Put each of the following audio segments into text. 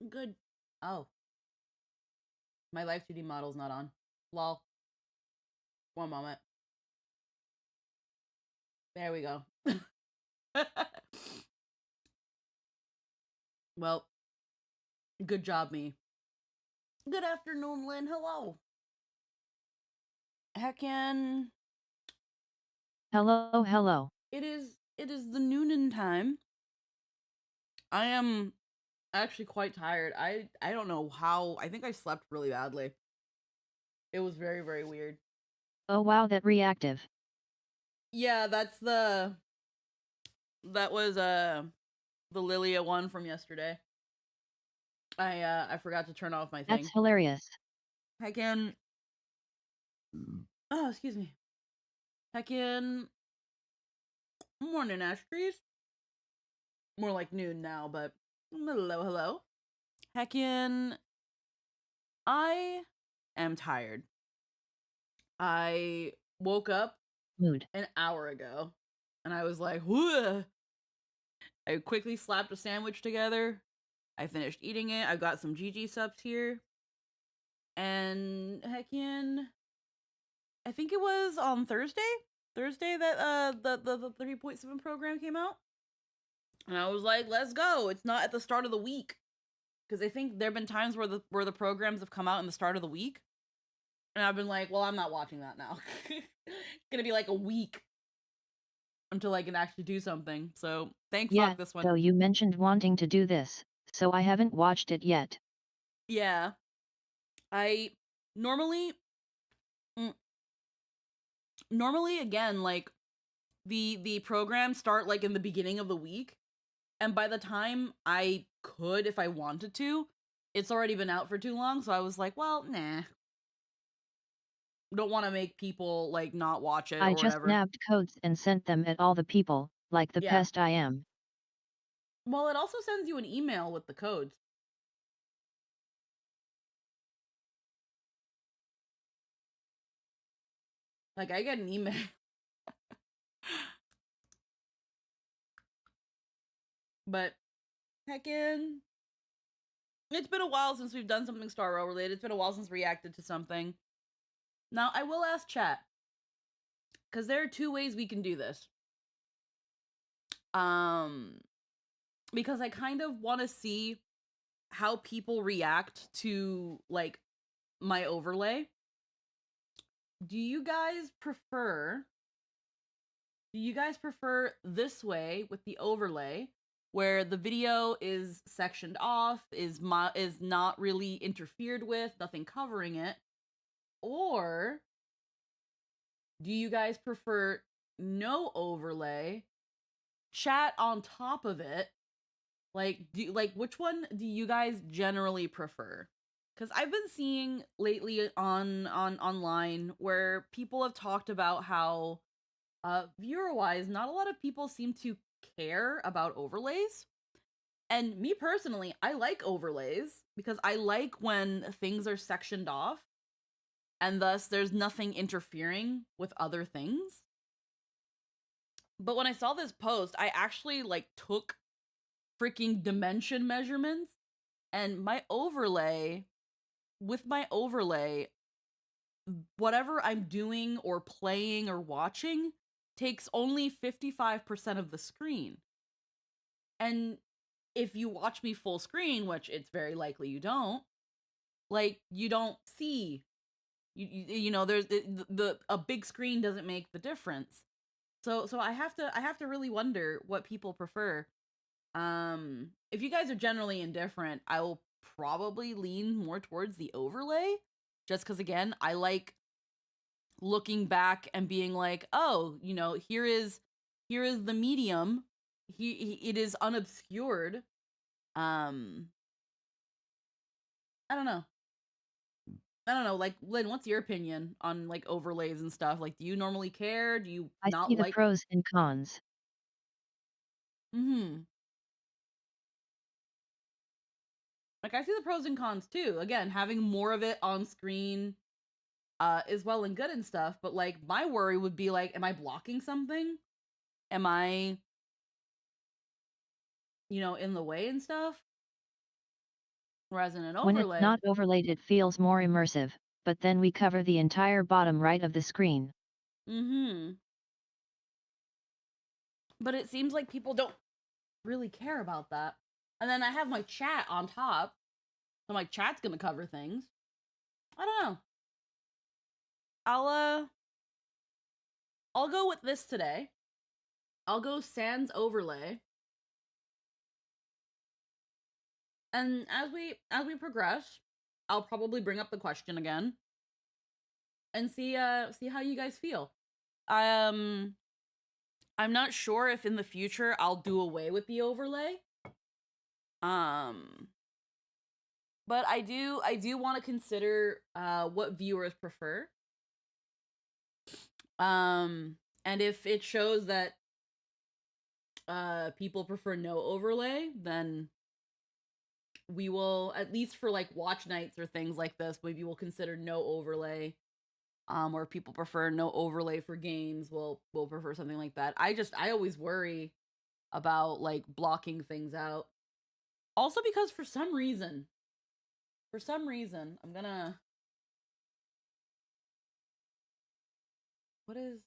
Good. Oh, my live 2D model's not on. Lol. One moment. There we go. Well, good job, me. Good afternoon, Lynn. Hello. Heckin'. Hello, hello. It is the noonin time. I am actually quite tired. I don't know how. I think I slept really badly. It was very, very weird. Oh wow, that reactive. Yeah, that was the Lilia one from yesterday. I forgot to turn off my That's thing. hilarious. Heckin'. Oh, excuse me. Heckin' morning, ash trees. More like noon now, but hello, hello. Heckin', I am tired. I woke up Mood. an hour ago and I was like, whoa. I quickly slapped a sandwich together. I finished eating it. I got some GG subs here. And heckin', I think it was on Thursday? Thursday that the 3.7 program came out. And I was like, let's go. It's not at the start of the week. Because I think there have been times where the programs have come out in the start of the week. And I've been like, well, I'm not watching that now. It's gonna be like a week until I can actually do something. So thank Yeah, fuck this one. though you mentioned wanting to do this, so I haven't watched it yet. Yeah. I normally mm, normally again like the programs start like in the beginning of the week, and by the time I could if I wanted to, it's already been out for too long, so I was like, well, nah. Don't want to make people like not watch it I or just whatever. nabbed codes and sent them at all the people, like the Yeah. pest I am. Well, it also sends you an email with the codes. Like I get an email. But heckin', it's been a while since we've done something Star Rail related. It's been a while since we reacted to something. Now, I will ask chat, because there are two ways we can do this. Um, because I kind of want to see how people react to, like, my overlay. Do you guys prefer this way with the overlay where the video is sectioned off, is not really interfered with, nothing covering it, or do you guys prefer no overlay, chat on top of it? Like which one do you guys generally prefer? Cuz I've been seeing lately on online where people have talked about how viewer wise not a lot of people seem to care about overlays. And me personally, I like overlays because I like when things are sectioned off and thus there's nothing interfering with other things. But when I saw this post, I actually like took freaking dimension measurements, and my overlay, whatever I'm doing or playing or watching takes only 55% of the screen. And if you watch me full screen, which it's very likely you don't, like you don't see you know there's the a big screen doesn't make the difference. So I have to really wonder what people prefer. If you guys are generally indifferent, I will probably lean more towards the overlay just cuz again, I like looking back and being like, "Oh, here is the medium. It is unobscured." Um, I don't know. I don't know. Like, Lynn, what's your opinion on like overlays and stuff? Like, do you normally care? Do you I not see the like? pros and cons. Mhm. Like I see the pros and cons too. Again, having more of it on screen is well and good and stuff, but like my worry would be like, am I blocking something? Am I, in the way and stuff? Whereas in an When it's overlay, not overlaid it feels more immersive, but then we cover the entire bottom right of the screen. but it seems like people don't really care about that. And then I have my chat on top, so my chat's gonna cover things. I don't know. I'll I'll go with this today. I'll go sans overlay. And as we progress, I'll probably bring up the question again and see how you guys feel. I'm not sure if in the future I'll do away with the overlay. Um but I do want to consider what viewers prefer. And if it shows that people prefer no overlay, then we will, at least for like watch nights or things like this, maybe we'll consider no overlay. Or if people prefer no overlay for games, we'll prefer something like that. I always worry about like blocking things out. Also because for some reason, I'm gonna, what is,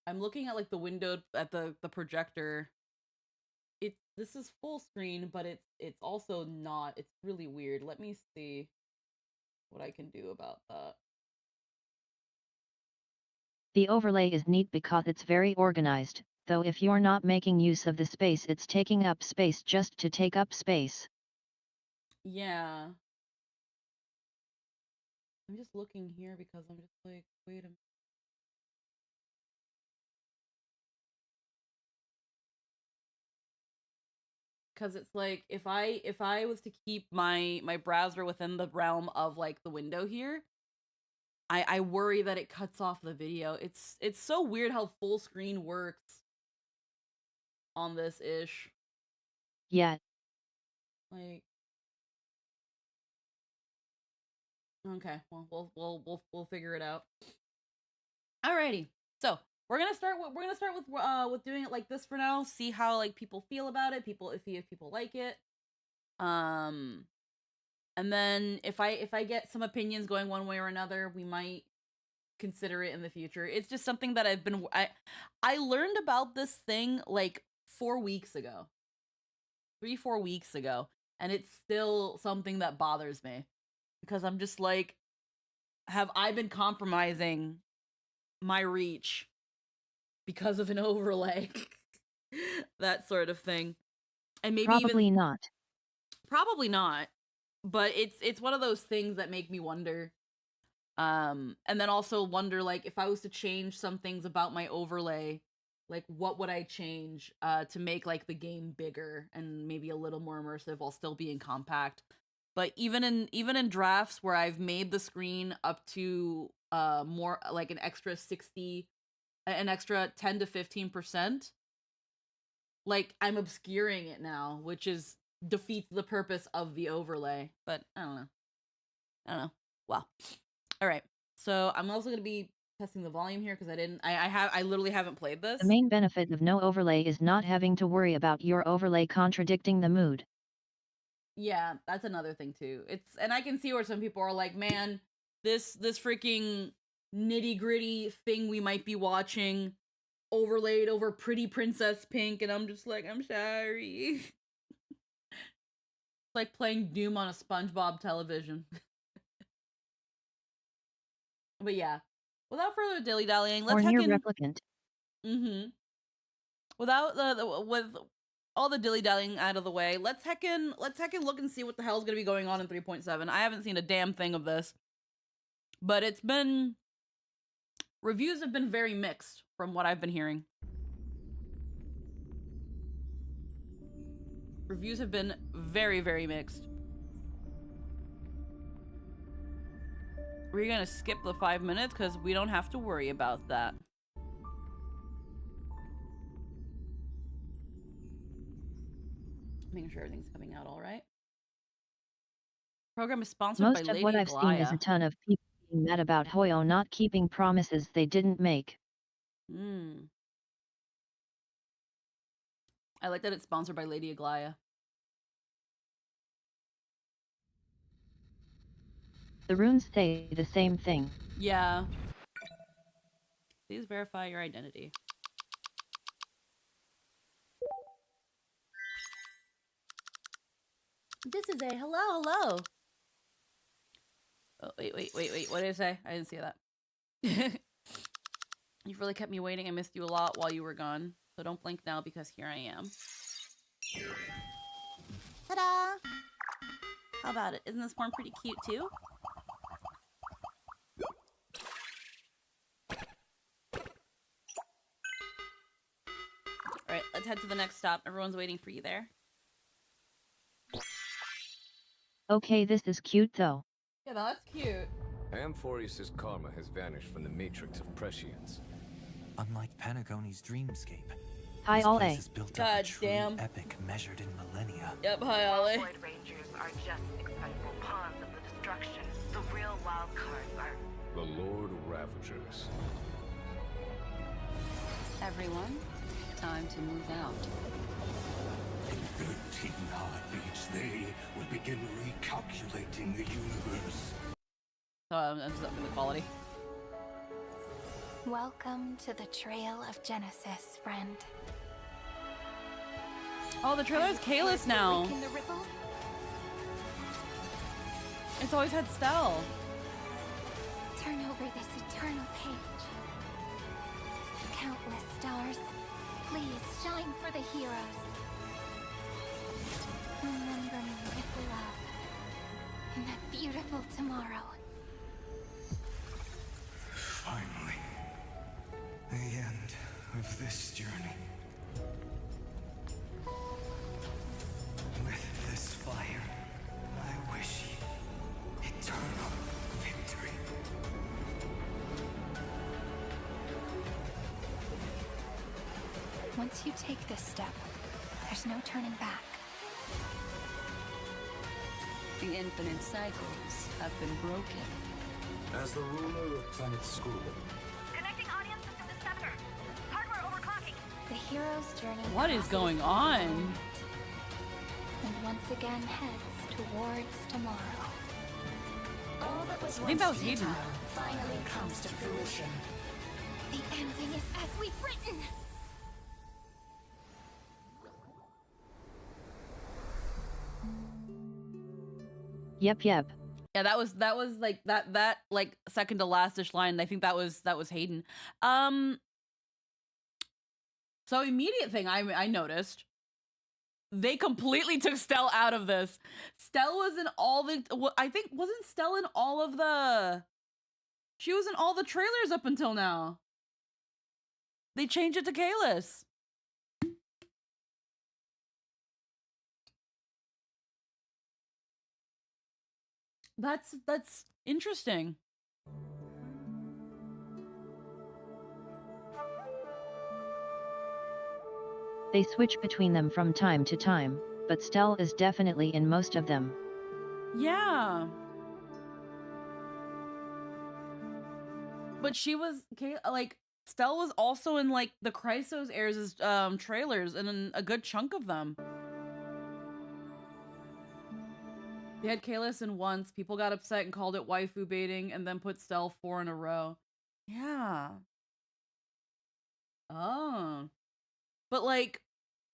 I'm looking at like the window at the projector. This is full screen, but it's also not. It's really weird. Let me see what I can do about that. The overlay is neat because it's very organized, though if you're not making use of the space it's taking up space just to take up space. Yeah. I'm just looking here because I'm just like, wait a minute. Because it's like if I was to keep my browser within the realm of like the window here, I worry that it cuts off the video. It's so weird how full screen works on this ish. Yeah. Like, okay, well we'll figure it out. Alrighty. So we're gonna start with doing it like this for now. See how like people feel about it. If people like it. Um, and then if I get some opinions going one way or another, we might consider it in the future. It's just something that I learned about this thing like 4 weeks ago, 3 4 weeks ago, and it's still something that bothers me because I'm just like, have I been compromising my reach because of an overlay? That sort of thing. And maybe even Probably not. probably not, but it's one of those things that make me wonder. And then also wonder like if I was to change some things about my overlay, like what would I change to make like the game bigger and maybe a little more immersive while still being compact. But even in drafts where I've made the screen up to more like an extra 10 to 15%, like I'm obscuring it now, which is defeats the purpose of the overlay. But I don't know. I don't know. Wow. All right. So I'm also gonna be testing the volume here because I literally haven't played The this. main benefit of no overlay is not having to worry about your overlay contradicting the mood. Yeah, that's another thing too. And I can see where some people are like, man, this freaking nitty gritty thing we might be watching overlaid over Pretty Princess Pink, and I'm just like, I'm sorry. It's like playing Doom on a SpongeBob television. But yeah, without further dilly dallying, let's Or heck near in. replicant. Mm-hmm. Without with all the dilly dallying out of the way, let's heckin' look and see what the hell's gonna be going on in 3.7. I haven't seen a damn thing of this, but reviews have been very mixed from what I've been hearing. Reviews have been very, very mixed. We're gonna skip the 5 minutes because we don't have to worry about that. Making sure everything's coming out all right. Program is sponsored by Most of what Lady I've seen is a Aglaya. ton of people being mad about Hoyo not keeping promises they didn't make. Hmm. I like that it's sponsored by Lady Aglaya. The runes say the same thing. Yeah. Please verify your identity. This is a hello. Oh, wait. What did I say? I didn't see that. You've really kept me waiting. I missed you a lot while you were gone. So don't blink now because here I am. Ta-da! How about it? Isn't this form pretty cute too? Alright, let's head to the next stop. Everyone's waiting for you there. Okay, this is cute though. Yeah, that's cute. Amphorius' karma has vanished from the matrix of prescience. Unlike Panagoni's dreamscape, Hi, this Ole. place is built up God a true damn. epic measured in millennia. Yep, hi, Ollie. Void Rangers are just expendable pawns of the destruction. The real wild cards are... The Lord Ravagers. Everyone, time to move out. In 13 heartbeats, they will begin recalculating the universe. I'm just upping the quality. Welcome to the Trail of Genesis, friend. Oh, the trailer's Kalis now. Awaken the ripples? It's always had Stell. Turn over this eternal page. Countless stars, please shine for the heroes. Remember me with love in that beautiful tomorrow. Finally, the end of this journey. With this fire, I wish eternal victory. Once you take this step, there's no turning back. The infinite cycles have been broken. As the ruler of Planet School, Connecting audience system to scepter. Hardware overclocking. The hero's journey. What is crosses going the on? firmament, and once again heads towards tomorrow. All that was I think that was once Hayden. futile finally comes to fruition. The ending is as we've written. Yep. Yeah, that was like that like second to last-ish line. I think that was Hayden. So immediate thing I noticed, they completely took Stell out of this. Stell was in all the I think wasn't Stell in all of the she was in all the trailers up until now. They changed it to Kalis. That's interesting. They switch between them from time to time, but Stell is definitely in most of them. Yeah. But she was like Stell was also in like the Chrysos Heirs' trailers and in a good chunk of them. They had Kalis in once, people got upset and called it waifu baiting, and then put Stell 4 in a row. Yeah. Oh. But like,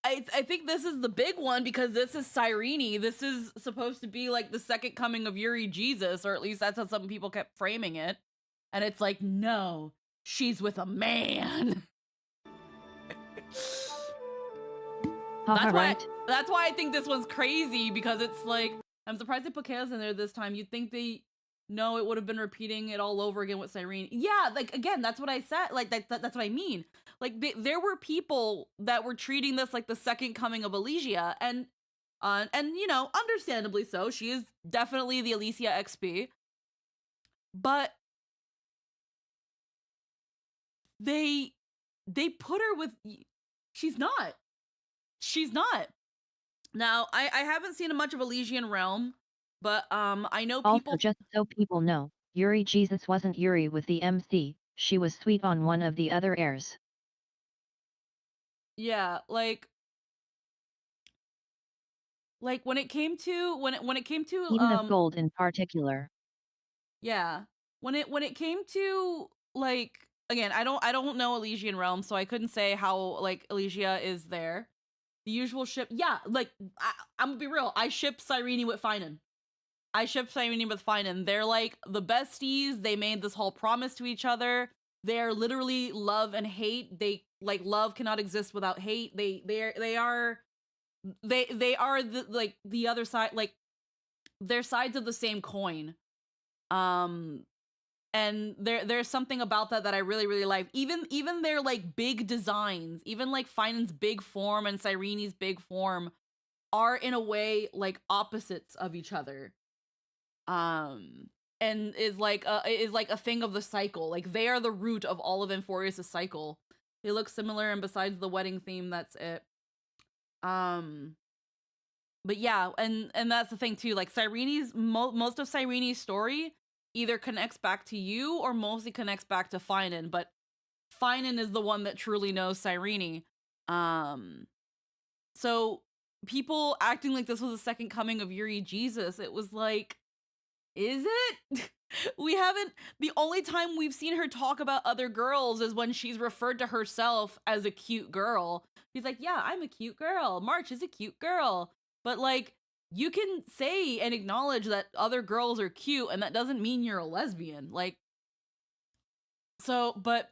I think this is the big one because this is Cyrene. This is supposed to be like the second coming of Yuri Jesus, or at least that's how some people kept framing it. And it's like, no, she's with a man. That's why I think this one's crazy, because it's like, I'm surprised they put Chaos in there this time. You'd think they know it would have been repeating it all over again with Cyrene. Yeah, like again, that's what I said. Like that's what I mean. Like there were people that were treating this like the second coming of Elysia, and you know, understandably so. She is definitely the Elysia XP, but they put her with. She's not. Now, I haven't seen much of Elysian Realm, but I know people. Also, just so people know, Yuri Jesus wasn't Yuri with the MC. She was sweet on one of the other heirs. Yeah, like when it came to Even of Gold in particular. Yeah. When it came to like again, I don't know Elysian Realm, so I couldn't say how like Elysia is there. The usual ship, yeah. Like I'm gonna be real. I ship Cyrene with Finan. I ship Cyrene with Finan. They're like the besties. They made this whole promise to each other. They're literally love and hate. They like love cannot exist without hate. They are the like the other side, like they're sides of the same coin. Um and there's something about that I really really like. Even their like big designs, even like Finan's big form and Cyrene's big form are in a way like opposites of each other. And is like a thing of the cycle. Like they are the root of all of Emphorius' cycle. They look similar, and besides the wedding theme, that's it. But yeah, and that's the thing too. Like Cyrene's most of Cyrene's story either connects back to you or mostly connects back to Finan, but Finan is the one that truly knows Cyrene. So people acting like this was a second coming of Yuri Jesus, it was like, is it? We haven't. The only time we've seen her talk about other girls is when she's referred to herself as a cute girl. She's like, yeah, I'm a cute girl. March is a cute girl. But like, you can say and acknowledge that other girls are cute, and that doesn't mean you're a lesbian. Like, so, but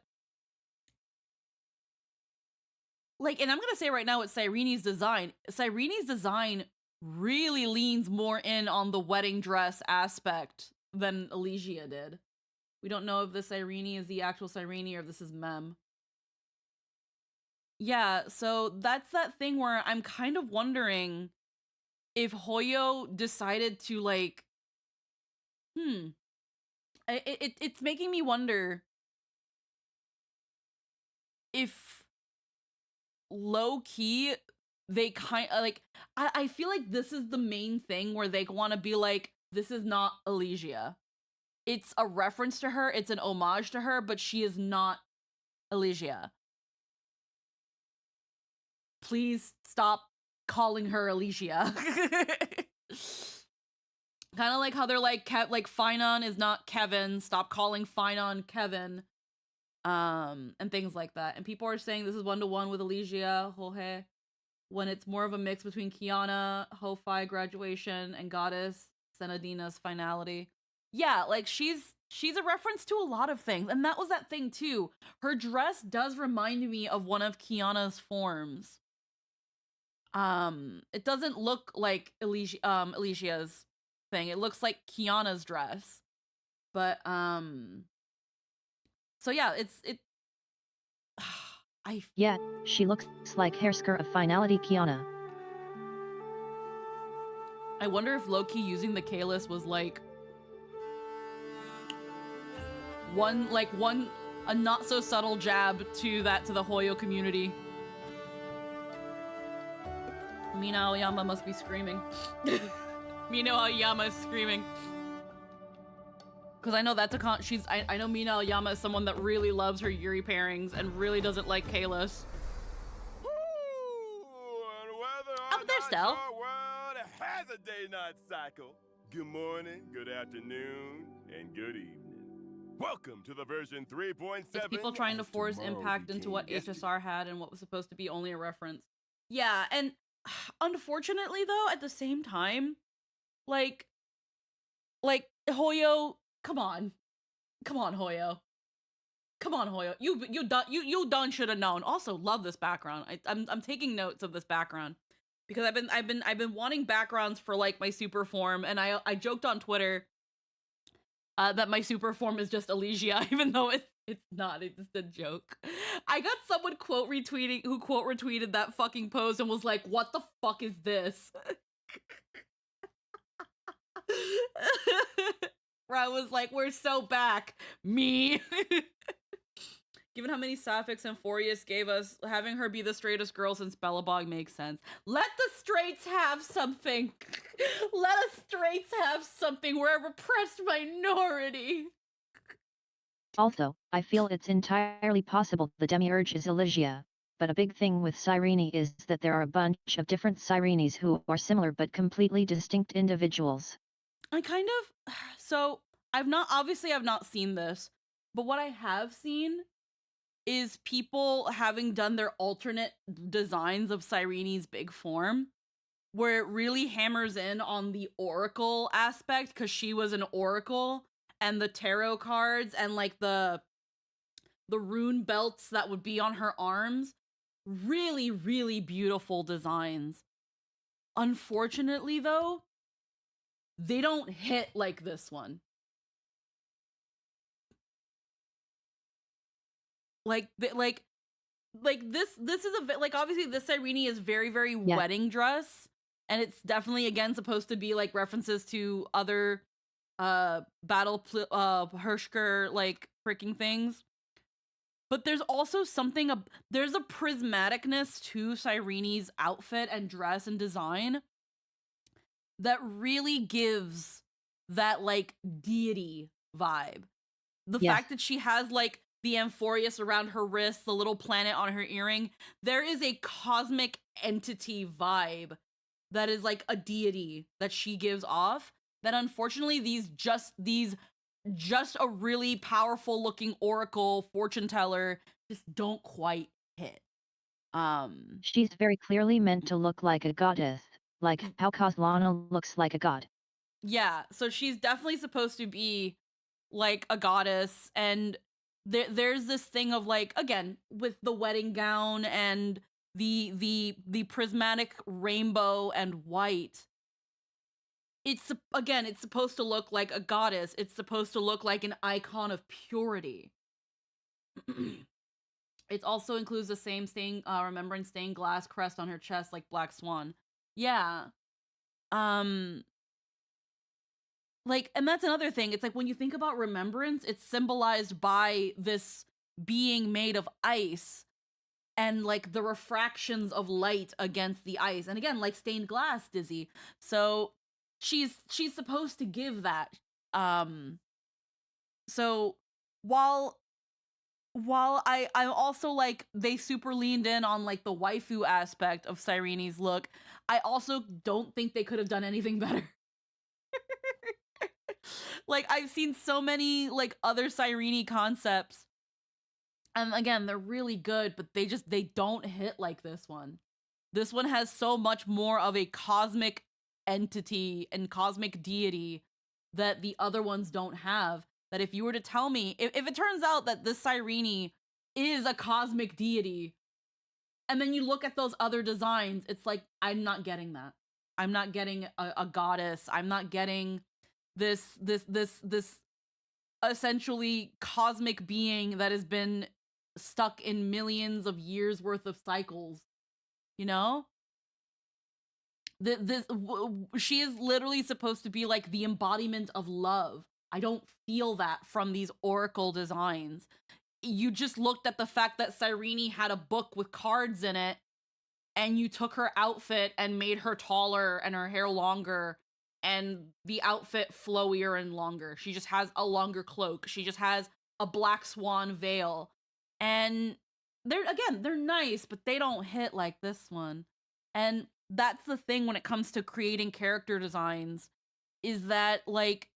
like, and I'm gonna say right now, with Cyrene's design really leans more in on the wedding dress aspect than Elysia did. We don't know if this Cyrene is the actual Cyrene or if this is Mem. Yeah, so that's that thing where I'm kind of wondering if Hoyo decided to like, it's making me wonder if low key they kind of like, I feel like this is the main thing where they want to be like, this is not Elysia. It's a reference to her, it's an homage to her, but she is not Elysia. Please stop calling her Elysia. Kind of like how they're like, like Finon is not Kevin. Stop calling Finon Kevin. And things like that. And people are saying this is 1-to-1 with Elysia, Hohe, when it's more of a mix between Kiana, Ho-Fi graduation, and Goddess Senadina's finality. Yeah, like she's a reference to a lot of things, and that was that thing too. Her dress does remind me of one of Kiana's forms. It doesn't look like Elysia's thing. It looks like Kiana's dress. But so yeah, yeah, she looks like hairskirt of finality Kiana. I wonder if Loki using the Kalis was like a not so subtle jab to the Hoyo community. Mina Aoyama must be screaming. Mina Aoyama is screaming. Because I know that's I know Mina Aoyama is someone that really loves her Yuri pairings and really doesn't like Kalis. Up there, Stell. World has a day-night cycle. Good morning, good afternoon, and good evening. Welcome to the version 3.7. It's people trying to force impact into what HSR had and what was supposed to be only a reference. Yeah, and unfortunately though, at the same time, like Hoyo, come on Hoyo. Come on, Hoyo. You done should have known. Also, love this background. I'm taking notes of this background because I've been wanting backgrounds for like my super form, and I joked on Twitter that my super form is just Elysia, even though it's not. It's just a joke. I got someone who quote retweeted that fucking post and was like, "What the fuck is this?" Where I was like, "We're so back, me." Given how many sapphics Emphorius gave us, having her be the straightest girl since Bellabog makes sense. Let the straights have something. Let us straights have something. We're a repressed minority. Also, I feel it's entirely possible the demiurge is Elysia, but a big thing with Cyrene is that there are a bunch of different Cyrenes who are similar but completely distinct individuals. So I've not seen this, but what I have seen is people having done their alternate designs of Cyrene's big form, where it really hammers in on the oracle aspect, because she was an oracle, and the tarot cards and like the rune belts that would be on her arms. Really, really beautiful designs. Unfortunately, though, they don't hit like this one. Like this is like, obviously this Cyrene is very, very wedding dress, and it's definitely again supposed to be like references to other battle Hershker like freaking things. But there's also something there's a prismaticness to Cyrene's outfit and dress and design that really gives that like deity vibe. The fact that she has like the Amphorius around her wrist, the little planet on her earring, there is a cosmic entity vibe that is like a deity that she gives off, that unfortunately these just a really powerful looking oracle fortune teller just don't quite hit. She's very clearly meant to look like a goddess, like how Kozlana looks like a god. Yeah, so she's definitely supposed to be like a goddess, and there's this thing of like, again, with the wedding gown and the prismatic rainbow and white, it's supposed to look like a goddess. It's supposed to look like an icon of purity. It also includes the same remembrance stained glass crest on her chest, like Black Swan. Yeah. Like, and that's another thing. It's like when you think about remembrance, it's symbolized by this being made of ice and like the refractions of light against the ice. And again, like stained glass, Dizzy. So she's supposed to give that. So while I'm also like, they super leaned in on like the waifu aspect of Cyrene's look, I also don't think they could have done anything better. Like, I've seen so many like other Cyrene concepts, and again, they're really good, but they don't hit like this one. This one has so much more of a cosmic entity and cosmic deity that the other ones don't have. That if you were to tell me, if it turns out that this Cyrene is a cosmic deity, and then you look at those other designs, it's like, I'm not getting that. I'm not getting a goddess. I'm not getting this essentially cosmic being that has been stuck in millions of years worth of cycles, you know? She is literally supposed to be like the embodiment of love. I don't feel that from these oracle designs. You just looked at the fact that Cyrene had a book with cards in it, and you took her outfit and made her taller and her hair longer and the outfit flowier and longer. She just has a longer cloak. She just has a black swan veil. And they're nice, but they don't hit like this one. And that's the thing when it comes to creating character designs, is that like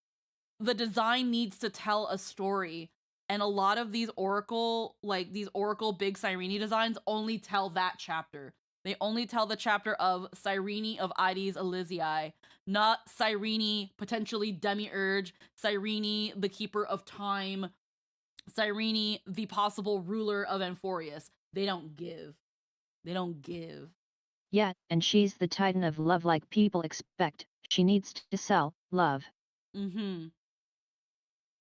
the design needs to tell a story. And a lot of these oracle big Cyrene designs only tell that chapter. They only tell the chapter of Cyrene of Ides Elysiae, not Cyrene, potentially Demiurge, Cyrene, the Keeper of Time, Cyrene, the possible ruler of Amphorius. They don't give. They don't give. Yeah, and she's the titan of love like people expect. She needs to sell love. Mm-hmm.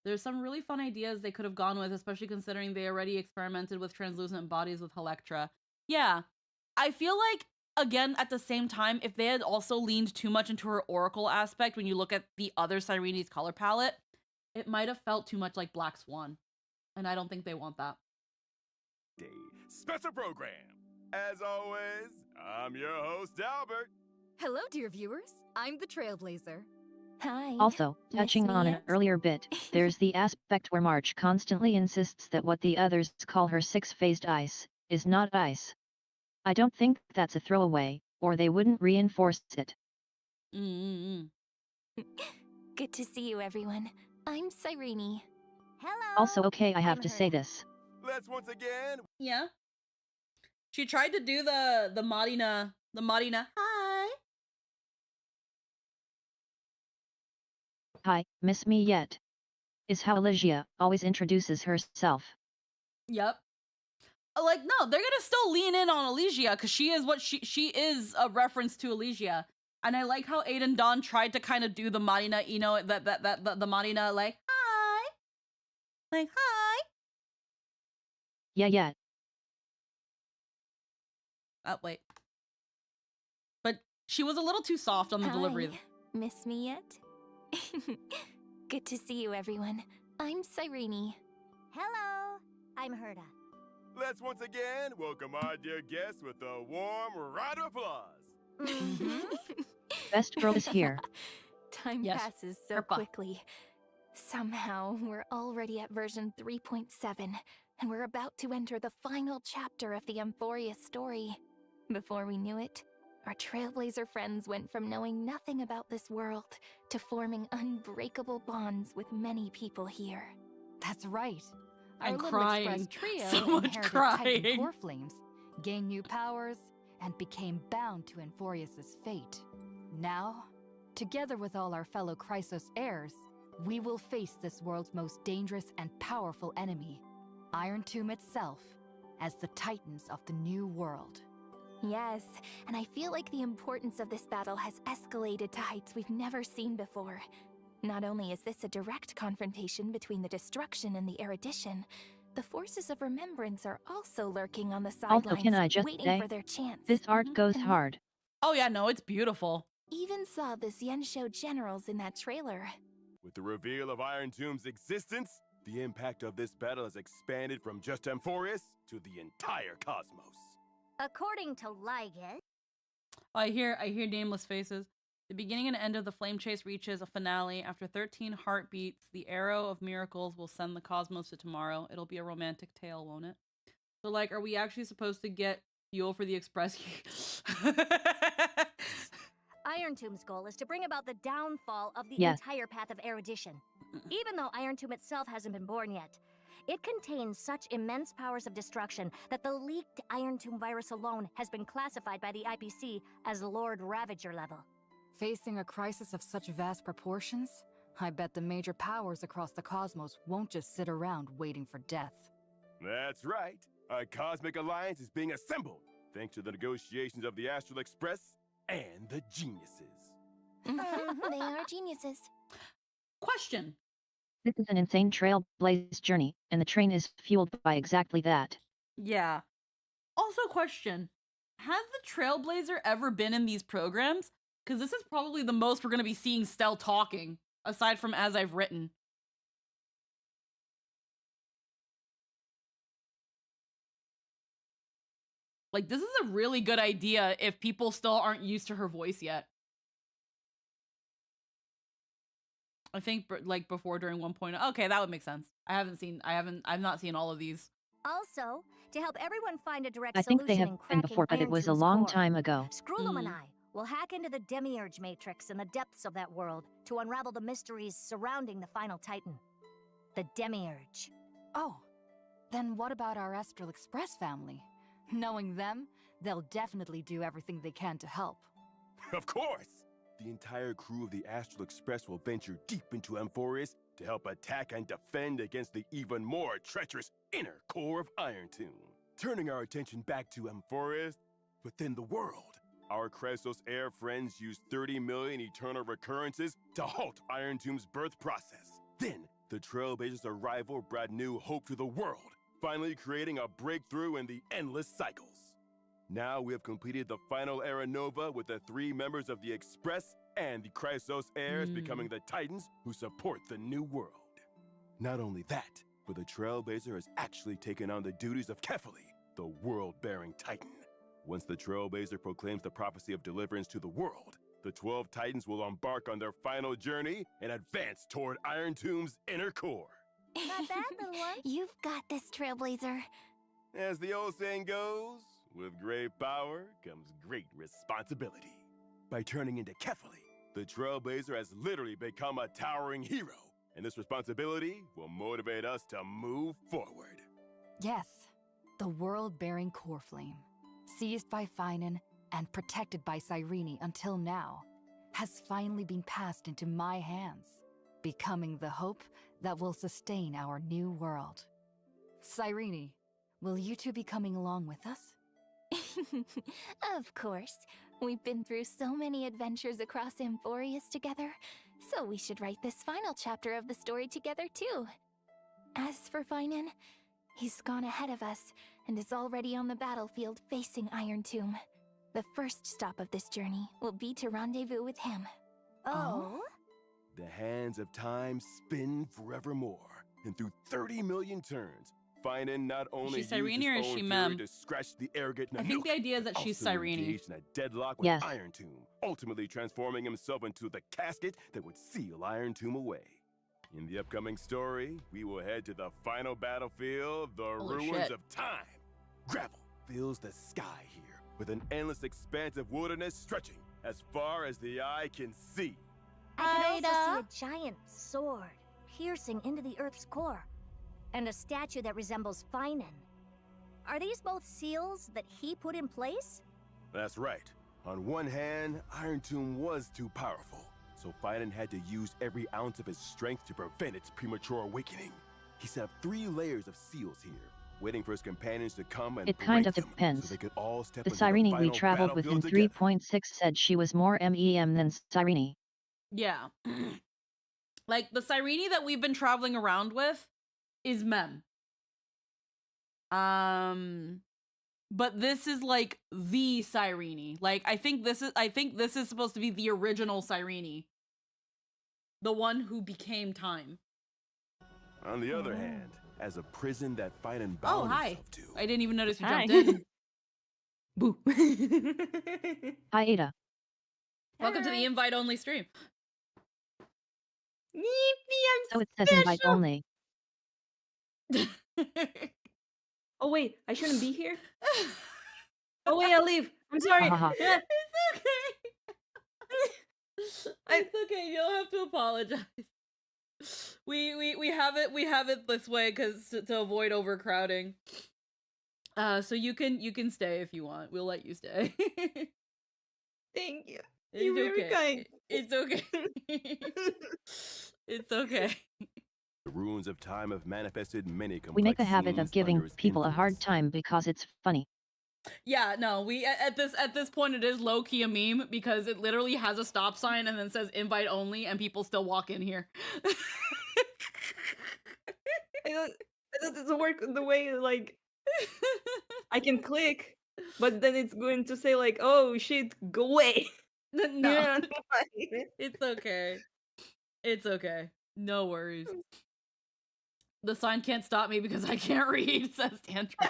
There's some really fun ideas they could have gone with, especially considering they already experimented with translucent bodies with Electra. Yeah. I feel like, again, at the same time, if they had also leaned too much into her oracle aspect, when you look at the other Cyrene's color palette, it might have felt too much like Black Swan. And I don't think they want that. Special program. As always, I'm your host, Albert. Hello, dear viewers. I'm the Trailblazer. Hi. Also, touching on an earlier bit, there's the aspect where March constantly insists that what the others call her six-phased ice is not ice. I don't think that's a throwaway, or they wouldn't reinforce it. Good to see you, everyone. I'm Cyrene. Hello. Also, okay, I have I'm to say this. Let's once again. Yeah. She tried to do the Marina. Hi. Hi, miss me yet? Is how Alicia always introduces herself. Yep. Like, no, they're gonna still lean in on Alicia because she is what she is a reference to Alicia. And I like how Aiden Dawn tried to kind of do the Marina, you know, the Marina, like, hi. Like, hi. Yeah. Oh, wait. But she was a little too soft on the delivery. Miss me yet? Good to see you, everyone. I'm Cyrene. Hello. I'm Herda. Let's once again welcome our dear guests with a warm round of applause. Best girl is here. Time passes so quickly. Somehow, we're already at version 3.7, and we're about to enter the final chapter of the Amphoria story. Before we knew it, our Trailblazer friends went from knowing nothing about this world to forming unbreakable bonds with many people here. That's right. Our And little crying. express trio So much inherited crying. Titan core flames, gained new powers, and became bound to Amphorius' fate. Now, together with all our fellow Chrysos heirs, we will face this world's most dangerous and powerful enemy, Iron Tomb itself, as the Titans of the New World. Yes, and I feel like the importance of this battle has escalated to heights we've never seen before. Not only is this a direct confrontation between the destruction and the erudition, the forces of remembrance are also lurking on the sidelines, Also, can I just waiting say, for their chance. this art goes hard. Oh yeah, no, it's beautiful. Even saw the Xianshou generals in that trailer. With the reveal of Iron Tomb's existence, the impact of this battle has expanded from just Amphorius to the entire cosmos. According to Liget. I hear nameless faces. The beginning and end of the flame chase reaches a finale. After 13 heartbeats, the arrow of miracles will send the cosmos to tomorrow. It'll be a romantic tale, won't it? So, like, are we actually supposed to get fuel for the express? Iron Tomb's goal is to bring about the downfall of the Yes. entire path of erudition. Even though Iron Tomb itself hasn't been born yet, it contains such immense powers of destruction that the leaked Iron Tomb virus alone has been classified by the IPC as Lord Ravager level. Facing a crisis of such vast proportions, I bet the major powers across the cosmos won't just sit around waiting for death. That's right. A cosmic alliance is being assembled, thanks to the negotiations of the Astral Express and the geniuses. They are geniuses. Question. This is an insane trailblaze journey, and the train is fueled by exactly that. Yeah. Also, question. Has the Trailblazer ever been in these programs? Because this is probably the most we're going to be seeing Stell talking, aside from As I've Written. Like, this is a really good idea if people still aren't used to her voice yet. I think, like, before, during 1.0. Okay, that would make sense. I've not seen all of these. Also, to help everyone find a direct I solution think they have in been cracking before, but it Iron was a Tomb's long core, time ago. Scrollum and I will hack into the Demiurge Matrix in the depths of that world to unravel the mysteries surrounding the final Titan. The Demiurge. Oh, then what about our Astral Express family? Knowing them, they'll definitely do everything they can to help. Of course! The entire crew of the Astral Express will venture deep into Amphorius to help attack and defend against the even more treacherous inner core of Iron Tomb. Turning our attention back to Amphorius, within the world, our Chrysos heir friends used 30 million eternal recurrences to halt Iron Tomb's birth process. Then, the Trailblazers' arrival brought new hope to the world, finally creating a breakthrough in the endless cycles. Now we have completed the final Era Nova with the 3 members of the Express and the Chrysos heirs becoming the Titans who support the new world. Not only that, but the Trailblazer has actually taken on the duties of Kefali, the world-bearing Titan. Once the Trailblazer proclaims the prophecy of deliverance to the world, the 12 Titans will embark on their final journey and advance toward Iron Tomb's inner core. Not bad, little one. You've got this, Trailblazer. As the old saying goes, with great power comes great responsibility. By turning into Kefali, the Trailblazer has literally become a towering hero, and this responsibility will motivate us to move forward. Yes, the world-bearing core flame, seized by Finan and protected by Cyrene until now, has finally been passed into my hands, becoming the hope that will sustain our new world. Cyrene, will you two be coming along with us? Of course. We've been through so many adventures across Amphorius together, so we should write this final chapter of the story together too. As for Finan, he's gone ahead of us and is already on the battlefield facing Iron Tomb. The first stop of this journey will be to rendezvous with him. Oh? The hands of time spin forevermore, and through 30 million turns, Finan not only Is she Cyrene or is she fury Mem? to scratch the arrogant I think the idea is that also she's Cyrene. engaged in a deadlock with Yes. Iron Tomb, ultimately transforming himself into the casket that would seal Iron Tomb away. In the upcoming story, we will head to the final battlefield, the Holy ruins shit. of time. Gravel fills the sky here, with an endless expanse of wilderness stretching as far as the eye can see. I can also see a giant sword piercing into the Earth's core, and a statue that resembles Finan. Are these both seals that he put in place? That's right. On one hand, Iron Tomb was too powerful, so Finan had to use every ounce of his strength to prevent its premature awakening. He set up 3 layers of seals here, waiting for his companions to come and It kind break of them, depends. so they could all step The into Cyrene we final traveled with in battlefield together. 3.6 said she was more MEM than Cyrene. Yeah. Like, the Cyrene that we've been traveling around with is Mem. But this is like the Cyrene. Like, I think this is supposed to be the original Cyrene. The one who became time. On the other hand, as a prison that Finan bound Oh, hi. himself to, I didn't even notice you Hi. jumped in. Boo. Hi Ada. Welcome to the invite-only stream. Yippee, So I'm it says invite special. only. Oh wait, I shouldn't be here? Oh wait, I'll leave. I'm sorry. Haha. Yeah. It's okay. It's okay. You don't have to apologize. We have it this way because to avoid overcrowding. So you can stay if you want. We'll let you stay. Thank you. It's You're very okay. kind. It's okay. It's okay. the ruins of time have manifested many complex We make a habit scenes of giving under its people a hard influence. time because it's funny. Yeah, no, we at this point it is low key a meme because it literally has a stop sign and then says invite only and people still walk in here. I don't it doesn't work the way like I can click, but then it's going to say like, oh shit, go away. No, Yeah. it's okay. It's okay. No worries. The sign can't stop me because I can't read, says Tantrum.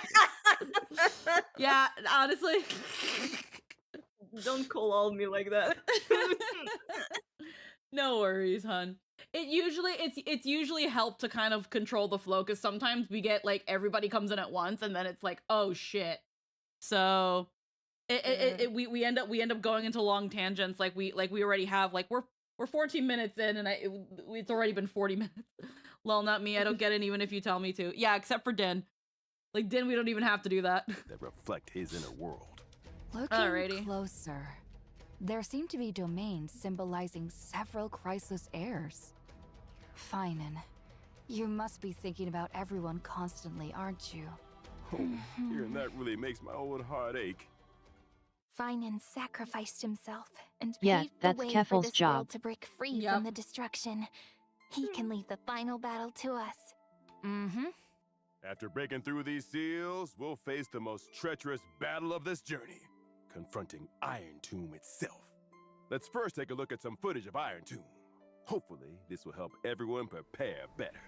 Yeah, honestly. Don't call all me like that. No worries, hun. It's usually helped to kind of control the flow because sometimes we get like everybody comes in at once and then it's like, oh shit. So we end up going into long tangents like we already have. Like we're 14 minutes in and it's already been 40 minutes. Lol, not me. I don't get it even if you tell me to. Yeah, except for Din. Like Din, we don't even have to do that. That reflect his inner world. Looking Alrighty. closer, there seem to be domains symbolizing several Chrysos heirs. Finan, you must be thinking about everyone constantly, aren't you? Oh, hearing that really makes my old heart ache. Finan sacrificed himself and Yeah, paved that's the way for Keffel's this job. world to break free Yep. from the destruction. He can leave the final battle to us. Mm-hmm. After breaking through these seals, we'll face the most treacherous battle of this journey, confronting Iron Tomb itself. Let's first take a look at some footage of Iron Tomb. Hopefully, this will help everyone prepare better.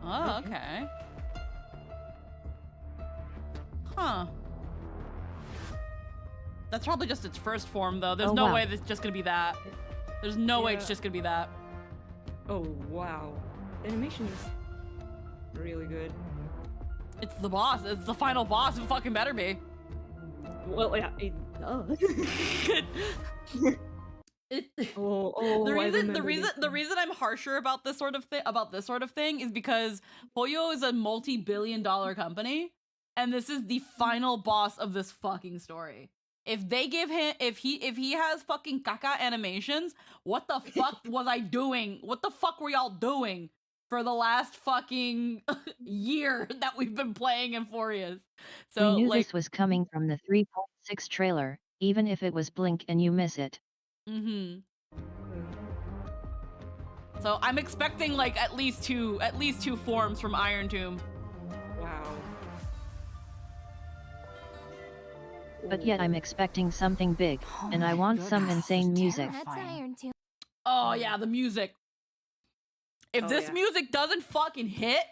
Oh, okay. Huh. That's probably just its first form, though. There's Oh, no wow. way that's just gonna be that. There's no way it's Yeah. just gonna be that. Oh wow. The animation is really good. It's the boss. It's the final boss. It fucking better be. Well, yeah, it does. The reason I'm harsher about this sort of thing is because Pollo is a multi-billion-dollar company, and this is the final boss of this fucking story. If they give him, if he has fucking caca animations, what the fuck was I doing? What the fuck were y'all doing for the last fucking year that we've been playing Euphorias? So we knew like, this was coming from the 3.6 trailer, even if it was blink and you miss it. So I'm expecting like at least two forms from Iron Tomb. Wow. But yet I'm expecting something big, and I want some insane music. That's Iron Tomb. Oh yeah, the music. If this music doesn't fucking hit,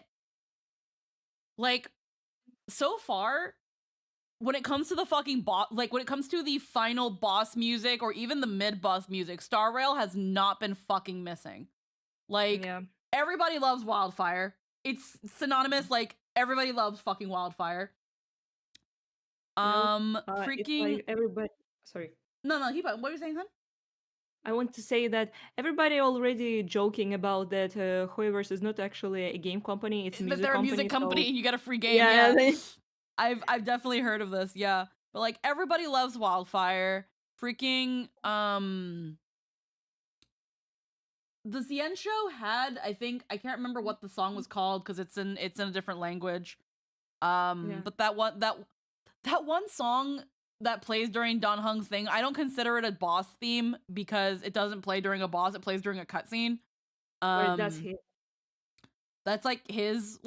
like, so far, when it comes to the fucking boss, like when it comes to the final boss music or even the mid-boss music, Star Rail has not been fucking missing. Like, everybody loves Wildfire. It's synonymous, like, everybody loves fucking Wildfire. Freaking... Like everybody... Sorry. No, what were you saying, hon? I want to say that everybody already joking about that Hoyoverse is not actually a game company, it's a music company. They're a music company and you get a free game, yeah. I've definitely heard of this, yeah. But, like, everybody loves Wildfire. Freaking, the Zien show had, I think, I can't remember what the song was called because it's in a different language. But that one song that plays during Don Hung's thing, I don't consider it a boss theme because it doesn't play during a boss, it plays during a cutscene. That's like his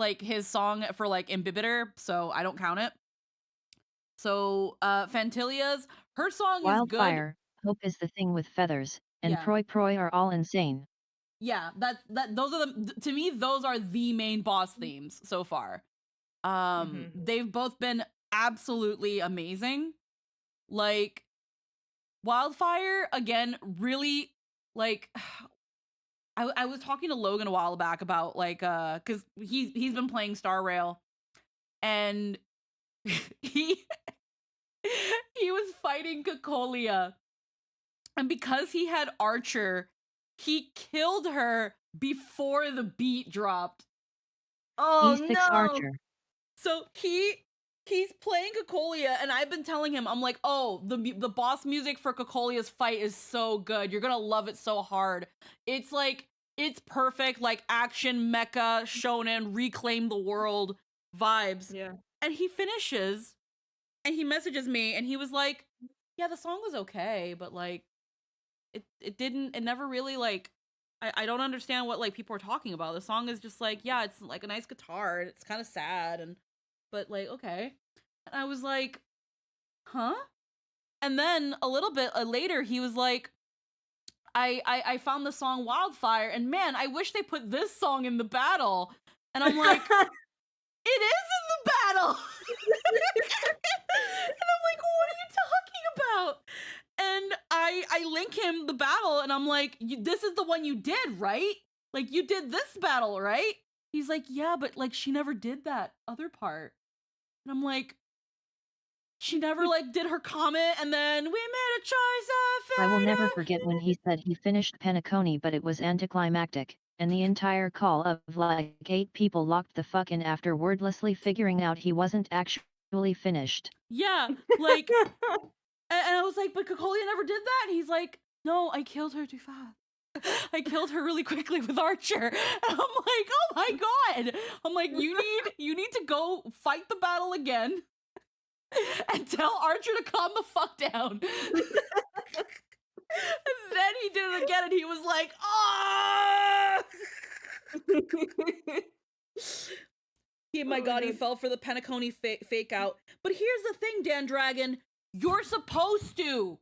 song for like Imbibitor, so I don't count it. So Fantilia's, her song is good. Wildfire, Hope is the Thing with Feathers, and Proi are all insane. Yeah, those are to me, those are the main boss themes so far. They've both been absolutely amazing. Like, Wildfire, again, really, like, I was talking to Logan a while back about, like, because he's been playing Star Rail, and he was fighting Cocolia, and because he had Archer, he killed her before the beat dropped. Oh, no! Archer. So he's playing Cocolia, and I've been telling him, I'm like, oh, the boss music for Cocolia's fight is so good. You're gonna love it so hard. It's like, it's perfect, like, action, mecha, shonen, reclaim the world vibes. Yeah. And he finishes, and he messages me, and he was like, yeah, the song was okay, but, like, it never really, like, I don't understand what, like, people are talking about. The song is just like, yeah, it's like a nice guitar, and it's kind of sad, but, like, okay. And I was like, huh? And then a little bit later, he was like, I found the song Wildfire, and man, I wish they put this song in the battle. And I'm like, it is in the battle! And I'm like, what are you talking about? And I link him the battle, and I'm like, this is the one you did, right? Like, you did this battle, right? He's like, yeah, but, like, she never did that other part. And I'm like, she never, like, did her comment, and then we made a choice. I will never forget when he said he finished Penacony, but it was anticlimactic, and the entire call of like 8 people locked the fuck in after wordlessly figuring out he wasn't actually finished. Yeah, like, and I was like, but Cocolia never did that? And he's like, no, I killed her too fast. I killed her really quickly with Archer. And I'm like, oh my god. I'm like, you need to go fight the battle again and tell Archer to calm the fuck down. And then he did it again, and he was like, ah! My god, he fell for the Penacony fake out. But here's the thing, Dan Dragon. You're supposed to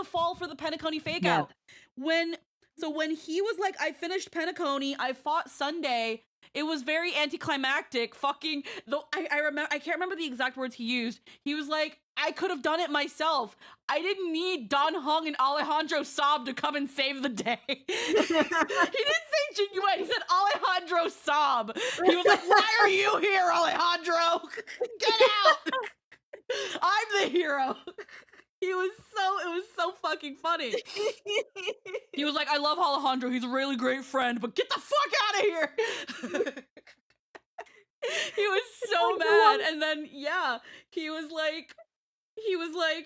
fall for the Penacony fake out. When he was like, I finished Penacony, I fought Sunday, it was very anticlimactic. Fucking, though, I can't remember the exact words he used. He was like, I could have done it myself. I didn't need Don Hung and Alejandro Saab to come and save the day. He didn't say Jingyue, he said Alejandro Saab. He was like, why are you here, Alejandro? Get out! I'm the hero. it was so fucking funny. He was like, I love Alejandro, he's a really great friend, but get the fuck out of here. He was so mad. And then he was like,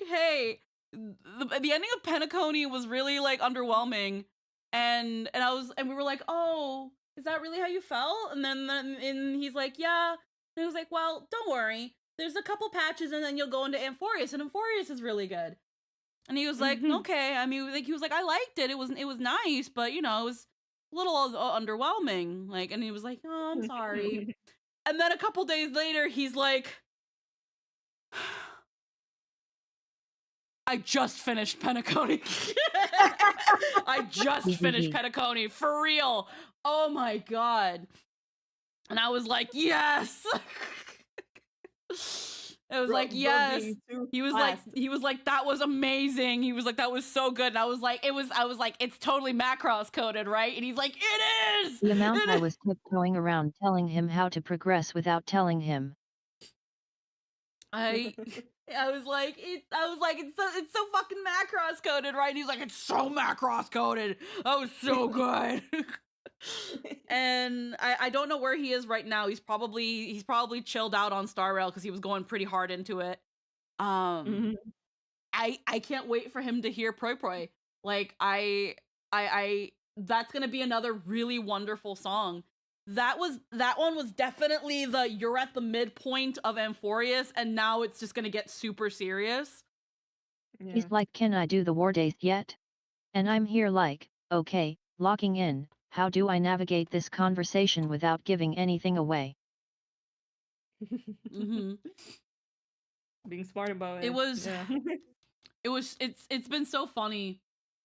hey, the ending of Penacony was really like underwhelming. And we were like, oh, is that really how you felt? And then he's like, yeah. And he was like, well, don't worry. There's a couple patches and then you'll go into Amphorius, and Amphorius is really good. And he was like, okay. I mean, like, he was like, I liked it. It was nice, but you know, it was a little underwhelming. Like, and he was like, oh, I'm sorry. And then a couple days later, he's like, I just finished Penacony. I just finished Penacony, for real. Oh my god. And I was like, yes. It was like, yes. He was like, that was amazing. He was like, that was so good. And I was like, it's totally Macross coded, right? And he's like, it is. The amount I was tiptoeing around telling him how to progress without telling him. I was like, it's so fucking Macross coded, right? And he's like, it's so Macross coded. That was so good. And I don't know where he is right now. He's probably chilled out on Star Rail because he was going pretty hard into it. I can't wait for him to hear Proi Proi. Like I that's gonna be another really wonderful song. That one was definitely you're at the midpoint of Amphorius, and now it's just gonna get super serious. Yeah. He's like, can I do the war days yet? And I'm here like, okay, locking in. How do I navigate this conversation without giving anything away? Being smart about it. It was it's been so funny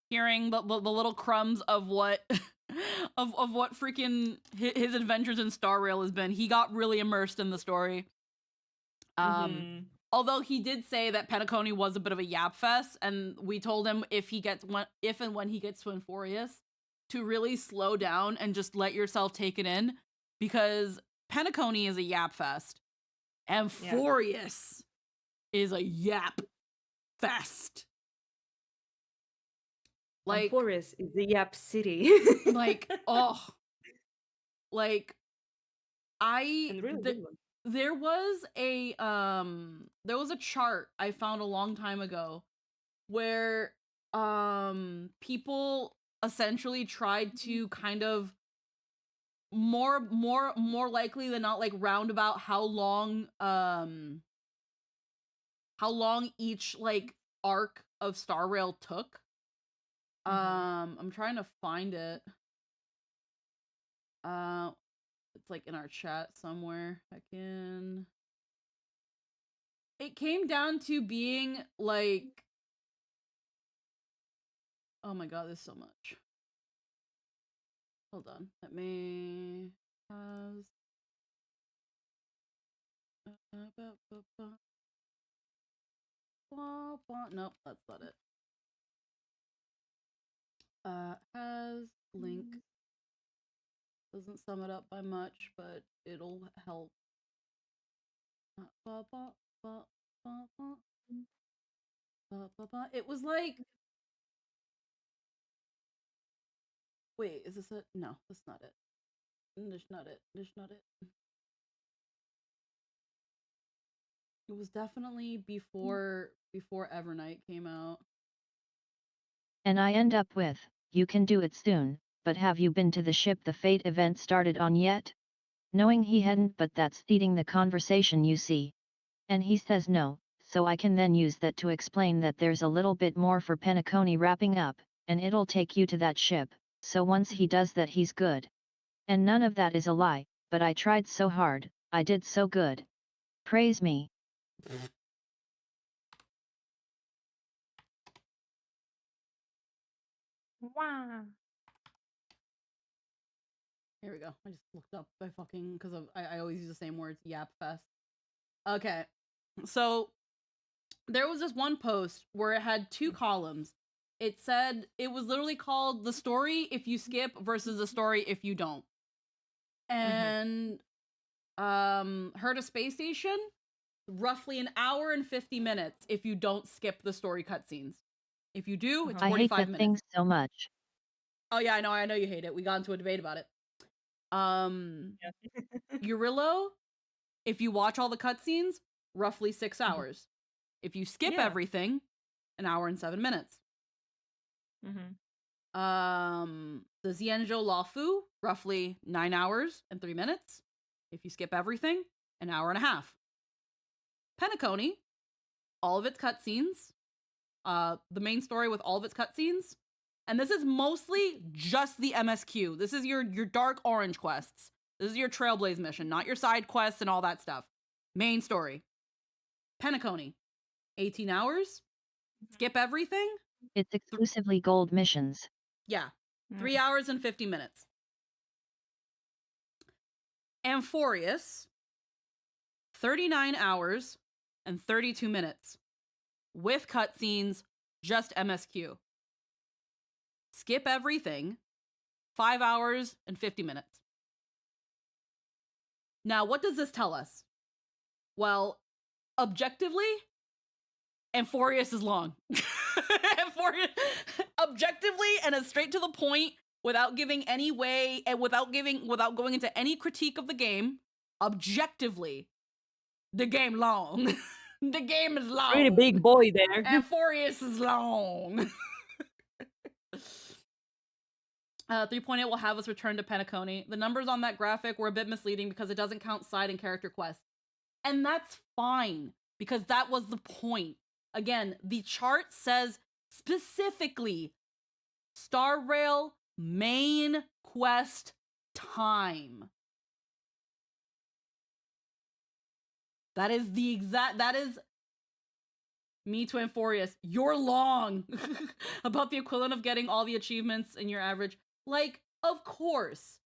hearing the little crumbs of what of what freaking his adventures in Star Rail has been. He got really immersed in the story. Although he did say that Penacony was a bit of a yap fest, and we told him if and when he gets to Amphorius, to really slow down and just let yourself take it in, because Penacony is a yap fest. Amphorius is a yap fest. Like, Amphorius is the yap city. like, oh, like there was a chart I found a long time ago where people essentially tried to kind of more likely than not, like, round about how long each like arc of Star Rail took. I'm trying to find it. It's like in our chat somewhere. It came down to being like, oh my god, there's so much. Hold on. Let me nope, that's not it. Has link. Doesn't sum it up by much, but it'll help. It was like, wait, is this it? No, that's not it. That's not it. That's not it. It was definitely before Evernight came out. And I end up with, you can do it soon, but have you been to the ship the Fate event started on yet? Knowing he hadn't, but that's feeding the conversation, you see. And he says no, so I can then use that to explain that there's a little bit more for Penacony wrapping up, and it'll take you to that ship, so once he does that he's good. And none of that is a lie, but I tried so hard, I did so good. Praise me. Wow. Here we go. I just looked up by fucking, because I always use the same words, yap fest. Okay. So there was this one post where it had two columns. It said, it was literally called the story if you skip versus the story if you don't. And Heard a Space Station roughly an hour and 50 minutes if you don't skip the story cutscenes. If you do, it's I 45 hate that minutes. thing so much. Oh yeah, I know you hate it. We got into a debate about it. Eurillo, if you watch all the cutscenes, roughly 6 hours. If you skip everything, an hour and 7 minutes. The Xianzhou Laofu, roughly 9 hours and 3 minutes. If you skip everything, an hour and a half. Penacony, all of its cutscenes, the main story with all of its cutscenes, and this is mostly just the MSQ. This is your Dark Orange quests. This is your Trailblaze mission, not your side quests and all that stuff. Main story. Penacony, 18 hours. Skip everything. It's exclusively gold missions. Yeah, 3 hours and 50 minutes. Amphorius, 39 hours and 32 minutes. With cutscenes, just MSQ. Skip everything, 5 hours and 50 minutes. Now, what does this tell us? Well, objectively, Amphorius is long. Objectively and as straight to the point, without giving any way and without going into any critique of the game, objectively, the game long. The game is long. Pretty big boy there. Amphorius is long. 3.8 will have us return to Penacony. The numbers on that graphic were a bit misleading because it doesn't count side and character quests. And that's fine, because that was the point. Again, the chart says specifically Star Rail main quest time. That is me to Amphorius. You're long. About the equivalent of getting all the achievements in your average. Like, of course.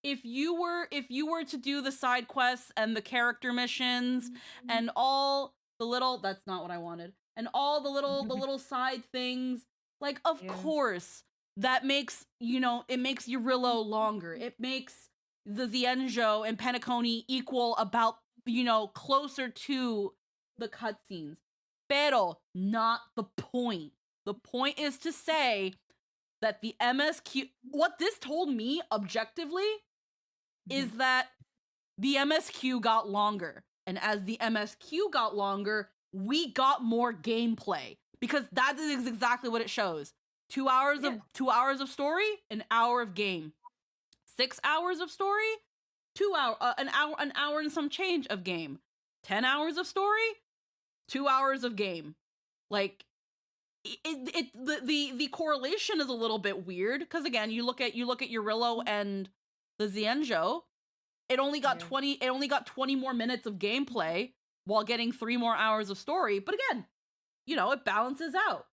If you were to do the side quests and the character missions and all the little, that's not what I wanted. And all the little side things, like, of course, that makes, it makes Eurillo longer. It makes the Xianzhou and Penacony equal about, closer to the cutscenes. Pero not the point. The point is to say that the MSQ, what this told me objectively is that the MSQ got longer. And as the MSQ got longer, we got more gameplay, because that is exactly what it shows. 2 hours of story, an hour of game. 6 hours of story, an hour and some change of game. 10 hours of story, 2 hours of game. Like, the correlation is a little bit weird, because again, you look at Eurillo and the Xianzhou, it only got 20 more minutes of gameplay while getting 3 more hours of story. But again, it balances out.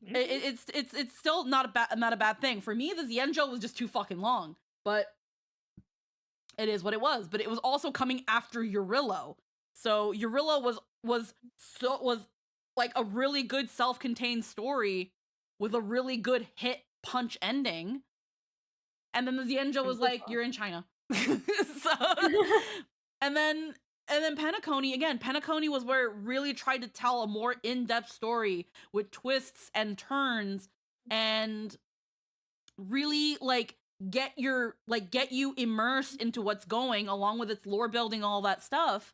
It's still not a bad thing. For me, the Xianzhou was just too fucking long, but it is what it was. But it was also coming after Eurillo, so Eurillo was like a really good self-contained story with a really good hit punch ending, and then the Xianzhou was like, you're in China. So, and then Penacony was where it really tried to tell a more in-depth story with twists and turns, and really get you immersed into what's going, along with its lore building, all that stuff.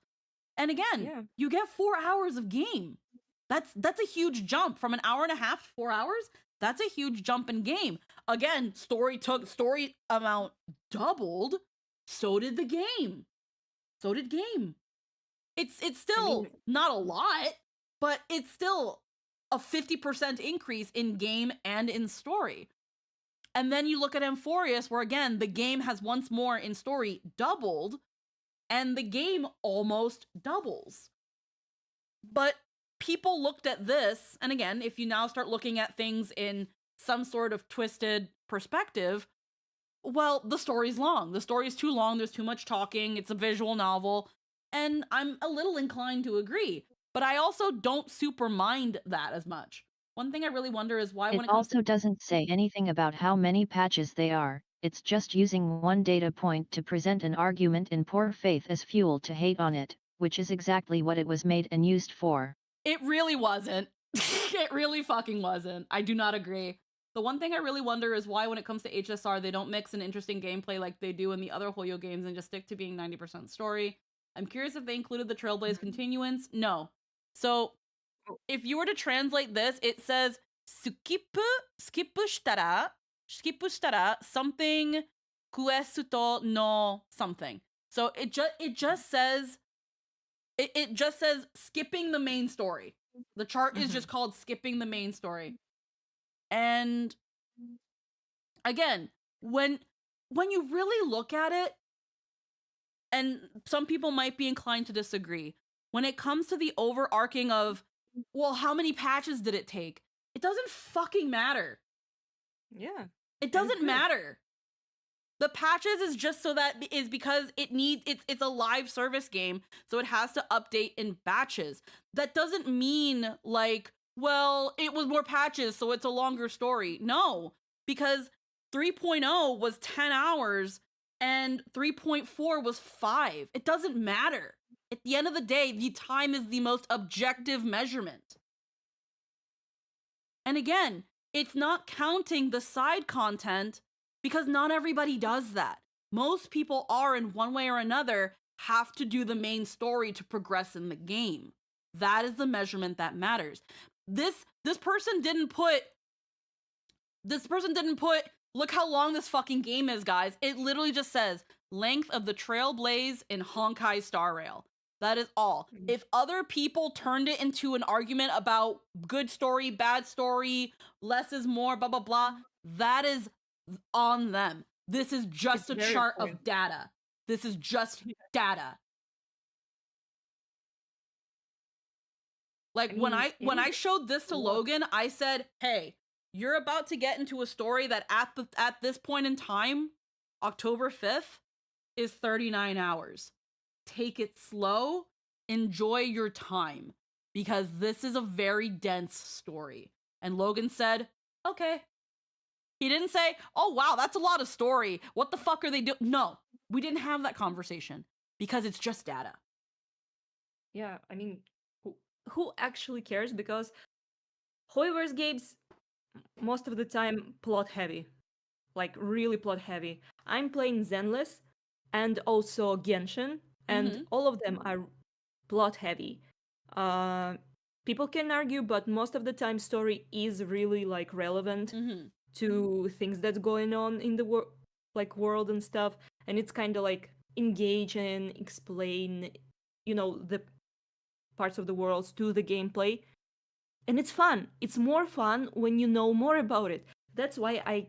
And again, you get 4 hours of game. That's a huge jump from an hour and a half to 4 hours. That's a huge jump in game. Again, story amount doubled. So did the game. It's still not a lot, but it's still a 50% increase in game and in story. And then you look at Amphorius, where again, the game has once more in story doubled, and the game almost doubles. But people looked at this, and again, if you now start looking at things in some sort of twisted perspective, well, the story's long. The story's too long. There's too much talking. It's a visual novel. And I'm a little inclined to agree. But I also don't super mind that as much. One thing I really wonder is why it when it comes also doesn't say anything about how many patches they are. it's just using one data point to present an argument in poor faith as fuel to hate on it, which is exactly what it was made and used for. It really wasn't. It really fucking wasn't. I do not agree. The one thing I really wonder is why when it comes to HSR, they don't mix an interesting gameplay like they do in the other Hoyo games and just stick to being 90% story. I'm curious if they included the Trailblaze continuance. No. So, if you were to translate this, it says, skipu shitara something questo no something. So it just says skipping the main story. The chart is just called skipping the main story. And again, when you really look at it, and some people might be inclined to disagree, when it comes to the overarching of, well, how many patches did it take? It doesn't fucking matter. Yeah. It doesn't matter. The patches is just so that is because it's a live service game, so it has to update in batches. That doesn't mean like, well, it was more patches, so it's a longer story. No, because 3.0 was 10 hours and 3.4 was 5. It doesn't matter. At the end of the day, the time is the most objective measurement. And again, it's not counting the side content because not everybody does that. Most people are, in one way or another, have to do the main story to progress in the game. That is the measurement that matters. This person didn't put, look how long this fucking game is, guys. It literally just says, length of the Trailblaze in Honkai Star Rail. That is all. If other people turned it into an argument about good story, bad story, less is more, blah, blah, blah, that is on them. This is just a chart of data. This is just data. Like, when I showed this to Logan, I said, hey, you're about to get into a story that at this point in time, October 5th, is 39 hours. Take it slow, enjoy your time, because this is a very dense story. And Logan said, okay. He didn't say, oh wow, that's a lot of story. What the fuck are they doing? No, we didn't have that conversation because it's just data. Yeah, I mean, who actually cares? Because Hoiverse games, most of the time, plot heavy. Like, really plot heavy. I'm playing Zenless and also Genshin, and all of them are plot heavy. People can argue, but most of the time story is really like relevant to things that's going on in the world and stuff, and it's kind of like engage and explain, the parts of the worlds to the gameplay, and it's fun. It's more fun when you know more about it. That's why I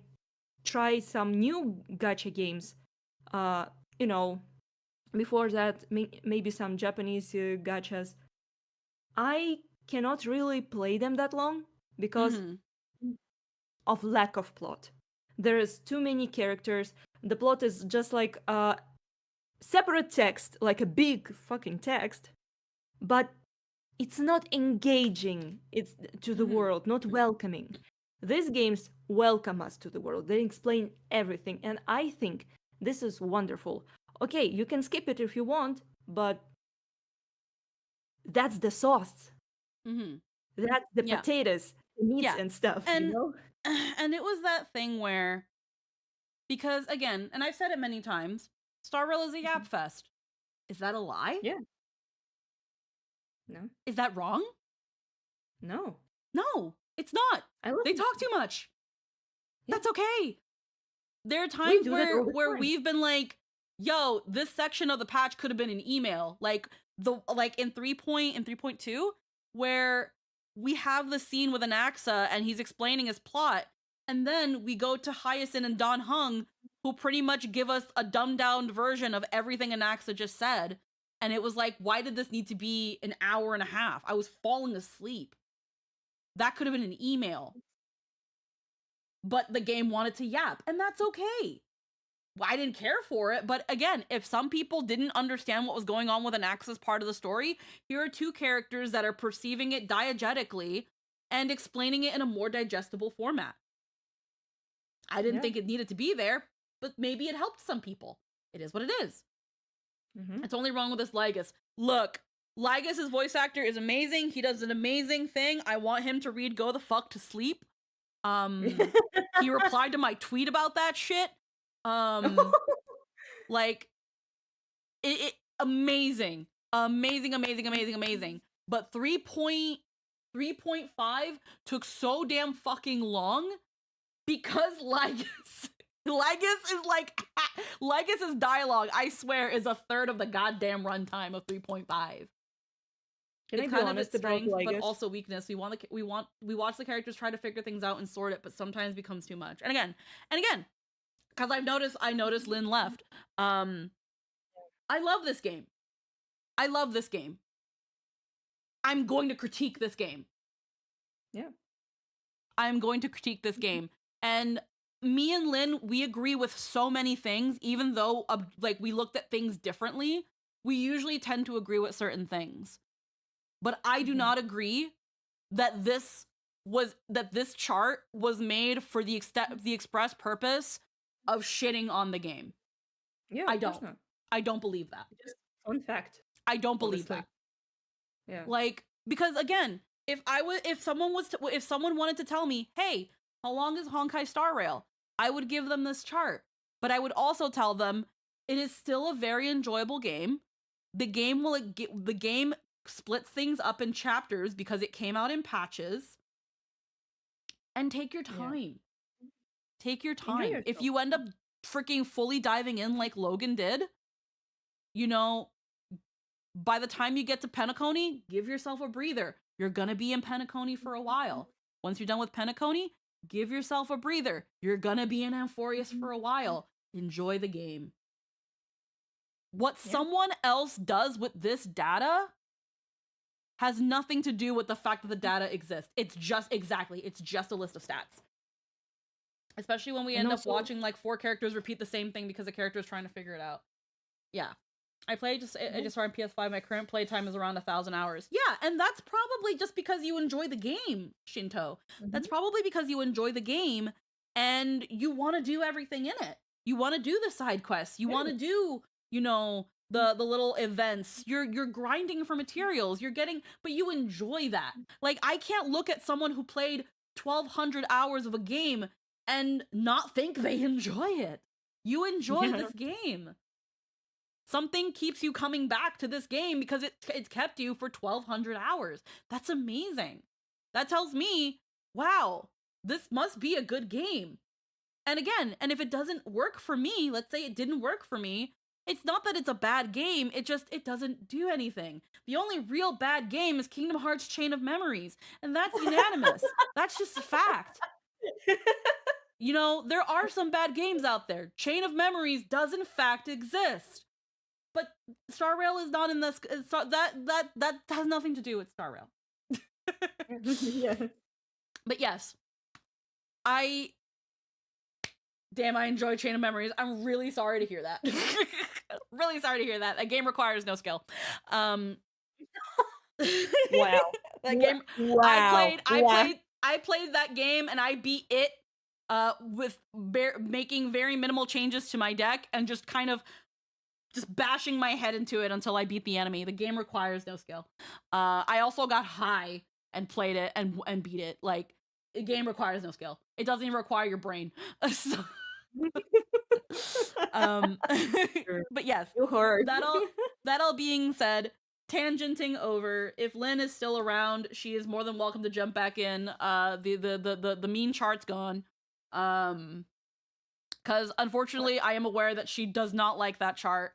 try some new gacha games. Before that, maybe some Japanese gachas. I cannot really play them that long because of lack of plot. There's too many characters. The plot is just like separate text, like a big fucking text, but it's not engaging. It's to the world, not welcoming. These games welcome us to the world. They explain everything, and I think this is wonderful. Okay, you can skip it if you want, but that's the sauce. That's the potatoes, the meats and stuff, and, And it was that thing where, because again, and I've said it many times, Star Rail is a yap fest. Is that a lie? Yeah. No. Is that wrong? No. No, it's not. They talk too much. Yeah. That's okay. There are times where we've been like, yo, this section of the patch could have been an email. Like in 3.2, where we have the scene with Anaxa and he's explaining his plot, and then we go to Hyacinth and Don Hung, who pretty much give us a dumbed down version of everything Anaxa just said. And it was like, why did this need to be an hour and a half? I was falling asleep. That could have been an email. But the game wanted to yap, and that's okay. I didn't care for it, but again, if some people didn't understand what was going on with Anaxa's part of the story, here are two characters that are perceiving it diegetically and explaining it in a more digestible format. I didn't think it needed to be there, but maybe it helped some people. It is what it is. Mm-hmm. It's only wrong with this Lygus. Look, Lygus' voice actor is amazing. He does an amazing thing. I want him to read Go the Fuck to Sleep. He replied to my tweet about that shit. Like, it amazing. Amazing. But 3.5 took so damn fucking long because Lygus's dialogue, I swear, is a third of the goddamn runtime of 3.5. Can It's I be kind of honest its about strength, but Lygus? also weakness. We watch the characters try to figure things out and sort it, but sometimes becomes too much. And again, because I noticed Lynn left. I love this game. I'm going to critique this game. Yeah. I'm going to critique this game. And me and Lynn, we agree with so many things, even though like we looked at things differently. We usually tend to agree with certain things. But I do not agree that this chart was made for the express purpose of shitting on the game. Yeah, I of course don't. not. I don't believe that. Just fun fact. I don't believe Honestly. that. Yeah. Like, because again, if someone wanted to tell me, hey, how long is Honkai Star Rail? I would give them this chart. But I would also tell them it is still a very enjoyable game. The game splits things up in chapters because it came out in patches. And take your time. Yeah. Take your Enjoy time. yourself. If you end up freaking fully diving in like Logan did, you know, by the time you get to Penacony, give yourself a breather. You're gonna be in Penacony for a while. Once you're done with Penacony, give yourself a breather. You're gonna be in Amphorius for a while. Enjoy the game. What someone else does with this data has nothing to do with the fact that the data exists. It's just a list of stats. Especially when we end up watching like 4 characters repeat the same thing because the character is trying to figure it out. Yeah. I just started PS5. My current playtime is around 1,000 hours. Yeah, and that's probably just because you enjoy the game, Shinto. That's probably because you enjoy the game and you want to do everything in it. You want to do the side quests. You want to do, you know, the little events. You're grinding for materials. But you enjoy that. Like, I can't look at someone who played 1,200 hours of a game and not think they enjoy it. You enjoy this game. Something keeps you coming back to this game because it's kept you for 1,200 hours. That's amazing. That tells me, wow, this must be a good game. And again, and if it doesn't work for me, let's say it didn't work for me, it's not that it's a bad game, it doesn't do anything. The only real bad game is Kingdom Hearts Chain of Memories, and that's unanimous. That's just a fact. You know, there are some bad games out there. Chain of Memories does in fact exist. But Star Rail is not in this. That has nothing to do with Star Rail. Yeah. But yes, I enjoy Chain of Memories. I'm really sorry to hear that. Really sorry to hear that. That game requires no skill. Wow. That game. Wow. I played that game and I beat it with making very minimal changes to my deck and just kind of bashing my head into it until I beat the enemy. The game requires no skill. I also got high and played it and beat it. Like, the game requires no skill. It doesn't even require your brain. So, but yes, that all being said, tangenting over, if Lynn is still around, she is more than welcome to jump back in. The mean chart's gone. Because unfortunately, I am aware that she does not like that chart.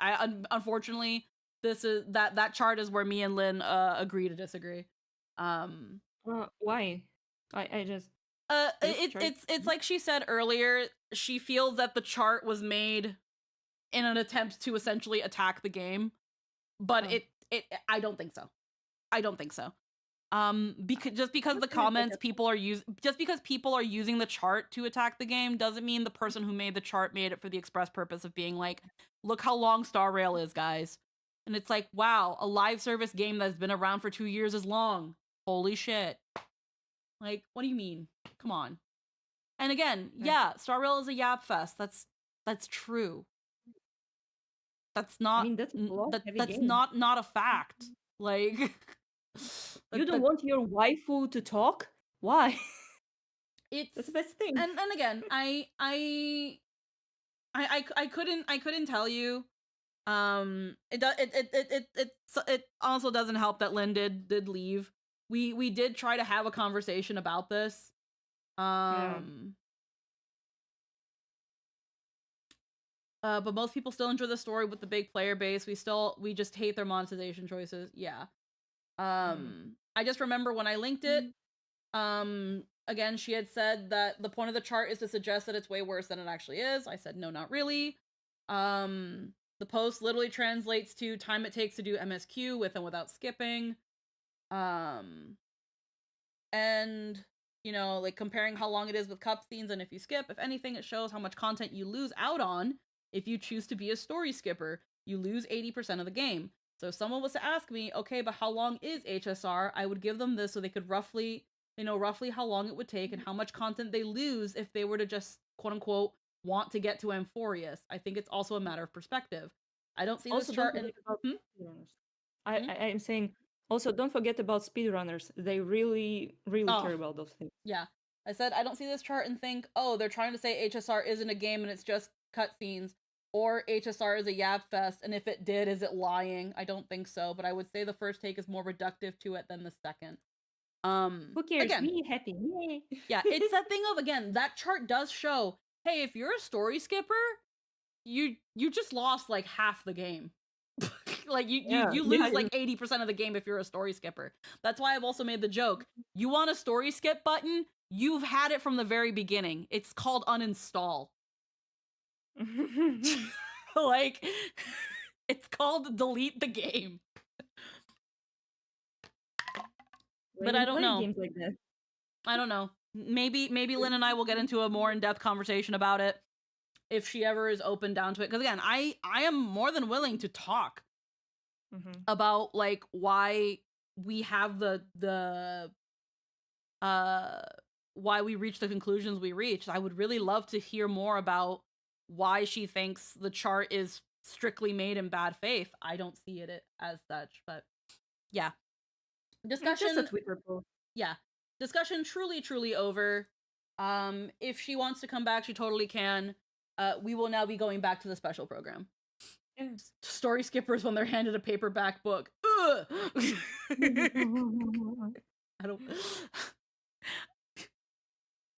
Unfortunately, that chart is where me and Lynn agree to disagree. Why? I just it's like she said earlier. She feels that the chart was made in an attempt to essentially attack the game, but I don't think so. I don't think so. Because the comments people are using the chart to attack the game doesn't mean the person who made the chart made it for the express purpose of being like, look how long Star Rail is, guys. And it's like, wow, a live service game that's been around for 2 years is long. Holy shit. Like, what do you mean? Come on. And again, yeah, Star Rail is a yap fest. That's true. That's not. I mean, that's a plot-heavy that's game. not a fact. Like, You don't want your waifu to talk? Why? It's that's the best thing. And again, I couldn't tell you. It also doesn't help that Lynn did leave. We did try to have a conversation about this. But most people still enjoy the story with the big player base. We just hate their monetization choices. Yeah. I just remember when I linked it, again, she had said that the point of the chart is to suggest that it's way worse than it actually is. I said, no, not really. The post literally translates to time it takes to do MSQ with and without skipping. And, you know, like comparing how long it is with cutscenes and if you skip, if anything, it shows how much content you lose out on if you choose to be a story skipper. You lose 80% of the game. So if someone was to ask me, okay, but how long is HSR? I would give them this so they could roughly how long it would take and how much content they lose if they were to just, quote unquote, want to get to Amphorius. I think it's also a matter of perspective. I don't see also, this chart. I'm saying, also, don't forget about speedrunners. They really care about those things. Yeah. I said, I don't see this chart and think, oh, they're trying to say HSR isn't a game and it's just cutscenes. Or HSR is a yap fest, and if it did, is it lying? I don't think so, but I would say the first take is more reductive to it than the second. Who cares? Again, Me happy. Yeah, it's that thing of, again, that chart does show, hey, if you're a story skipper, you just lost like half the game. Like you lose like 80% of the game if you're a story skipper. That's why I've also made the joke. You want a story skip button? You've had it from the very beginning. It's called uninstall. Like, it's called delete the game. But I don't know. Games like that. I don't know. Maybe Lynn and I will get into a more in-depth conversation about it if she ever is open down to it. Because again, I am more than willing to talk about like why we have why we reach the conclusions we reached. I would really love to hear more about why she thinks the chart is strictly made in bad faith. I don't see it as such, but yeah. Discussion. Just a Twitter post. Yeah. Discussion truly over. If she wants to come back, she totally can. We will now be going back to the special program. Yes. Story skippers when they're handed a paperback book. Ugh! I don't.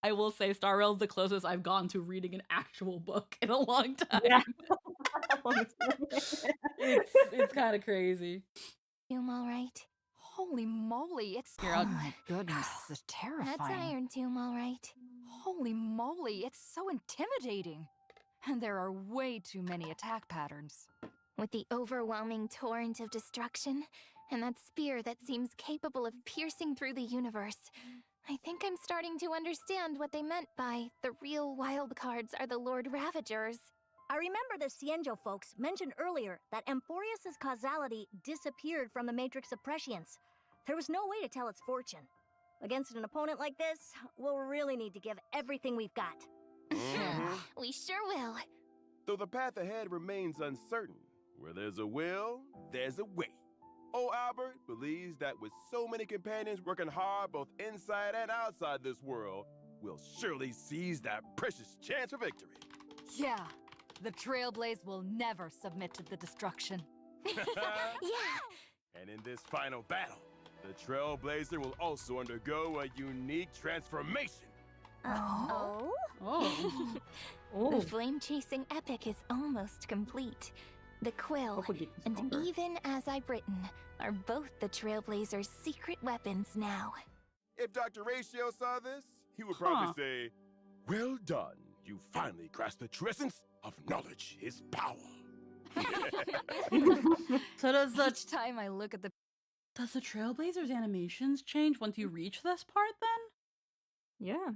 I will say Star Rail's the closest I've gone to reading an actual book in a long time. Yeah. it's kind of crazy. You all right? Holy moly, it's... Oh my goodness, this is terrifying. That's Iron Tomb, all right. Holy moly, it's so intimidating. And there are way too many attack patterns. With the overwhelming torrent of destruction, and that spear that seems capable of piercing through the universe, I think I'm starting to understand what they meant by the real wildcards are the Lord Ravagers. I remember the Cienjo folks mentioned earlier that Amphorius' causality disappeared from the Matrix of Prescience. There was no way to tell its fortune. Against an opponent like this, we'll really need to give everything we've got. We sure will. Though the path ahead remains uncertain, where there's a will, there's a way. Oh, Albert believes that with so many companions working hard both inside and outside this world, we'll surely seize that precious chance for victory. Yeah. The Trailblaze will never submit to the destruction. Yeah! And in this final battle, the Trailblazer will also undergo a unique transformation. Oh? The flame-chasing epic is almost complete. The quill, and even as I've written, are both the Trailblazer's secret weapons now. If Dr. Ratio saw this, he would probably say, well done, you finally grasped the true essence of knowledge is power. So each time I look at the... Does the Trailblazers animations change once you reach this part then? Yeah.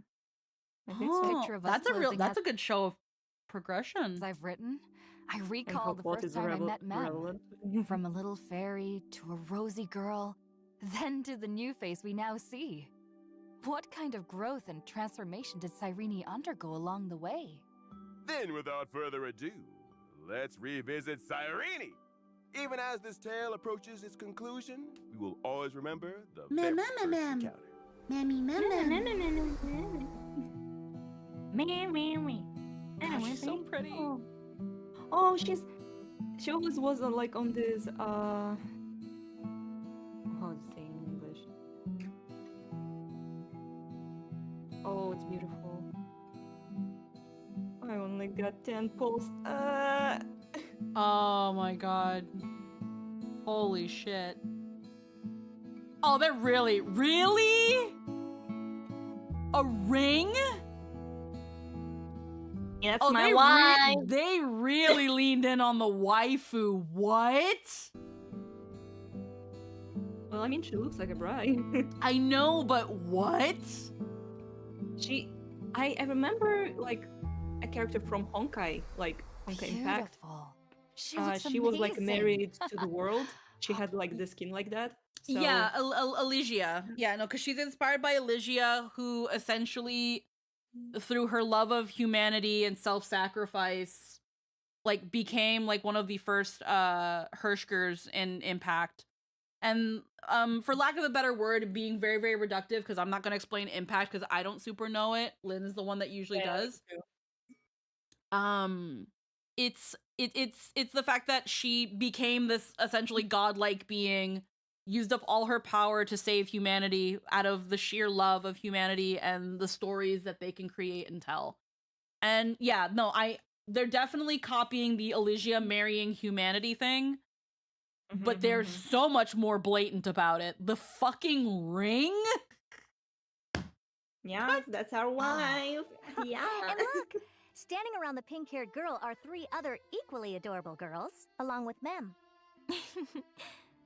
I think so. Picture of us That's a good show of progression. I've written. I recall the first time I met Mem. From a little fairy to a rosy girl, then to the new face we now see. What kind of growth and transformation did Cyrene undergo along the way? Then, without further ado, let's revisit Cyrene. Even as this tale approaches its conclusion, we will always remember the very first encounter. Gosh, she's so pretty. Oh, she always was like on this how to say in English? Oh, it's beautiful. I only got 10 posts. Oh my god. Holy shit. Oh, they're really a ring? Yeah, that's Oh, my wife. They really leaned in on the waifu. What? Well, I mean, she looks like a bride. I know, but what? I remember like a character from Honkai, like Honkai Impact. She was like married to the world. She had like the skin like that. So... Yeah, Elysia. Yeah, no, because she's inspired by Elysia, who essentially, through her love of humanity and self-sacrifice, like became like one of the first Hershkers in Impact. And for lack of a better word, being very, very reductive, because I'm not going to explain Impact because I don't super know it. Lynn is the one that usually does. It's the fact that she became this essentially godlike being, used up all her power to save humanity out of the sheer love of humanity and the stories that they can create and tell. And yeah, no, they're definitely copying the Elysia marrying humanity thing, but they're so much more blatant about it. The fucking ring? Yeah, that's our wife. Yeah. And look, standing around the pink-haired girl are 3 other equally adorable girls, along with Mem.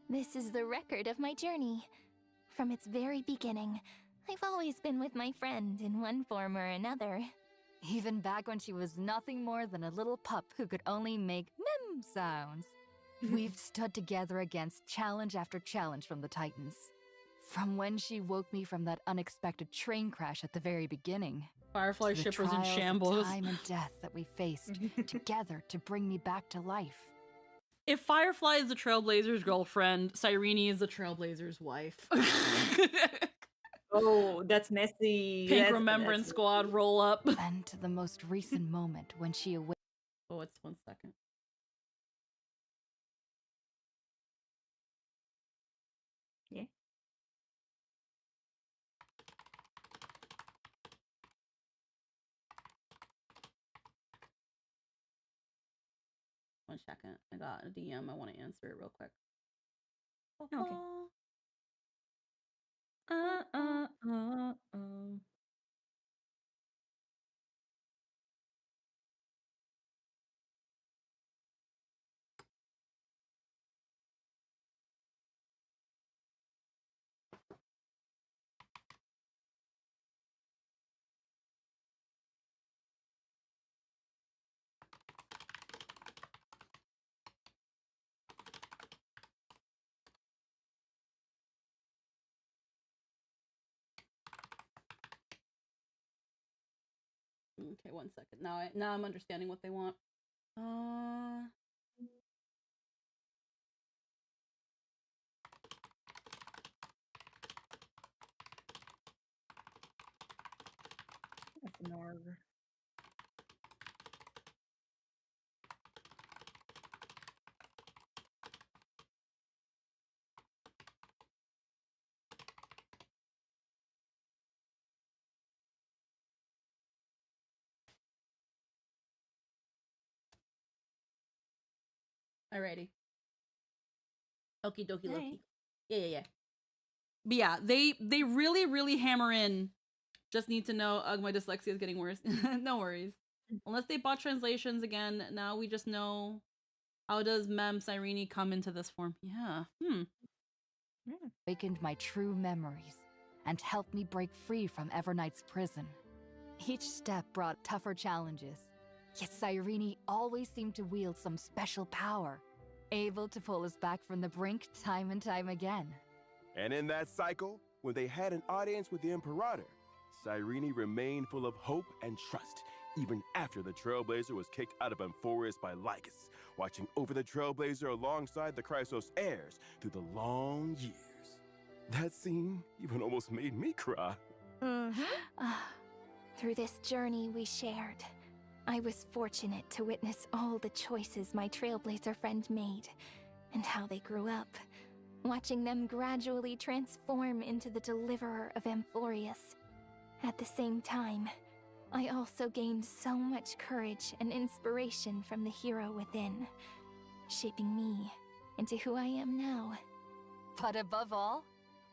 This is the record of my journey. From its very beginning, I've always been with my friend in one form or another. Even back when she was nothing more than a little pup who could only make mem sounds. We've stood together against challenge after challenge from the Titans. From when she woke me from that unexpected train crash at the very beginning. Firefly to the shippers in trials of shambles. time and death that we faced together to bring me back to life. If Firefly is the Trailblazer's girlfriend, Cyrene is the Trailblazer's wife. Oh, that's messy. Pink Remembrance Squad roll up. And to the most recent moment when she awakened. Oh, it's 1 second. Yeah. One second. I got a DM. I want to answer it real quick. Okay. Okay, 1 second. Now I'm understanding what they want. That's an order. Alrighty. Okie dokie Loki. Yeah. But yeah, they really, really hammer in. Just need to know, ugh, my dyslexia is getting worse. No worries. Unless they bought translations again, now we just know how does Mem Cyrene come into this form. Yeah. Awakened my true memories and helped me break free from Everknight's prison. Each step brought tougher challenges, yet Cyrene always seemed to wield some special power, able to pull us back from the brink time and time again. And in that cycle, when they had an audience with the Imperator, Cyrene remained full of hope and trust, even after the Trailblazer was kicked out of Amphorius by Lycus, watching over the Trailblazer alongside the Chrysos heirs through the long years. That scene even almost made me cry. Through this journey we shared, I was fortunate to witness all the choices my Trailblazer friend made, and how they grew up, watching them gradually transform into the deliverer of Amphorius. At the same time, I also gained so much courage and inspiration from the hero within, shaping me into who I am now. But above all,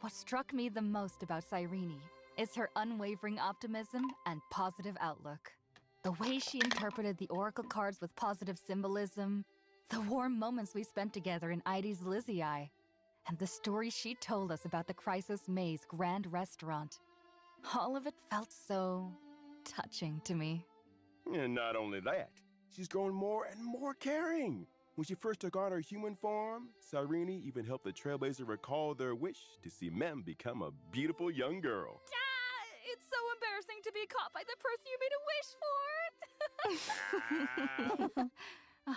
what struck me the most about Cyrene is her unwavering optimism and positive outlook. The way she interpreted the oracle cards with positive symbolism, the warm moments we spent together in Ides Elysiae, and the story she told us about the Chrysos Maze Grand Restaurant. All of it felt so touching to me. And not only that, she's grown more and more caring. When she first took on her human form, Cyrene even helped the Trailblazer recall their wish to see Mem become a beautiful young girl. It's so embarrassing to be caught by the person you made a wish for.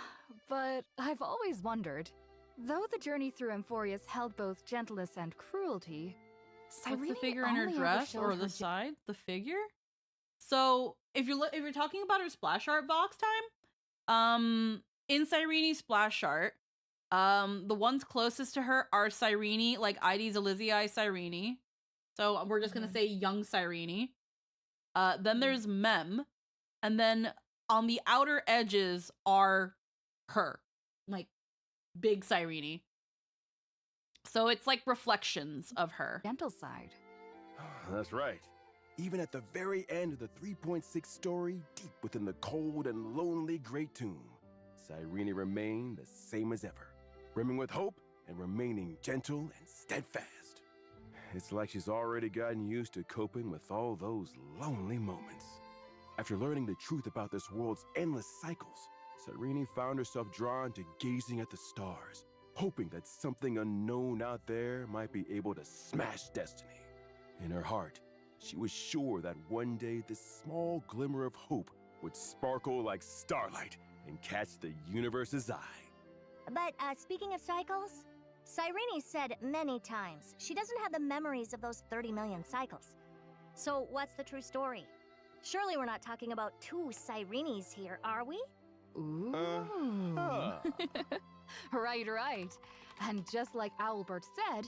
But I've always wondered, though the journey through Amphorius held both gentleness and cruelty, What's the figure in her dress or the side? The figure? So if you're talking about her splash art box time, in Cyrene's splash art, the ones closest to her are Cyrene, like Ides Elysiae Cyrene. So we're just gonna say young Cyrene. Then there's Mem, and then on the outer edges are her, like big Cyrene. So it's like reflections of her. Gentle side. That's right. Even at the very end of the 3.6 story, deep within the cold and lonely Great Tomb, Cyrene remained the same as ever, brimming with hope and remaining gentle and steadfast. It's like she's already gotten used to coping with all those lonely moments. After learning the truth about this world's endless cycles, Cyrene found herself drawn to gazing at the stars, hoping that something unknown out there might be able to smash destiny. In her heart, she was sure that one day this small glimmer of hope would sparkle like starlight and catch the universe's eye. But speaking of cycles, Cyrene said many times she doesn't have the memories of those 30 million cycles. So what's the true story? Surely we're not talking about two Cyrenes here, are we? Ooh. Right. And just like Owlbert said,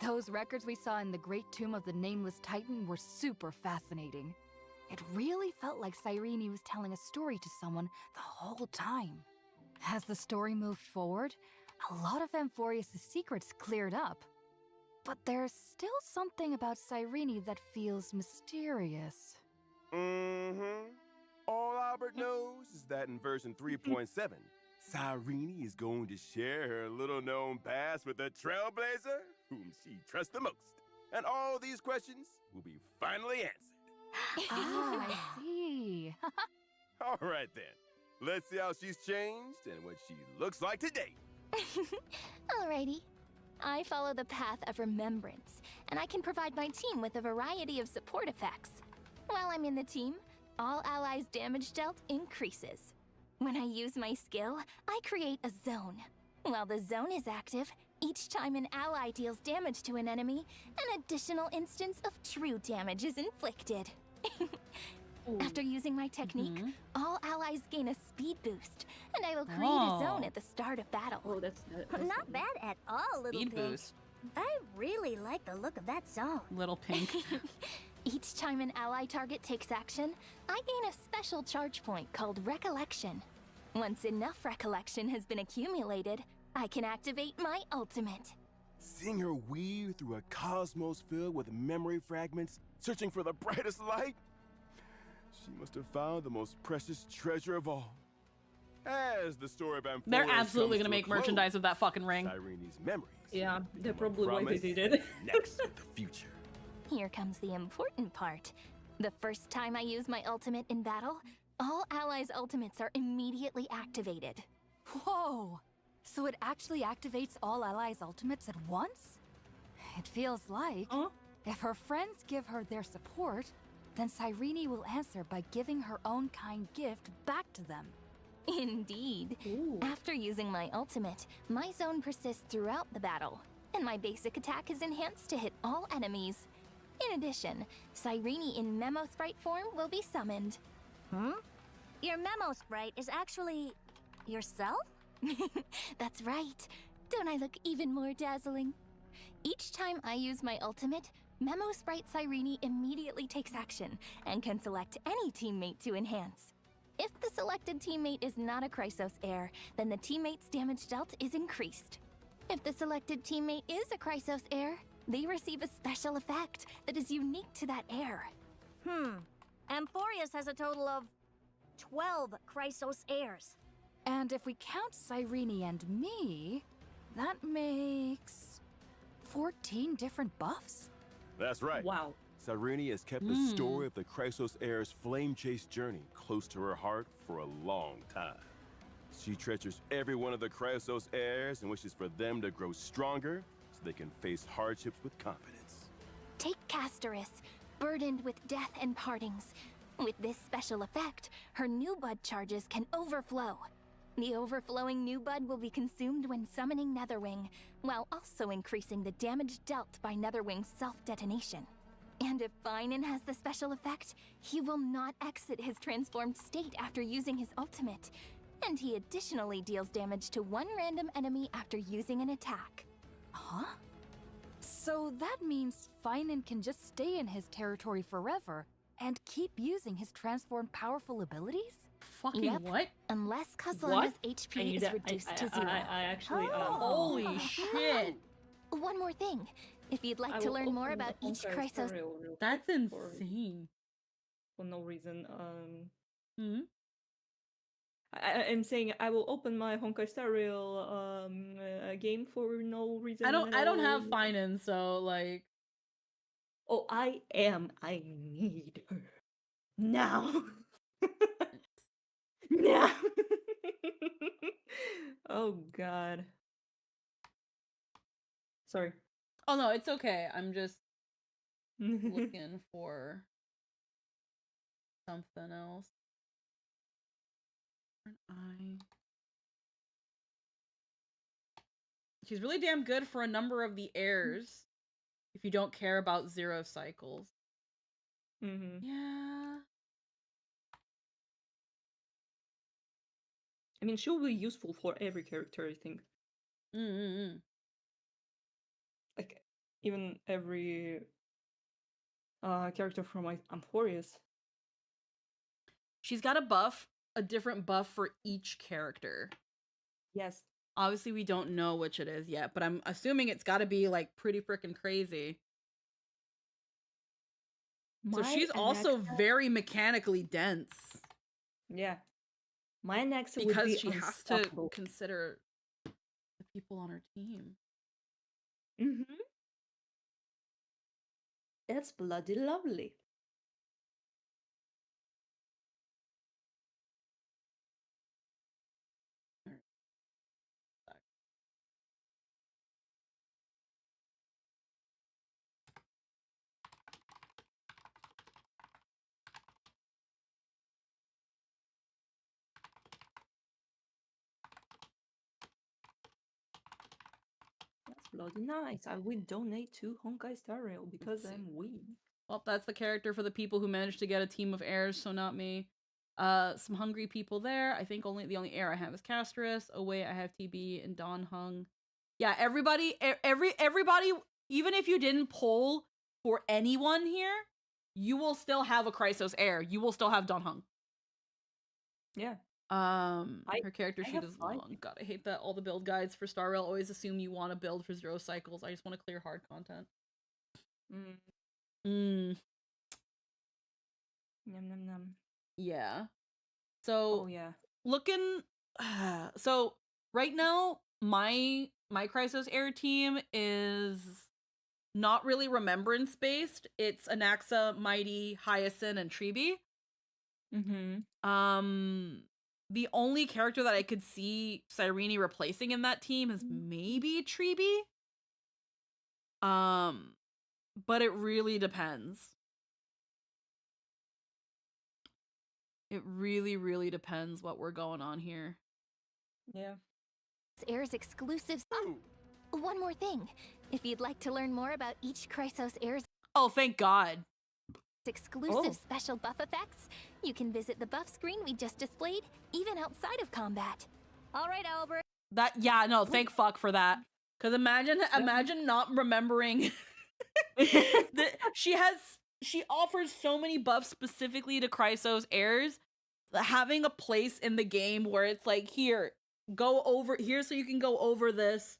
those records we saw in the Great Tomb of the Nameless Titan were super fascinating. It really felt like Cyrene was telling a story to someone the whole time. As the story moved forward, a lot of Amphorius' secrets cleared up. But there's still something about Cyrene that feels mysterious. All Albert knows is that in version 3.7, Cyrene is going to share her little-known past with the Trailblazer, whom she trusts the most. And all these questions will be finally answered. I see. All right, then. Let's see how she's changed and what she looks like today. Alrighty. I follow the path of remembrance, and I can provide my team with a variety of support effects. While I'm in the team, all allies' damage dealt increases. When I use my skill, I create a zone. While the zone is active, each time an ally deals damage to an enemy, an additional instance of true damage is inflicted. After using my technique, all allies gain a speed boost, and I will create a zone at the start of battle. Oh, that's not bad at all, Little Speed Pink. boost. I really like the look of that zone. Little Pink. Each time an ally target takes action, I gain a special charge point called Recollection. Once enough Recollection has been accumulated, I can activate my ultimate. Seeing her weave through a cosmos filled with memory fragments, searching for the brightest light, she must have found the most precious treasure of all. As the story of Amphorius They're absolutely comes gonna to a make merchandise of that fucking ring. Cyrene's memories. Yeah, they're become a probably why they promise did it. next with the future. Here comes the important part. The first time I use my ultimate in battle, all allies' ultimates are immediately activated. Whoa! So it actually activates all allies' ultimates at once? It feels like... If her friends give her their support, then Cyrene will answer by giving her own kind gift back to them. Indeed. Ooh. After using my ultimate, my zone persists throughout the battle, and my basic attack is enhanced to hit all enemies. In addition, Cyrene in Memo Sprite form will be summoned. Your Memo Sprite is actually yourself? That's right. Don't I look even more dazzling? Each time I use my ultimate, Memo Sprite Cyrene immediately takes action and can select any teammate to enhance. If the selected teammate is not a Chrysos heir, then the teammate's damage dealt is increased. If the selected teammate is a Chrysos heir, they receive a special effect that is unique to that heir. Amphorius has a total of 12 Chrysos heirs. And if we count Cyrene and me, that makes 14 different buffs? That's right. Wow. Cyrene has kept the story of the Chrysos heir's flame chase journey close to her heart for a long time. She treasures every one of the Chrysos heirs and wishes for them to grow stronger so they can face hardships with confidence. Take Castoris, burdened with death and partings. With this special effect, her new bud charges can overflow. The overflowing new bud will be consumed when summoning Netherwing, while also increasing the damage dealt by Netherwing's self-detonation. And if Finan has the special effect, he will not exit his transformed state after using his ultimate. And he additionally deals damage to one random enemy after using an attack. Huh? So that means Finan can just stay in his territory forever and keep using his transformed powerful abilities? Fucking what? Unless Kozlana's HP is reduced to 0. I actually... Holy shit! One more thing. If you'd like to learn more about each Chrysos... That's insane. For no reason. I'm saying I will open my Honkai Star Rail game for no reason. I don't have finance, so like. Oh, I need her now. Now. Oh God. Sorry. Oh no, it's okay. I'm just looking for something else. She's really damn good for a number of the heirs. If you don't care about 0 cycles. Yeah. I mean, she'll be useful for every character, I think. Like, even every character from Amphorius. She's got a different buff for each character. Yes. Obviously, we don't know which it is yet, but I'm assuming it's got to be, like, pretty freaking crazy. So she's also very mechanically dense. Yeah. My next would because be she has to consider the people on her team. That's bloody lovely. Bloody nice. I will donate to Honkai Star Rail because I'm weak. Well, that's the character for the people who managed to get a team of heirs, so not me. Some hungry people there. I think the only heir I have is Castoris. Oh wait, I have TB and Don Hung. Yeah, everybody, even if you didn't poll for anyone here, you will still have a Chrysos heir. You will still have Don Hung. Yeah. Her character sheet is long. God, I hate that all the build guides for Star Rail always assume you want to build for 0 cycles. I just want to clear hard content. Yum num num. Yeah. So oh yeah. Looking so right now my Chrysos heir team is not really remembrance based. It's Anaxa, Mighty, Hyacinth, and Treeby. The only character that I could see Cyrene replacing in that team is maybe Treeby. But it really depends. It really, really depends what we're going on here. Yeah. Heirs exclusives. One more thing. If you'd like to learn more about each Chrysos Heirs Oh, thank God. exclusive special buff effects, you can visit the buff screen we just displayed, even outside of combat. All right, Albert. Thank fuck for that. Cause imagine not remembering that she offers so many buffs specifically to Chrysos heirs. Having a place in the game where it's like, here so you can go over this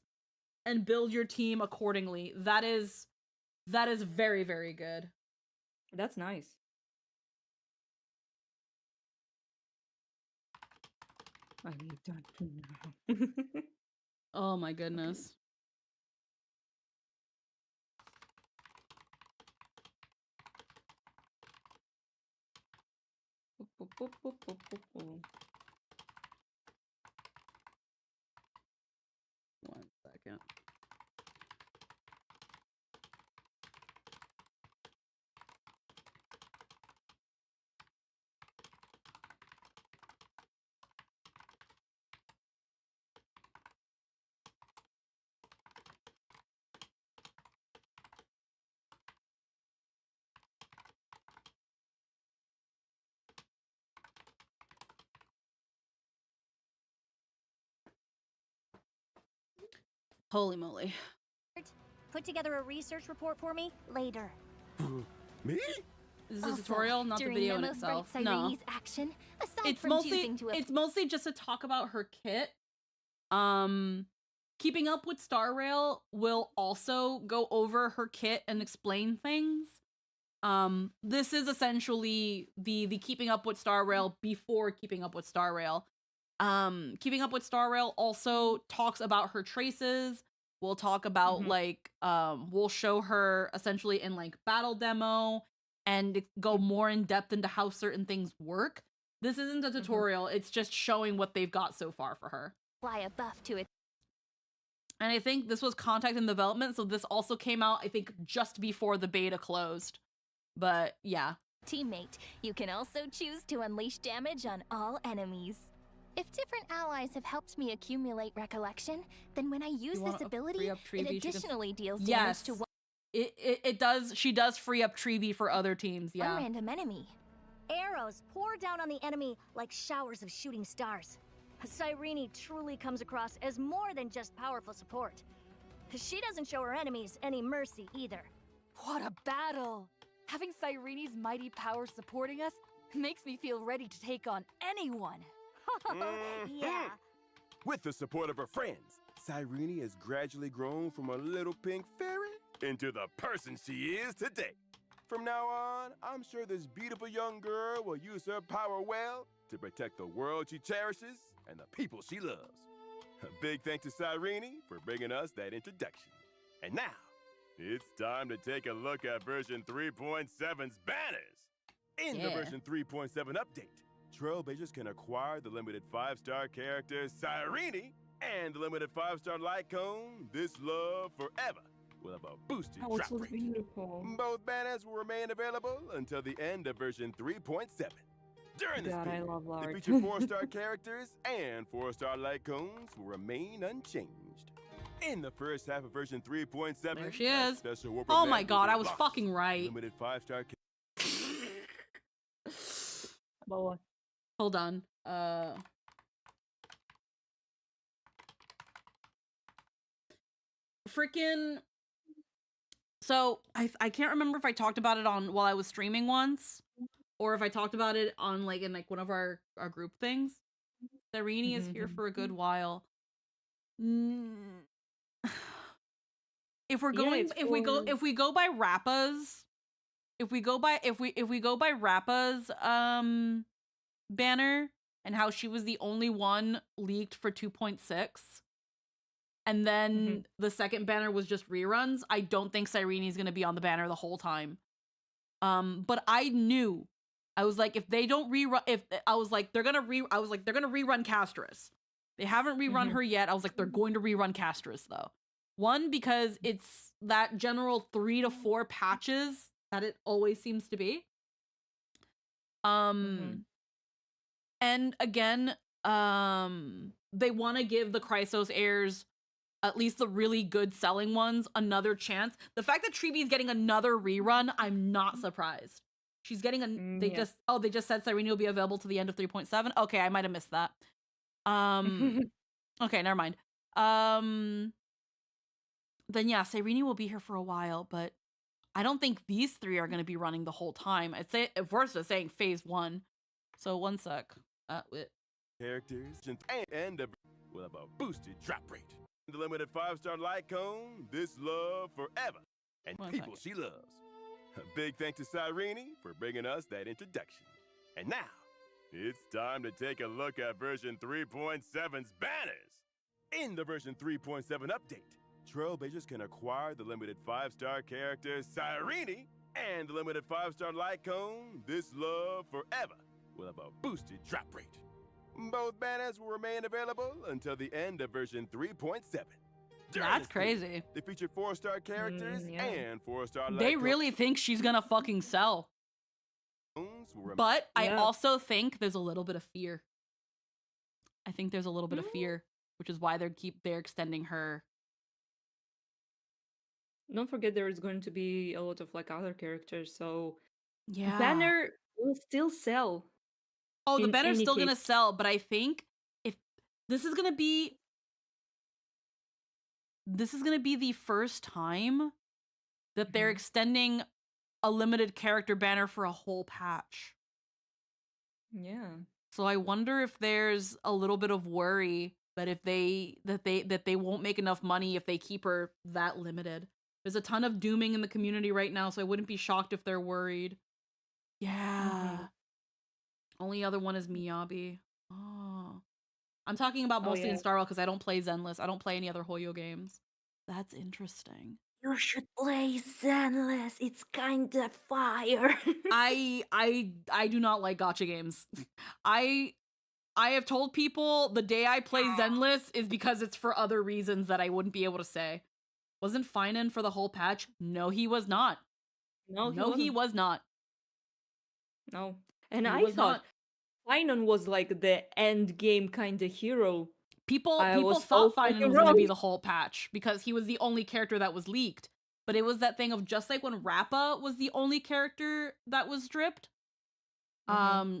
and build your team accordingly. That is very, very good. That's nice. I need that. Oh my goodness. One second. Holy moly. Put together a research report for me later. Me? This is a tutorial, not the video in itself. No. Action, It's mostly just to talk about her kit. Keeping Up with Star Rail will also go over her kit and explain things. This is essentially the Keeping Up with Star Rail before Keeping Up with Star Rail. Keeping Up with Star Rail also talks about her traces. We'll talk about we'll show her essentially in like battle demo and go more in depth into how certain things work. This isn't a tutorial, it's just showing what they've got so far for her. Apply a buff to it. And I think this was Contact and Development, so this also came out, I think, just before the beta closed. But yeah. Teammate, you can also choose to unleash damage on all enemies. If different allies have helped me accumulate recollection, then when I use this ability, it additionally deals damage to one. It does. She does free up Treeby for other teams. Yeah. One random enemy. Arrows pour down on the enemy like showers of shooting stars. Cyrene truly comes across as more than just powerful support. She doesn't show her enemies any mercy either. What a battle! Having Cyrene's mighty power supporting us makes me feel ready to take on anyone. Yeah. With the support of her friends, Cyrene has gradually grown from a little pink fairy into the person she is today. From now on, I'm sure this beautiful young girl will use her power well to protect the world she cherishes and the people she loves. A big thanks to Cyrene for bringing us that introduction. And now, it's time to take a look at version 3.7's banners. In the version 3.7 update, Trailblazers can acquire the limited 5-star character Cyrene and the limited 5-star light cone, This Love Forever, will have a boosted drop so rate. beautiful. Both banners will remain available until the end of version 3.7. During this period, the featured 4-star characters and 4-star light cones will remain unchanged. In the first half of version 3.7, there she is. Oh my god, I was fucking right. Limited 5-star. Hold on. Freaking. So I can't remember if I talked about it on while I was streaming once, or if I talked about it on like in like one of our group things. Cyrene is here for a good while. If we're going, if we go by Rappa's, if we go by Rappa's banner and how she was the only one leaked for 2.6, and then the second banner was just reruns, I don't think Cyrene is gonna be on the banner the whole time. But I knew, I was like, if they don't rerun, they're gonna rerun Castris. They haven't rerun her yet. I was like, they're going to rerun Castris though. One, because it's that general 3 to 4 patches that it always seems to be. And again, they want to give the Chrysos heirs, at least the really good selling ones, another chance. The fact that Treebee's getting another rerun, I'm not surprised. She's getting a they just said Cyrene will be available to the end of 3.7. Okay, I might have missed that. Okay, never mind. Then yeah, Cyrene will be here for a while, but I don't think these 3 are going to be running the whole time. I'd say versus saying phase 1. So one sec. Characters and will have a boosted drop rate. The limited 5-star light cone, this love forever, and people she loves. A big thanks to Cyrene for bringing us that introduction. And now, it's time to take a look at version 3.7's banners. In the version 3.7 update, Trailblazers can acquire the limited 5-star character Cyrene and the limited 5-star light cone, this love forever, will have a boosted drop rate. Both banners will remain available until the end of version 3.7. That's crazy. They feature 4-star characters and 4-star light They really think she's gonna fucking sell. But I also think there's a little bit of fear. I think there's a little bit of fear, which is why they're extending her. Don't forget there is going to be a lot of like other characters, so yeah, banner will still sell. Oh, the banner's still gonna sell, but I think if this is gonna be the first time that they're extending a limited character banner for a whole patch. Yeah. So I wonder if there's a little bit of worry that they won't make enough money if they keep her that limited. There's a ton of dooming in the community right now, so I wouldn't be shocked if they're worried. Yeah. Only other one is Miyabi. Oh. I'm talking about mostly in Star Rail because I don't play Zenless. I don't play any other Hoyo games. That's interesting. You should play Zenless. It's kinda fire. I do not like gacha games. I have told people the day I play Zenless is because it's for other reasons that I wouldn't be able to say. Wasn't Finan for the whole patch? No, he was not. No, he was not. No. And I thought Finan was like the end game kind of hero. People thought Finan was going to be the whole patch because he was the only character that was leaked. But it was that thing of just like when Rappa was the only character that was stripped.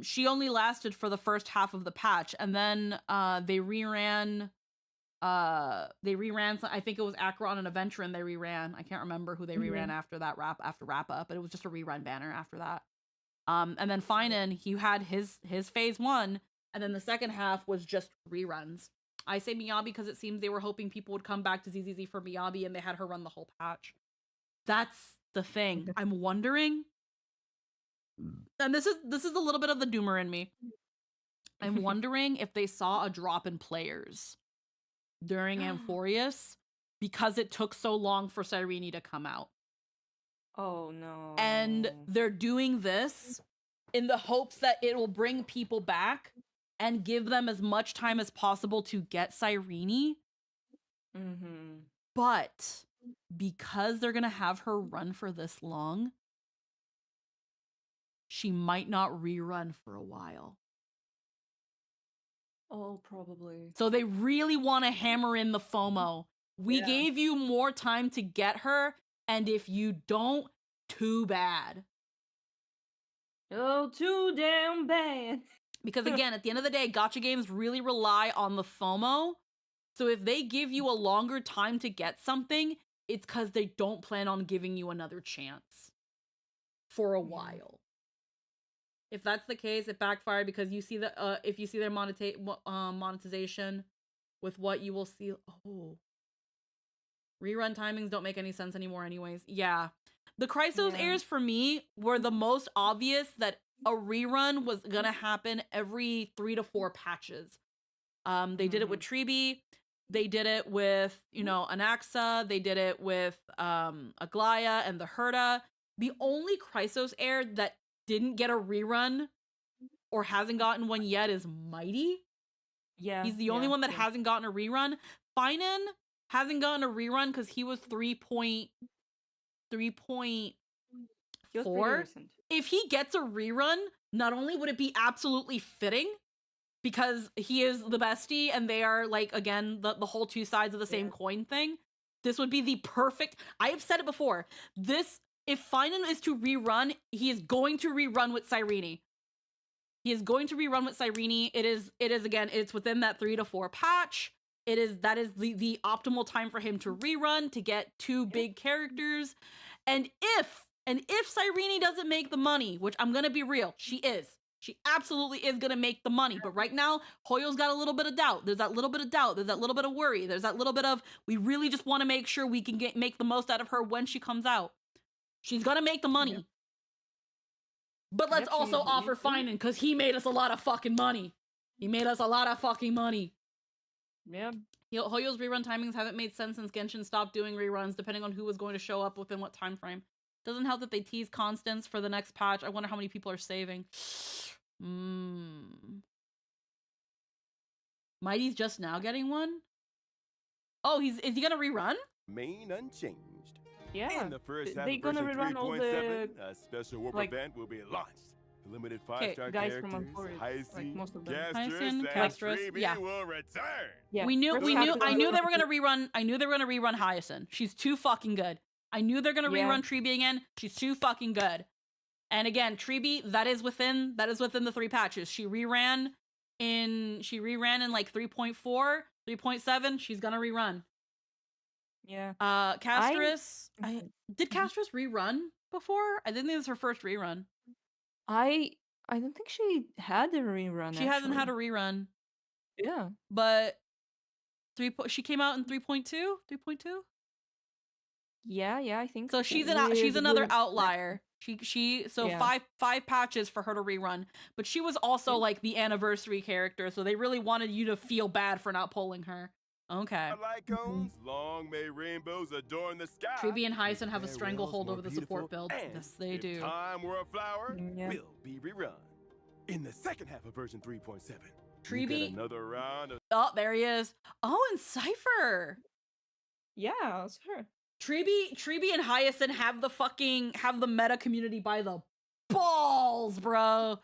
She only lasted for the first half of the patch, and then they reran. I think it was Acheron and Aventurin they reran. I can't remember who they reran after that after Rappa, but it was just a rerun banner after that. And then Finan, he had his phase 1, and then the second half was just reruns. I say Miyabi because it seems they were hoping people would come back to ZZZ for Miyabi, and they had her run the whole patch. That's the thing. I'm wondering, and this is a little bit of the doomer in me. I'm wondering if they saw a drop in players during Amphorius because it took so long for Cyrene to come out. Oh no. And they're doing this in the hopes that it will bring people back and give them as much time as possible to get Cyrene. But because they're going to have her run for this long, she might not rerun for a while. Oh, probably. So they really want to hammer in the FOMO. We gave you more time to get her, and if you don't, too bad. Oh, too damn bad. Because again, at the end of the day, gacha games really rely on the FOMO. So if they give you a longer time to get something, it's because they don't plan on giving you another chance for a while. If that's the case, it backfired because you see the if you see their monetization with what you will see. Oh, rerun timings don't make any sense anymore anyways. Yeah. The Chrysos heirs for me were the most obvious that a rerun was gonna happen every 3 to 4 patches. They did it with Treebee. They did it with, Anaxa. They did it with Aglaya and the Herda. The only Chrysos heir that didn't get a rerun or hasn't gotten one yet is Mighty. Yeah. He's the only one that hasn't gotten a rerun. Finan hasn't gotten a rerun because he was 3.4. If he gets a rerun, not only would it be absolutely fitting because he is the bestie and they are like, again, the whole two sides of the same coin thing. This would be the perfect. I have said it before. If Finan is to rerun, he is going to rerun with Cyrene. He is going to rerun with Cyrene. It is again, it's within that 3 to 4 patch. That is the optimal time for him to rerun to get two big characters. And if Cyrene doesn't make the money, which I'm gonna be real, she absolutely is gonna make the money. But right now, Hoyo's got a little bit of doubt. There's that little bit of doubt. There's that little bit of worry. There's that little bit of, we really just want to make sure we can make the most out of her when she comes out. She's gonna make the money. But let's also offer Finan, because he made us a lot of fucking money. He made us a lot of fucking money. Yeah. Hoyo's rerun timings haven't made sense since Genshin stopped doing reruns, depending on who was going to show up within what time frame. Doesn't help that they tease constants for the next patch. I wonder how many people are saving. Mighty's just now getting one? Oh, is he gonna rerun? Main unchanged. Yeah. In the first half They're of gonna version rerun all 3.7, the a special warp like, event will be launched. The limited 5-star guys characters, from Emporius, Hyacinth, like most of them. Hyacinth, Castrus, Castrus, and yeah. Tribi will return. Yeah. I knew they were gonna rerun. I knew they were gonna rerun Hyacinth. She's too fucking good. I knew they're gonna rerun Tribi again. She's too fucking good. And again, Tribi, that is within the 3 patches. She reran in like 3.4, 3.7. She's gonna rerun. Yeah. Castrus. Did Castrus rerun before? I didn't think it was her first rerun. I don't think she had a rerun. She hasn't had a rerun. Yeah. But she came out in 3.2? 3.2? Yeah, I think so. She's another outlier. Five patches for her to rerun, but she was also like the anniversary character, so they really wanted you to feel bad for not pulling her. Okay. Lycones, long may rainbows adorn the sky. Tribi and Hyacinth have a stranglehold over the support build. Yes, they do. Time were a flower will be rerun in the second half of version 3.7. Tribi, another round of. Oh, there he is. Oh, and Cypher. Yeah, it's her. Tribi and Hyacinth have the meta community by the balls, bro.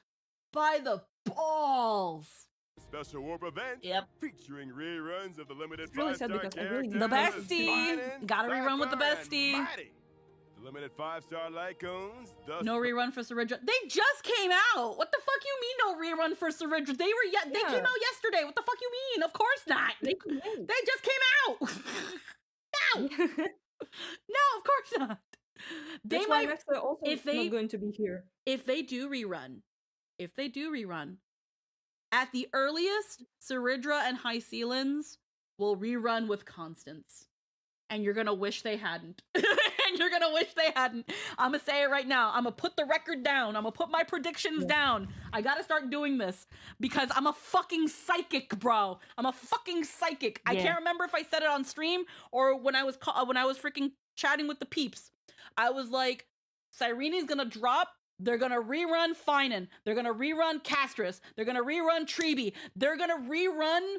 By the balls. Special warp event. Yep. Featuring reruns of the limited really sad because I really the bestie. Gotta rerun with the bestie. The limited 5-star Lycones. No rerun for Saridra. They just came out. What the fuck you mean no rerun for Saridra? They came out yesterday. What the fuck you mean? Of course not. They just came out. No. No, of course not. They might also not going to be here. If they do rerun, at the earliest, Saridra and High Sealins will rerun with Constance. And you're gonna wish they hadn't. I'm gonna say it right now. I'm gonna put the record down. I'm gonna put my predictions down. I gotta start doing this because I'm a fucking psychic, bro. I'm a fucking psychic. I can't remember if I said it on stream or when I was freaking chatting with the peeps. I was like, Cyrene's gonna drop. They're gonna rerun Finan. They're gonna rerun Castrus. They're gonna rerun Tribi. They're gonna rerun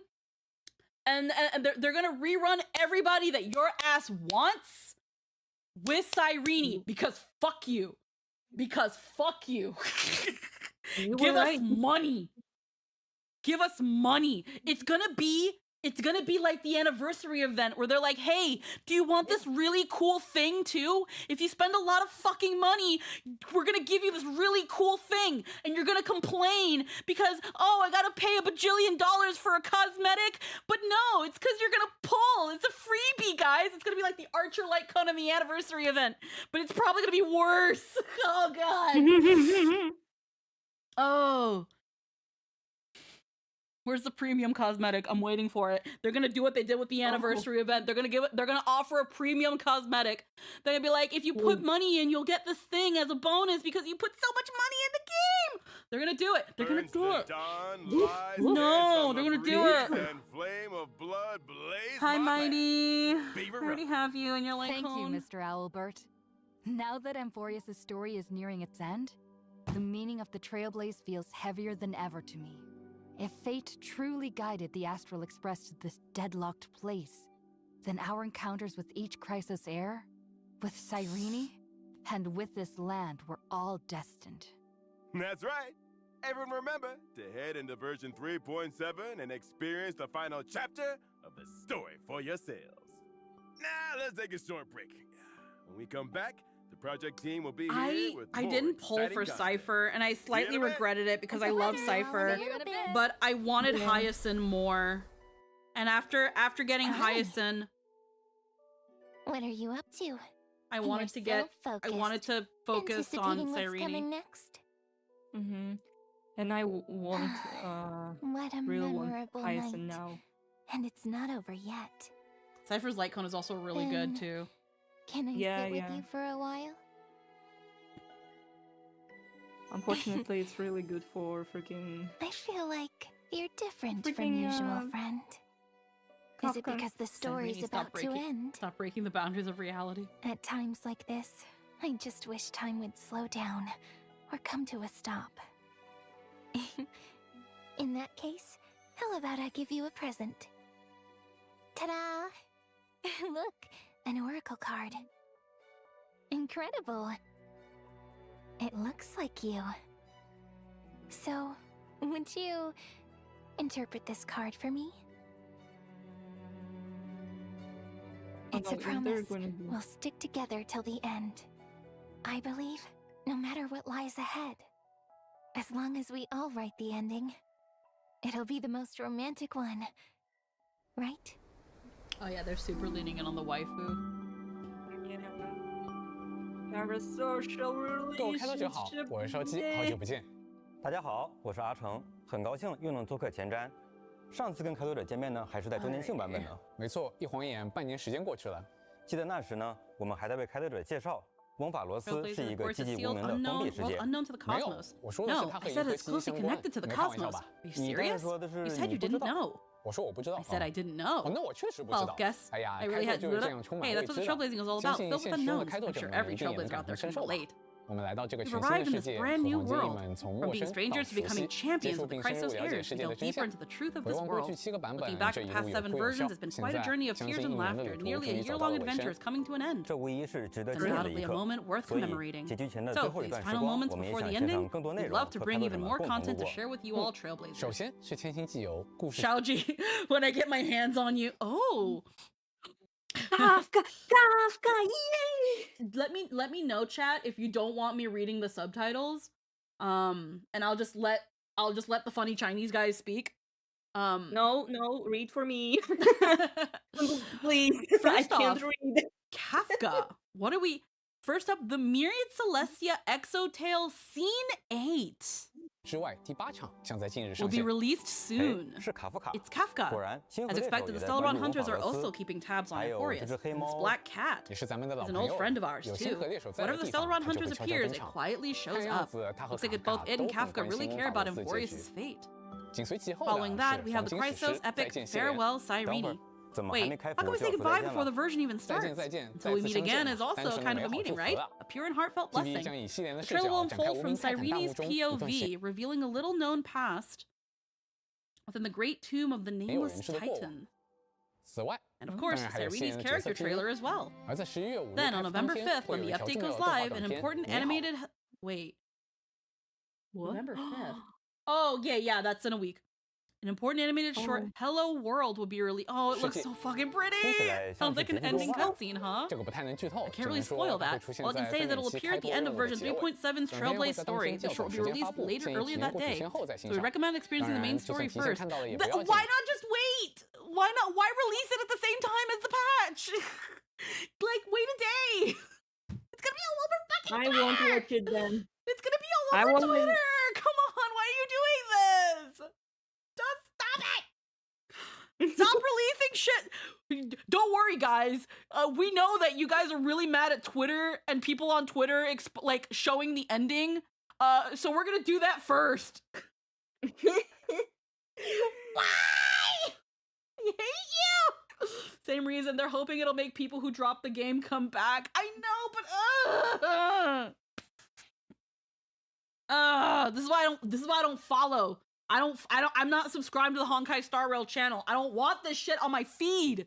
and they're gonna rerun everybody that your ass wants with Cyrene because fuck you. Because fuck you. Give us money. Give us money. It's gonna be like the anniversary event where they're like, hey, do you want this really cool thing too? If you spend a lot of fucking money, we're gonna give you this really cool thing. And you're gonna complain because, oh, I gotta pay $1 bajillion for a cosmetic. But no, it's because you're gonna pull. It's a freebie, guys. It's gonna be like the Archer Lightcon and the anniversary event. But it's probably gonna be worse. Oh, God. Oh. Where's the premium cosmetic? I'm waiting for it. They're gonna do what they did with the anniversary event. They're gonna offer a premium cosmetic. They're gonna be like, if you put money in, you'll get this thing as a bonus because you put so much money in the game. They're gonna do it. They're gonna do it. No, they're gonna do it. Hi, Mighty. I already have you and you're like, thank you, Mr. Owlbert. Now that Amphorius' story is nearing its end, the meaning of the Trailblaze feels heavier than ever to me. If fate truly guided the Astral Express to this deadlocked place, then our encounters with each Crisis heir, with Cyrene, and with this land were all destined. That's right. Everyone remember to head into version 3.7 and experience the final chapter of the story for yourselves. Now, let's take a short break. When we come back, the project team will be here with I more didn't pull exciting for content. Cypher, and I slightly regretted it because I love Cypher, See you in a bit. but I wanted Hyacinth more. And after getting Hyacinth, What are you up to? I wanted to get I wanted to focus on Anticipating what's coming Cyrene. next. And I want What a really want memorable Hyacinth night. now. And it's not over yet. Cypher's light cone is also really good too. Can I Yeah, sit with yeah. you for a while? Unfortunately, it's really good for freaking I feel like you're different from Freaking, usual, friend. Is it Kafka. because the story's Cyrene, about to end? Stop breaking the boundaries of reality. At times like this, I just wish time would slow down or come to a stop. In that case, how about I give you a present? Ta-da! Look, an oracle card. Incredible. It looks like you. So, would you interpret this card for me? It's a no, is there promise. gonna be- We'll stick together till the end. I believe, no matter what lies ahead, as long as we all write the ending, it'll be the most romantic one. Right? Oh yeah, they're super leaning in on the waifu. Parasocial 各位开头者好， relationship 我是烧鸡，好久不见。大家好，我是阿成，很高兴又能做客前瞻。上次跟开拓者见面呢，还是在周年庆版本呢。没错，一晃眼半年时间过去了。记得那时呢，我们还在为开拓者介绍，翁法罗斯 Trailblazer, 是一 of 个 course, 寂 is 寂无 sealed, 名的封 unknown, 闭世 world 界。 unknown to the 没有， cosmos. 我说的是 No, 它和 I 银 said 河 it's 系 closely 相关。 connected to the 没开玩笑 cosmos. 吧？ Are you 你刚才 serious? 说的是 You said you 不知 didn't 道 know. 我说我不知道。 I said I didn't know. 哦，那我确实不知 Well, 道。 guess 哎呀， I 开 really 拓 had. 就是这样充满 Hey, 未 that's what 知 the 的。 trailblazing is all 相 about. 信 Filled with 现实中的 unknowns. 开拓 I'm 者 sure 们 every 一定也能 trailblazer 感 out 同 there 身 can 受的。 relate. 我们来到这个 We've 全新 arrived 的 in 世 this 界， brand 和 new 黄金 world. 们从 From 陌 being 生到 strangers to 熟悉， becoming 接 champions 触 of the 并深入 Chrysos 了解 heirs, 世 we 界的 delve 真 deeper 相。 into the truth of 回 this 望过去 world. 7个版本， Looking back 这 at 一 the past 路有 7哭有 versions, 笑。 it's been 现 quite a 在 journey of 相 tears 信 and 1年的 laughter. 旅途 Nearly 终 a 于走 year-long 到了尾 adventure 声 is。coming to an end. 这无疑是值得 It's 纪念的 undoubtedly 一 a 刻。 moment worth 所以， commemorating. 结局前的 So, 最后一 these 段时 final 光， moments 我们也 before 想 the 献上 ending, 更多内 we'd 容 love 和 to 开 bring 拓者 even 们 more 共同度 content to 过。 share with you all trailblazers. 首先是千星纪游故事。 Shaoji, when I get my hands on you. Oh. Kafka, yay! Let me know, chat, if you don't want me reading the subtitles. And I'll just let the funny Chinese guys speak. No, read for me. Please. I First can't off, read. Kafka. What are we? First up, the Myriad Celestia Exotale Scene 8之外，第8场将在近日 will 上 be 线。 released soon. 是卡夫卡。 It's Kafka. 果然，星河 As 猎手 expected, 也 the 在关 Stellaron 注翁 hunters 法 are 罗 also 斯。 keeping tabs on 还有这 Euphorius. 只黑 And this 猫 black cat 也是咱们的老 is an 朋 old 友 friend of 了。 ours 有星 too. 河猎手在的 Whatever the 地方， Stellaron 它就会 hunters 悄悄 appears, 登 it 场。 quietly 看 shows 样 up. 子，他和 Looks like 卡 both 卡 it 都 and 很 Kafka 关 really 心翁 care 法 about 罗斯的结 Euphorius' 局。 fate. 紧随其后的 Following that, 是 we have 黄 the 金史诗 Chrysos 再 epic 见谢人。 Farewell 等会儿 Cyrene. 怎么还 Wait, 没开 how 服 can we 就 say 要说 goodbye 再见 before 了 the？ version even 再 starts? 见再见， Until 再 we 次 meet 相见 again is 单 also 纯的 kind 美 of a 好祝 meeting, 福 right? 了。A pure and heartfelt TV blessing. 将以系列的 The 视 trailer 角 will 展开 unfold 无 from 名泰坦大 Cyrene's 陆中一段线。 POV, revealing a little known past within the great tomb of the 没有 nameless 人知的过往。 Titan. 此外， And of 当 course, 然还有新 Cyrene's 人的角色 character 之一。 trailer as well. 而在11月5日 Then 开 on 服当 November 天， 5th, 会 when 有 the 一条 update 重要 goes 的动画 live, 短 an 片。 important 你好， animated... Wait. What? November 5th. Oh, yeah, that's in a week. An important animated short, Hello World, will be released. Oh, it looks 世界 so fucking pretty! 听起来像 Sounds 是 like 结 an 局 ending 动画。 cutscene, huh? 这个不太能剧透， I 只 can't 能 really 说 spoil 它会 that. 出现 All I 在 can say is 分 that it will 期 appear 开 at the 拓 end 任 of 务的 version 结尾。 3.7's 短片会 Trailblaze 在当 Story. 天 The 较早 short will 时 be 间发 released 布， later 建议 earlier 体验 that 过去 day, 先后再欣 so we 赏。 recommend 当 experiencing the 然， main 就算 story 提前 first. 看到了也不要紧。 Why not just wait? Why release it at the same time as the patch? Like, wait a day. It's gonna be all over fucking I Twitter. won't watch it then. It's gonna be all I over won't- Twitter. Come on, why are you doing this? Just stop it. Stop releasing shit. Don't worry, guys. We know that you guys are really mad at Twitter and people on Twitter like showing the ending. So we're gonna do that first. Why? I hate you. Same reason they're hoping it'll make people who dropped the game come back. I know, but this is why I don't follow. I'm not subscribed to the Honkai Star Rail channel. I don't want this shit on my feed.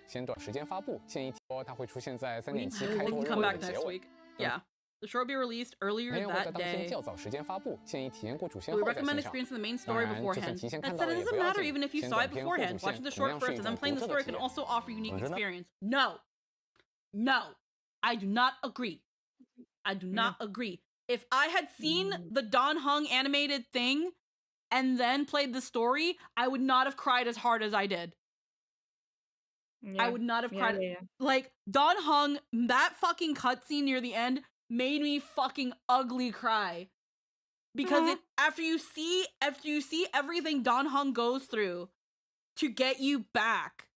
先短时间发布，现已说它会出现在3.7 We 开 can 拓 come 日 back 的结 next 尾。 week. Yeah. The show will be released earlier 没有会在 that 当天 day. 较早时间发布，现已体验过主线 We 后再 recommend 欣赏。 experiencing the main 当 story 然，就算 beforehand. 提前 That 看到 said, 了 it 也不 doesn't 要 matter 紧， even if you 先 saw it 短片后主 beforehand. 线 Watching the 同 short 样是 first 一 and 种 then playing 独 the 特 story 的 can 体验。 also offer unique 我真的 experience. No. No. I do not agree. I do not agree. If I had seen the Don Hung animated thing and then played the story, I would not have cried as hard as I did. Yeah. I would not have cried. Yeah. Like, Don Hung, that fucking cutscene near the end made me fucking ugly cry. Because it after you see everything Don Hung goes through to get you back,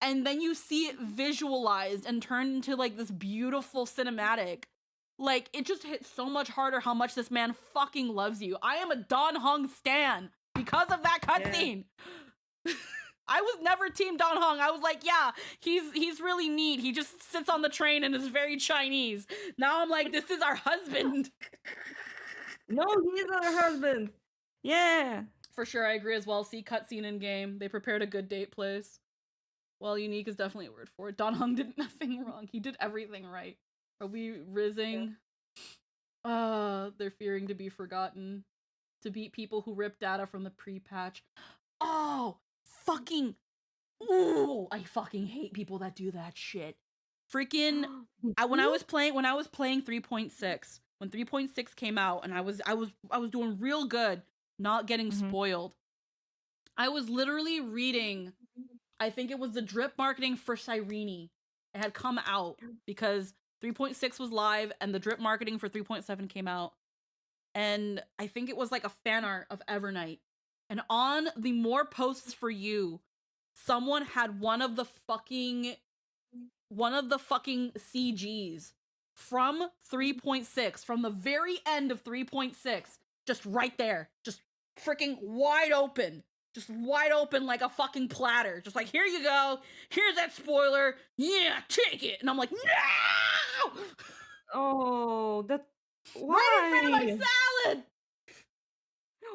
and then you see it visualized and turned into like this beautiful cinematic. Like, it just hits so much harder how much this man fucking loves you. I am a Don Hung stan because of that cutscene. Yeah. I was never team Don Hung. I was like, yeah, he's really neat. He just sits on the train and is very Chinese. Now I'm like, this is our husband. No, he's our husband. Yeah. For sure, I agree as well. See cutscene in game. They prepared a good date place. Well, unique is definitely a word for it. Don Hung did nothing wrong. He did everything right. Are we rizzing? They're fearing to be forgotten. To beat people who rip data from the pre-patch. Oh, fucking. Ooh, I fucking hate people that do that shit. Freaking. When I was playing 3.6, when 3.6 came out, and I was doing real good, not getting spoiled. I was literally reading, I think it was the drip marketing for Cyrene. It had come out because 3.6 was live and the drip marketing for 3.7 came out. And I think it was like a fan art of Evernight. And on the more posts for you, someone had one of the fucking CGs from 3.6, from the very end of 3.6, just right there, just freaking wide open like a fucking platter. Just like, here you go, here's that spoiler, yeah, take it. And I'm like, no! Oh, that... Why? Right in front of my salad!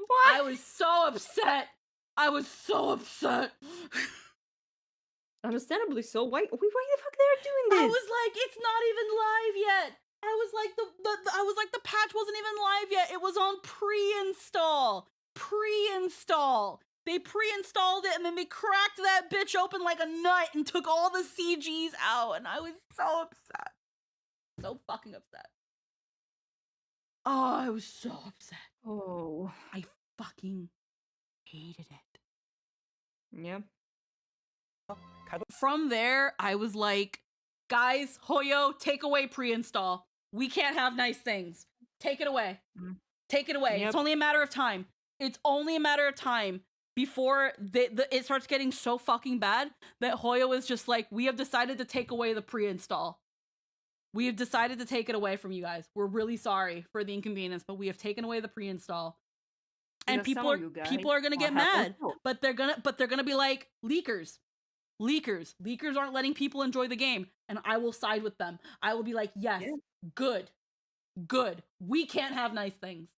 What? I was so upset. Understandably so. Why the fuck they're doing this? I was like, it's not even live yet. I was like, the patch wasn't even live yet. It was on pre-install. They pre-installed it and then they cracked that bitch open like a nut and took all the CGs out. And I was so upset. So fucking upset. Oh, I was so upset. Oh. I fucking hated it. Yeah. From there, I was like, guys, Hoyo, take away pre-install. We can't have nice things. Take it away. Take it away. Yep. It's only a matter of time. Before it starts getting so fucking bad that Hoyo is just like, we have decided to take away the pre-install. We have decided to take it away from you guys. We're really sorry for the inconvenience, but we have taken away the pre-install. And people are gonna get mad, but they're gonna be like, leakers aren't letting people enjoy the game, and I will side with them. I will be like, yes, good. We can't have nice things.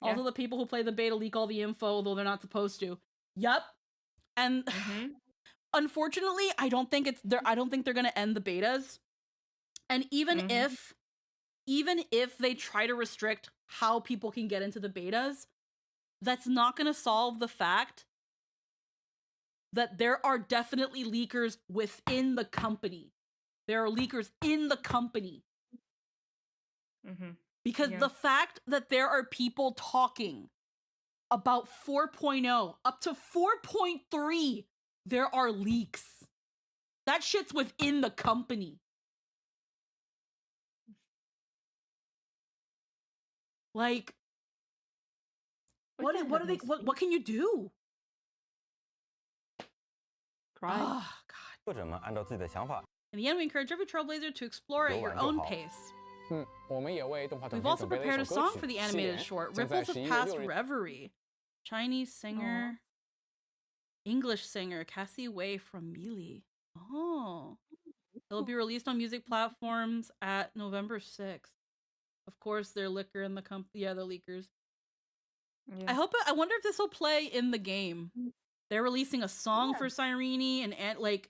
Yeah. Also, the people who play the beta leak all the info, though they're not supposed to. Yup. And unfortunately, I don't think they're gonna end the betas. And even if they try to restrict how people can get into the betas, that's not gonna solve the fact that there are definitely leakers within the company. There are leakers in the company. Because the fact that there are people talking about 4.0 up to 4.3, there are leaks. That shit's within the company. Like, what can you do? Cry. Oh, God. 作者们按照自己的想法。 In the end, we encourage every trailblazer to explore at your own pace. We've also prepared a song for the animated short, Ripples of Past Reverie. Chinese singer, English singer, Cassie Wei from Melee. Oh. It'll be released on music platforms at November 6th. Of course, they're liquor in the company. Yeah, they're leakers. Yeah. I wonder if this will play in the game. They're releasing a song for Cyrene and like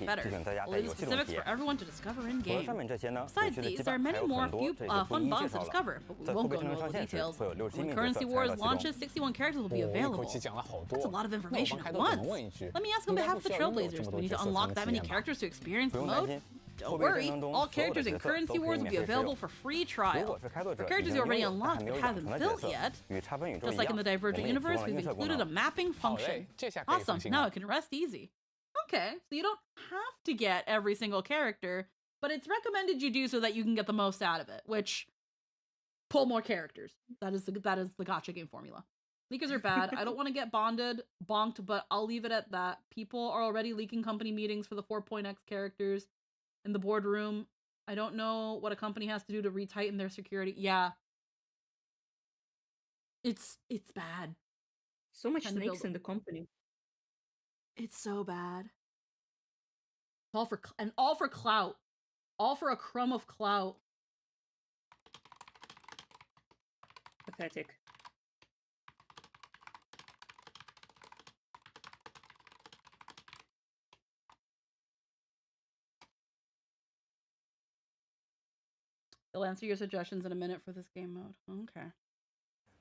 题， better. 提醒大家 We'll 在 leave 游 the 戏中 specifics 体 for 验。 everyone to discover in 除了 game. 上面这些呢，有 Besides 趣的 these, 羁 there are 绊还 many 有 more 很多 few 这个不 fun 一一介 bugs to 绍了。 discover, but we 在 won't 后备 go 智能 into 上 all the 线时， details. 会有6新 When 名角 Currency 色参与 Wars 到其中。 launches, 61 characters will be 一口 available. 气讲了好 That's 多 a。lot of 那我 information 帮 at 开头只能 once. 问一句， Let me ask 应 on 该 behalf 不 of the 需要拥有 Trailblazers, 这么 do 多 we need 角 to 色才 unlock 能 that 体 many 验吧？ characters to experience 不 the 用担 mode? 心， Don't 后备智 worry, 能中 all 所有的 characters 角 in 色 Currency 都可以 Wars will 免 be 费试用 available。for free 如 trial. 果是开拓者 For 已 characters 经 you 拥 already 有但 unlocked 还没有 but 养 haven't 成的角 built 色， yet, 与插分宇宙 just 一 like in 样， the 我 Divergent 们也提供 universe, 了 we've 映射功 included a 能。 mapping 好嘞 function. 这下可以放 Awesome, 心 now 了 it can rest easy. Okay, so you don't have to get every single character, but it's recommended you do so that you can get the most out of it, which pull more characters. That is the gacha game formula. Leakers are bad. I don't want to get bonked, but I'll leave it at that. People are already leaking company meetings for the 4.x characters in the boardroom. I don't know what a company has to do to retighten their security. Yeah. It's bad. So much Time to snakes build- in the company. It's so bad. All for clout. All for a crumb of clout. Pathetic. They'll answer your suggestions in a minute for this game mode. Okay.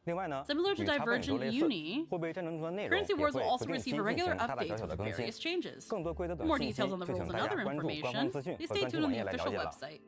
另外呢， Similar to 与插分宇宙 Divergent 类似， Uni, 后备战争中的内容 Currency 也 Wars 会 will 不 also 定期 receive 进 regular 行大大小 updates 小的 with 更新 various。changes. 更多规则 For 等 more 信息， details on the 就 rules 请 and 大家 other 关注官方 information, 资讯 please 和 stay 专区 tuned on 网 the 页来了 official 解了。 website.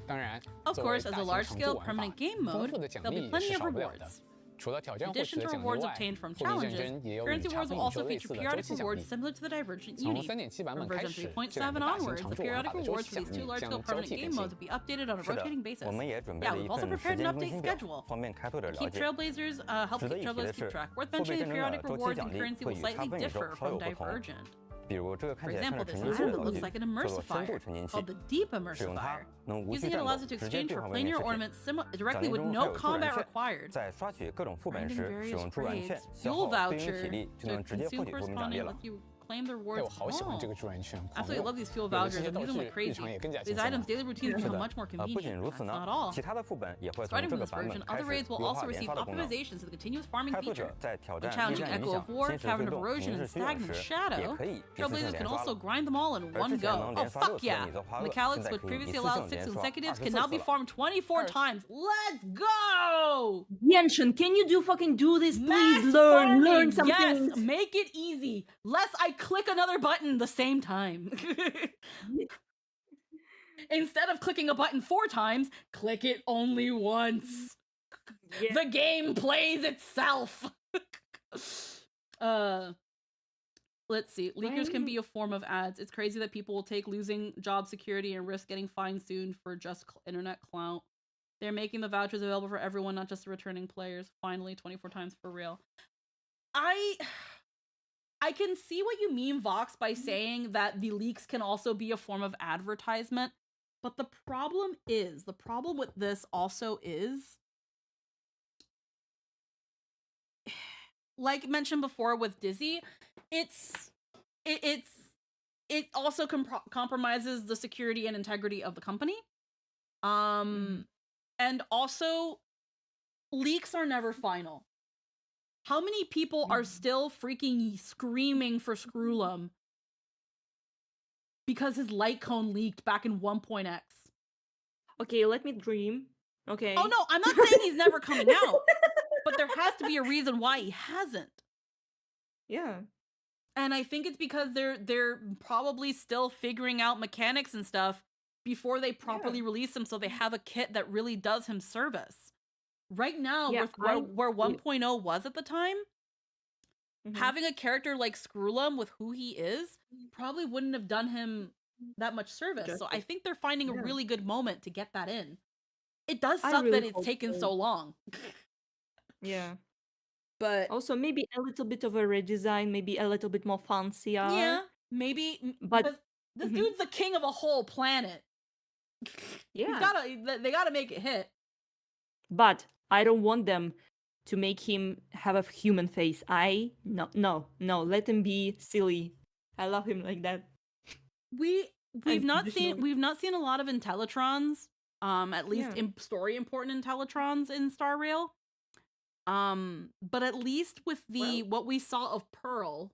当然， Of 作为 course, as 大 a 型 large 常 scale 驻玩 permanent 法， game 丰 mode, 富的奖 there'll be 励也 plenty 是 of 少不了的。 rewards. 除了挑战 In 获取 addition 的 to 奖励 rewards 外， obtained from 货币战 challenges, 争也有与 Currency 插 Wars 分 will 宇 also 宙类 feature 似的周 periodic 期奖 rewards 励。 similar to the Divergent 从 Uni. 3.7 版 From 本开 version 始， 3.7这两个大型 onwards, 常 the 驻玩 periodic 法的周 rewards 期 for 奖 these two 励 large 将 scale 交 permanent 替 game 更新 modes。will be updated on a 是的 rotating basis. 我们也准备 Yeah, 了一 we've also 份时 prepared 间 an 更 update 新表， schedule. 方便开拓者了 Keep 解。 Trailblazers, help 值得 keep 一提的 Trailblazers keep 是， track. Worth 后备 mentioning, 战争 periodic 的周期 rewards 奖 in 励 Currency 会 will 与插 slightly 分宇宙 differ 稍 from 有不同。 Divergent. 比如这个看 For 起来像 example, 是 this 沉浸式 item 的 that 道 looks 具， like an 叫做深度 immersifier 沉浸器 called the Deep 使用它 Immersifier. 能无需 Using it 战 allows 斗， you to 直接 exchange 兑 for 换位面 planar 饰品。 ornaments 奖 directly 励 with 中还 no 有助 combat 人券， required. 在刷取各种副本 Grinding 时，使 various 用助玩券 trades, 消 fuel 耗对应体 voucher 力，就 to 能直接获 consume 取多名奖励 corresponding 了。 lets you claim the 哎， rewards. 我好喜欢这 Oh, 个助燃券，好 absolutely 用。 love these fuel 有的 vouchers. 这些 I'm 道 using them 具 like 日 crazy. 常也更加 These 轻松 items' 了。 daily routines 是 become 的， much more 不 convenient. 仅如此 That's 呢 not all. 其他的副本也会从 Starting 这 from 个 this 版 version, 本开 other 始 raids will 优化 also 连 receive 刷的功能。 optimizations to the continuous farming 开拓 feature. 者在挑 The 战 challenging 力战影 Echo 响、 of War, 侵蚀 Cavern 推 of 动、 Erosion, 凝 and 视虚影 Stagnant 时，也 Shadow. 可以一次性 Trailblazers 连 can 刷 also 了。 grind them all in 而 one 之前 go. 能 Oh, 连刷6 fuck 次的 yeah! 米泽花鳄，现 Mechanics 在 which 可以一 previously 次 allowed 性 6 连刷consecutives 24 can now be 次了。 farmed 24 times. Let's go! Genshin, can you fucking do this, please? Mass Learn farming, something. yes! Make it easy. Lest I click another button the same time. Instead of clicking a button 4 times, click it only once. Yeah. The game plays itself. Let's see. Leakers can be a form of ads. It's crazy that people will take losing job security and risk getting fined soon for just internet clout. They're making the vouchers available for everyone, not just the returning players. Finally, 24 times for real. I can see what you mean, Vox, by saying that the leaks can also be a form of advertisement. But the problem with this also is, like mentioned before with Dizzy, it also compromises the security and integrity of the company. And also, leaks are never final. How many people are still freaking screaming for Screwlum because his light cone leaked back in 1.x? Okay, let me dream. Okay. Oh no, I'm not saying he's never coming out, but there has to be a reason why he hasn't. Yeah. And I think it's because they're probably still figuring out mechanics and stuff before they properly release him, so they have a kit that really does him service. Right now, Yeah, where 1.0 was at the time, having a character like Screwlum with who he is probably wouldn't have done him that much service. So I think they're finding a really good moment to get that in. It does suck that it's taken so long. Yeah. But also maybe a little bit of a redesign, maybe a little bit more fancier. Yeah, maybe. But because this dude's the king of a whole planet. Yeah. They gotta make it hit. But I don't want them to make him have a human face. No. Let him be silly. I love him like that. We've not seen a lot of Intellitrons. At least story important Intellitrons in Star Rail. But at least with what we saw of Pearl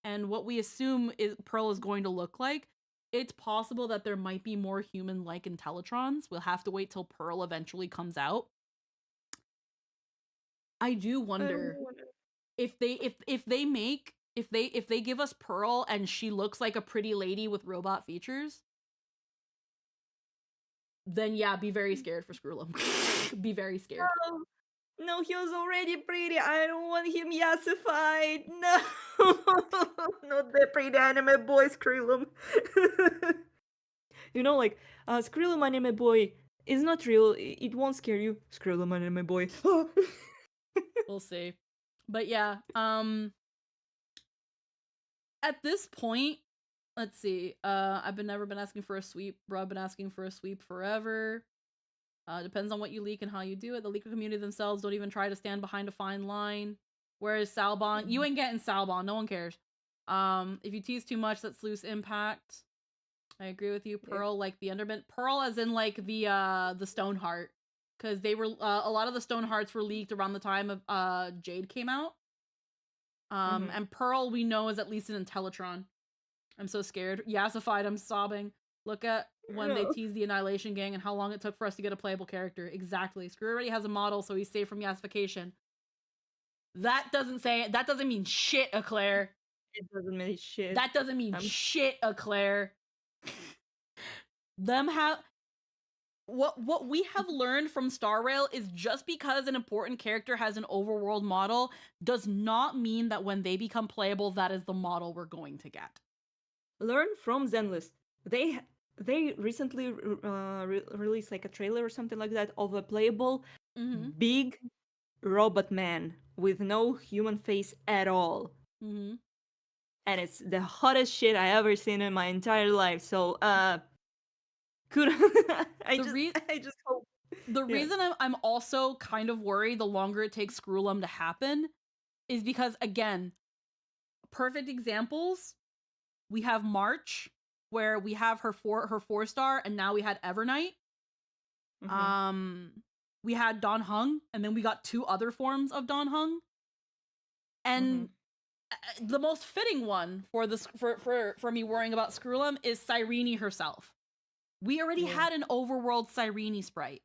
and what we assume Pearl is going to look like, it's possible that there might be more human-like Intellitrons. We'll have to wait till Pearl eventually comes out. I do wonder if they give us Pearl and she looks like a pretty lady with robot features, then yeah, be very scared for Screwlum. Be very scared. No, he was already pretty. I don't want him yassified. No. Not the pretty anime boy Screwlum. Like, Screwlum anime boy is not real. It won't scare you. Screwlum anime boy. We'll see. But yeah, at this point, let's see. I've never been asking for a sweep, bro. I've been asking for a sweep forever. Depends on what you leak and how you do it. The leaker community themselves don't even try to stand behind a fine line. Whereas Salbon, you ain't getting Salbon. No one cares. If you tease too much, that's loose impact. I agree with you. Pearl, like the Enderman. Pearl as in like the Stoneheart. Because they were a lot of the Stonehearts were leaked around the time of Jade came out. And Pearl we know is at least an Intellitron. I'm so scared. Yassified, I'm sobbing. Look at when they teased the Annihilation Gang and how long it took for us to get a playable character. Exactly. Screw already has a model, so he's safe from yassification. That doesn't mean shit, Eclair. It doesn't mean shit. That doesn't mean shit, Eclair. What we have learned from Star Rail is just because an important character has an overworld model does not mean that when they become playable, that is the model we're going to get. Learn from Zenless. They recently released like a trailer or something like that of a playable big robot man with no human face at all. and it's the hottest shit I ever seen in my entire life. So kudos. I just hope. The reason I'm also kind of worried the longer it takes Screwlum to happen is because, again, perfect examples. We have March, where we have her 4-star, and now we had Evernight. We had Don Hung, and then we got 2 other forms of Don Hung. And the most fitting one for this for me worrying about Screwlum is Cyrene herself. We already had an overworld Cyrene sprite,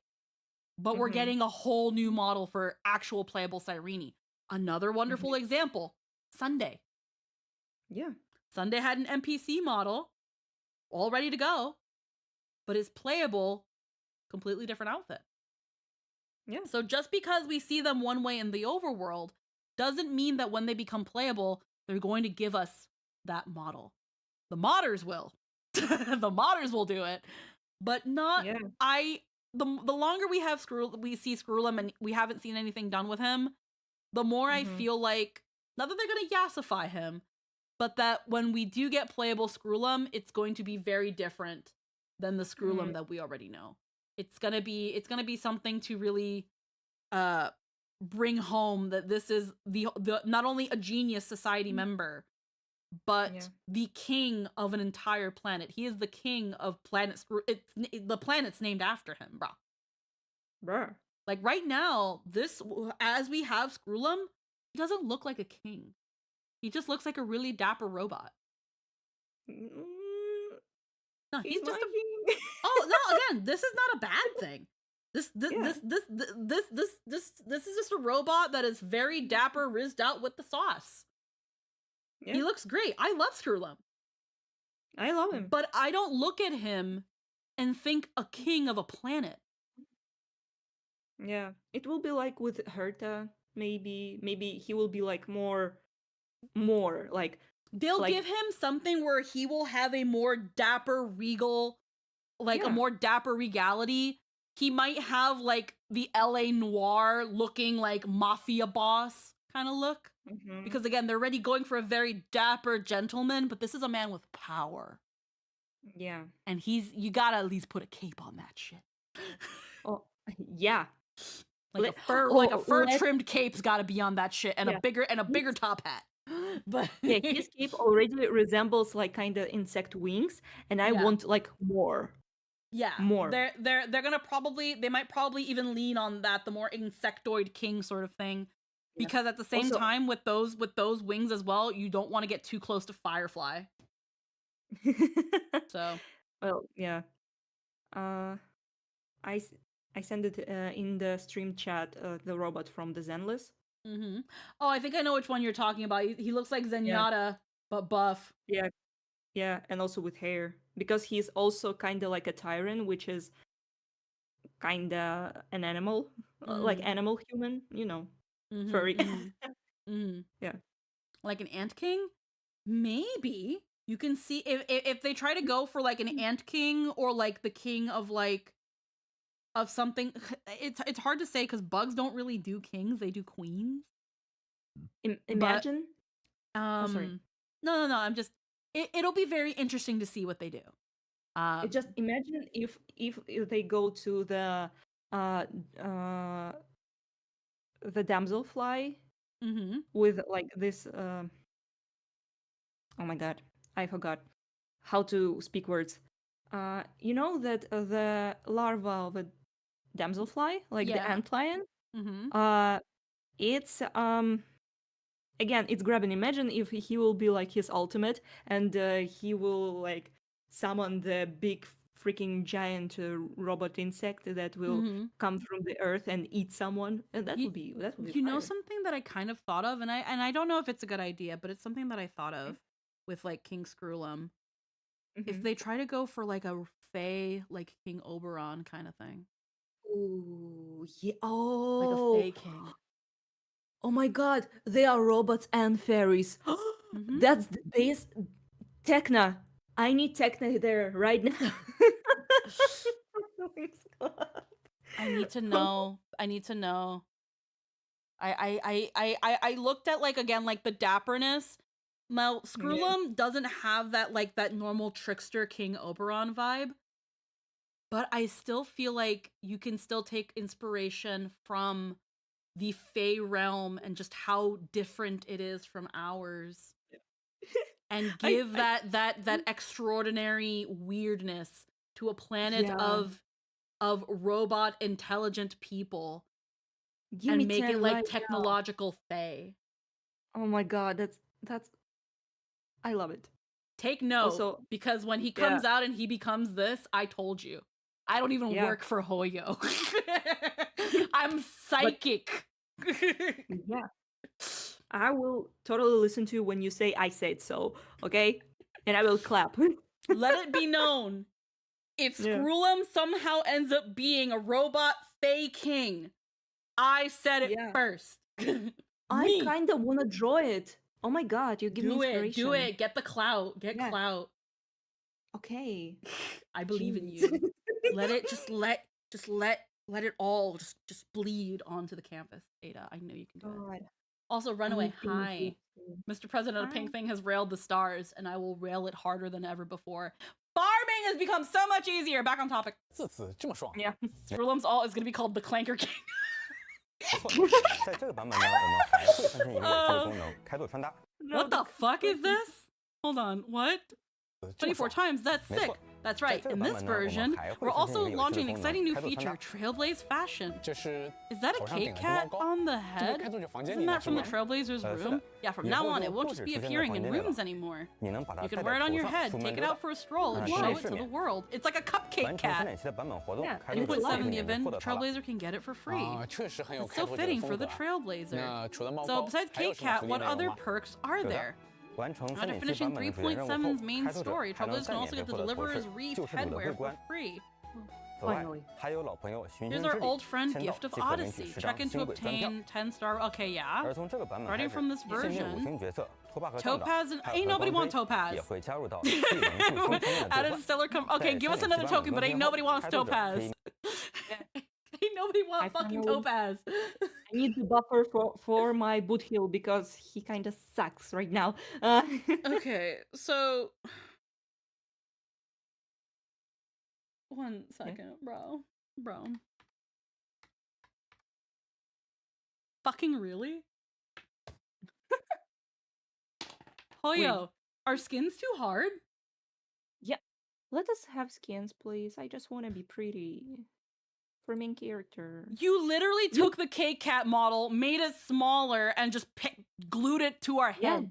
but we're getting a whole new model for actual playable Cyrene. Another wonderful example, Sunday. Yeah. Sunday had an NPC model all ready to go, but is playable, completely different outfit. Yeah. So just because we see them one way in the overworld doesn't mean that when they become playable, they're going to give us that model. The modders will. The modders will do it, but not the longer we see Screwlum and we haven't seen anything done with him, the more I feel like, not that they're going to yassify him, but that when we do get playable Screwlum, it's going to be very different than the Screwlum that we already know. It's gonna be something to really bring home that this is the not only a genius society member, but the king of an entire planet. He is the king of planet the planet's named after him, bruh. Like right now, this as we have Screwlum, he doesn't look like a king. He just looks like a really dapper robot. No, he's just oh no! Again, this is not a bad thing. This is just a robot that is very dapper, rizzed out with the sauce. He looks great. I love Screwlum. I love him, but I don't look at him and think a king of a planet. Yeah, it will be like with Herta. Maybe he will be like more like they'll give him something where he will have a more dapper regal, like a more dapper regality. He might have like the LA Noir looking like mafia boss kind of look. Because again, they're already going for a very dapper gentleman, but this is a man with power. Yeah. And you gotta at least put a cape on that shit. Oh, yeah. Like a fur trimmed cape's gotta be on that shit, and a bigger top hat. But yeah, his cape already resembles like kind of insect wings, and I want like more. Yeah, more. They're gonna they might probably even lean on that, the more insectoid king sort of thing, because at the same time with those wings as well, you don't want to get too close to Firefly. So, well, yeah. I send it in the stream chat, the robot from the Zenless. Oh, I think I know which one you're talking about. He looks like Zenyatta, but buff. Yeah, and also with hair. Because he's also kind of like a tyrant, which is kind of an animal. Like animal human, you know. Furry. Yeah. Like an ant king? Maybe. You can see, if they try to go for like an ant king, or like the king of like, of something, it's hard to say because bugs don't really do kings, they do queens. Imagine. Sorry. No. I'm just. It'll be very interesting to see what they do. Just imagine if they go to the damselfly with like this. Oh my god, I forgot how to speak words. You know that the larva of a damselfly, like the antlion, it's again, it's grabbing. Imagine if he will be like his ultimate, and he will like summon the big freaking giant robot insect that will come from the earth and eat someone, and that would be you know, something that I kind of thought of, and I don't know if it's a good idea, but it's something that I thought of with like King Screwlum. If they try to go for like a Fae, like King Oberon kind of thing. Ooh, yeah. Oh, like a Fae king. Oh my god, they are robots and fairies. That's the base. Tekna. I need Tekna there right now. I need to know. I looked at like, again, like the dapperness, Now, Screwlum doesn't have that like that normal trickster King Oberon vibe, but I still feel like you can still take inspiration from the Fey realm and just how different it is from ours, and give that extraordinary weirdness to a planet of robot intelligent people, Give me and make 10 it like right technological Fey. Oh my god, that's I love it. Take note, Also, because when he comes out and he becomes this, I told you. I don't even work for Hoyo. I'm psychic. Yeah. I will totally listen to you when you say I said so, okay? And I will clap. Let it be known. If Screwlum somehow ends up being a robot Fey King, I said it first. I kind of want to draw it. Oh my god, you give me inspiration. Do it. Get the clout. Get clout. Okay. I believe in you. Let it let it all just bleed onto the canvas, Ada. I know you can do it. Also, Runaway, hi. Mr. President of Pink Thing has railed the stars, and I will rail it harder than ever before. Farming has become so much easier. Back on topic. Yeah. Screwlum's alt is going to be called the Clanker King. 在这个版本呢，我们还会更新一个有趣的功能——开拓穿搭。What the fuck is this? Hold on, what? 24 times, that's sick. That's right, in this version, we're also launching an exciting new feature, Trailblaze Fashion. Is that a cake cat on the head? Isn't that from the Trailblazer's room? Yeah, from now on, it won't just be appearing in rooms anymore. You can wear it on your head, take it out for a stroll, and show it to the world. It's like a cupcake cat. Yeah, and put 7 in the event, Trailblazer can get it for free. It's so fitting for the Trailblazer. So besides cake cat, what other perks are there? After finishing 3.7's main story, Travelers can also get the Deliverer's Reef headwear for free. Finally. Here's our old friend Gift of Odyssey. Check in to obtain 10-star. Okay, yeah. Starting from this version, Topaz and ain't nobody want Topaz. Added stellar. Okay, give us another token, but ain't nobody wants Topaz. Ain't nobody want fucking Topaz. I need the buffer for my boot heel because he kind of sucks right now. Okay, so 1 second, bro. Fucking really? Hoyo, are skins too hard? Yeah. Let us have skins, please. I just want to be pretty. For main character. You literally took the cake cat model, made it smaller, and just glued it to our head. Yeah.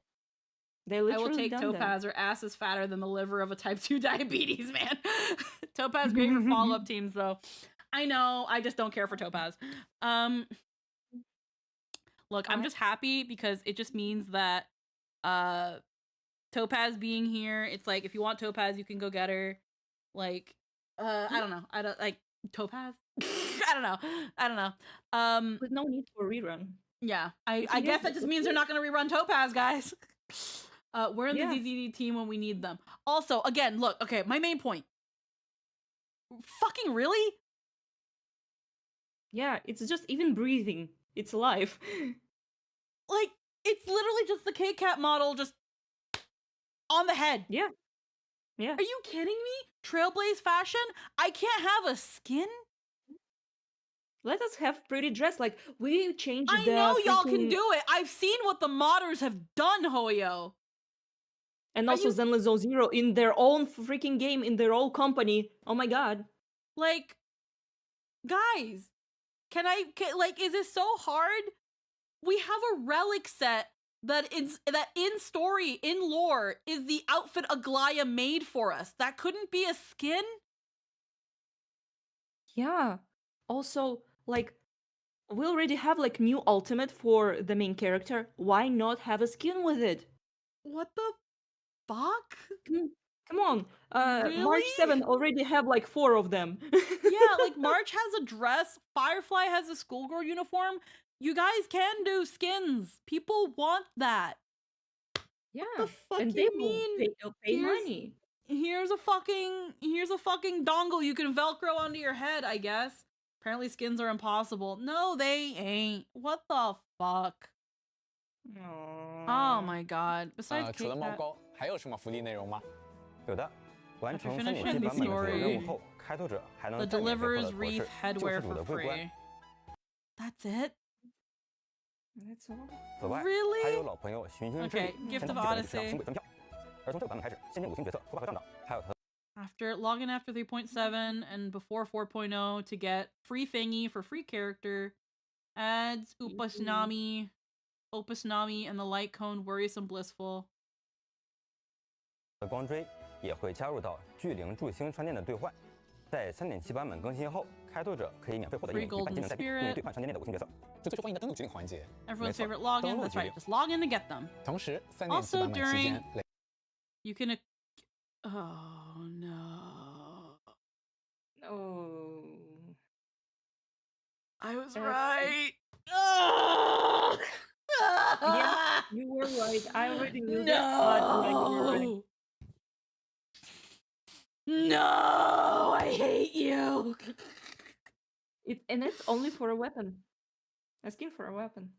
They literally I will take Topaz. Her ass is fatter than the liver of a type 2 diabetes, man. Topaz great for follow-up teams, though. I know, I just don't care for Topaz. Look, I'm just happy because it just means that Topaz being here, it's like, if you want Topaz, you can go get her. Like, I don't know. I don't like Topaz. I don't know. There's no need for rerun. Yeah, I guess that just means they're not going to rerun Topaz, guys. We're in the ZZD team when we need them. Also, again, look, okay, my main point. Fucking really? Yeah, it's just even breathing. It's alive. Like, it's literally just the K-Cat model just on the head. Yeah. Yeah. Are you kidding me? Trailblaze Fashion? I can't have a skin? Let us have pretty dress. Like, we changed the I know y'all can do it. I've seen what the modders have done, Hoyo. And also Zenless Zone Zero in their own freaking game, in their own company. Oh my god. Like, guys, is this so hard? We have a relic set that in story, in lore, is the outfit Aglaya made for us. That couldn't be a skin? Yeah. Also, like, we already have, like, new ultimate for the main character. Why not have a skin with it? What the fuck? Come on. Really? March 7 already have, like, 4 of them. Yeah, like, March has a dress. Firefly has a schoolgirl uniform. You guys can do skins. People want that. Yeah. What the fuck and you they mean? will pay money. Here's a fucking dongle you can Velcro onto your head, I guess. Apparently skins are impossible. No, they ain't. What the fuck? Oh my god. Besides 除了 Kit 猫 Kat. 高，还有什么福利内容吗？有的，完 After 成 finishing 3.7 the 版本的主要任务 story, 后，开拓者还 the 能再免费获 Deliverer's 得头 Reef 饰，救 headwear 世主 for 的桂冠。 free. That's it? That's all. 此外， Really? 还有老朋友寻星之 Okay, 旅， Gift 现 of 在基本只需要 Odyssey. 轻轨分票。而从这个版本开始，新进五星角色托巴和站长，还有他 After log in after 3.7 and before 4.0 to get free thingy for free character. Adds Opus Nami, and the light cone worrisome blissful. 的光锥也会加入到巨灵祝星商店的兑换。在3.7版本更新后，开拓者可以免费获得一枚一半技能代币，用于兑换商店内的五星角色。是最受欢迎的登录决定环节。 Everyone's favorite login. That's right. Just log in to get them. 同时，3.7 Also 版本期间 You can. Oh no. Oh. I was That's- right. Yeah, you were right. I already knew that, but like, you were right. No, I hate you. And it's only for a weapon. A skin for a weapon.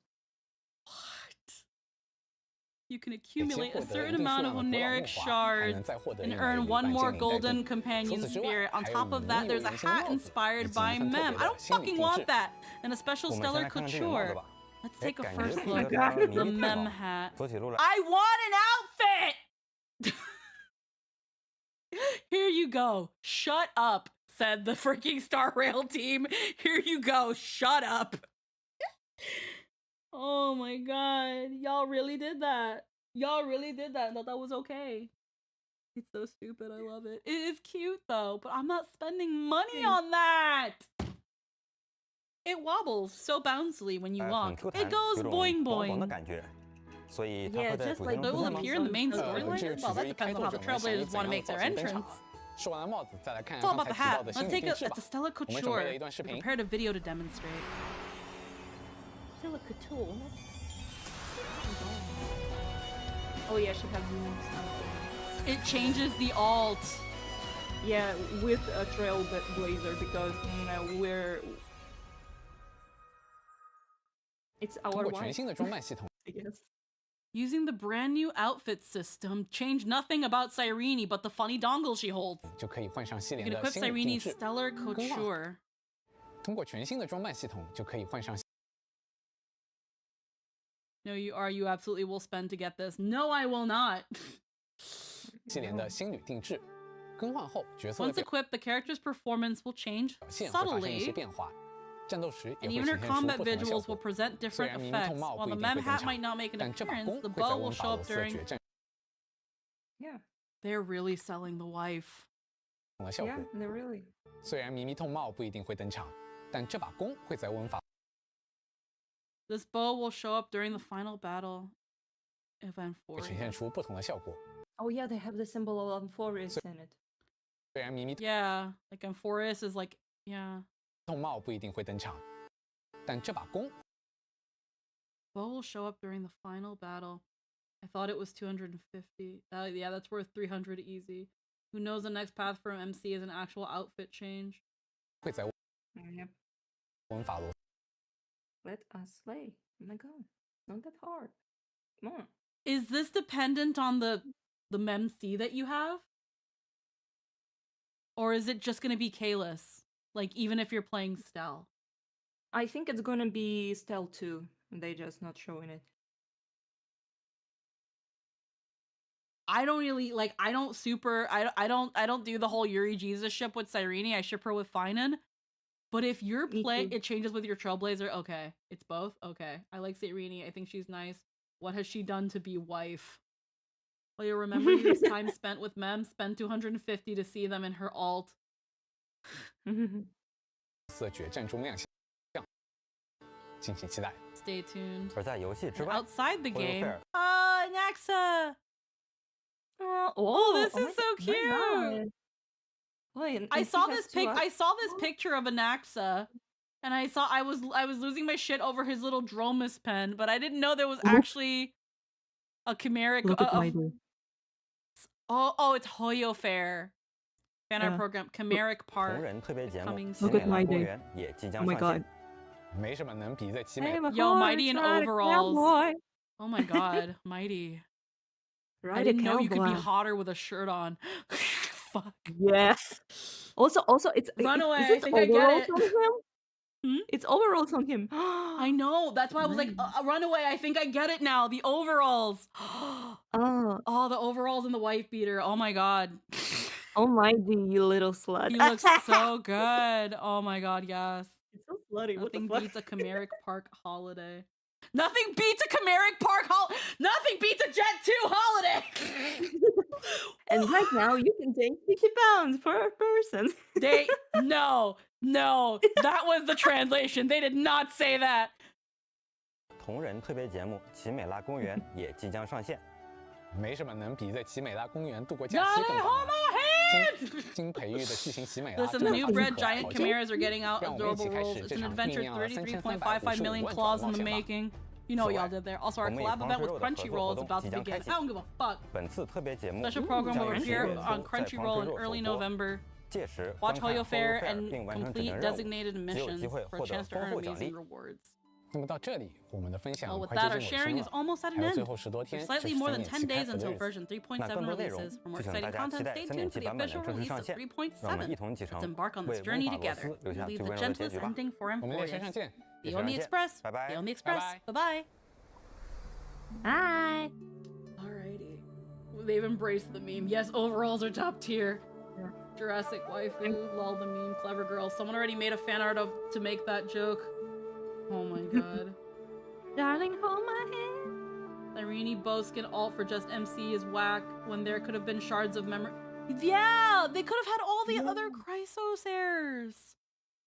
You can accumulate a 获得 certain 一定数 amount 量 of 的格朗 Oneric 梦华，还 shards 能再获得 and 一枚 earn 旅 one 伴 more 精灵代 golden 币。 companion 除此之外， spirit. On 还有 top of 一 that, 枚 there's a 圆形 hat 帽子，以 inspired 及 by 一份特 Mem. 别 I 的 don't 心理 fucking 定 want 制。 that. And a special 我们先 stellar 来看看这顶帽子 couture. 吧。 Let's take a 感觉 first 配 look 合它 at 迷 the 你太 Mem 忙 hat. 走起路来。 I want an outfit! Here you go. Shut up, said the freaking Star Rail team. Here you go. Shut up. Oh my god. Y'all really did that. Y'all really did that. I thought that was okay. It's so stupid. I love it. It is cute though, but I'm not spending money on that. It wobbles so bouncily when you 很 walk. 出 It 弹， goes 有种 boing 光芒的 boing. 感觉。所以它 Yeah, 会在 just 主 like 线 So 中 it will 出现吗？ appear in the main 这 storyline? 取 Well, 决 that 于 depends 开 on 拓 how 者 the 们想以 Trailblazers 怎 want to 样的 make 造 their 型登场。 entrance. 说完了帽子，再来看 It's 看 all 刚 about 才 the 提到 hat. 的 Let's 心理 take 定 a, 制 it's 吧 a。Stella 我们准备了 Couture. 一段视 I 频， prepared a video to demonstrate. Stella Couture. Oh yeah, she has moves. It changes the alt. Yeah, with a trailblazer because we're. It's 通 our 过全 wife, 新的装扮系统， I guess. Using the brand new outfit system, change nothing about Cyrene but the funny dongle she holds. 就可以换上系 You 列 can 的 equip 心理定 Cyrene's 制。 stellar 更忘 couture. 通过全新的装扮系统，就可以换上 No, you absolutely will spend to get this. No, I will not. 系列的新女定制。更换后，角色 Once 的 equipped, the character's performance will change 表现会发生一些 subtly, 变化，战斗时也 and 会 even 呈 her 现出 combat 不同的效 visuals will 果。 present 虽 different 然迷迷 effects. 痛帽 While 不 the 一定 mem 会登 hat 场 might not make an 但这把 appearance, 弓 the 会在 bow 温 will 法 show 罗 up 斯的 during. 决战 Yeah. They're really selling the wife. 的效果 Yeah,。they really. 虽然迷迷痛帽不一定会登场，但这把弓会在温法 This bow will show up during the final battle. Event 会 4. 呈现出不同的效果。 Oh yeah, they have the symbol of Amphoris in it. 虽然迷迷 Yeah, like Amphoris is like, yeah. 痛帽不一定会登场，但这把弓 Bow will show up during the final battle. I thought it was 250. Yeah, that's worth 300 easy. Who knows the next path from MC is an actual outfit change. 会在 Yep. 温法罗 Let us slay. Oh my god. Not that hard. Come on. Is this dependent on the MEMC that you have? Or is it just going to be Kalis? Like, even if you're playing Stell? I think it's gonna be Stealth 2. They just not showing it. I don't really like. I don't do the whole Yuri Jesus ship with Cyrene. I ship her with Finan. But if you're play, it changes with your Trailblazer. Okay, it's both. Okay, I like Cyrene. I think she's nice. What has she done to be wife? Well, you remember your time spent with Mem. Spend 250 to see them in her alt. 斯决战中亮相，敬请期待。 Stay tuned. 而在游戏之 And 外 outside the 我有 game. 费尔 Naxa. Oh, this is so cute. I saw this picture of Anaxa, and I was losing my shit over his little Dromus pen, but I didn't know there was actually a chimeric. Look at my dude. Oh, it's Hoyo Fair. Fan art Yeah. program, Chimeric 同 Park. 人特别节目 coming 《 soon. 新 Look at 野 my 狼公 day. 园》也即将 Oh my 上线 god.。没什么能比在奇 I 美 am a Yo, heart, Mighty in try to overalls. cowboy. Oh my god, Mighty. I Ride a didn't know you could be cowboy. hotter with a shirt on. Fuck. Yes. Also, is Runaway, I it think I get overalls it. on him? It's overalls on him. I know. That's why I was like, Runaway, I think I get it now. The overalls. Oh, the overalls and the wife beater. Oh my god. Oh my god, you little slut. He looks so good. Oh my god, yes. It's so slutty. What the Nothing fuck? beats a Chimeric Park holiday. Nothing beats a Chimeric Park Nothing beats a Jet 2 holiday. And right now you can take 50 pounds per person. No, that was the translation. They did not say that. 同人特别节目《奇美拉公园》也即将上线。没什么能比在奇美拉公园度过假期更好的。经培育的巨型奇美拉。 Listen, the new bred giant chimeras are getting out adorable roles. It's an adventure 33.55 million claws in the making. You know what y'all did there. Also, our collab event with Crunchyroll is about to begin. I don't give a fuck. 本次特别节目 Special program will appear on Crunchyroll in early November. Watch Hoyo Fair and complete designated missions for a chance to earn amazing rewards. 那么到这里，我们的分享 With 快接 that, 近 our 尾 sharing 声 is 了。 almost at 还 an 有最 end. 后10多天， There's slightly 就 more 是 than 10 3.7 days 开 until 服的日子。 version 3.7 更多内容 releases. For more 就请 exciting 大家期 content, 待 stay 3.7 tuned to the 版本的 official 正式 release 上 of 线，让我们 3.7. 一同启程， Let's embark on 为 this 乌 journey 法罗 together. 斯留 We 下 leave 最 the 温柔的结 gentlest 局吧。 ending for 我们列车上 Emphorius. 见。 The Only Express. 拜拜 The Only Express. Bye. Bye-bye. Bye. Alrighty. They've embraced the meme. Yes, overalls are top tier. Jurassic waifu, lol the meme, clever girl. Someone already made a fan art to make that joke. Oh my god. Darling, hold my hand. Irene Boskin alt for just MC is whack when there could have been shards of memory. Yeah, they could have had all the other Chrysos heirs.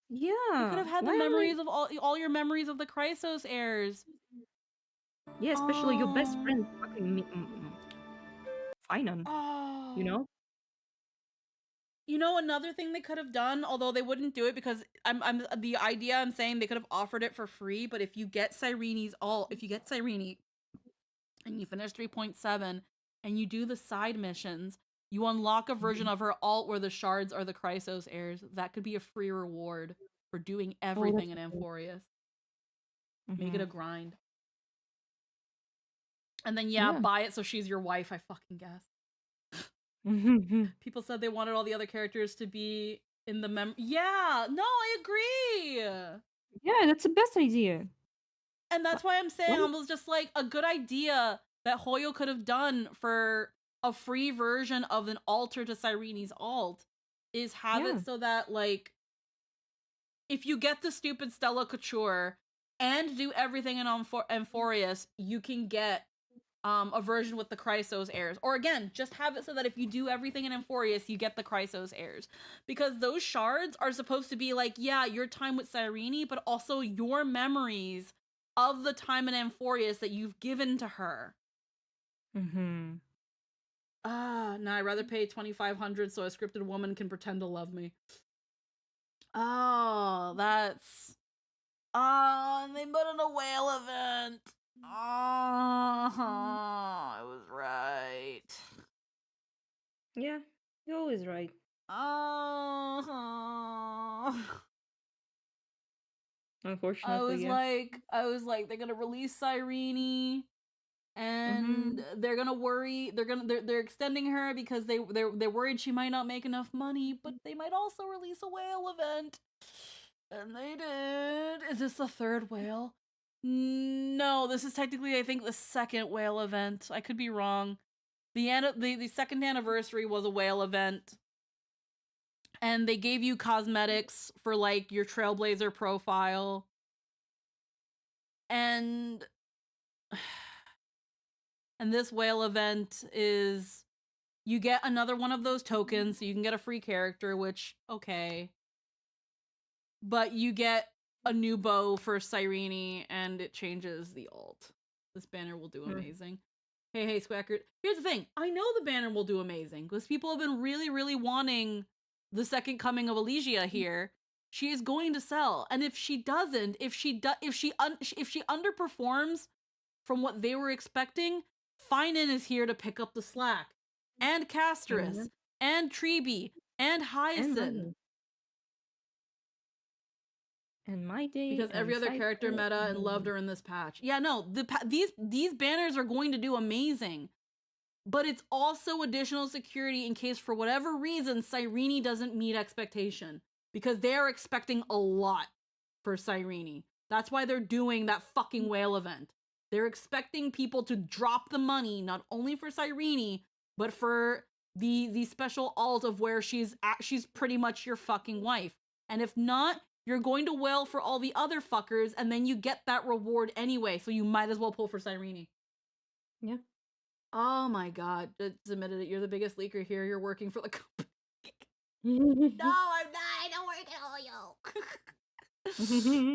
Yeah. They could have had the memories of all your memories of the Chrysos heirs. Yeah, especially your best friend fucking me. Finan. You know? You know another thing they could have done, although they wouldn't do it because the idea I'm saying they could have offered it for free, but if you get Cyrene's alt, if you get Cyrene and you finish 3.7 and you do the side missions, you unlock a version of her alt where the shards are the Chrysos heirs. That could be a free reward for doing everything in Amphorius. Make it a grind. And then buy it so she's your wife, I fucking guess. People said they wanted all the other characters to be in the Yeah, no, I agree. Yeah, that's the best idea. And that's why I'm saying it was just like a good idea that Hoyo could have done for a free version of an alter to Cyrene's alt is have it so that like if you get the stupid Stella Couture and do everything in Amphorius, you can get a version with the Chrysos heirs. Or again, just have it so that if you do everything in Amphorius, you get the Chrysos heirs. Because those shards are supposed to be like, yeah, your time with Cyrene, but also your memories of the time in Amphorius that you've given to her. Nah, I'd rather pay $2,500 so a scripted woman can pretend to love me. Oh, that's... Oh, and they put in a whale event. Oh, I was right. Yeah, you're always right. Oh. Unfortunately, I was like, they're gonna release Cyrene, and they're gonna worry. They're extending her because they're worried she might not make enough money, but they might also release a whale event, and they did. Is this the third whale? No, this is technically, I think, the second whale event. I could be wrong. The second anniversary was a whale event. And they gave you cosmetics for, like, your Trailblazer profile. And this whale event is... You get another one of those tokens, so you can get a free character, which, okay. But you get a new bow for Cyrene, and it changes the alt. This banner will do amazing. Hey, Squacker. Here's the thing. I know the banner will do amazing, because people have been really, really wanting the second coming of Elysia here. She is going to sell. And if she doesn't, if she underperforms from what they were expecting, Finan is here to pick up the slack. And Castris. And Treeby. And Hyacinth. and My Day. Because every and other character Cypher meta and loved her in this patch. Yeah, no, these banners are going to do amazing. But it's also additional security in case for whatever reason Cyrene doesn't meet expectation. Because they are expecting a lot for Cyrene. That's why they're doing that fucking whale event. They're expecting people to drop the money, not only for Cyrene, but for the special alt of where she's pretty much your fucking wife. And if not, you're going to wail for all the other fuckers, and then you get that reward anyway, so you might as well pull for Cyrene. Yeah. Oh my god, it's admitted it. You're the biggest leaker here. You're working for the company. No, I'm not. I don't work at all, yo.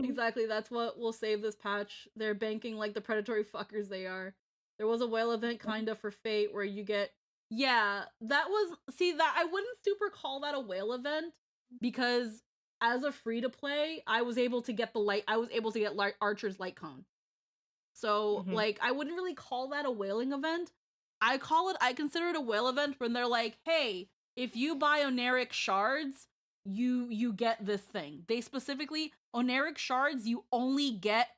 Exactly, that's what will save this patch. They're banking like the predatory fuckers they are. There was a whale event kinda for Fate where you get... Yeah, that was... See, that I wouldn't super call that a whale event, because as a free-to-play, I was able to get Archer's light cone. So, like, I wouldn't really call that a whaling event. I consider it a whale event when they're like, hey, if you buy Oneric shards, you get this thing. They specifically, Oneric shards you only get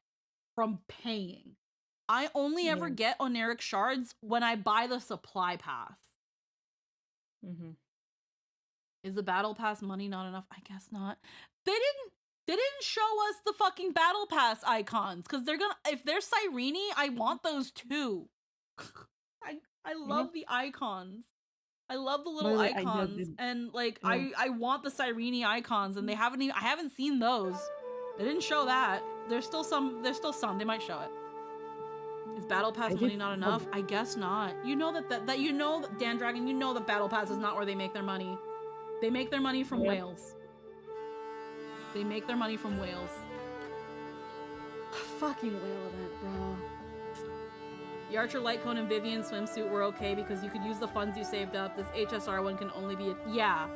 from paying. I only ever get Oneric shards when I buy the supply pass. Is the battle pass money not enough? I guess not. They didn't show us the fucking battle pass icons, because they're gonna, if they're Cyrene, I want those too. I love the icons. I love the little icons, and like I want the Cyrene icons, and I haven't seen those. They didn't show that. There's still some. They might show it. Is battle pass money not enough? I guess not. You know that you know, Dan Dragon, you know that battle pass is not where they make their money. They make their money from whales. They make their money from whales. Fucking whale event, bro. The Archer light cone and Vivian swimsuit were okay because you could use the funds you saved up. This HSR one can only be yeah.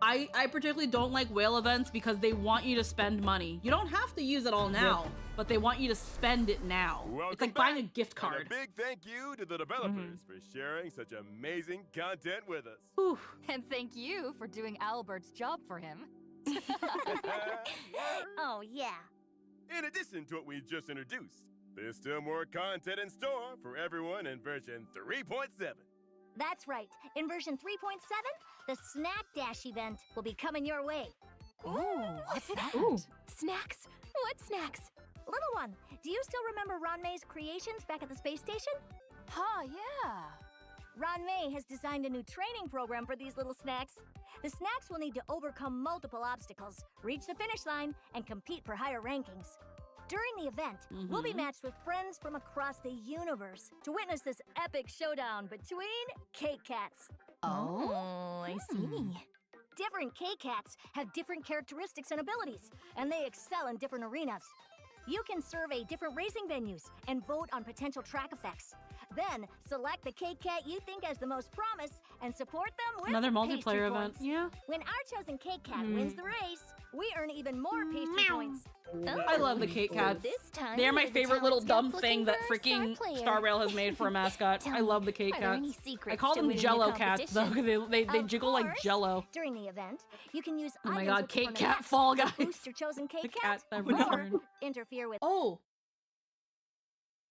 I particularly don't like whale events because they want you to spend money. You don't have to use it all now, but they want you to spend it now. It's like buying a gift card. And a big thank you to the developers for sharing such amazing content with us. Whew. And thank you for doing Albert's job for him. Oh, yeah. In addition to what we just introduced, there's still more content in store for everyone in version 3.7. That's right. In version 3.7, the Snack Dash event will be coming your way. Ooh, what's that? Snacks? What snacks? Little one, do you still remember Ranmei's creations back at the space station? Huh, yeah. Ranmei has designed a new training program for these little snacks. The snacks will need to overcome multiple obstacles, reach the finish line, and compete for higher rankings. During the event, we'll be matched with friends from across the universe to witness this epic showdown between Cake Cats. Oh, I see. Different Cake Cats have different characteristics and abilities, and they excel in different arenas. You can survey different racing venues and vote on potential track effects. Then, select the Cake Cat you think has the most promise and support them with another multiplayer pastry event. points. Yeah. When our chosen Cake Cat wins the race, we earn even more pastry points. I love the Cake Cats. They're my favorite little dumb thing that freaking Star Rail has made for a mascot. I love the Cake Cats. I call them Jello Cats though, because they jiggle like Jello. During the event, you can use Oh my items god, with Cake different Cat effects Fall to Guys. boost your chosen Cake The Cat, cats that or return. interfere with. Oh,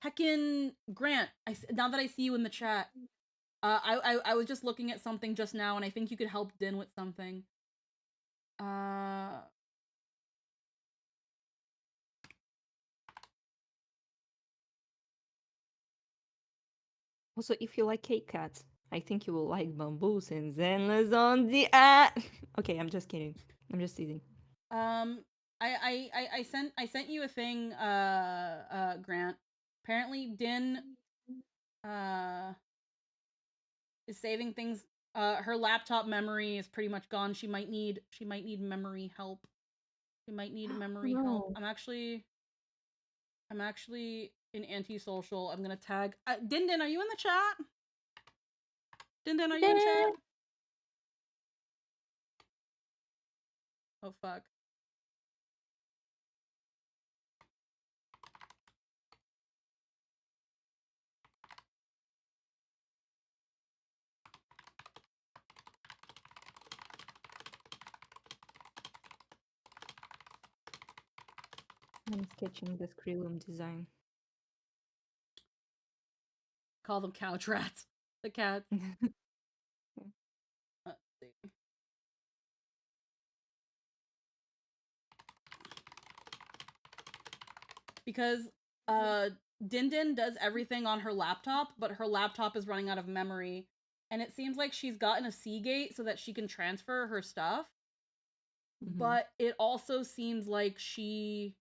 heckin' Grant! Now that I see you in the chat, I was just looking at something just now, and I think you could help Din with something. Also, if you like Cake Cats, I think you will like Bamboos and Zenless on the Okay, I'm just kidding. I'm just teasing. I sent you a thing, Grant. Apparently Din is saving things. Her laptop memory is pretty much gone. She might need memory help. She might need memory help. I'm actually in antisocial. I'm gonna tag Din, are you in the chat? Din, are you in the chat? Oh fuck. I'm sketching the Krillum design. Call them couch rats. The cats. Let's see. Because Din Din does everything on her laptop, but her laptop is running out of memory. And it seems like she's gotten a Seagate so that she can transfer her stuff. But it also seems like she's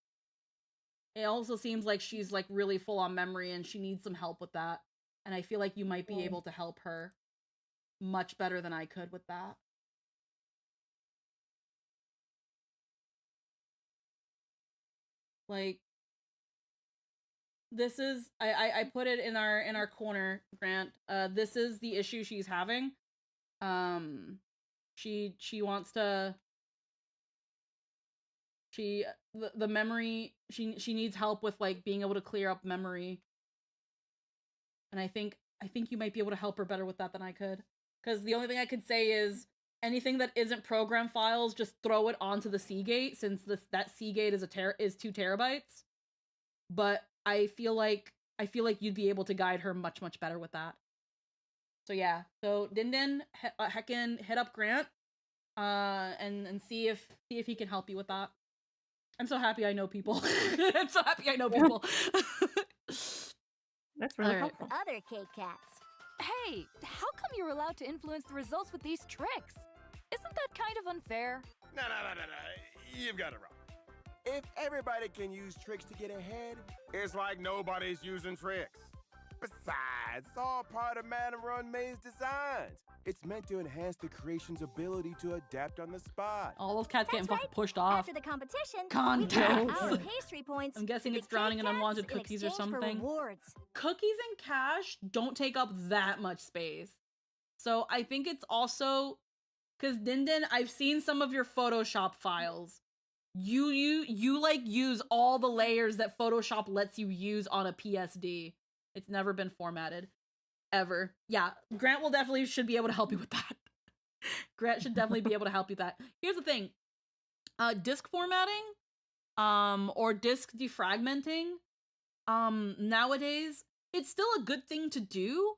like really full on memory and she needs some help with that. And I feel like you might be able to help her much better than I could with that. Like, this is I put it in our corner, Grant. This is the issue she's having. She wants to the memory, she needs help with like being able to clear up memory. And I think you might be able to help her better with that than I could. Because the only thing I could say is anything that isn't program files, just throw it onto the Seagate, since that Seagate is 2 terabytes. But I feel like you'd be able to guide her much better with that. So yeah, so Din heckin' hit up Grant, and see if he can help you with that. I'm so happy I know people. I'm so happy I know people. That's really helpful. Other cake cats. Hey, how come you're allowed to influence the results with these tricks? Isn't that kind of unfair? No. You've got it wrong. If everybody can use tricks to get ahead, it's like nobody's using tricks. Besides, it's all part of Run Maze designs. It's meant to enhance the creation's ability to adapt on the spot. All those cats getting fucking pushed off. After the competition, Contacts. we give our pastry points. I'm guessing to it's the drowning in cake unwanted cats in cookies or exchange for something. rewards. Cookies and cash don't take up that much space. So I think it's also because Din, I've seen some of your Photoshop files. You like use all the layers that Photoshop lets you use on a PSD. It's never been formatted. Ever. Yeah, Grant should be able to help you with that. Grant should definitely be able to help you with that. Here's the thing. Disk formatting, or disk defragmenting, nowadays, it's still a good thing to do,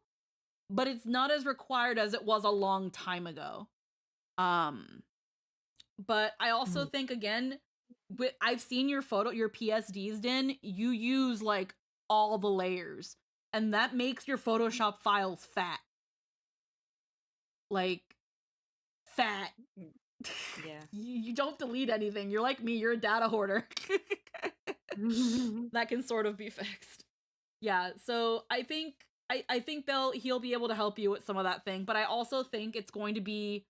but it's not as required as it was a long time ago. But I also think, again, I've seen your PSDs, Din, you use like all the layers, and that makes your Photoshop files fat. Like, fat. Yeah. You don't delete anything. You're like me, you're a data hoarder. That can sort of be fixed. Yeah, so I think he'll be able to help you with some of that thing, but I also think it's going to be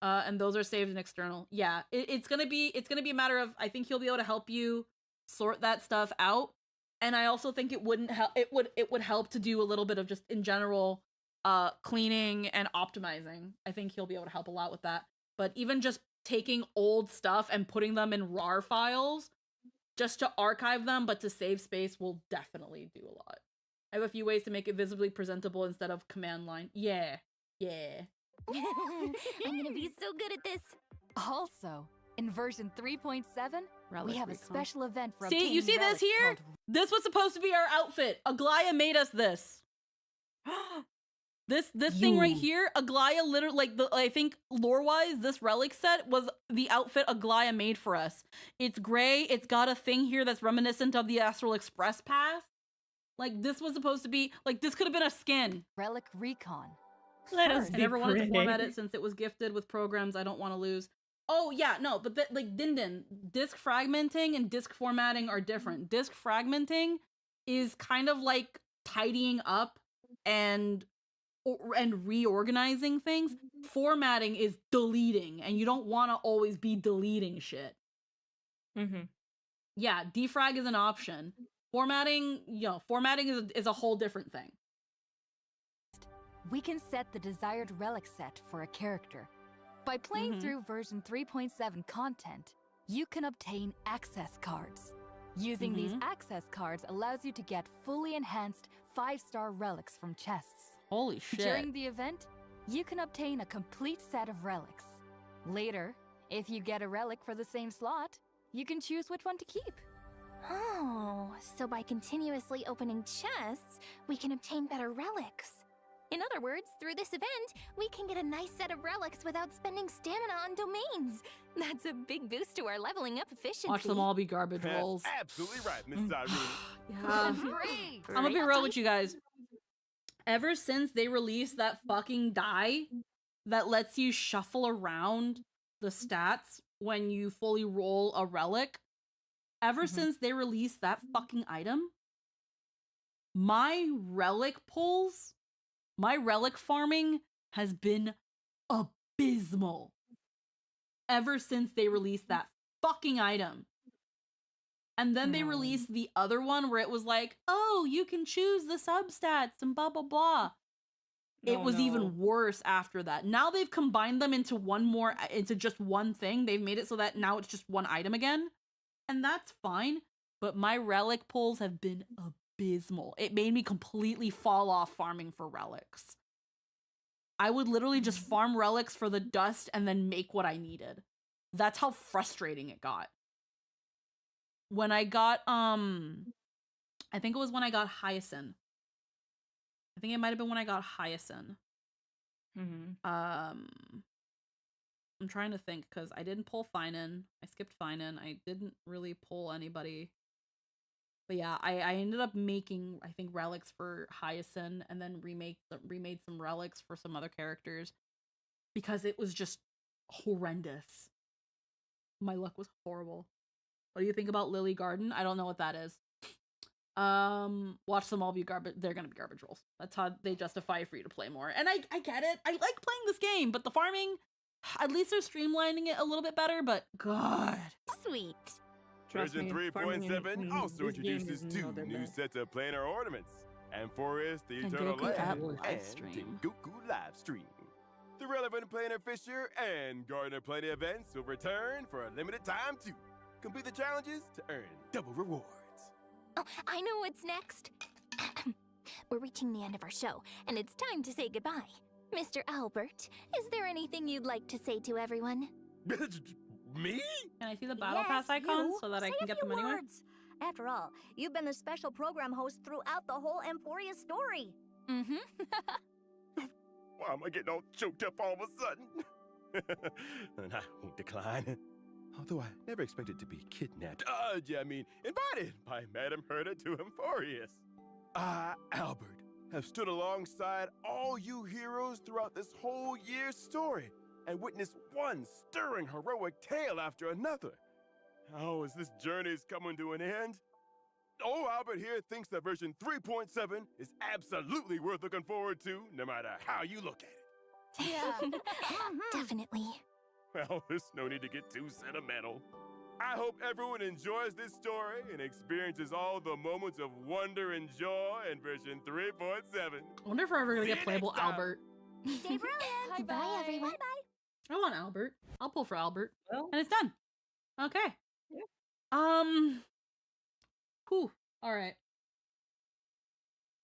and those are saved in external. Yeah, it's gonna be a matter of, I think he'll be able to help you sort that stuff out, and I also think it would help to do a little bit of just in general cleaning and optimizing. I think he'll be able to help a lot with that. But even just taking old stuff and putting them in RAR files just to archive them, but to save space, will definitely do a lot. I have a few ways to make it visibly presentable instead of command line. Yeah. I'm gonna be so good at this. Also, in version 3.7, we have a special event for See, you see this here? This was supposed to be our outfit. Aglaya made us this. This thing right here, Aglaya literally, I think lore-wise, this relic set was the outfit Aglaya made for us. It's gray, it's got a thing here that's reminiscent of the Astral Express path. Like, this was supposed to be, like, this could have been a skin. Relic Recon. I never wanted to format it since it was gifted with programs I don't want to lose. Oh, yeah, no, but Din, disk fragmenting and disk formatting are different. Disk fragmenting is kind of like tidying up and reorganizing things. Formatting is deleting, and you don't want to always be deleting shit. Yeah, defrag is an option. Formatting, is a whole different thing. We can set the desired relic set for a character. By playing through version 3.7 content, you can obtain access cards. Using these access cards allows you to get fully enhanced 5-star relics from chests. Holy shit. During the event, you can obtain a complete set of relics. Later, if you get a relic for the same slot, you can choose which one to keep. Oh, so by continuously opening chests, we can obtain better relics. In other words, through this event, we can get a nice set of relics without spending stamina on domains. That's a big boost to our leveling up efficiency. Watch them all be garbage rolls. Absolutely right, Miss Irene. Yeah. That's great. I'm gonna be real with you guys. Ever since they released that fucking die that lets you shuffle around the stats when you fully roll a relic, ever since they released that fucking item, my relic pulls, my relic farming has been abysmal. Ever since they released that fucking item. And then they released the other one where it was like, oh, you can choose the substats and blah, blah, blah. It was even worse after that. Now they've combined them into into just one thing. They've made it so that now it's just one item again. And that's fine. But my relic pulls have been abysmal. It made me completely fall off farming for relics. I would literally just farm relics for the dust and then make what I needed. That's how frustrating it got. When I got, I think it was when I got Hyacinth. I think it might have been when I got Hyacinth. I'm trying to think because I didn't pull Finan. I skipped Finan. I didn't really pull anybody. But yeah, I ended up making, I think, relics for Hyacinth and then remade some relics for some other characters because it was just horrendous. My luck was horrible. What do you think about Lily Garden? I don't know what that is. Watch them all be garbage. They're gonna be garbage rolls. That's how they justify for you to play more. And I get it. I like playing this game, but the farming, at least they're streamlining it a little bit better, but God. Sweet. Version 3.7 also introduces two new sets of planar ornaments. Amphoris, the Eternal Land, and Tengoku Livestream. The relevant planar fixture and Gardener Planet events will return for a limited time too. Complete the challenges to earn double rewards. Oh, I know what's next. We're reaching the end of our show, and it's time to say goodbye. Mr. Albert, is there anything you'd like to say to everyone? Me? Can I see the battle pass icon so that I can get them anywhere? Words. After all, you've been the special program host throughout the whole Emphoria story. Why am I getting all choked up all of a sudden? And I won't decline. Although I never expected to be kidnapped. Invited by Madame Herta to Emphorius. I, Albert, have stood alongside all you heroes throughout this whole year's story and witnessed one stirring heroic tale after another. How as this journey is coming to an end? Oh, Albert here thinks that version 3.7 is absolutely worth looking forward to, no matter how you look at it. Yeah. Definitely. Well, there's no need to get too sentimental. I hope everyone enjoys this story and experiences all the moments of wonder and joy in version 3.7. I wonder if we're ever gonna get playable Albert. Stay brilliant. Bye, everyone. Bye. I want Albert. I'll pull for Albert. Well, and it's done. Okay. Yeah. Whew. All right.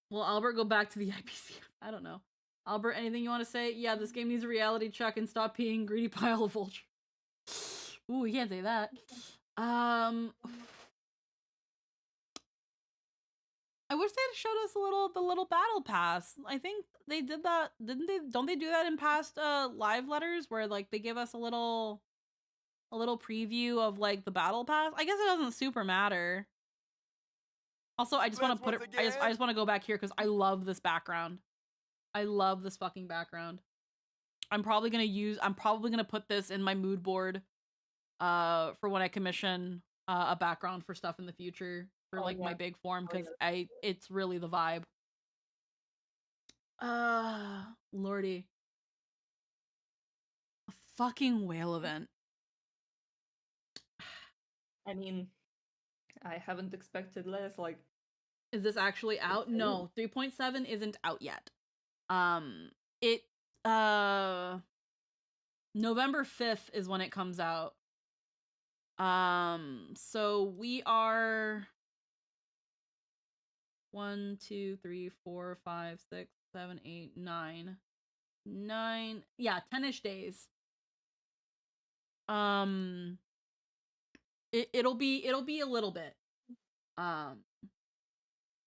Will Albert go back to the IPC? I don't know. Albert, anything you want to say? Yeah, this game needs a reality check and stop being greedy pile of vulture. Ooh, you can't say that. I wish they had showed us the little battle pass. I think they did that, didn't they? Don't they do that in past live letters where like they give us a little preview of like the battle pass? I guess it doesn't super matter. Also, I just want to put it. I just want to go back here because I love this background. I love this fucking background. I'm probably gonna put this in my mood board, for when I commission a background for stuff in the future for like my big form because it's really the vibe. Lordy, a fucking whale event. I mean, I haven't expected less. Like, is this actually out? No, 3.7 isn't out yet. November 5th is when it comes out. So we are 1, 2, 3, 4, 5, 6, 7, 8, 9. 10-ish days. It'll be a little bit. Um,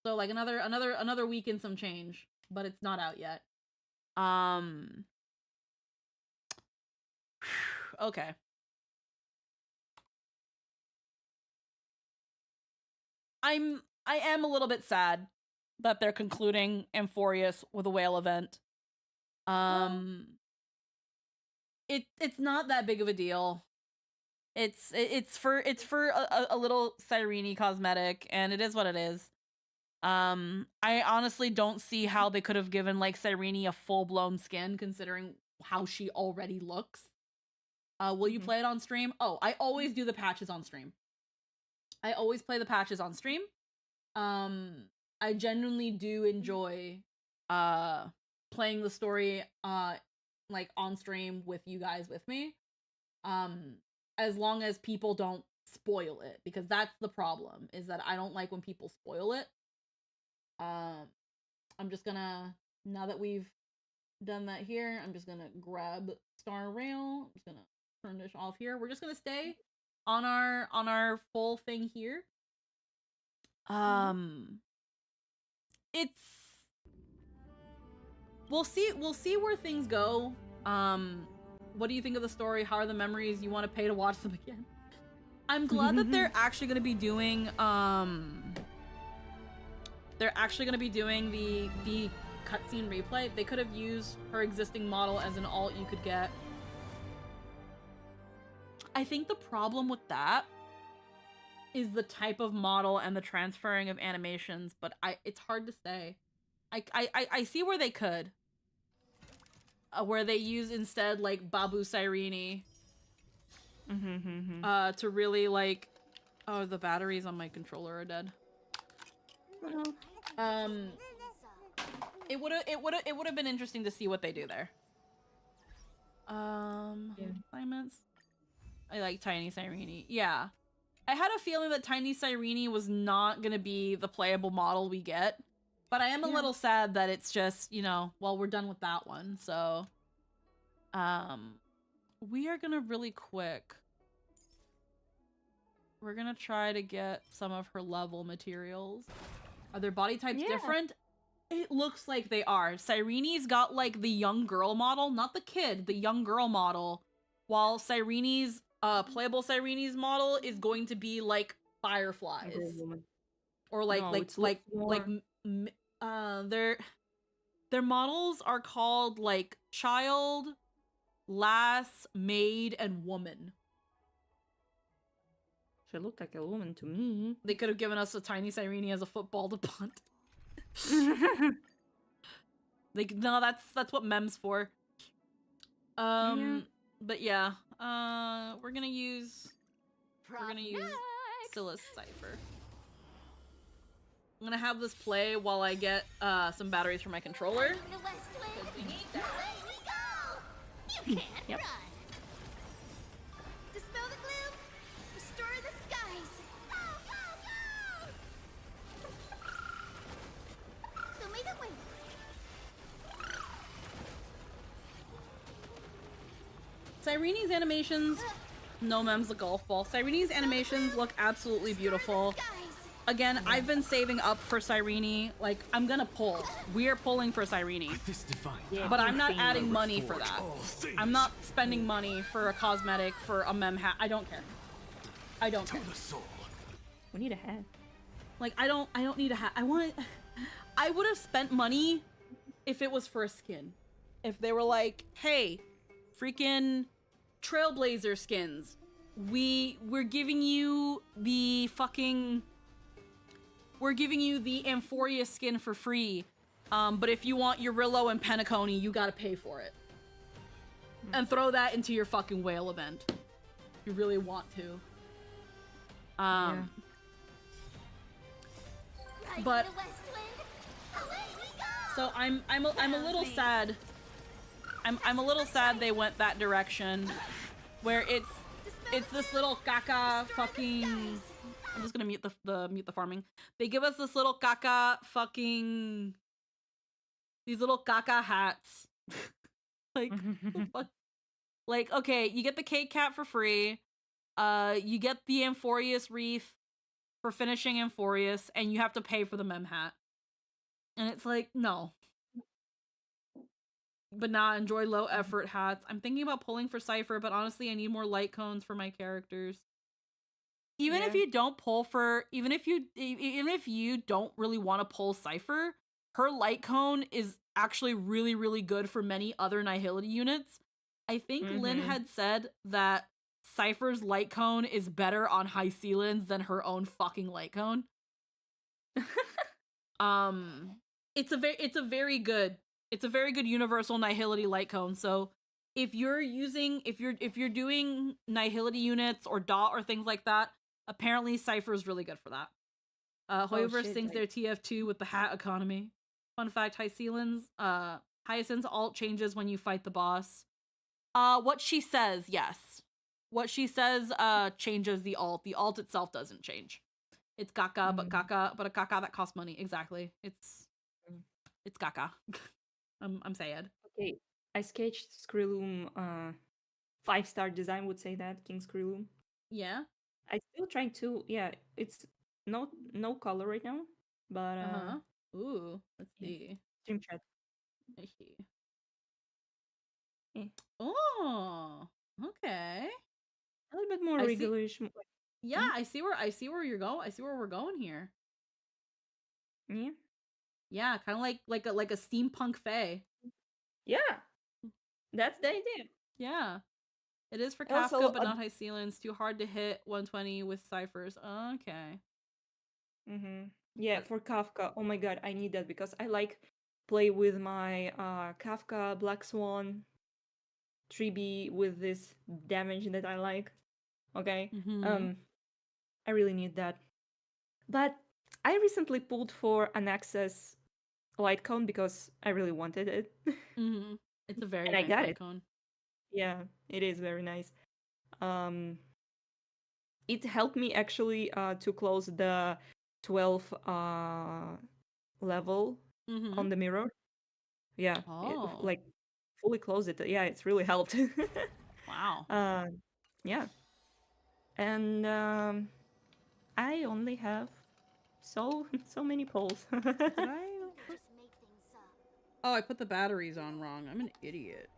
so like another week and some change, but it's not out yet. Okay. I am a little bit sad that they're concluding Amphorius with a whale event. It's not that big of a deal. It's for a little Cyrene cosmetic, and it is what it is. I honestly don't see how they could have given like Cyrene a full-blown skin considering how she already looks. Will you play it on stream? Oh, I always do the patches on stream. I always play the patches on stream. I genuinely do enjoy playing the story like on stream with you guys with me. As long as people don't spoil it, because that's the problem, is that I don't like when people spoil it. I'm just gonna, now that we've done that here, I'm just gonna grab Star Rail. I'm just gonna turn this off here. We're just gonna stay on our full thing here. It's, we'll see where things go. What do you think of the story? How are the memories? You want to pay to watch them again? I'm glad that they're actually going to be doing the cutscene replay. They could have used her existing model as an alt you could get. I think the problem with that is the type of model and the transferring of animations, but it's hard to say. I see where they could. Where they use instead like Babu Cyrene to really like, oh, the batteries on my controller are dead. It would have been interesting to see what they do there. Assignments. I like Tiny Cyrene. Yeah. I had a feeling that Tiny Cyrene was not gonna be the playable model we get, but I am a little sad that it's just, you know, well, we're done with that one, so we are gonna really quick, we're gonna try to get some of her level materials. Are their body types different? It looks like they are. Cyrene's got like the young girl model, not the kid, the young girl model, while Cyrene's playable Cyrene's model is going to be like fireflies, or like their models are called like child, lass, maid, and woman. She looked like a woman to me. They could have given us a Tiny Cyrene as a football to punt. Like, no, that's what mem's for. But yeah, we're gonna use Scylla's Cipher. I'm gonna have this play while I get some batteries for my controller. Yep. Dispel the gloom, restore the skies. Show me the way. Cyrene's animations, no mem's the golf ball. Cyrene's animations look absolutely beautiful. Again, I've been saving up for Cyrene. Like, I'm gonna pull. We are pulling for Cyrene. But I'm not adding money for that. I'm not spending money for a cosmetic, for a mem hat. I don't care. I don't care. We need a hat. Like, I don't need a hat. I would have spent money if it was for a skin. If they were like, hey, freaking Trailblazer skins. We're giving you the fucking... We're giving you the Amphorius skin for free, but if you want Eurillo and Penacony, you gotta pay for it. And throw that into your fucking whale event. If you really want to. But so I'm a little sad. I'm a little sad they went that direction, where it's this little caca fucking. I'm just gonna mute the farming. They give us this little caca fucking, these little caca hats. Like, fuck? Like, okay, you get the cake cat for free. You get the Amphorius wreath for finishing Amphorius, and you have to pay for the mem hat. And it's like, no. But not enjoy low effort hats. I'm thinking about pulling for Cypher, but honestly, I need more light cones for my characters. Even if you don't pull for, even if you don't really want to pull Cypher, her light cone is actually really, really good for many other Nihility units. I think Lynn had said that Cypher's light cone is better on high ceilings than her own fucking light cone. It's a very good universal Nihility light cone. So if you're doing Nihility units or dot or things like that, apparently Cypher is really good for that. Hoyoverse sings their TF2 with the hat economy. Fun fact, Hyacinth's alt changes when you fight the boss. What she says, yes. What she says changes the alt. The alt itself doesn't change. It's Gaga, but a Gaga that costs money. Exactly. It's Gaga. I'm sad. Okay, I sketched Skrillum 5-star design would say that, King Skrillum. Yeah. I still trying to, yeah, it's no color right now, but ooh, let's see. Stream chat. I see. Oh, okay. A little bit more regularish. Yeah, I see where you're going. I see where we're going here. Yeah. Yeah, kind of like a steampunk fae. Yeah. That's the idea. Yeah. It is for Kafka, Also, but not high ceilings. Too hard to hit 120 with ciphers. Okay. Yeah, for Kafka. Oh my god, I need that because I like play with my Kafka Black Swan 3B with this damage that I like. Okay. I really need that. But I recently pulled for an Access light cone because I really wanted it. It's a very and nice I got light it. cone. Yeah, it is very nice. It helped me actually to close the 12 level on the mirror. Yeah, like fully close it. Yeah, it's really helped. Wow. Yeah. And I only have so many polls. Oh, I put the batteries on wrong. I'm an idiot.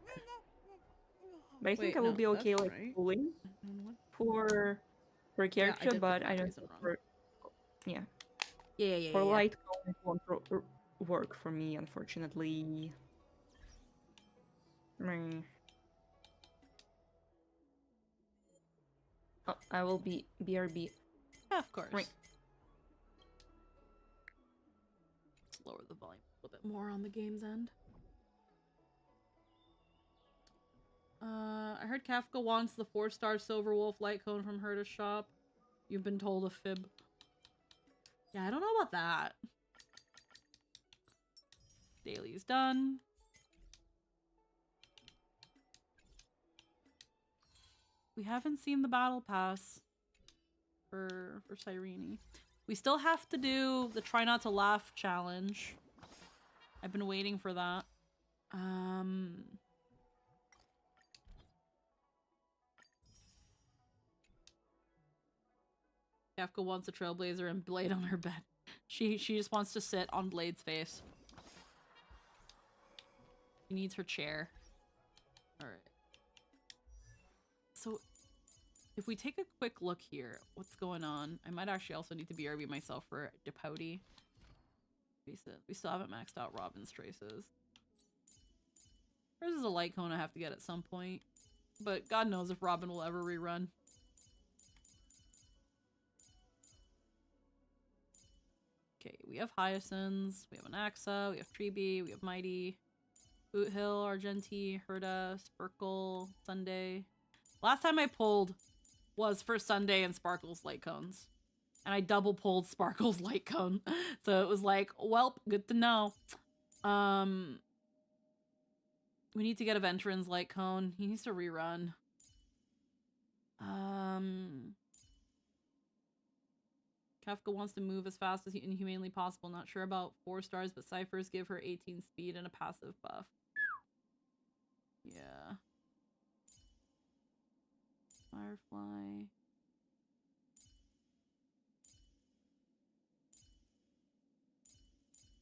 But I think I will be okay, like pulling for a character, but I don't know for yeah. For light cone, it won't work for me, unfortunately. Oh, I will be BRB. Yeah, of course. Let's lower the volume a little bit more on the game's end. I heard Kafka wants the 4-star Silverwolf light cone from her to shop. You've been told a fib. Yeah, I don't know about that. Daily's done. We haven't seen the battle pass for Cyrene. We still have to do the try not to laugh challenge. I've been waiting for that. Kafka wants a Trailblazer and Blade on her bed. She just wants to sit on Blade's face. She needs her chair. Alright. So, if we take a quick look here, what's going on? I might actually also need to BRB myself for Depouty. We still haven't maxed out Robin's traces. Hers is a light cone I have to get at some point. But God knows if Robin will ever rerun. Okay, we have Hyacinths, we have an Axa, we have Treeby, we have Mighty, Boot Hill, Argenti, Herda, Sparkle, Sunday. Last time I pulled was for Sunday and Sparkle's light cones. And I double pulled Sparkle's light cone. So it was like, welp, good to know. We need to get a Venturin's light cone. He needs to rerun. Kafka wants to move as fast as inhumanely possible. Not sure about 4 stars, but ciphers give her 18 speed and a passive buff. Yeah. Firefly.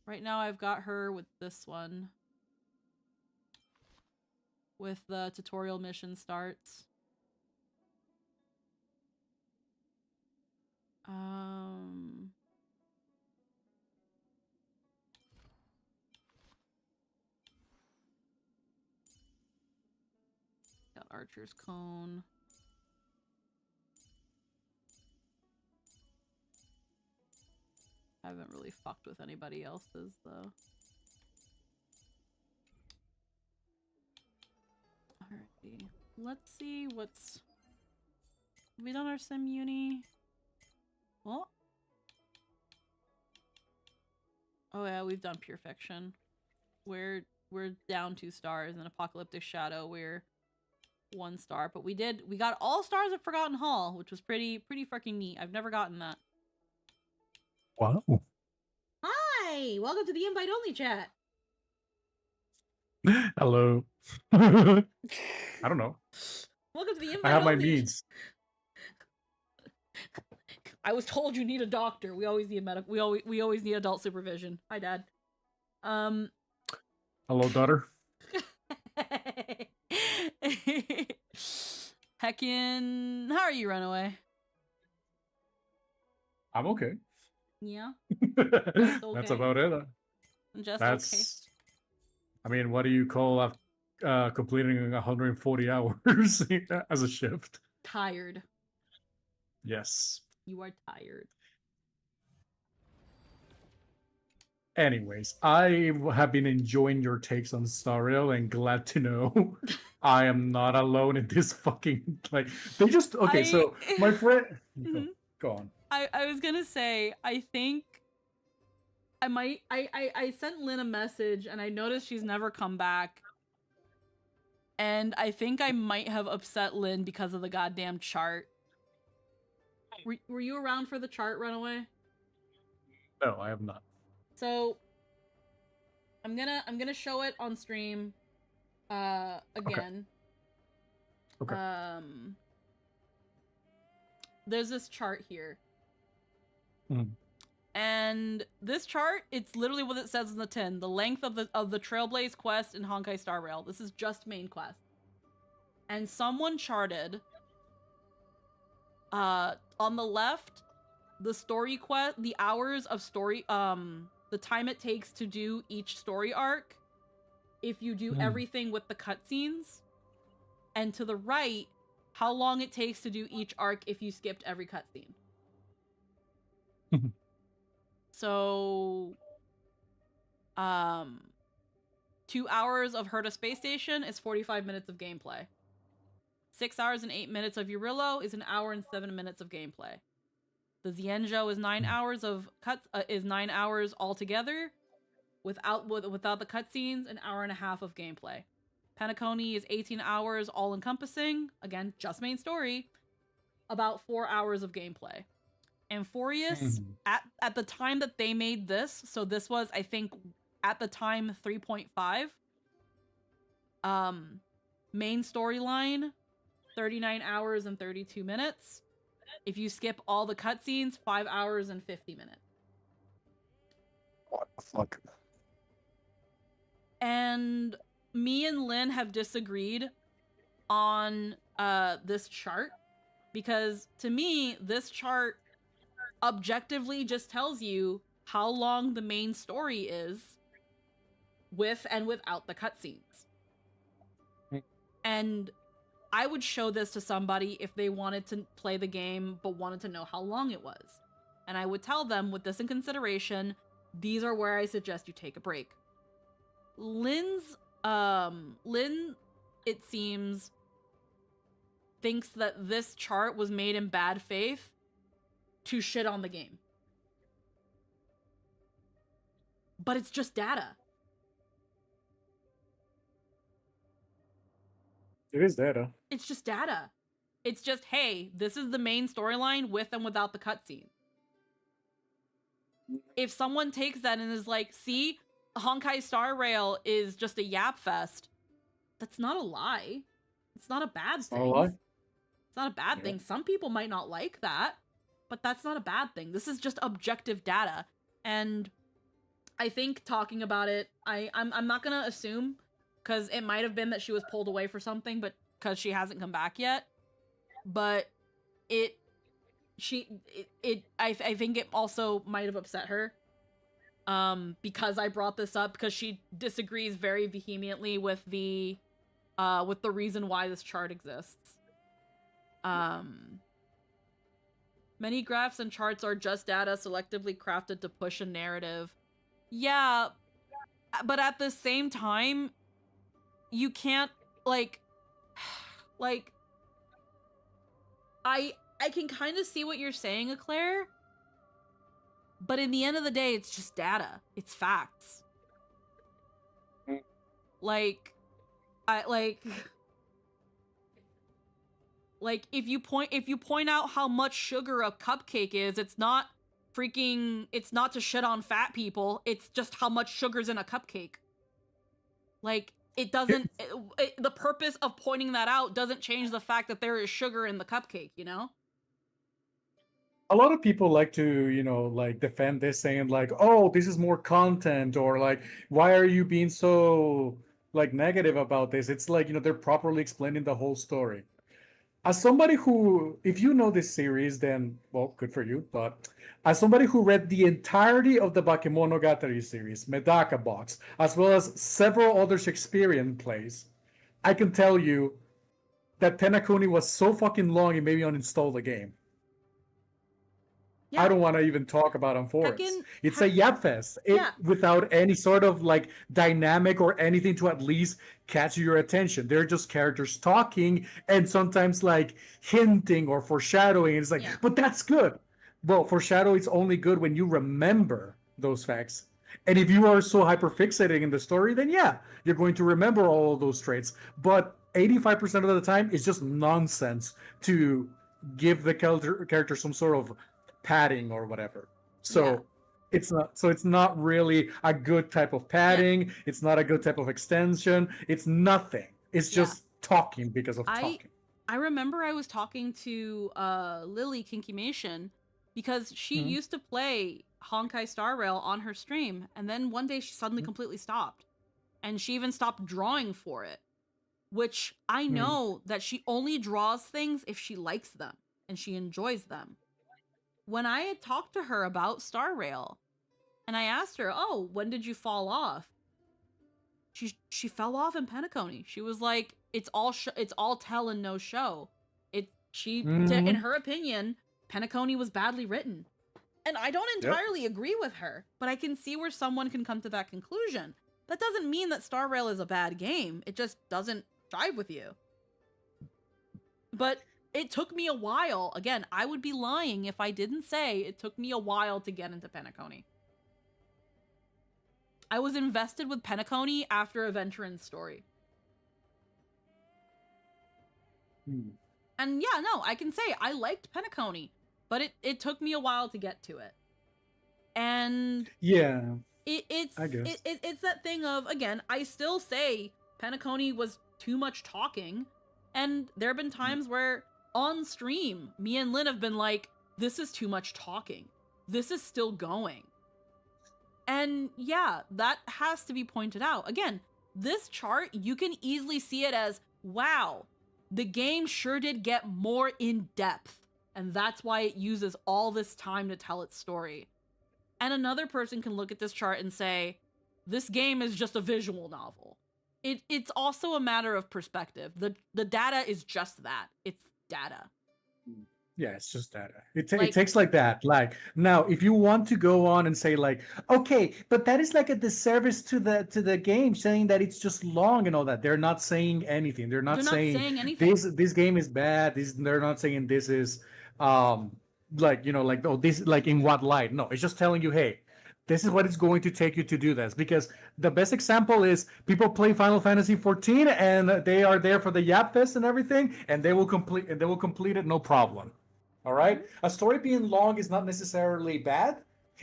Right now I've got her with this one. With the tutorial mission starts. Got Archer's Cone. I haven't really fucked with anybody else's though. Alrighty. Let's see what's... Have we done our sim uni? Well... Oh yeah, we've done Pure Fiction. We're down 2 stars. In Apocalyptic Shadow, we're 1 star. But we got all stars of Forgotten Hall, which was pretty freaking neat. I've never gotten that. Wow. Hi! Welcome to the invite-only chat. Hello. I don't know. Welcome to the invite-only. I have my needs. I was told you need a doctor. We always need medical. We always need adult supervision. Hi, Dad. Hello, daughter. Heckin', how are you, Runaway? I'm okay. Yeah. That's Okay. about it. Just That's. okay. I mean, what do you call completing 140 hours as a shift? Tired. Yes. You are tired. Anyways, I have been enjoying your takes on Star Rail and glad to know I am not alone in this fucking like they just okay. So my friend, go on. I was gonna say I think I sent Lynn a message and I noticed she's never come back. And I think I might have upset Lynn because of the goddamn chart. Were you around for the chart, Runaway? No, I have not. So I'm gonna show it on stream again. Okay. There's this chart here. Mm. And this chart, it's literally what it says in the tin. The length of the Trailblaze quest in Honkai Star Rail. This is just main quest. And someone charted on the left, the story quest, the hours of story, the time it takes to do each story arc if you do everything with the cutscenes. And to the right, how long it takes to do each arc if you skipped every cutscene. So, 2 hours of Herta Space Station is 45 minutes of gameplay. 6 hours and 8 minutes of Yurillo is 1 hour and 7 minutes of gameplay. The Xianzhou is 9 hours of is 9 hours altogether, without the cutscenes, 1.5 hours of gameplay. Penacony is 18 hours all encompassing, again just main story, about 4 hours of gameplay. Amphorius, at the time that they made this, so this was, I think, at the time 3.5. Main storyline, 39 hours and 32 minutes. If you skip all the cutscenes, 5 hours and 50 minutes. What the fuck? And me and Lynn have disagreed on this chart, because to me, this chart objectively just tells you how long the main story is with and without the cutscenes. And I would show this to somebody if they wanted to play the game but wanted to know how long it was. And I would tell them, with this in consideration, these are where I suggest you take a break. Lynn, it seems, thinks that this chart was made in bad faith to shit on the game. But it's just data. It is data. It's just data. It's just, hey, this is the main storyline with and without the cutscene. If someone takes that and is like, see, Honkai Star Rail is just a yap fest, that's not a lie. It's not a bad thing. Not a lie? It's not a bad thing. Some people might not like that, but that's not a bad thing. This is just objective data. And I think talking about it, I'm not gonna assume, because it might have been that she was pulled away for something, but because she hasn't come back yet. But I think it also might have upset her. Because I brought this up, because she disagrees very vehemently with the reason why this chart exists. Many graphs and charts are just data selectively crafted to push a narrative. Yeah, but at the same time, you can't, like, I can kind of see what you're saying, Eclair, but in the end of the day, it's just data. It's facts. Like, if you point out how much sugar a cupcake is, it's not to shit on fat people. It's just how much sugar's in a cupcake. Like, it doesn't, the purpose of pointing that out doesn't change the fact that there is sugar in the cupcake, you know? A lot of people like to, like defend this, saying like, oh, this is more content, or like, why are you being so like negative about this? It's like, they're properly explaining the whole story. As somebody who, if you know this series, then, well, good for you. But as somebody who read the entirety of the Bakemonogatari series, Medaka Box, as well as several other Shakespearean plays, I can tell you that Tenakuni was so fucking long it made me uninstall the game. Yeah. I don't want to even talk about Amphoris. It's a yap fest. Without any sort of like dynamic or anything to at least catch your attention. They're just characters talking and sometimes like hinting or foreshadowing. And it's like, but that's good. Well, foreshadow is only good when you remember those facts. And if you are so hyperfixating in the story, then yeah, you're going to remember all of those traits. But 85% of the time, it's just nonsense to give the character some sort of padding or whatever. So it's not really a good type of padding. It's not a good type of extension. It's nothing. It's just talking because of talking. I remember I was talking to Lily Kinkimation, because she used to play Honkai Star Rail on her stream, and then one day she suddenly completely stopped. And she even stopped drawing for it, which I know that she only draws things if she likes them and she enjoys them. When I had talked to her about Star Rail, and I asked her, "Oh, when did you fall off?" She fell off in Penacony. She was like, "It's all tell and no show." In her opinion, Penacony was badly written, and I don't entirely agree with her, but I can see where someone can come to that conclusion. That doesn't mean that Star Rail is a bad game. It just doesn't jive with you. But it took me a while. Again, I would be lying if I didn't say it took me a while to get into Penacony. I was invested with Penacony after Aventurin's story. And yeah, no, I can say I liked Penacony, but it took me a while to get to it. And yeah, it's that thing of, again, I still say Penacony was too much talking, and there have been times where on stream, me and Lynn have been like, this is too much talking. This is still going. And yeah, that has to be pointed out. Again, this chart, you can easily see it as, wow, the game sure did get more in depth. And that's why it uses all this time to tell its story. And another person can look at this chart and say, this game is just a visual novel. It's also a matter of perspective. The data is just that. It's data. Yeah, it's just data. It takes like that. Like, now, if you want to go on and say like, okay, but that is like a disservice to the game, saying that it's just long and all that. They're not saying anything. They're not saying anything. This game is bad. They're not saying this is like, oh, this, like, in what light. No, it's just telling you, hey, this is what it's going to take you to do this. Because the best example is people play Final Fantasy 14 and they are there for the Yap Fest and everything, and they will complete it no problem. All right? A story being long is not necessarily bad.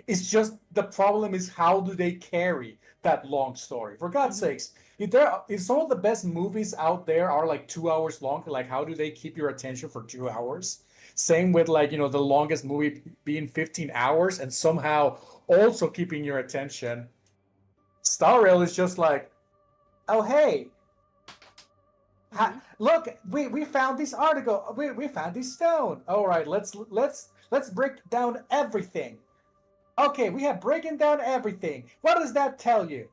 It's just the problem is, how do they carry that long story? For God's sakes, if some of the best movies out there are like 2 hours long, like, how do they keep your attention for 2 hours? Same with, like, the longest movie being 15 hours and somehow also keeping your attention Star Rail is just like, oh hey, look, we found this article, we found this stone. All right, let's break down everything. Okay, we have breaking down everything. What does that tell you?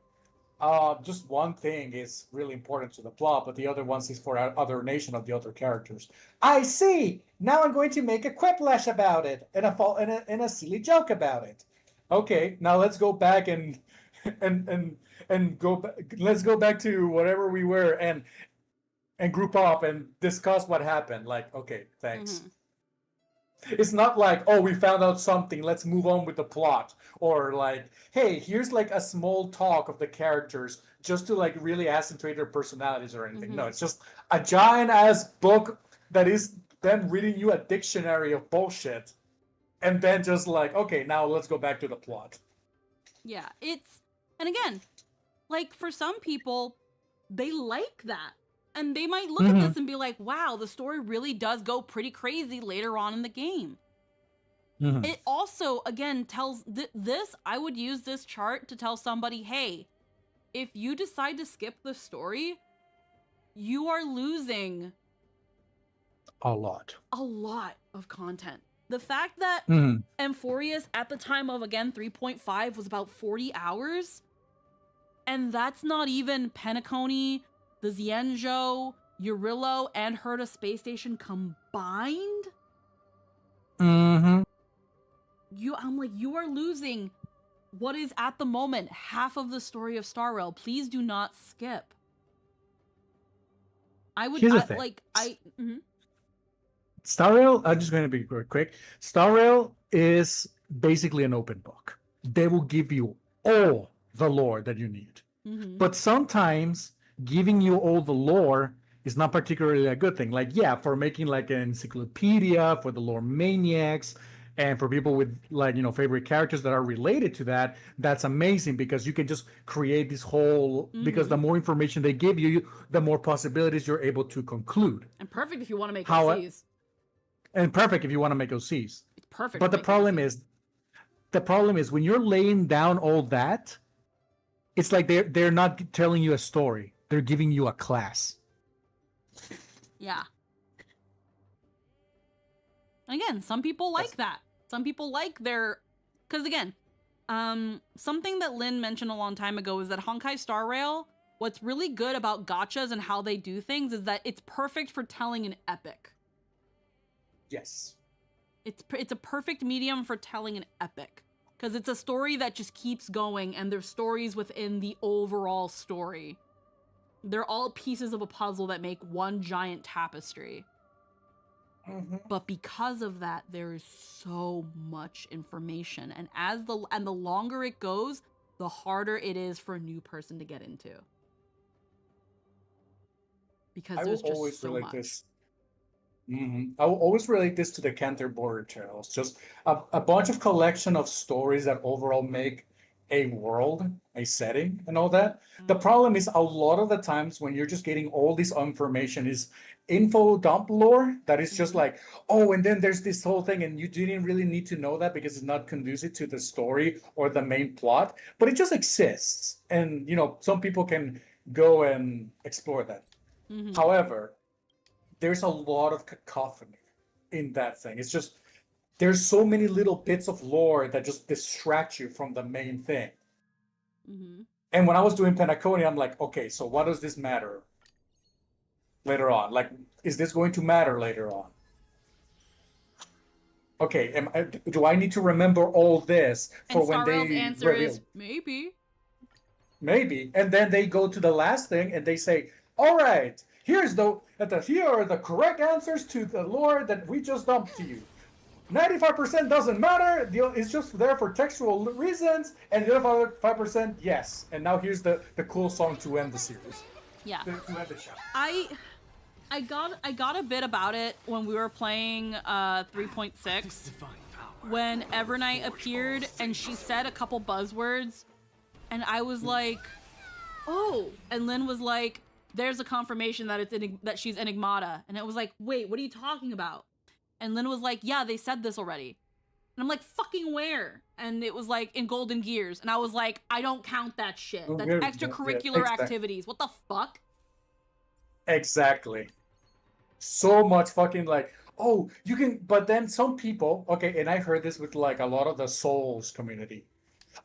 Just one thing is really important to the plot, but the other ones is for other nation of the other characters. I see. Now I'm going to make a quiplash about it and a silly joke about it. Okay, now let's go back and let's go back to whatever we were and group up and discuss what happened. Like, okay, thanks. It's not like, oh, we found out something, let's move on with the plot. Or like, hey, here's like a small talk of the characters just to like really accentuate their personalities or anything. No, it's just a giant ass book that is then reading you a dictionary of bullshit. And then just like, okay, now let's go back to the plot. Yeah, and again, like for some people, they like that. And they might look at this and be like, wow, the story really does go pretty crazy later on in the game. It also, again, tells this, I would use this chart to tell somebody, hey, if you decide to skip the story, you are losing a lot of content. The fact that Amphorius at the time of, again, 3.5 was about 40 hours, and that's not even Penacony, the Xianzhou, Urillo, and Herta Space Station combined? I'm like, you are losing what is at the moment half of the story of Star Rail. Please do not skip. Star Rail, I'm just going to be quick. Star Rail is basically an open book. They will give you all the lore that you need. But sometimes giving you all the lore is not particularly a good thing. Like, yeah, for making like an encyclopedia for the lore maniacs and for people with like, you know, favorite characters that are related to that, that's amazing because you can just create this whole, because the more information they give you, the more possibilities you're able to conclude. And perfect if you want to make OCs. And perfect if you want to make OCs. It's perfect. But the problem is when you're laying down all that, it's like they're not telling you a story. They're giving you a class. Yeah. And again, some people like that. Some people like because again, something that Lynn mentioned a long time ago is that Honkai Star Rail, what's really good about gachas and how they do things is that it's perfect for telling an epic. Yes. It's a perfect medium for telling an epic. Because it's a story that just keeps going and there's stories within the overall story. They're all pieces of a puzzle that make one giant tapestry. But because of that, there is so much information. And the longer it goes, the harder it is for a new person to get into. Because there's just so much. I will always relate this to the Canter Border Tales. Just a bunch of collection of stories that overall make a world, a setting, and all that. The problem is a lot of the times when you're just getting all this information is info dump lore that is just like, oh, and then there's this whole thing, and you didn't really need to know that because it's not conducive to the story or the main plot, but it just exists. And, you know, some people can go and explore that. However, there's a lot of cacophony in that thing. It's just, there's so many little bits of lore that just distract you from the main thing. And when I was doing Penacony, I'm like, okay, so what does this matter later on? Like, is this going to matter later on? Okay, do I need to remember all this for when they reveal? Answer is maybe. Maybe. And then they go to the last thing and they say, all right, here are the correct answers to the lore that we just dumped to you. 95% doesn't matter. It's just there for textual reasons, and the other 5%, yes. And now here's the cool song to end the series. Yeah. To end the show. I got a bit about it when we were playing 3.6. When Evernight appeared and she said a couple buzzwords, and I was like, oh, and Lynn was like, there's a confirmation that that she's Enigmata. And it was like, wait, what are you talking about? And Lynn was like, yeah, they said this already. And And I'm like, fucking where? And it was like in Golden Gears. And I was like, I don't count that shit. That's extracurricular activities. What the fuck? Exactly. So much fucking like, oh, you can, but then some people, okay, and I heard this with like a lot of the Souls community.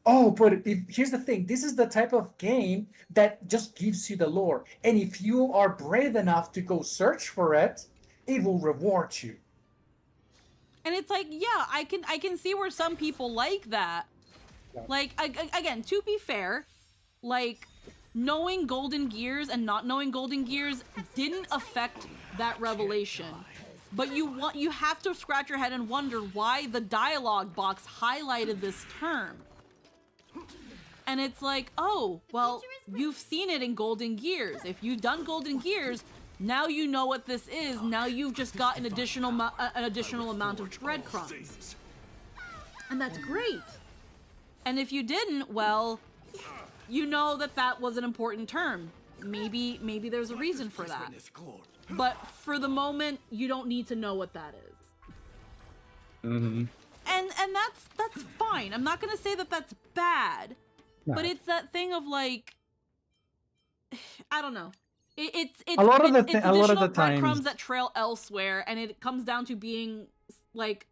Oh, but here's the thing. This is the type of game that just gives you the lore. And if you are brave enough to go search for it, it will reward you. And it's like, yeah, I can see where some people like that. Yeah. Like, again, to be fair, like, knowing Golden Gears and not knowing Golden Gears didn't affect that revelation. But you have to scratch your head and wonder why the dialogue box highlighted this term. And it's like, oh, well, you've seen it in Golden Gears. If you've done Golden Gears, now you know what this is. Now you've just got an additional amount of breadcrumbs. And that's great. And if you didn't, well, you know that was an important term. Maybe there's a reason for that. But for the moment, you don't need to know what that is. Mm-hmm. And that's fine. I'm not gonna say that that's bad. No. But it's that thing of like, I don't know. It's a lot of the breadcrumbs times that trail elsewhere, and it comes down to being like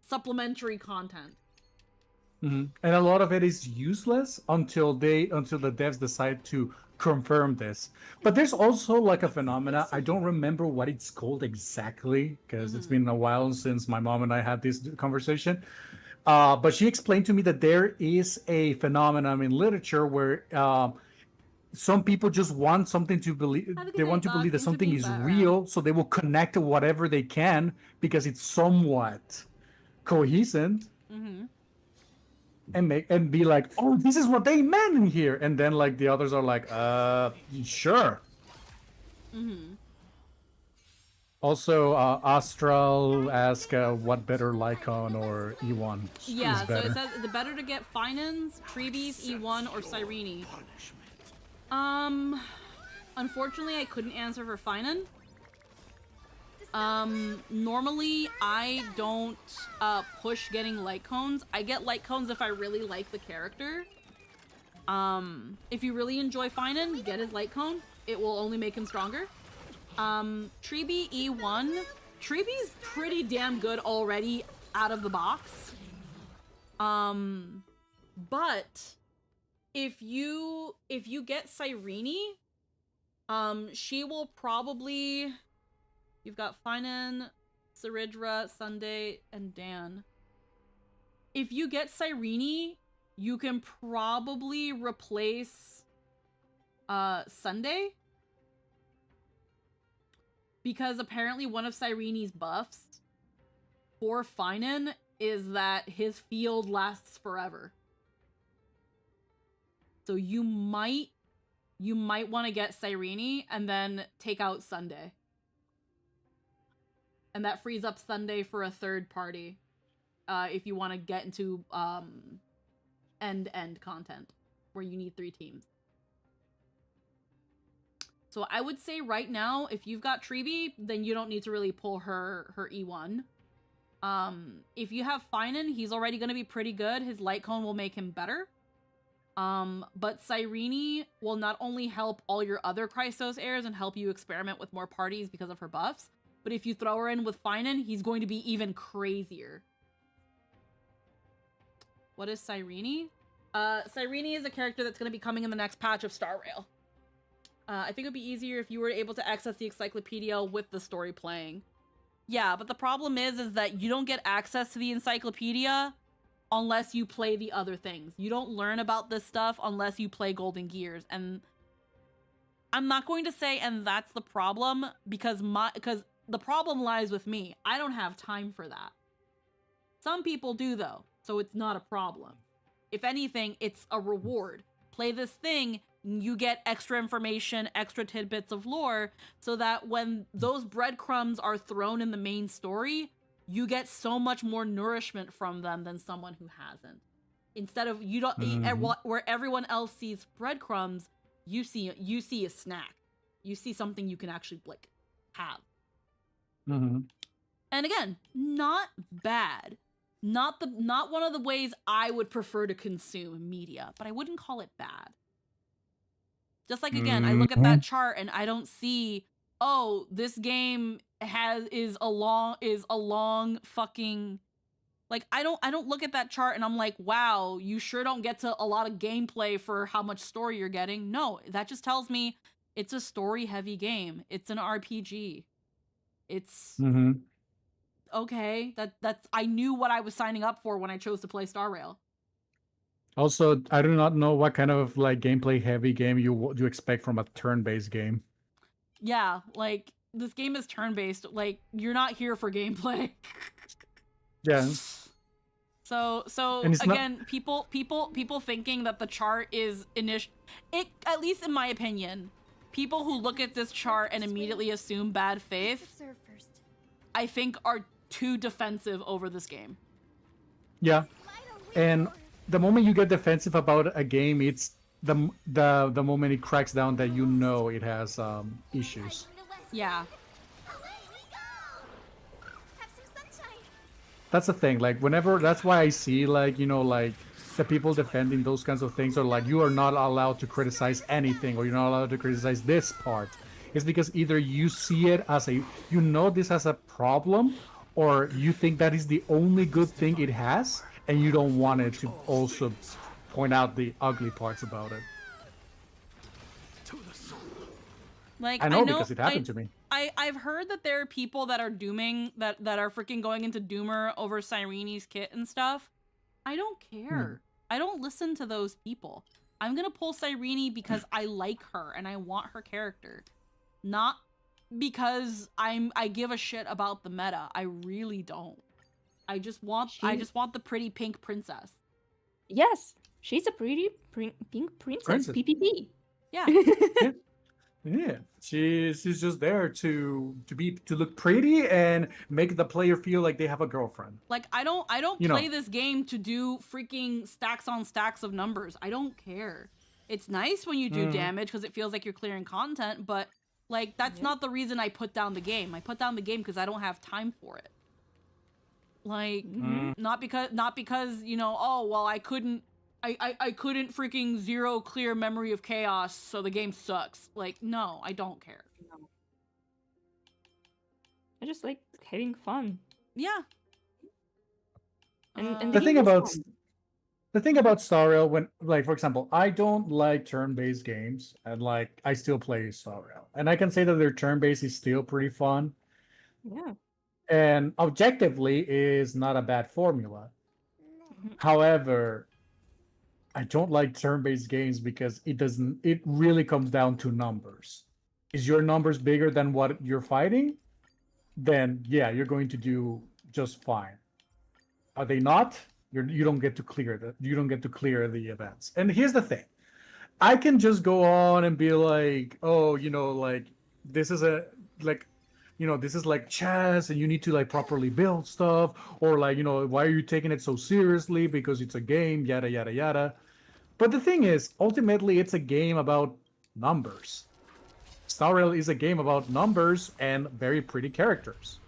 supplementary content. Mm-hmm. And a lot of it is useless until the devs decide to confirm this. But there's also like a phenomena. I don't remember what it's called exactly because it's been a while since my mom and I had this conversation. But she explained to me that there is a phenomenon in literature where some people just want something to believe. They want to believe that something is real, so they will connect to whatever they can because it's somewhat cohesive. Mm-hmm. And be like, oh, this is what they meant in here, and then like the others are like, sure. Mm-hmm. Also, Astral ask what better Lycon or E1 yeah, is better. So it says, is it better to get Finans, Treebees, E1, or Cyrene? Unfortunately, I couldn't answer for Finan. Normally, I don't push getting light cones. I get light cones if I really like the character. If you really enjoy Finan, get his light cone. It will only make him stronger. Treebee E1. Treebee's pretty damn good already out of the box. But if you get Cyrene, she will probably... You've got Finan, Saridra, Sunday, and Dan. If you get Cyrene, you can probably replace Sunday. Because apparently one of Cyrene's buffs for Finan is that his field lasts forever. So you might want to get Cyrene and then take out Sunday. And that frees up Sunday for a third party. If you want to get into end-to-end content where you need 3 teams. So I would say right now, if you've got Treebee, then you don't need to really pull her E1. If you have Finan, he's already going to be pretty good. His light cone will make him better. But Cyrene will not only help all your other Christos heirs and help you experiment with more parties because of her buffs, but if you throw her in with Finan, he's going to be even crazier. What is Cyrene? Cyrene is a character that's going to be coming in the next patch of Star Rail. I think it would be easier if you were able to access the encyclopedia with the story playing. Yeah, but the problem is that you don't get access to the encyclopedia unless you play the other things. You don't learn about this stuff unless you play Golden Gears. And I'm not going to say, and that's the problem, because the problem lies with me. I don't have time for that. Some people do, though, so it's not a problem. If anything, it's a reward. Play this thing, you get extra information, extra tidbits of lore, so that when those breadcrumbs are thrown in the main story, you get so much more nourishment from them than someone who hasn't. Instead of, you don't, where everyone else sees breadcrumbs, you see a snack. You see something you can actually, like, have. Mm-hmm. And again, not bad. not one of the ways I would prefer to consume media, but I wouldn't call it bad. Just like, again, I look at that chart and I don't see, oh, this game is a long fucking, like, I don't look at that chart and I'm like, wow, you sure don't get to a lot of gameplay for how much story you're getting. No, that just tells me it's a story heavy game. It's an RPG. It's okay. That's I knew what I was signing up for when I chose to play Star Rail. Also, I do not know what kind of like gameplay heavy game you expect from a turn-based game. Yeah, like this game is turn-based. Like you're not here for gameplay. Yeah. So again, people thinking that the chart is at least in my opinion, people who look at this chart and immediately assume bad faith, I think are too defensive over this game. Yeah. And the moment you get defensive about a game, it's the moment it cracks down that you know it has issues. Yeah. That's the thing. Like that's why I see like, you know, like the people defending those kinds of things are like, you are not allowed to criticize anything, or you're not allowed to criticize this part. It's because either you see it as this has a problem, or you think that is the only good thing it has, and you don't want it to also point out the ugly parts about it. Like I know because it happened to me. I've heard that there are people that are dooming that are freaking going into Doomer over Cyrene's kit and stuff. I don't care. I don't listen to those people. I'm gonna pull Cyrene because I like her and I want her character, not because I give a shit about the meta. I really don't. I just want the pretty pink princess. Yes, she's a pretty pink princess. PPP. Yeah. Yeah, she's just there to look pretty and make the player feel like they have a girlfriend. Like I don't play this game to do freaking stacks on stacks of numbers. I don't care. It's nice when you do damage because it feels like you're clearing content, but like that's not the reason I put down the game. I put down the game because I don't have time for it. Like not because you know, oh well, I couldn't freaking zero clear memory of chaos, so the game sucks. Like, no, I don't care. No. I just like having fun. Yeah. And the thing about Star Rail, when, like, for example, I don't like turn-based games, and like I still play Star Rail, and I can say that their turn-based is still pretty fun. Yeah. And objectively is not a bad formula. However, I don't like turn-based games because it really comes down to numbers. Is your numbers bigger than what you're fighting? Then yeah, you're going to do just fine. Are they not? You don't get to clear the events. And here's the thing. I can just go on and be like, oh, you know, like this is like chess and you need to like properly build stuff, or like, you know, why are you taking it so seriously because it's a game, yada yada yada. But the thing is, ultimately, it's a game about numbers. Star Rail is a game about numbers and very pretty characters.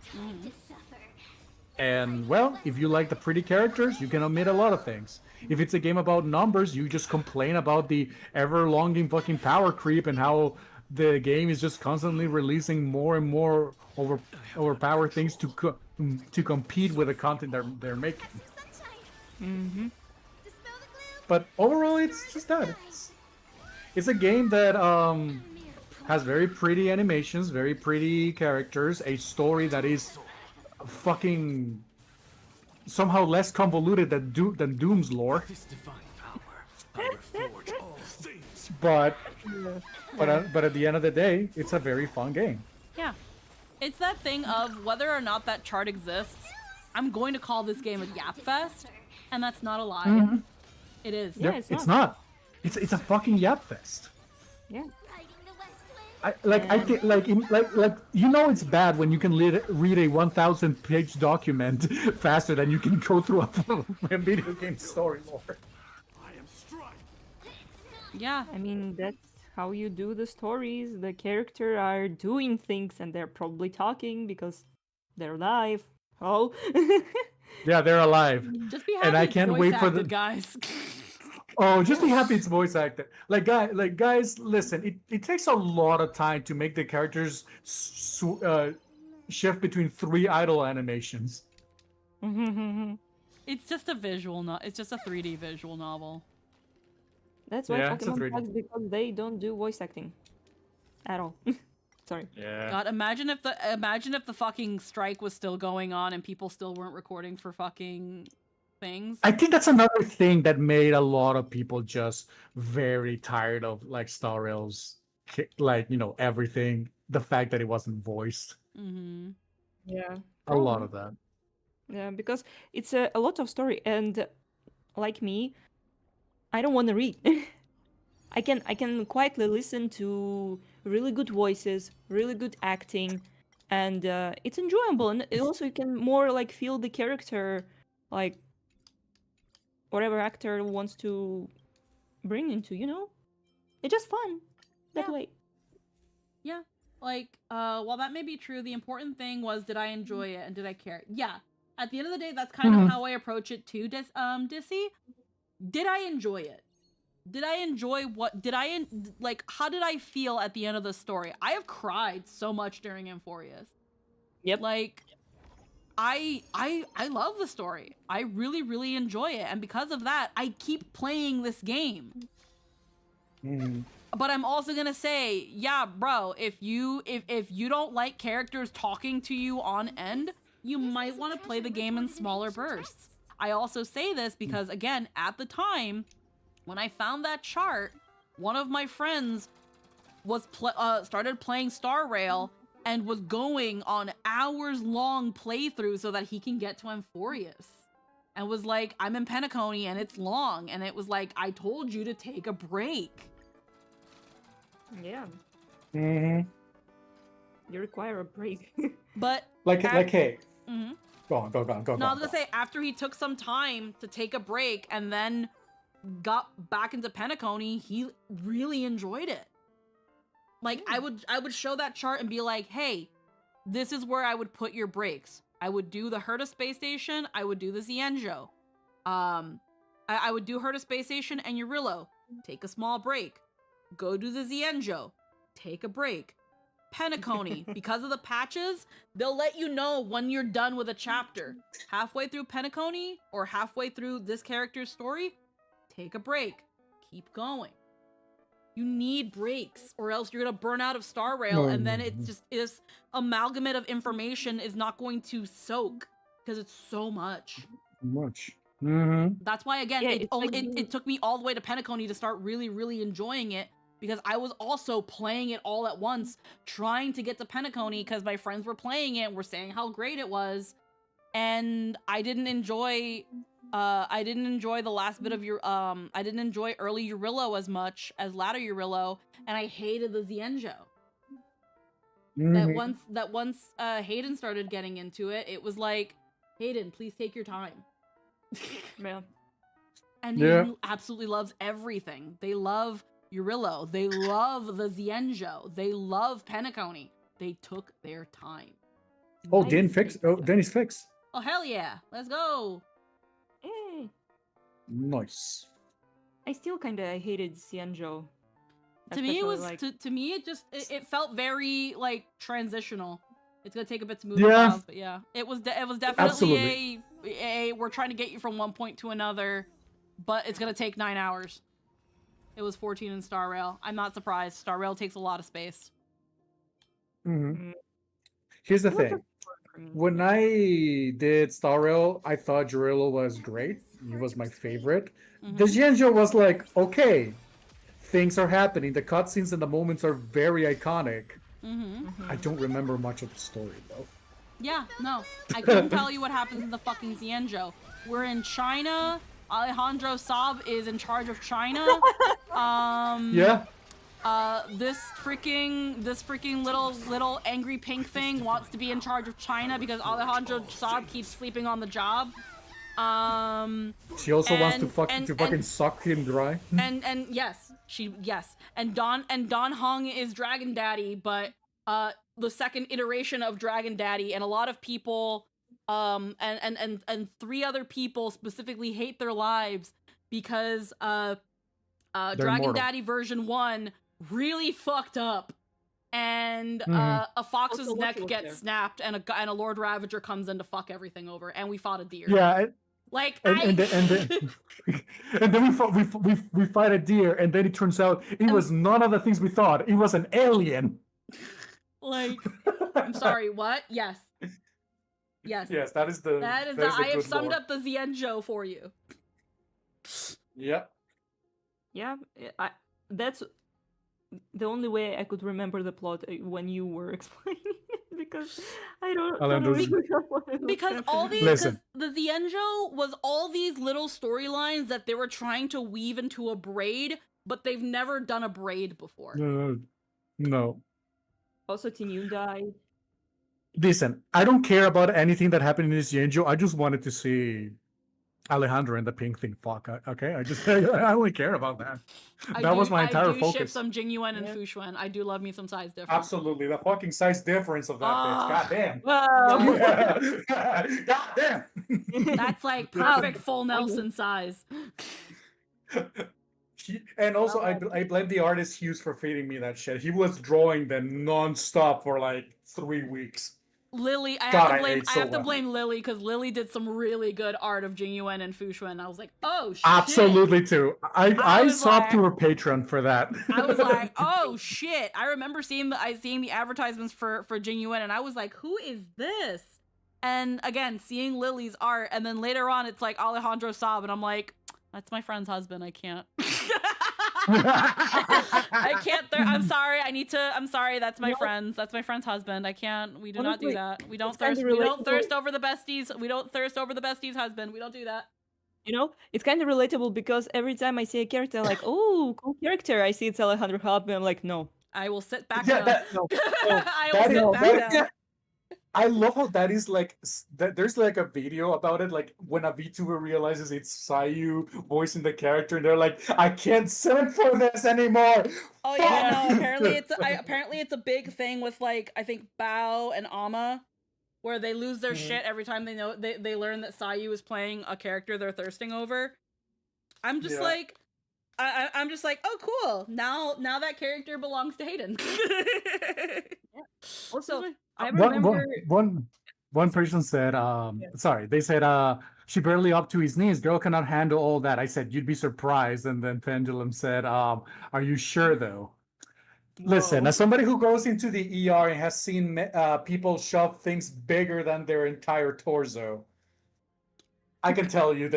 And, well, if you like the pretty characters, you can omit a lot of things. If it's a game about numbers, you just complain about the ever-longing fucking power creep and how the game is just constantly releasing more and more overpowered things to compete with the content they're making. But overall, it's just that. It's a game that has very pretty animations, very pretty characters, a story that is fucking somehow less convoluted than Doom's lore. But at the end of the day, it's a very fun game. Yeah. It's that thing of whether or not that chart exists, I'm going to call this game a Yap Fest, and that's not a lie. It is. Yeah, it's not. It's a fucking Yap Fest. Yeah. I think you know it's bad when you can read a 1,000-page document faster than you can go through a video game story lore. Yeah. I mean, that's how you do the stories. The characters are doing things and they're probably talking because they're live. Oh. Yeah, they're alive. Just be happy And I it's can't voice wait for acted, the guys. Oh, just be happy it's voice acted. Like guys, listen. It takes a lot of time to make the characters shift between 3 idle animations. It's just a visual it's just a 3D visual novel. That's why Pokemon sucks, because they don't do voice acting at all. Sorry. Yeah. God, imagine if the fucking strike was still going on and people still weren't recording for fucking things. I think that's another thing that made a lot of people just very tired of like Star Rail's, like, you know, everything. The fact that it wasn't voiced. Mm-hmm. Yeah. A lot of that. Yeah, because it's a lot of story, and like me, I don't want to read. I can quietly listen to really good voices, really good acting, and it's enjoyable. And it also you can more like feel the character, like whatever actor wants to bring into. You know, it's just fun that way. Yeah. Like, while that may be true, the important thing was, did I enjoy it and did I care? Yeah. At the end of the day, that's kind of how I approach it too, Dissy. Did I enjoy it? Did I enjoy how did I feel at the end of the story? I have cried so much during Amphorius. Yep. Like, I love the story. I really, really enjoy it. And because of that, I keep playing this game. But I'm also gonna say, yeah, bro, if you don't like characters talking to you on end, you might want to play the game in smaller bursts. I also say this because, again, at the time, when I found that chart, one of my friends was started playing Star Rail and was going on hours-long playthroughs so that he can get to Amphorius. And was like, I'm in Penacony and it's long. And it was like, I told you to take a break. Yeah. Mm-hmm. You require a break. But hey. Mm-hmm. Go on. No, I was gonna say, after he took some time to take a break and then got back into Penacony, he really enjoyed it. Like, I would show that chart and be like, hey, this is where I would put your breaks. I would do the Herta Space Station, I would do the Xianzhou. I would do Herta Space Station and Urillo. Take a small break. Go do the Xianzhou. Take a break. Penacony, because of the patches, they'll let you know when you're done with a chapter. Halfway through Penacony or halfway through this character's story, take a break. Keep going. You need breaks, or else you're gonna burn out of Star Rail, and then it's just this amalgamate of information is not going to soak because it's so much. Mm-hmm. That's why, again, it took me all the way to Penacony to start really, really enjoying it, because I was also playing it all at once, trying to get to Penacony because my friends were playing it and were saying how great it was, and I didn't enjoy the last bit of I didn't enjoy early Urillo as much as latter Urillo, and I hated the Xianzhou. That once Hayden started getting into it, it was like, Hayden, please take your time. Man. And he absolutely loves everything. They love Urillo. They love the Xianzhou. They love Penacony. They took their time. Oh, Danny's fixed. Oh, hell yeah. Let's go. Nice. I still kind of hated Xianzhou. To me, it was to me it felt very like transitional. It's gonna take a bit to move across, but yeah, it was definitely a we're trying to get you from one point to another, but it's gonna take 9 hours. It was 14 in Star Rail. I'm not surprised. Star Rail takes a lot of space. Mm-hmm. Here's the thing. When I did Star Rail, I thought Jirilo was great. He was my favorite. The Xianzhou was like, okay, things are happening. The cutscenes and the moments are very iconic. I don't remember much of the story, though. Yeah, no. I couldn't tell you what happens in the fucking Xianzhou. We're in China. Alejandro Saab is in charge of China. Yeah. This freaking little angry pink thing wants to be in charge of China because Alejandro Saab keeps sleeping on the job. She also wants to fucking suck him dry. And yes. And Don Hung is Dragon Daddy, but the second iteration of Dragon Daddy, and a lot of people and 3 other people specifically hate their lives because Dragon immortal. Daddy version 1 really fucked up, and a fox's Also, neck Lucky was gets there. snapped, and a Lord Ravager comes in to fuck everything over, and we fought a deer. Yeah, Like and then we fight a deer, and then it turns out it was none of the things we thought. It was an alien. Like, I'm sorry, what? Yes. Yes, that is the. I have summed up the Xianzhou for you. Yep. Yeah, that's the only way I could remember the plot when you were explaining it, because I don't remember what it was because all happening. these the Xianzhou was all these little storylines that they were trying to weave into a braid, but they've never done a braid before. No. Also, Tinyu died. Listen, I don't care about anything that happened in this Yanjo. I just wanted to see Alejandro and the pink thing fuck. Okay, I only care about that. That was my entire I do ship focus. some Jingyuan and Fuxuan. I do love me some size difference. Absolutely, the fucking size difference of that bitch. Goddamn. Goddamn. That's like perfect full Nelson size. And also, I blame the artist Hughes for feeding me that shit. He was drawing them non-stop for like 3 weeks. Lily, I have to blame Lily, because Lily did some really good art of Jingyuan and Fuxuan. I was like, oh shit. Absolutely too. I sobbed to her Patreon for that. I was like, oh shit. I remember seeing the advertisements for Jingyuan, and I was like, who is this? And again, seeing Lily's art, and then later on it's like Alejandro Saab, and I'm like, that's my friend's husband. I can't. I can't. I'm sorry. I'm sorry. That's my friend's. That's my friend's husband. I can't. We do not do that. We don't thirst. We don't thirst over the besties. We don't thirst over the bestie's husband. We don't do that. You know, it's kind of relatable, because every time I see a character like, oh, cool character, I see it's Alejandro Hub, I'm like, no. I will sit back down. I will that sit back down. I love how that is like, there's like a video about it, like when a VTuber realizes it's Sayu voicing the character, and they're like, I can't send for this anymore. Oh yeah, no, apparently it's a big thing with, like, I think Bao and Ama, where they lose their shit every time they learn that Sayu is playing a character they're thirsting over. I'm just like, I'm just like, oh cool, now that character belongs to Hayden. Also, I remember one person said, sorry, they said, she barely up to his knees. Girl cannot handle all that. I said, you'd be surprised. And then Pendulum said, are you sure though? Whoa. Listen, as somebody who goes into the ER and has seen people shove things bigger than their entire torso, I can tell you,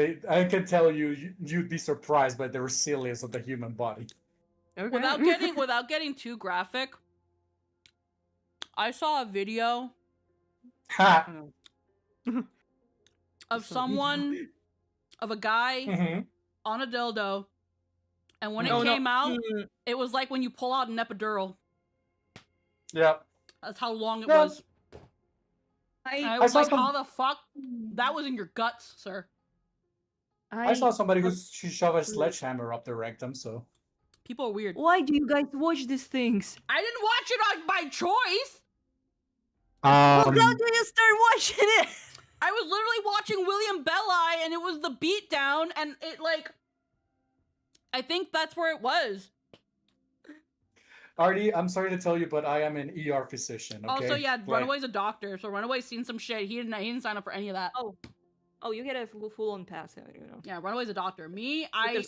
you'd be surprised by the resilience of the human body. Okay. Without getting too graphic, I saw a video of a guy on a dildo, and when it came out, it was like when you pull out an epidural. Yeah. That's how long it was. I was like, how the fuck? That was in your guts, sir. I saw somebody she shoved a sledgehammer up their rectum, so. People are weird. Why do you guys watch these things? I didn't watch it on by choice. Well, how do you start watching it? I was literally watching William Belli, and it was the beatdown, and it, like, I think that's where it was. Artie, I'm sorry to tell you, but I am an ER physician. Okay? Also, yeah, Runaway's a doctor, so Runaway's seen some shit. He didn't sign up for any of that. Oh, you get a full-on pass, you know. Yeah, Runaway's a doctor. Me, I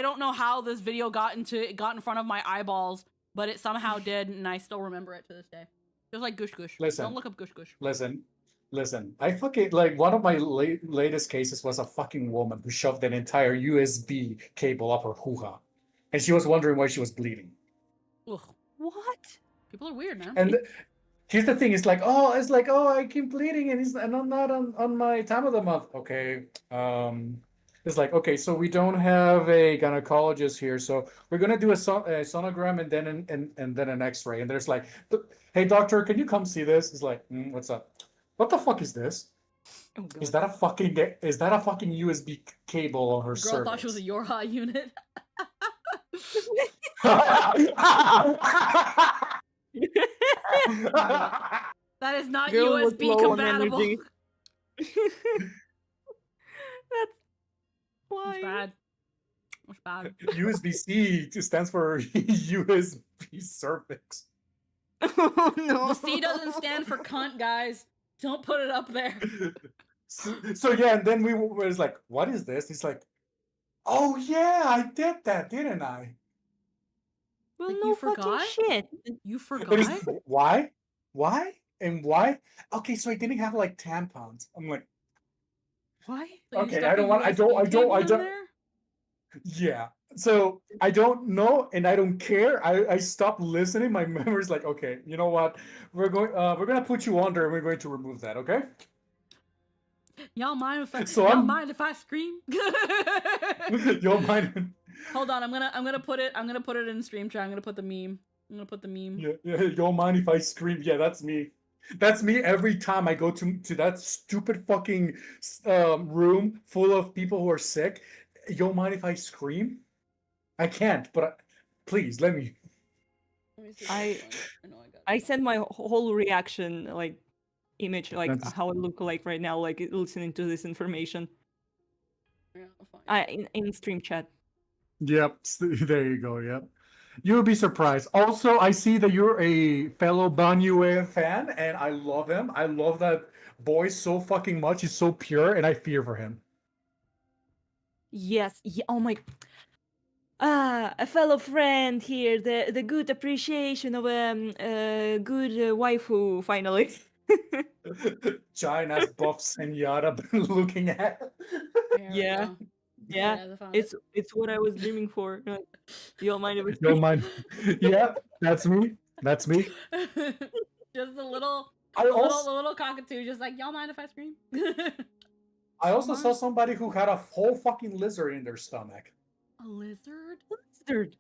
don't know how this video got in front of my eyeballs, but it somehow did, and I still remember it to this day. Just like Gush Gush. Listen, don't look up Gush Gush. Listen. I fucking, like, one of my latest cases was a fucking woman who shoved an entire USB cable up her hoo-ha, and she was wondering why she was bleeding. Ugh. What? People are weird, man. And here's the thing: it's like, I keep bleeding, and I'm not on my time of the month. Okay. It's like, okay, so we don't have a gynecologist here, so we're gonna do a sonogram and then an X-ray. And there's like, hey doctor, can you come see this? It's like, what's up? What the fuck is this? Oh, is that a fucking USB cable on her cervix? Girl thought she was a Yorha unit. That is not Girl was USB low on compatible. energy. That's why. It's bad. It's bad. USB-C stands for USB cervix. Oh no. The C doesn't stand for cunt, guys. Don't put it up there. So yeah, and then we was like, "What is this?" He's like, "Oh yeah, I did that, didn't I?" Well, Like, no you fucking forgot? shit. You And he's, forgot? why? Why? And why? Okay, so I didn't have like tampons. I'm like, Why? So you okay, stuck I don't a want. USB cable in there? Yeah. So I don't know, and I don't care. I stopped listening. My memory's like, okay, you know what? We're gonna put you under, and we're going to remove that. Okay. Y'all mind if I So mind if I scream? Y'all mind? Hold on, I'm gonna put it in stream chat. I'm gonna put the meme. I'm gonna put the meme. Yeah, y'all mind if I scream? Yeah, that's me. That's me every time I go to that stupid fucking room full of people who are sick. Y'all mind if I scream? I can't, but please let me. I sent my whole reaction like image like That's- how it look like right now, like listening to this information. Yeah, in stream chat. Yep, there you go. Yep, you would be surprised. Also, I see that you're a fellow Banyue fan, and I love him. I love that boy so fucking much. He's so pure, and I fear for him. Yes. Yeah, oh my. A fellow friend here. The good appreciation of good waifu finally. China's buff senora looking at. Yeah. Yeah. It's what I was dreaming for. You don't mind if we Don't mind. Yeah, that's me. That's me. Just a little, I also- the little cockatoo, just like, y'all mind if I scream? I also saw somebody who had a whole fucking lizard in their stomach. A lizard? Lizard.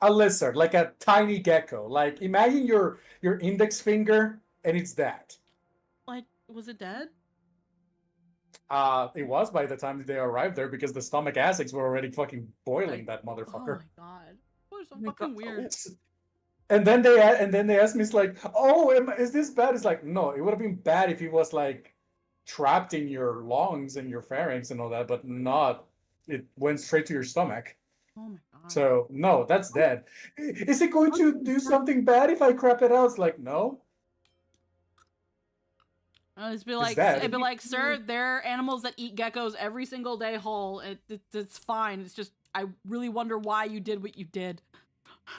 A lizard, like a tiny gecko. Like imagine your index finger, and it's that. Like, was it dead? It was by the time they arrived there because the stomach acids were already fucking boiling that motherfucker. Oh my god. That was so fucking weird. And then they asked me, it's like, oh, is this bad? It's like, no, it would have been bad if it was like trapped in your lungs and your pharynx and all that, but not. It went straight to your stomach. Oh my god. So no, that's dead. Is it going to do something bad if I crap it out? It's like, no. It'd be like, sir, there are animals that eat geckos every single day whole. It's fine. It's just, I really wonder why you did what you did.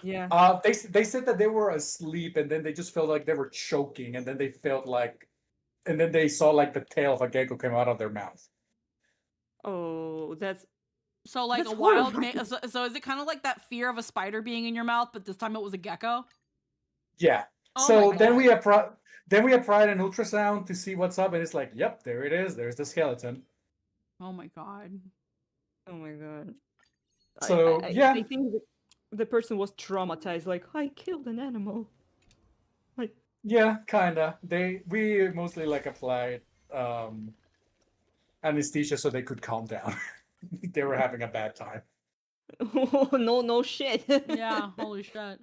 Yeah. They said that they were asleep and then they just felt like they were choking and then they felt like, and then they saw like the tail of a gecko came out of their mouth. Oh, that's so like that's a wild. horrible. So is it kind of like that fear of a spider being in your mouth, but this time it was a gecko? Yeah. Oh So my then God. we applied an ultrasound to see what's up, and it's like, yep, there it is. There's the skeleton. Oh my god. Oh my god. So yeah, I think the person was traumatized. Like, I killed an animal. Like, yeah, kinda. We mostly like applied anesthesia so they could calm down. They were having a bad time. oh no shit. Yeah, holy shit.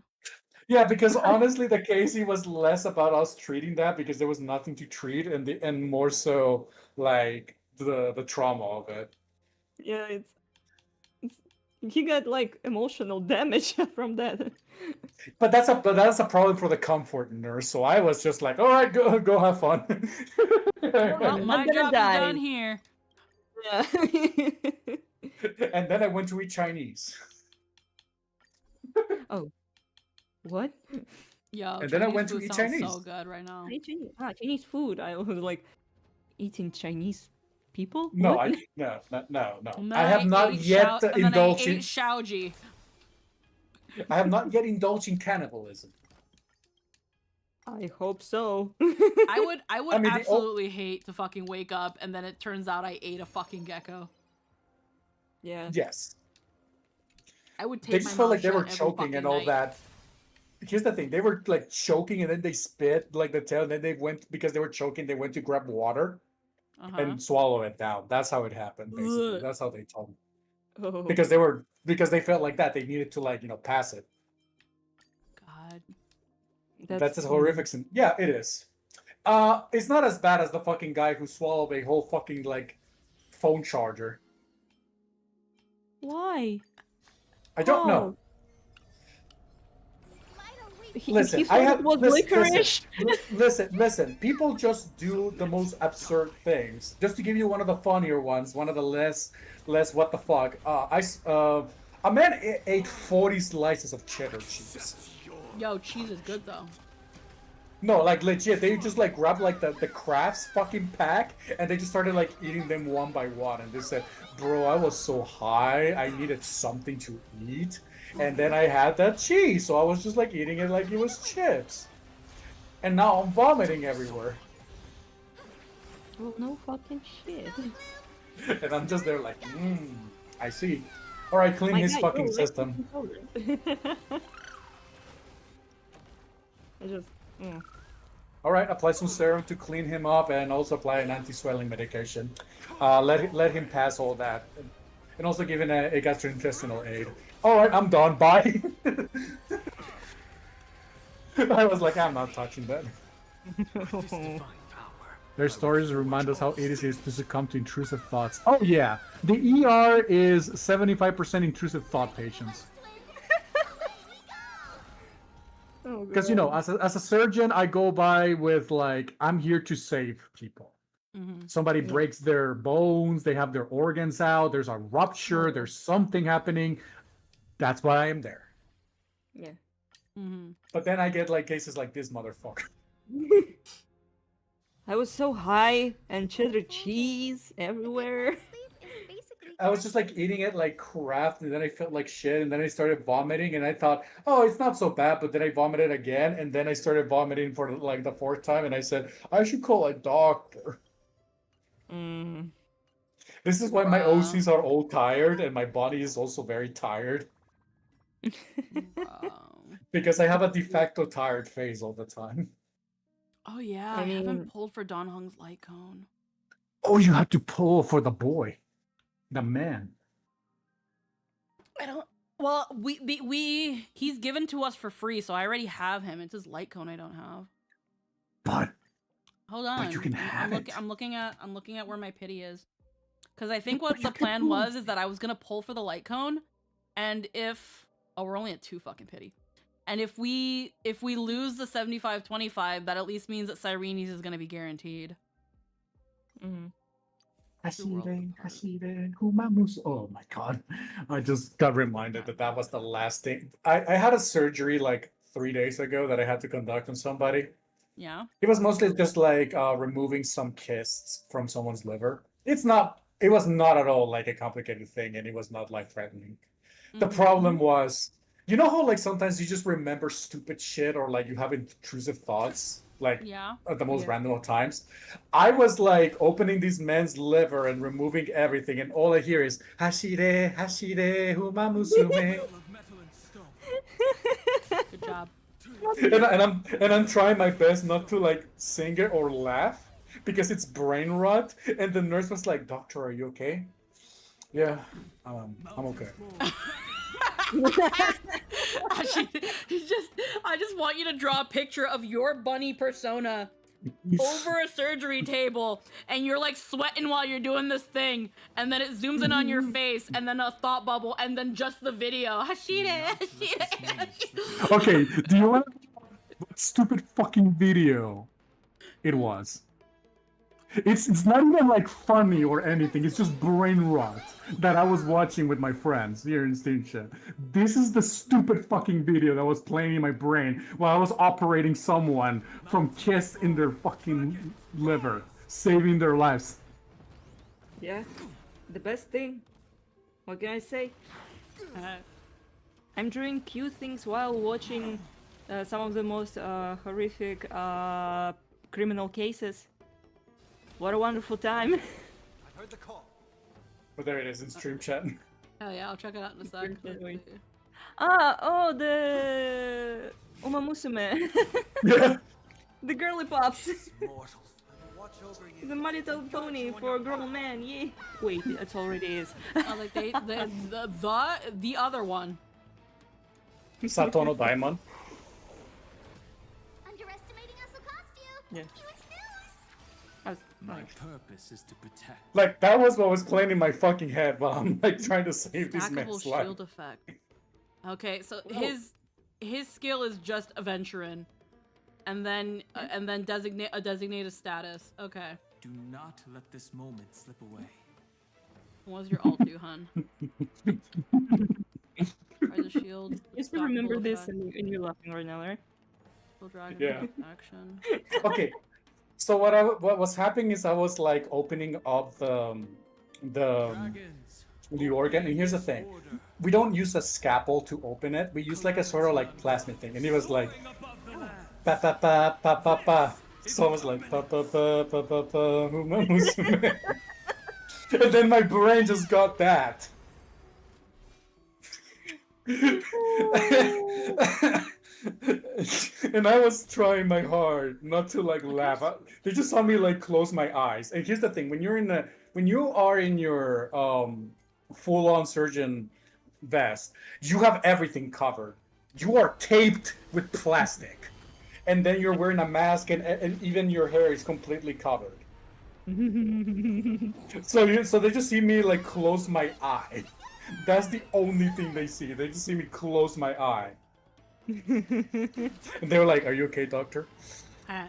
Yeah, because honestly, the Casey was less about us treating that because there was nothing to treat, and more so like the trauma of it. Yeah, it's he got like emotional damage from that. But that's a problem for the comfort nurse. So I was just like, all right, go have fun. Well, my job is done here. Yeah. And then I went to eat Chinese. Oh, what? Yo, And Chinese then I went to food eat sounds Chinese. so good right now. Chinese food. I was like eating Chinese people. No, What? no. And then I have not ate yet and then I indulged ate in. Shaoji. I have not yet indulged in cannibalism. I hope so. I would I mean, absolutely hate to fucking wake up and then it turns out I ate a fucking gecko. Yeah. Yes. I would take They my just felt mouth like they were shut every choking fucking and all night. that. Here's the thing: they were like choking, and then they spit like the tail. And then they went because they were choking. They went to grab water and swallow it down. That's how it happened. Basically, Ugh. that's how they told me. Oh. Because they felt like that. They needed to pass it. God. That's a horrific. Yeah, it is. It's not as bad as the fucking guy who swallowed a whole fucking like phone charger. Why? I don't know. Listen, I have licorice. Listen. People just do the most absurd things. Just to give you one of the funnier ones, one of the less what the fuck. A man ate 40 slices of cheddar cheese. Yo, cheese is good though. No, like legit, they just like grabbed like the Kraft's fucking pack and they just started like eating them one by one. And they said, "Bro, I was so high, I needed something to eat." And then I had that cheese, so I was just like eating it like it was chips. And now I'm vomiting everywhere. Oh, no fucking shit. And I'm just there like, I see. Alright, clean his fucking system. I just, Alright, apply some serum to clean him up and also apply an anti-swelling medication. Let him pass all that. And also give him a gastrointestinal aid. Alright, I'm done. Bye. I was like, I'm not touching that. Their stories remind us how easy it is to succumb to intrusive thoughts. Oh yeah, the ER is 75% intrusive thought patients. Because, you know, as a surgeon, I go by with like, I'm here to save people. Somebody breaks their bones, they have their organs out, there's a rupture, there's something happening. That's why I am there. Yeah. But then I get like cases like this motherfucker. I was so high and cheddar cheese everywhere. I was just like eating it like crap, and then I felt like shit, and then I started vomiting, and I thought, oh, it's not so bad, but then I vomited again, and then I started vomiting for like the 4th time, and I said, I should call a doctor. This is why my OCs are all tired, and my body is also very tired. Because I have a de facto tired phase all the time. Oh yeah, I haven't pulled for Don Hung's light cone. Oh, you have to pull for the boy. The man. I don't. Well, he's given to us for free, so I already have him. It's his light cone I don't have. But hold on, but you can have it. I'm looking at where my pity is, because I think what the plan was is that I was gonna pull for the light cone, and if we're only at 2 fucking pity, and if we lose the 75-25, that at least means that Cyrenes is gonna be guaranteed. Oh my god. I just got reminded that was the last thing. I had a surgery like 3 days ago that I had to conduct on somebody. Yeah. It was mostly just like removing some cysts from someone's liver. It was not at all like a complicated thing, and it was not life-threatening. The problem was, you know how like sometimes you just remember stupid shit or like you have intrusive thoughts? Like at the most random of times. I was like opening this man's liver and removing everything, and all I hear is Hashire, Hashire, Huma Musume. Good job. and I'm trying my best not to like sing it or laugh because it's brain rot. And the nurse was like, "Doctor, are you okay?" Yeah, I'm okay. I just want you to draw a picture of your bunny persona over a surgery table, and you're like sweating while you're doing this thing, and then it zooms in on your face, and then a thought bubble, and then just the video. Hashire. Okay, do you want what stupid fucking video it was? It's not even like funny or anything. It's just brain rot that I was watching with my friends here in Steam Chat. This is the stupid fucking video that was playing in my brain while I was operating someone from cysts in their fucking liver, saving their lives. Yeah, the best thing. What can I say? I'm doing cute things while watching some of the most horrific criminal cases. What a wonderful time. I've heard the call. But there it is in stream chat. Oh yeah, I'll check it out in a sec. The Uma Musume. Yeah. The girly pops. The My Little Pony for a grown man, yeah. Wait, it already is. Like the other one. Satono Daimon. Underestimating us will cost you. Yeah. My purpose is to protect. Like, that was what was playing in my fucking head while I'm like trying to save this Stackable man's life. shield effect. Okay, so his skill is just Aventurin, and then designate a designated status. Okay. Do not let this moment slip away. What's your alt do, hun? Try the shield. Just remember this, and you're laughing right now, right? Dragon Yeah. action. Okay, so what was happening is I was like opening up the organ, and here's the thing: we don't use a scalpel to open it. We use like a sort of like plasmid thing, and it was like pa pa pa pa pa pa. So I was like pa pa pa pa pa pa Uma Musume. And then my brain just got that. And I was trying my hard not to like laugh. They just saw me like close my eyes. And here's the thing: when you are in your full-on surgeon vest, you have everything covered. You are taped with plastic, and then you're wearing a mask, and even your hair is completely covered. So they just see me like close my eye. That's the only thing they see. They just see me close my eye. And they were like, "Are you okay, doctor?" Yeah.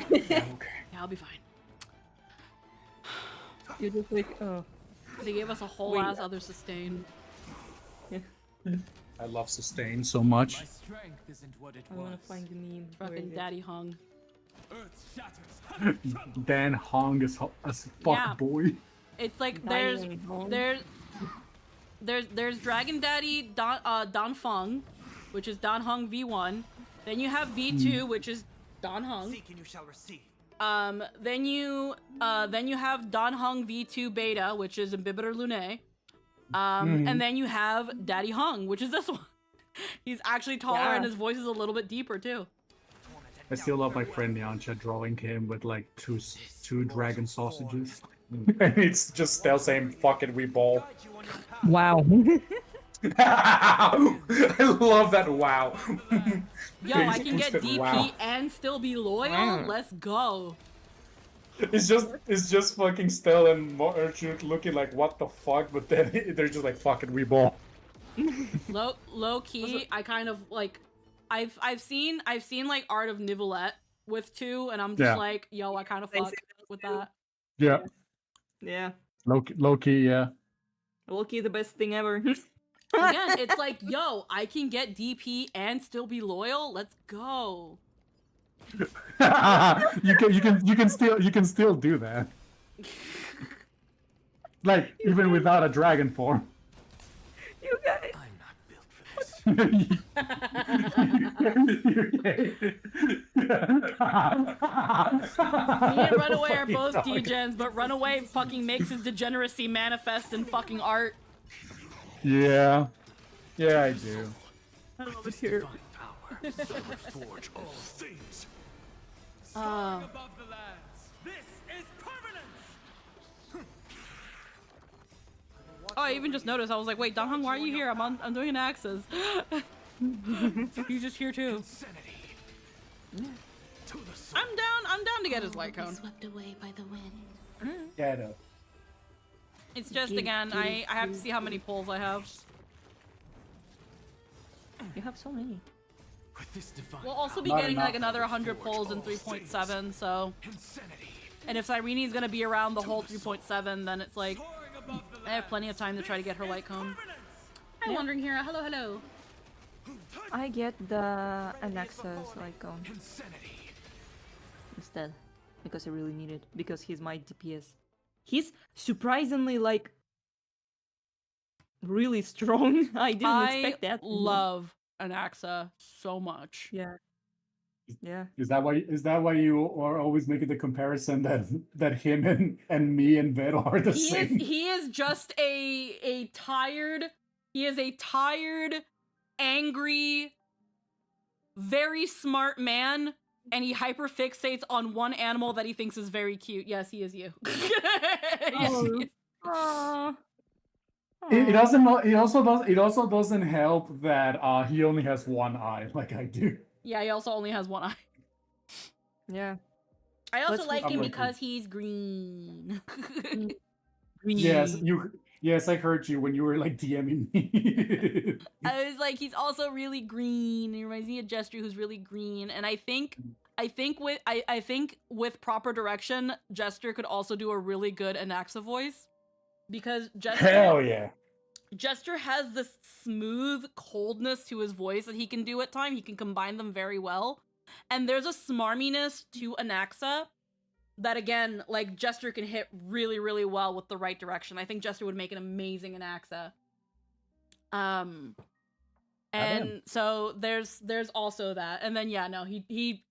Yeah, okay. Yeah, I'll be fine. You're just like, oh. They gave us a whole ass other sustain. Yeah. I love sustain so much. My strength isn't what it I was. wanna find the meme. Fucking Daddy Hung. Earth shatters. Dan Hong is as fuck, Yeah. boy. It's like Diane Hong. there's Dragon Daddy Don Feng, which is Dan Hong V1. Then you have V2, which is Dan Hong. Seek and you shall receive. Then you have Dan Hong V2 Beta, which is Imbibitor Lune. And then you have Daddy Hung, which is this one. He's actually taller and his voice is a little bit deeper too. I still love my friend Yancha drawing him with like two dragon sausages. And it's just still saying fucking we ball. Wow. I love that wow. Yo, I can get Boosted DP wow. and still be loyal. Wow. Let's go. It's just fucking Stell and Archie looking like what the fuck, but then they're just like fucking we ball. Low key, I kind of like I've seen like Art of Nivelette with 2, and I'm just like, yo, I kind of fuck with that. Yeah. Yeah. Low key, yeah. Low-key the best thing ever. Again, it's like, yo, I can get DP and still be loyal. Let's go. you can still do that. Like even without a dragon form. You guys. I'm not built for this. Me and Runaway are both degens, but Runaway fucking makes his degeneracy manifest in fucking art. Yeah. Yeah, I do. I love it here. Forge all things. Uh, Above the lands. This is permanent. Oh, I even just noticed. I was like, wait, Dan Hong, why are you here? I'm doing an Axis. He's just here too. I'm down to get his light cone. Swept away by the wind. Yeah, I know. It's just, again, I have to see how many pulls I have. You have so many. We'll also be Not getting enough. like another 100 pulls in 3.7, so... And if Cyrene's gonna be around the whole 3.7, then it's like... I have plenty of time to try to get her light cone. Hi, Wandering Hero. Hello, hello. I get the Anexa's like instead because I really need it because he's my DPS. He's surprisingly like really strong. I didn't expect that. I love Anaxa so much. Yeah. Yeah. Is that why you are always making the comparison that him and me and Vero are the same? He is just a tired. He is a tired, angry, very smart man, and he hyperfixates on one animal that he thinks is very cute. Yes, he is you. Yes, he is. It also doesn't help that he only has one eye, like I do. Yeah, he also only has one eye. Yeah. I also like him because he's green. Yes, Yes, I heard you when you were like DMing me. I was like, he's also really green. He reminds me of Jester, who's really green. And I think with proper direction, Jester could also do a really good Anaxa voice, because Hell yeah. Jester has this smooth coldness to his voice that he can do at times. He can combine them very well. And there's a smarminess to Anaxa that, again, like, Jester can hit really, really well with the right direction. I think Jester would make an amazing Anaxa. And so there's also that. And then he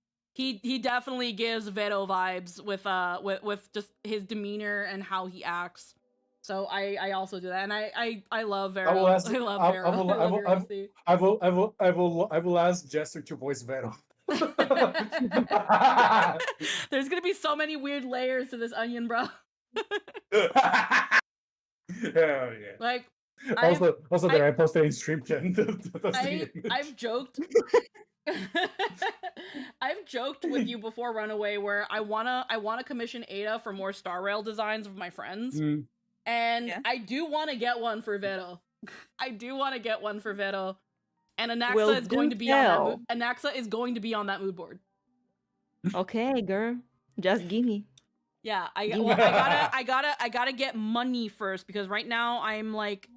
definitely gives Vero vibes with just his demeanor and how he acts. So I also do that, and I love Vero. I love Vero. I will ask Jester to voice Vero. There's gonna be so many weird layers to this onion, bro. Hell yeah! Like, I posted in stream chat. I've joked. I've joked with you before, Runaway, where I wanna commission Ada for more Star Rail designs of my friends, and I do want to get one for Vero. I do want to get one for Vero. And Anaxa is going to be on that. Anaxa is going to be on that mood board. Okay, girl, just give me. Yeah, I gotta get money first, because right now I'm like,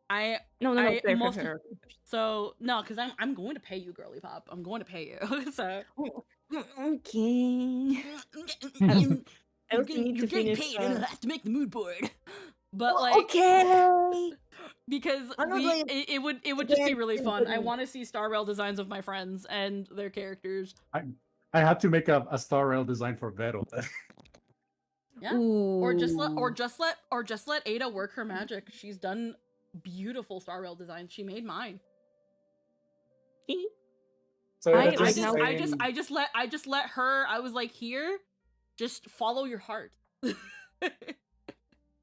fair. So no, because I'm going to pay you, girly pop. I'm going to pay you. So okay. You're getting paid, and I have to make the mood board. But like, okay. Because it would just be really fun. I want to see Star Rail designs of my friends and their characters. I had to make a Star Rail design for Vero. Yeah. Or just let Ada work her magic. She's done beautiful Star Rail designs. She made mine. So I just let her. I was like, here, just follow your heart.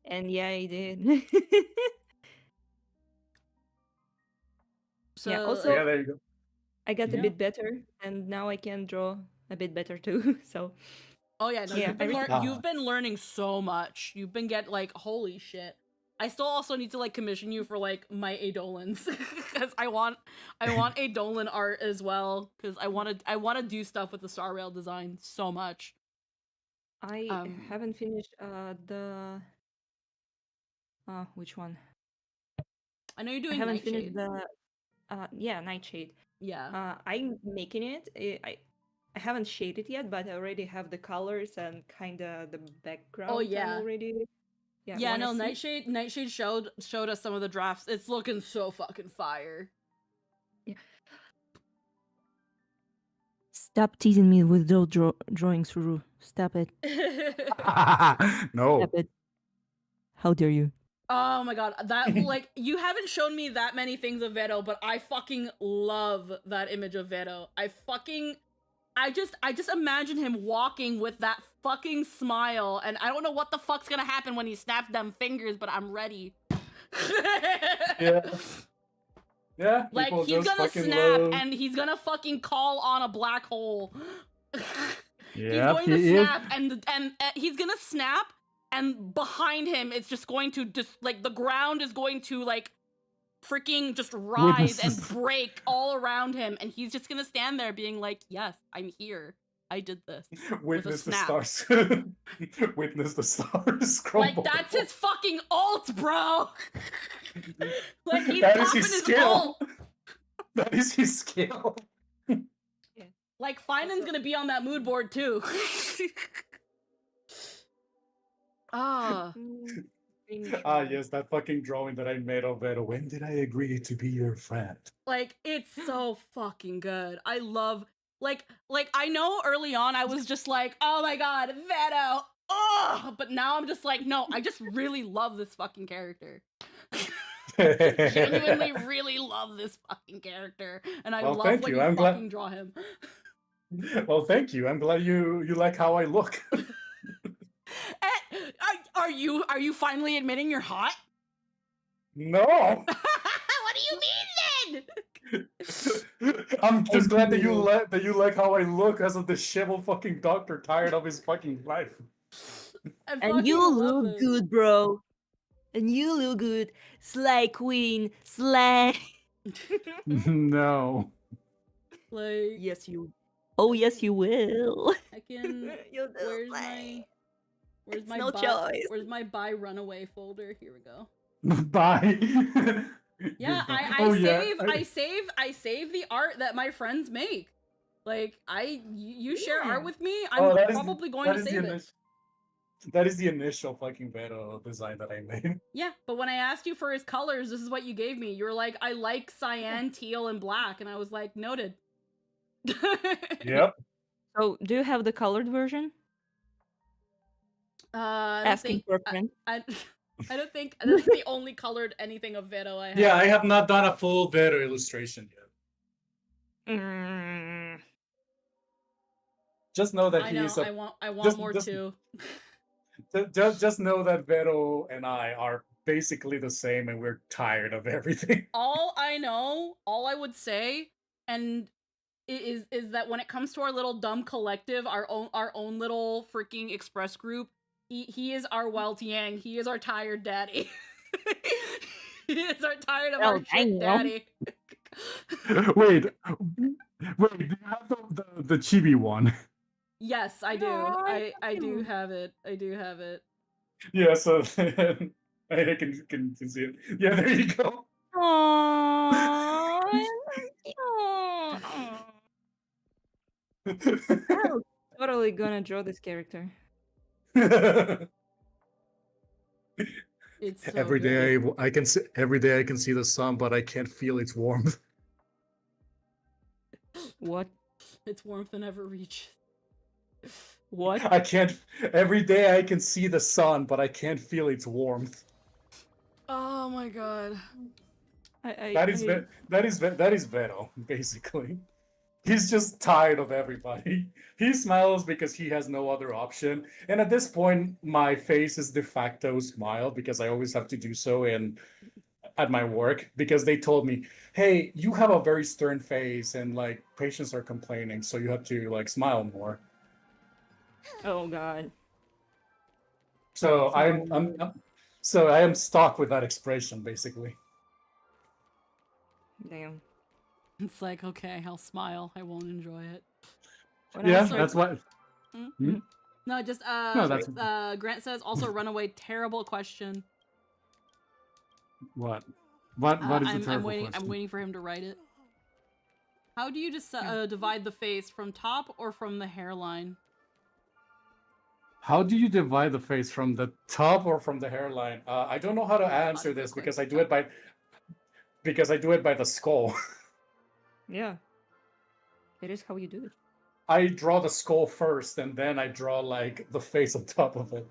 And yeah, I did. So, yeah, also, there you go. I got a bit better, and now I can draw a bit better too. So. Oh yeah, no, you've been learning so much. You've been holy shit. I still also need to like commission you for like my Adolins, because I want Adolin art as well, because I want to do stuff with the Star Rail design so much. I haven't finished which one? I know you're doing. I haven't Nightshade. finished the Nightshade. Yeah. I'm making it. I haven't shaded yet, but I already have the colors and kind of the background. Oh yeah. Already. Yeah. No, Nightshade showed us some of the drafts. It's looking so fucking fire. Yeah. Stop teasing me with those drawings, Ruru. Stop it. No. Stop it. How dare you? Oh my god, that like, you haven't shown me that many things of Vero, but I fucking love that image of Vero. I just imagine him walking with that fucking smile, and I don't know what the fuck's gonna happen when he snaps them fingers, but I'm ready. Yeah. Like, he's gonna snap and he's gonna fucking call on a black hole. He's going to snap and he's gonna snap. And behind him, it's just going to the ground is going to like freaking just rise and break all around him, and he's just gonna stand there being like, "Yes, I'm here. I did this." Witness the stars. Witness the stars. Like, that's his fucking ult, bro. Like, he's that popping is his skill. ult. That is his skill. Like, Finan's gonna be on that mood board too. Yes, that fucking drawing that I made of Vero. When did I agree to be your friend? Like, it's so fucking good. I love, like I know early on I was just like, oh my god, Vero, oh, but now I'm just like, no, I just really love this fucking character. Genuinely really love this fucking character, and I love when you fucking draw him. Well, thank you. I'm glad you like how I look. Are you finally admitting you're hot? No. What do you mean then? I'm just glad that you like how I look as a disheveled fucking doctor tired of his fucking life. And you look good, bro. And you look good. Slay queen. Slay. No. Like, yes, you. Oh, yes, you will. I can. You do Where's slay. It's my no choice. Where's my buy runaway folder? Here we go. Bye. Yeah, I save the art that my friends make. Like you share art with me, I'm probably going to save it. That is the initial fucking Vero design that I made. Yeah, but when I asked you for his colors, this is what you gave me. You were like, I like cyan, teal, and black, and I was like, noted. Yep. So, do you have the colored version? Asking for a friend. I don't think this is the only colored anything of Vero I have. Yeah, I have not done a full Vero illustration yet. Just know that I want more too. Just know that Vero and I are basically the same, and we're tired of everything. All I would say, and is that when it comes to our little dumb collective, our own little freaking express group, he is our Wild Yang. He is our tired daddy. He is our tired of our shit daddy. Wait, do you have the chibi one? Yes, I do. I do have it. I do have it. Yeah, so I can see it. Yeah, there you go. I'm totally gonna draw this character. It's so every day I can see the sun, but I can't feel its warmth. What? Its warmth never reaches. What? I can't. Every day I can see the sun, but I can't feel its warmth. Oh my god. That is Vero, basically. He's just tired of everybody. He smiles because he has no other option. And at this point, my face is de facto smile because I always have to do so at my work, because they told me, hey, you have a very stern face and like patients are complaining, so you have to like smile more. Oh god. So I am stuck with that expression, basically. Damn. It's like, okay, I'll smile. I won't enjoy it. Yeah, that's what. No, just Grant says also runaway. Terrible question. What is the terrible question? I'm waiting for him to write it. How do you just divide the face, from top or from the hairline? How do you divide the face, from the top or from the hairline? I don't know how to answer this because I do it by the skull. Yeah. It is how you do it. I draw the skull first, and then I draw like the face on top of it.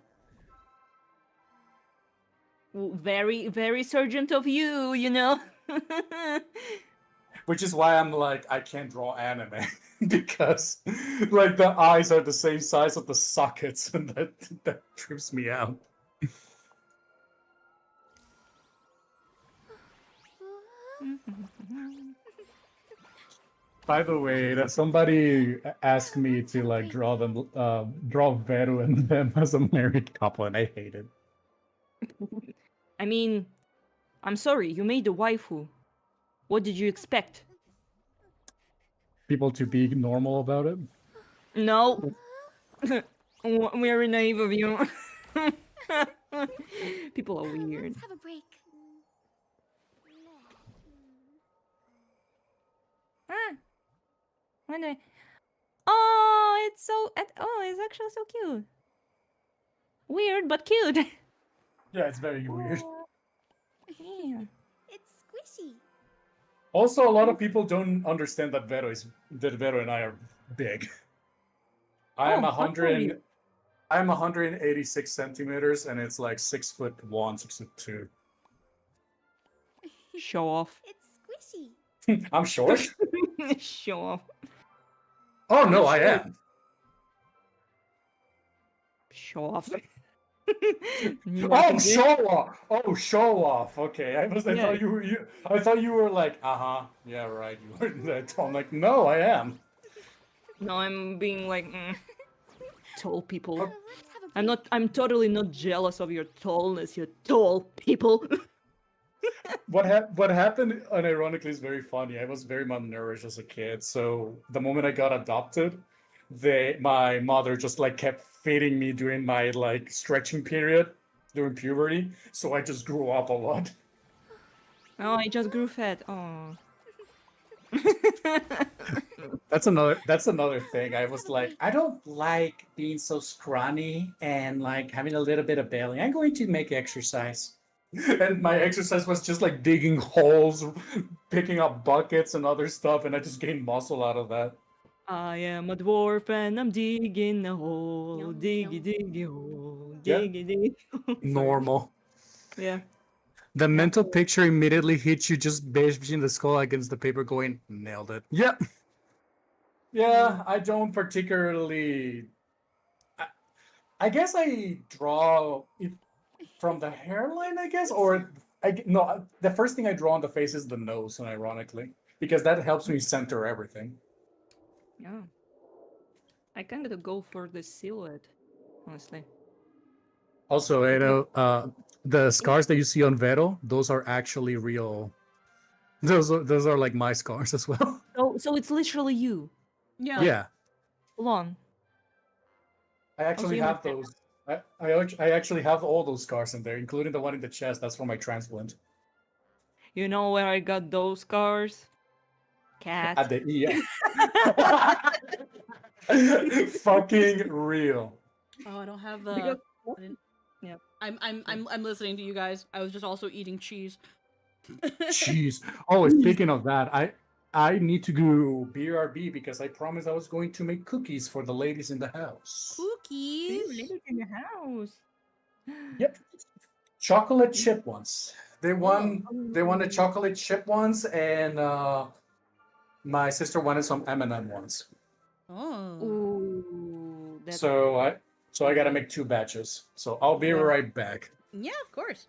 Very, very sergeant of you, you know. Which is why I'm like, I can't draw anime because like the eyes are the same size of the sockets, and that trips me out. By the way, that somebody asked me to like draw Vero and them as a married couple, and I hate it. I mean, I'm sorry, you made a waifu. What did you expect? People to be normal about it? No. Very naive of you. People are weird. Let's have a break. Oh, it's so. It's actually so cute. Weird, but cute. Yeah, it's very weird. Yeah. It's squishy. Also, a lot of people don't understand that Vero and I are big. I am 186 centimeters, and it's like 6'1", 6'2". Show off. It's squishy. I'm short. Show off. Oh no, I am. Show off. Oh, show off! Oh, show off! Okay, I thought I thought you were like, yeah, right. You were that tall. I'm like, no, I am. No, I'm being like tall people. I'm totally not jealous of your tallness, you tall people. What happened, unironically, is very funny. I was very malnourished as a kid, so the moment I got adopted, my mother just like kept feeding me during my like stretching period during puberty, so I just grew up a lot. Oh, I just grew fat. Oh. That's another thing. I was like, I don't like being so scrawny and like having a little bit of belly. I'm going to make exercise. And my exercise was just like digging holes, picking up buckets and other stuff, and I just gained muscle out of that. I am a dwarf and I'm digging a hole, diggy hole, diggy. Normal. Yeah. The mental picture immediately hits you, just bashing the skull against the paper, going, nailed it. Yep. Yeah, I don't particularly. I guess I draw from the hairline, I guess, or no. The first thing I draw on the face is the nose, ironically, because that helps me center everything. Yeah. I kind of go for the silhouette, honestly. Also, the scars that you see on Vero, those are actually real. Those are like my scars as well. So it's literally you. Yeah. Yeah. Hold on. I actually have those. I actually have all those scars in there, including the one in the chest. That's from my transplant. You know where I got those scars? Cat. At the fucking real. Oh, I don't have the. Yeah. I'm listening to you guys. I was just also eating cheese. Cheese. Oh, speaking of that, I need to go BRB because I promised I was going to make cookies for the ladies in the house. Cookies? Ladies in the house. Yep. Chocolate chip ones. They won a chocolate chip ones, and my sister wanted some M&M ones. Oh. Ooh, so I gotta make 2 batches. So I'll be right back. Yeah, of course.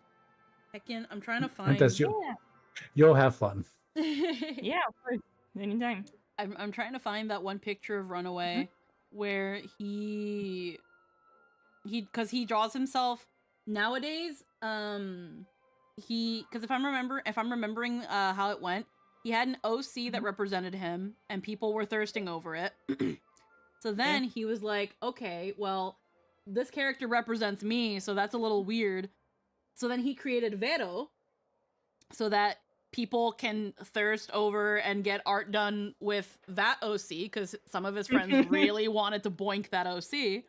Heckin', I'm trying to find. You'll have fun. Yeah, of course. Anytime. I'm trying to find that one picture of Runaway where because he draws himself nowadays. Because if I'm remembering how it went, he had an OC that represented him, and people were thirsting over it. So then he was like, okay, well, this character represents me, so that's a little weird. So then he created Vero, so that people can thirst over and get art done with that OC, because some of his friends really wanted to boink that OC.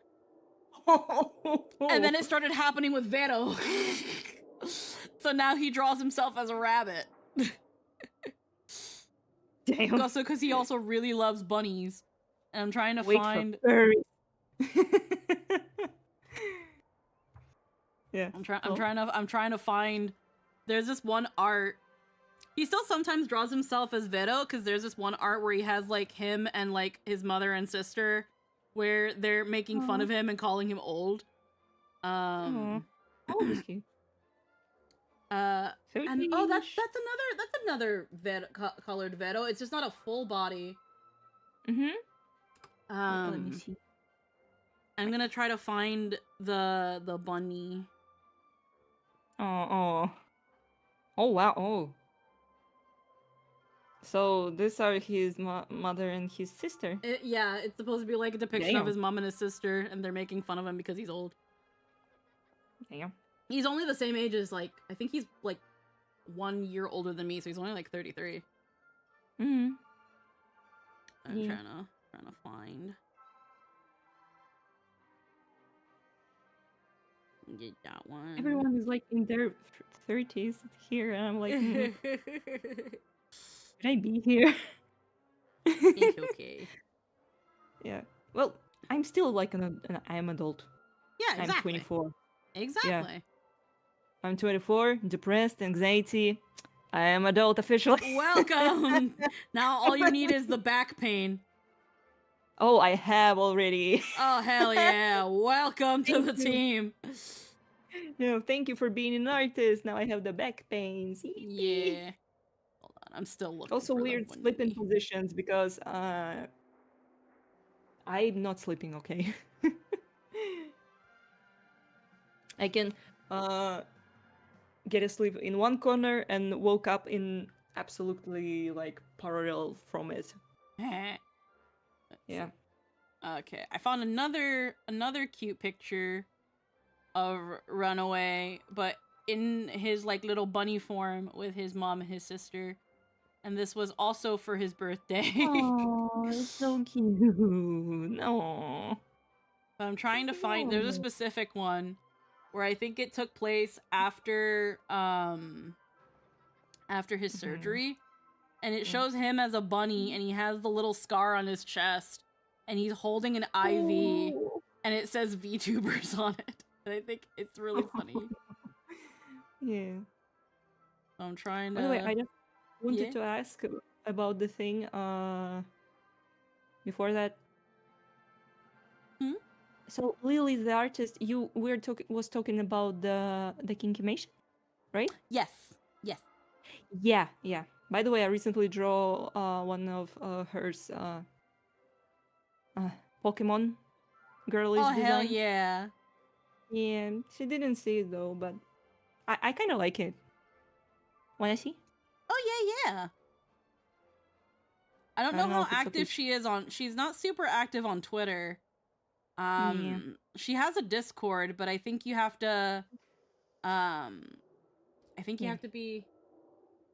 And then it started happening with Vero. So now he draws himself as a rabbit. Damn. Also, because he also really loves bunnies. And I'm trying to find... Yeah. I'm trying to find... There's this one art. He still sometimes draws himself as Vero, because there's this one art where he has like him and like his mother and sister, where they're making fun of him and calling him old. How old is he? And that's another colored Vero. It's just not a full body. Let me see. I'm gonna try to find the bunny. Oh wow. Oh. So these are his mother and his sister. Yeah, it's supposed to be like a depiction of his mom and his sister, and they're making fun of him because he's old. Damn. He's only the same age as, like, I think he's like 1 year older than me, so he's only like 33. I'm trying to find. Get that one. Everyone is like in their 30s here, and I'm like, should I be here? It's okay. Yeah. Well, I'm still like I'm adult. Yeah, exactly. I'm 24. Exactly. Yeah. I'm 24, depressed, anxiety. I am adult officially. Welcome. Now all you need is the back pain. Oh, I have already. Oh, hell yeah. Welcome to the team. Thank you for being an artist. Now I have the back pains. Yeah. Hold on, I'm still looking Also for weird the one sleeping movie. positions because I'm not sleeping okay. I can get asleep in one corner and woke up in absolutely like parallel from it. Yeah. Okay, I found another cute picture of Runaway, but in his like little bunny form with his mom and his sister. And this was also for his birthday. Oh, it's so cute. No. But I'm trying to find there's a specific one where I think it took place after his surgery. And it shows him as a bunny and he has the little scar on his chest and he's holding an IV and it says VTubers on it. And I think it's really funny. Yeah. So I'm trying to By the way, I just wanted to ask about the thing before that. So Lily, the artist, was talking about the kinkimation, right? Yes. Yes. Yeah. By the way, I recently draw one of hers Pokemon girlies design. Hell yeah. Yeah, she didn't see it though, but I kind of like it. Wanna see? Oh yeah. I don't know how active she is on. She's not super active on Twitter. She has a Discord, but I think you have to. I think you have to be.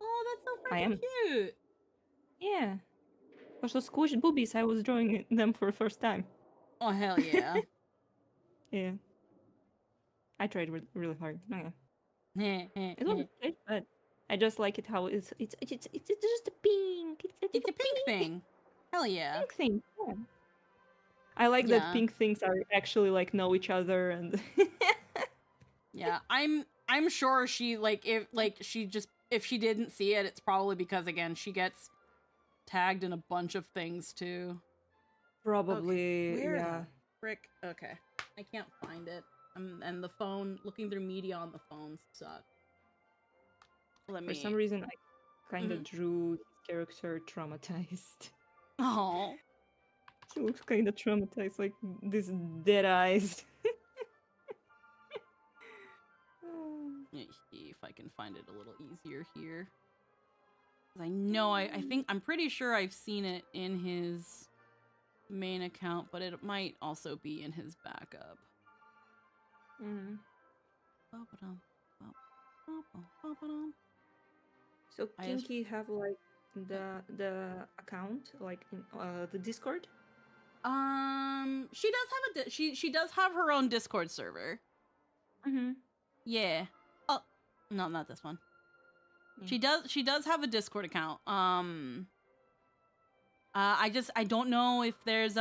Oh, that's so freaking cute. Yeah. Also, squished boobies. I was drawing them for the first time. Oh hell yeah. Yeah. I tried really hard. It was great, but I just like it how it's just a pink. It's a pink thing. Hell yeah. Pink thing. Yeah. I like that pink things are actually like know each other and. Yeah, I'm sure she if she didn't see it, it's probably because again she gets tagged in a bunch of things too. Probably, okay. Where yeah. the frick? Okay, I can't find it. And the phone, looking through media on the phone sucks. For some reason, I kind of drew his character traumatized. Oh. He looks kind of traumatized, like these dead eyes. Let me see if I can find it a little easier here. I know I'm pretty sure I've seen it in his main account, but it might also be in his backup. So Kinky have like the account like in the Discord? She does have she does have her own Discord server. Yeah. Oh, no, not this one. She does have a Discord account. I don't know if there's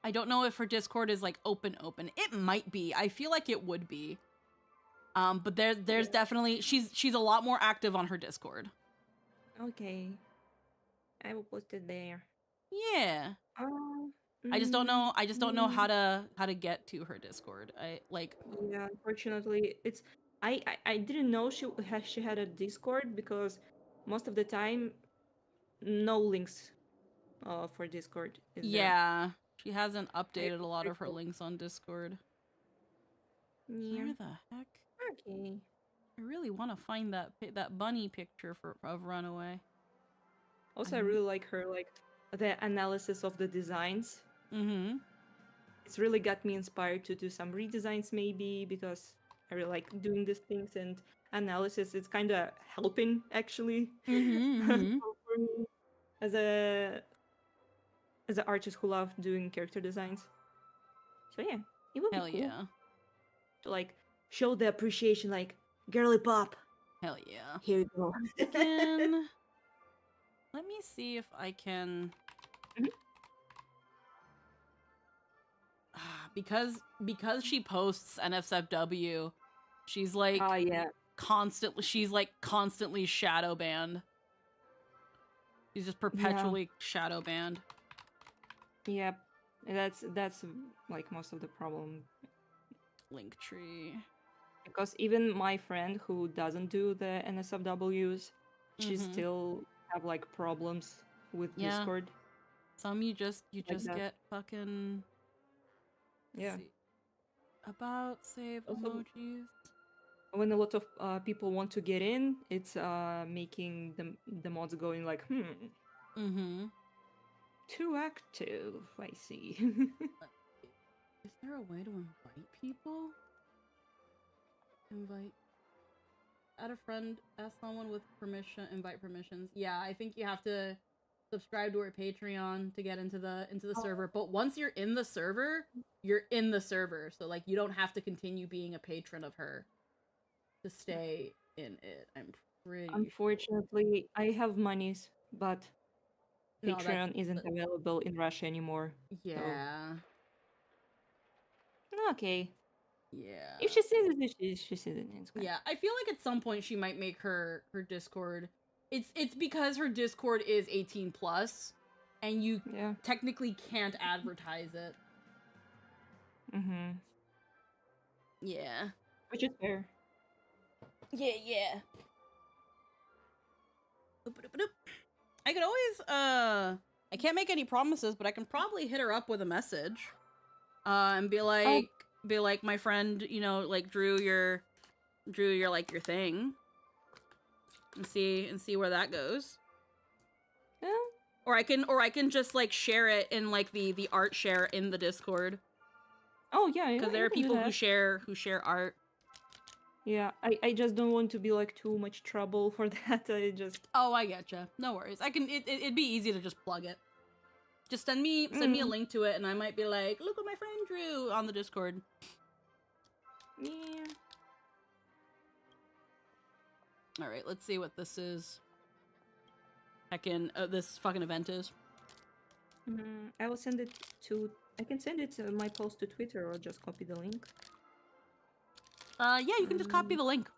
I don't know if her Discord is like open. It might be. I feel like it would be. But there's definitely she's a lot more active on her Discord. Okay. I will post it there. Yeah. I just don't know how to get to her Discord. Yeah, unfortunately, it's I didn't know she had a Discord because most of the time no links for Discord is there. She hasn't updated a lot of her links on Discord. Yeah. Where the heck? Okay. I really want to find that bunny picture of Runaway. Also, I really like her the analysis of the designs. It's really got me inspired to do some redesigns maybe because I really like doing these things and analysis. It's kind of helping actually for me as an artist who loves doing character designs. So yeah, it would be cool. Yeah. To like show the appreciation, like girly pop. Hell yeah. Here you go. Again. Let me see if I can. Because she posts NSFW, she's like constantly shadow banned. She's just perpetually shadow banned. Yep. That's like most of the problem. link tree. Because even my friend who doesn't do the NSFWs, she still have like problems with Discord. Some you just that. get fucking about save Also, emojis. When a lot of people want to get in, it's making the mods going like, too active. I see. Is there a way to invite people? Add a friend, ask someone with permission, invite permissions. Yeah, I think you have to subscribe to her Patreon to get into the server. But once you're in the server, you're in the server. So like you don't have to continue being a patron of her to stay in it. I'm pretty Unfortunately, I have monies, but No, Patreon isn't available in Russia anymore. Yeah. So. Okay. Yeah. If she sees it, she sees it. It's fine. Yeah, I feel like at some point she might make her Discord. It's because her Discord is 18 plus, and you technically can't advertise it. Yeah. Which is fair. Yeah. I could always I can't make any promises, but I can probably hit her up with a message. And be like my friend, you know, like drew your like your thing. And see where that goes. Yeah. Or I can just like share it in like the art share in the Discord. Oh yeah, because there are people who share art. Yeah, I just don't want to be like too much trouble for that. I just I getcha. No worries. I can. It'd be easy to just plug it. Just send me a link to it, and I might be like, look what my friend drew on the Discord. Yeah. All right, let's see what this is. This fucking event is. I will send it to. I can send it to my post to Twitter or just copy the link. Yeah, you can just copy the link.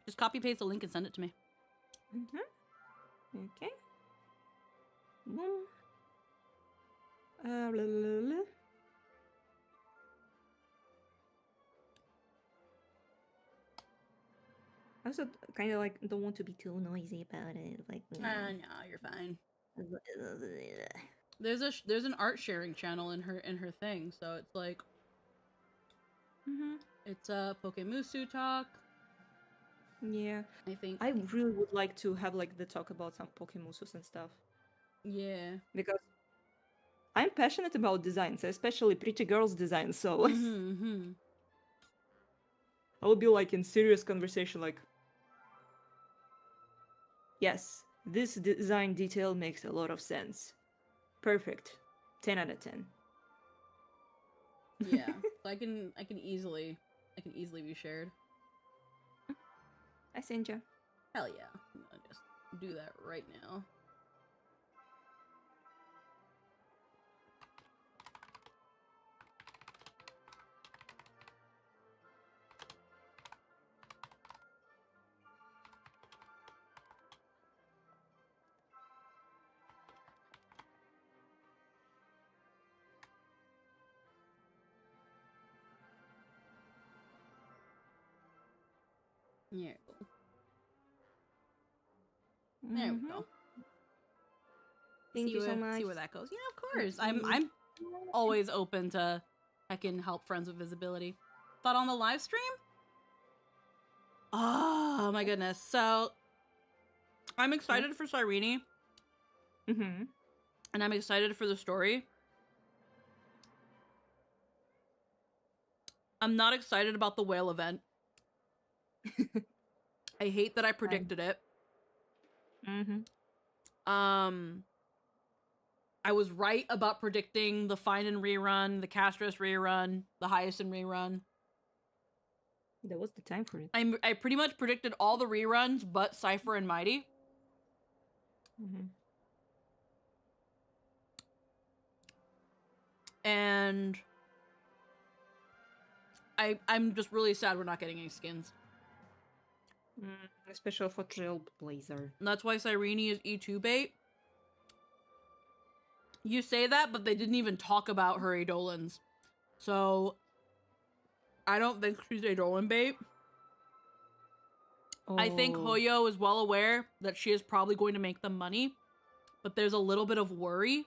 Just copy paste the link and send it to me. Okay. Blah, blah, blah. I also kind of like don't want to be too noisy about it. Like, no, you're fine. There's an art sharing channel in her thing, so it's like, it's Pokemusu talk. Yeah, I think I really would like to have like the talk about some Pokemusus and stuff. Yeah, because I'm passionate about designs, especially pretty girls' designs. So I will be like in serious conversation, like, yes, this design detail makes a lot of sense. Perfect. 10 out of 10. Yeah, so I can easily be shared. I send you. Hell yeah, I'm gonna just do that right now. Yeah. There we go. Thank you so much. See where that goes. Yeah, of course. I'm always open to help friends with visibility. Thought on the live stream? Oh my goodness. So I'm excited for Cyrene. And I'm excited for the story. I'm not excited about the whale event. I hate that I predicted it. I was right about predicting the Fine rerun, the Castris rerun, the Hyacinth rerun. That was the time for it. I pretty much predicted all the reruns but Cypher and Mighty. And I'm just really sad we're not getting any skins. Especially for Trailblazer. And that's why Cyrene is E2 bait. You say that, but they didn't even talk about her Eidolons. So I don't think she's a Dolan bait. I think Oh. Hoyo is well aware that she is probably going to make them money, but there's a little bit of worry.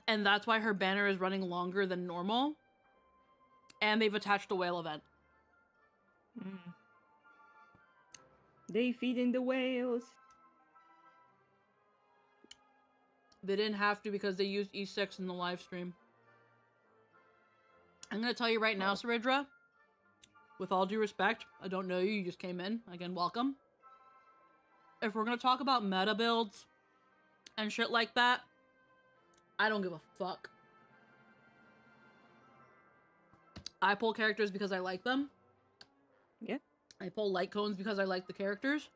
And that's why her banner is running longer than normal. And they've attached a whale event. They feeding the whales. They didn't have to because they used E6 in the live stream. I'm going to tell you right now, Saridra, with all due respect, I don't know you, you just came in. Again, welcome. If we're going to talk about meta builds and shit like that, I don't give a fuck. I pull characters because I like them. Yeah. I pull light cones because I like the characters.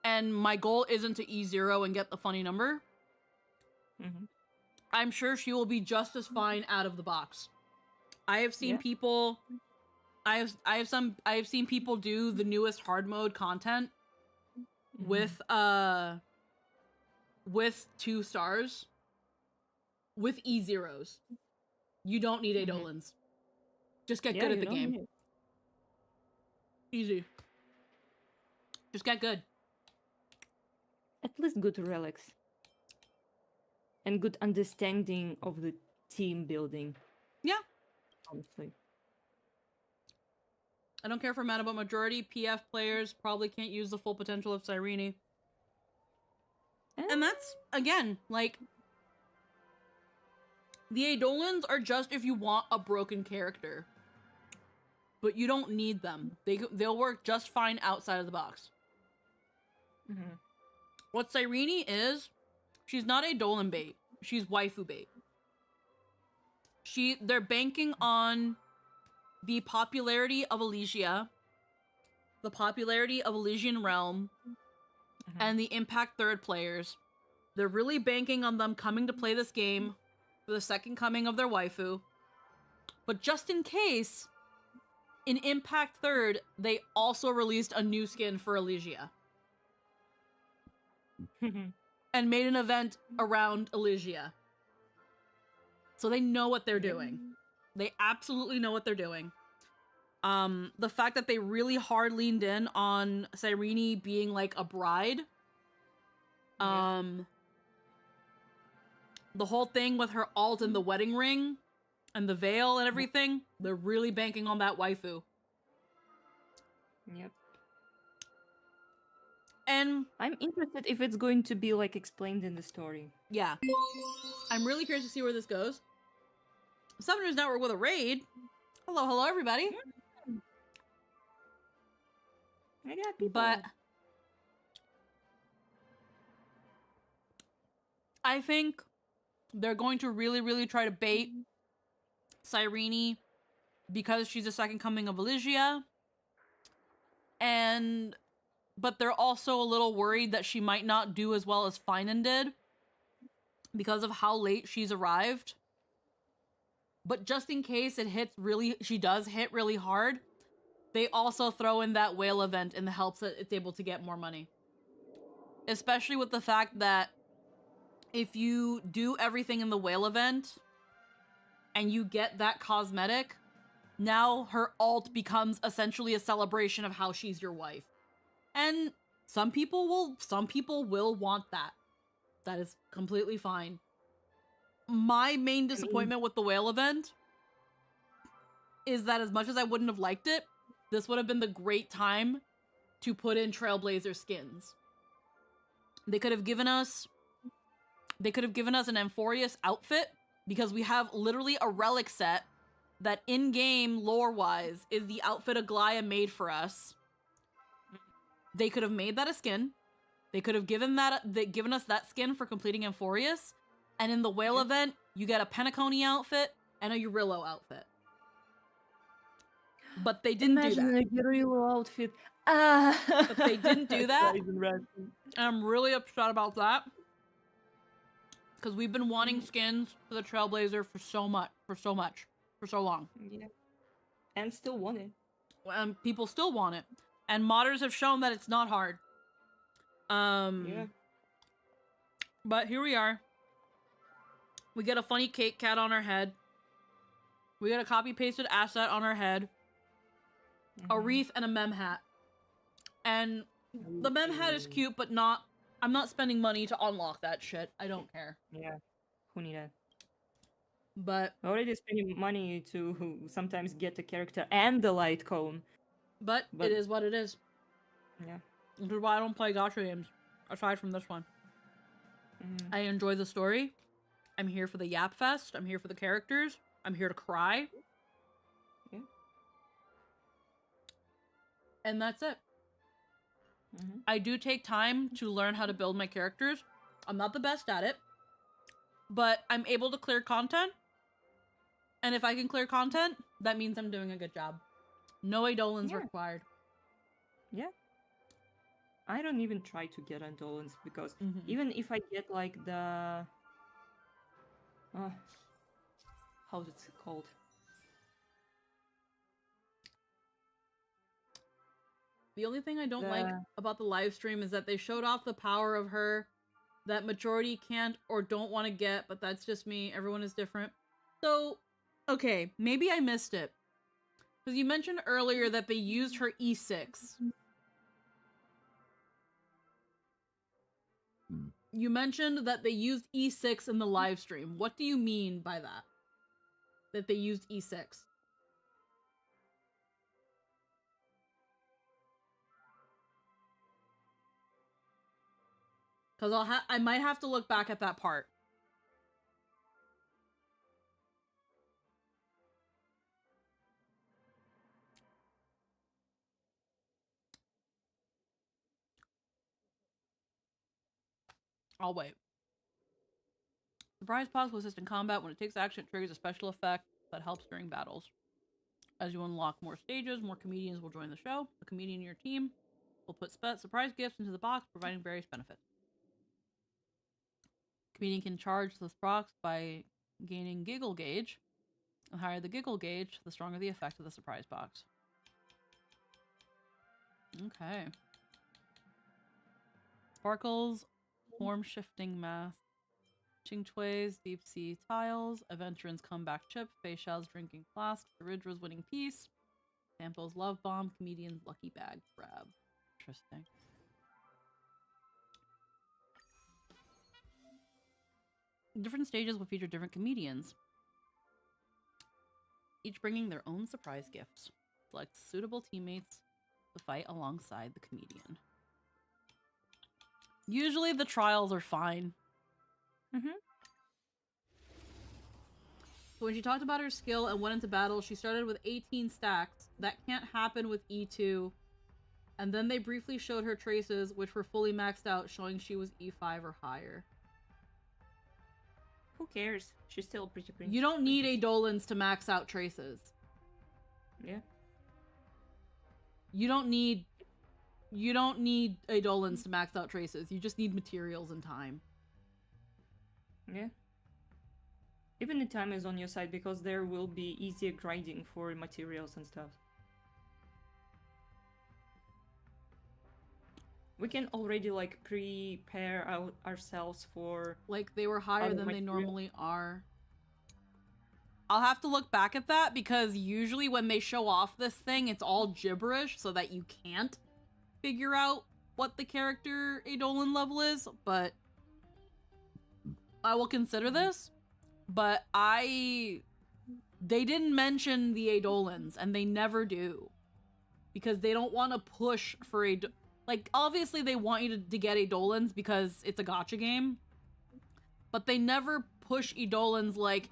And my goal isn't to E0 and get the funny number. I'm sure she will be just as fine out of the box. I have seen people I have seen people do the newest hard mode content with 2 stars with E0s. You don't need Eidolons. Just get good at the game. Easy. Just get good. At least good relics. And good understanding of the team building. Yeah. Honestly. I don't care for meta, but majority PF players probably can't use the full potential of Cyrene. And that's, again, like... The Eidolons are just if you want a broken character. But you don't need them. They'll work just fine outside of the box. What Cyrene is, she's not Eidolon bait. She's waifu bait. They're banking on the popularity of Elysia, the popularity of Elysian Realm, and the Impact Third players. They're really banking on them coming to play this game for the second coming of their waifu. But just in case, in Impact Third, they also released a new skin for Elysia. And made an event around Elysia. So they know what they're doing. They absolutely know what they're doing. The fact that they really hard leaned in on Cyrene being like a bride. The whole thing with her alt and the wedding ring and the veil and everything, they're really banking on that waifu. Yep. And I'm interested if it's going to be like explained in the story. Yeah. I'm really curious to see where this goes. Summoners Network with a raid. Hello, everybody. I got people. But I think they're going to really, really try to bait Cyrene because she's the second coming of Elysia. But they're also a little worried that she might not do as well as Finan did because of how late she's arrived. But just in case she does hit really hard, they also throw in that whale event in the hopes that it's able to get more money. Especially with the fact that if you do everything in the whale event and you get that cosmetic, now her alt becomes essentially a celebration of how she's your wife. And some people will want that. That is completely fine. My main disappointment with the whale event is that as much as I wouldn't have liked it, this would have been the great time to put in Trailblazer skins. They could have given us an Amphorius outfit because we have literally a relic set that in-game lore-wise is the outfit Aglaya made for us. They could have made that a skin. They could have given us that skin for completing Amphorius. And in the whale event, you get a Penacony outfit and a Eurillo outfit. But they didn't do that. Imagine a Eurillo outfit. But they didn't do that. And I'm really upset about that. Because we've been wanting skins for the Trailblazer for so long. Yeah. And still want it. And people still want it. And modders have shown that it's not hard. Yeah. But here we are. We get a funny cake cat on our head. We got a copy-pasted asset on our head, a wreath, and a mem hat. And the mem hat is cute, but not... I'm not spending money to unlock that shit. I don't care. Yeah, who need that? But... already spending money to sometimes get the character and the light cone. But it is what it is. Yeah. Which is why I don't play gacha games, aside from this one. I enjoy the story. I'm here for the yap fest. I'm here for the characters. I'm here to cry. Yeah. And that's it. I do take time to learn how to build my characters. I'm not the best at it, but I'm able to clear content. And if I can clear content, that means I'm doing a good job. No Eidolons required. Yeah. I don't even try to get Eidolons because even if I get like the... how's it called? The only thing I don't like about the live stream is that they showed off the power of her that majority can't or don't want to get, but that's just me. Everyone is different. So, okay, maybe I missed it. Because you mentioned earlier that they used her E6. You mentioned that they used E6 in the live stream. What do you mean by that? That they used E6? Because I might have to look back at that part. I'll wait. Surprise pause will assist in combat. When it takes action, it triggers a special effect that helps during battles. As you unlock more stages, more comedians will join the show. A comedian in your team will put surprise gifts into the box, providing various benefits. Comedian can charge this box by gaining giggle gauge. The higher the giggle gauge, the stronger the effect of the surprise box. Okay. Sparkles, form shifting math. Chingchui's deep sea tiles, Aventurin's comeback chip, Feishao's drinking flask, Ridra's winning piece, Sampo's love bomb, Comedian's lucky bag grab. Interesting. Different stages will feature different comedians, each bringing their own surprise gifts. Select suitable teammates to fight alongside the comedian. Usually the trials are fine. So when she talked about her skill and went into battle, she started with 18 stacks. That can't happen with E2. And then they briefly showed her traces, which were fully maxed out, showing she was E5 or higher. Who cares? She's still pretty pretty. You don't need Eidolons to max out traces. Yeah. You don't need Eidolons to max out traces. You just need materials and time. Yeah. Even the time is on your side because there will be easier grinding for materials and stuff. We can already like prepare ourselves for... Like they were higher than they normally are. I'll have to look back at that because usually when they show off this thing, it's all gibberish so that you can't figure out what the character Eidolon level is, but I will consider this. But they didn't mention the Eidolons, and they never do. Because they don't want to push for like, obviously they want you to get Eidolons because it's a gacha game. But they never push Eidolons like,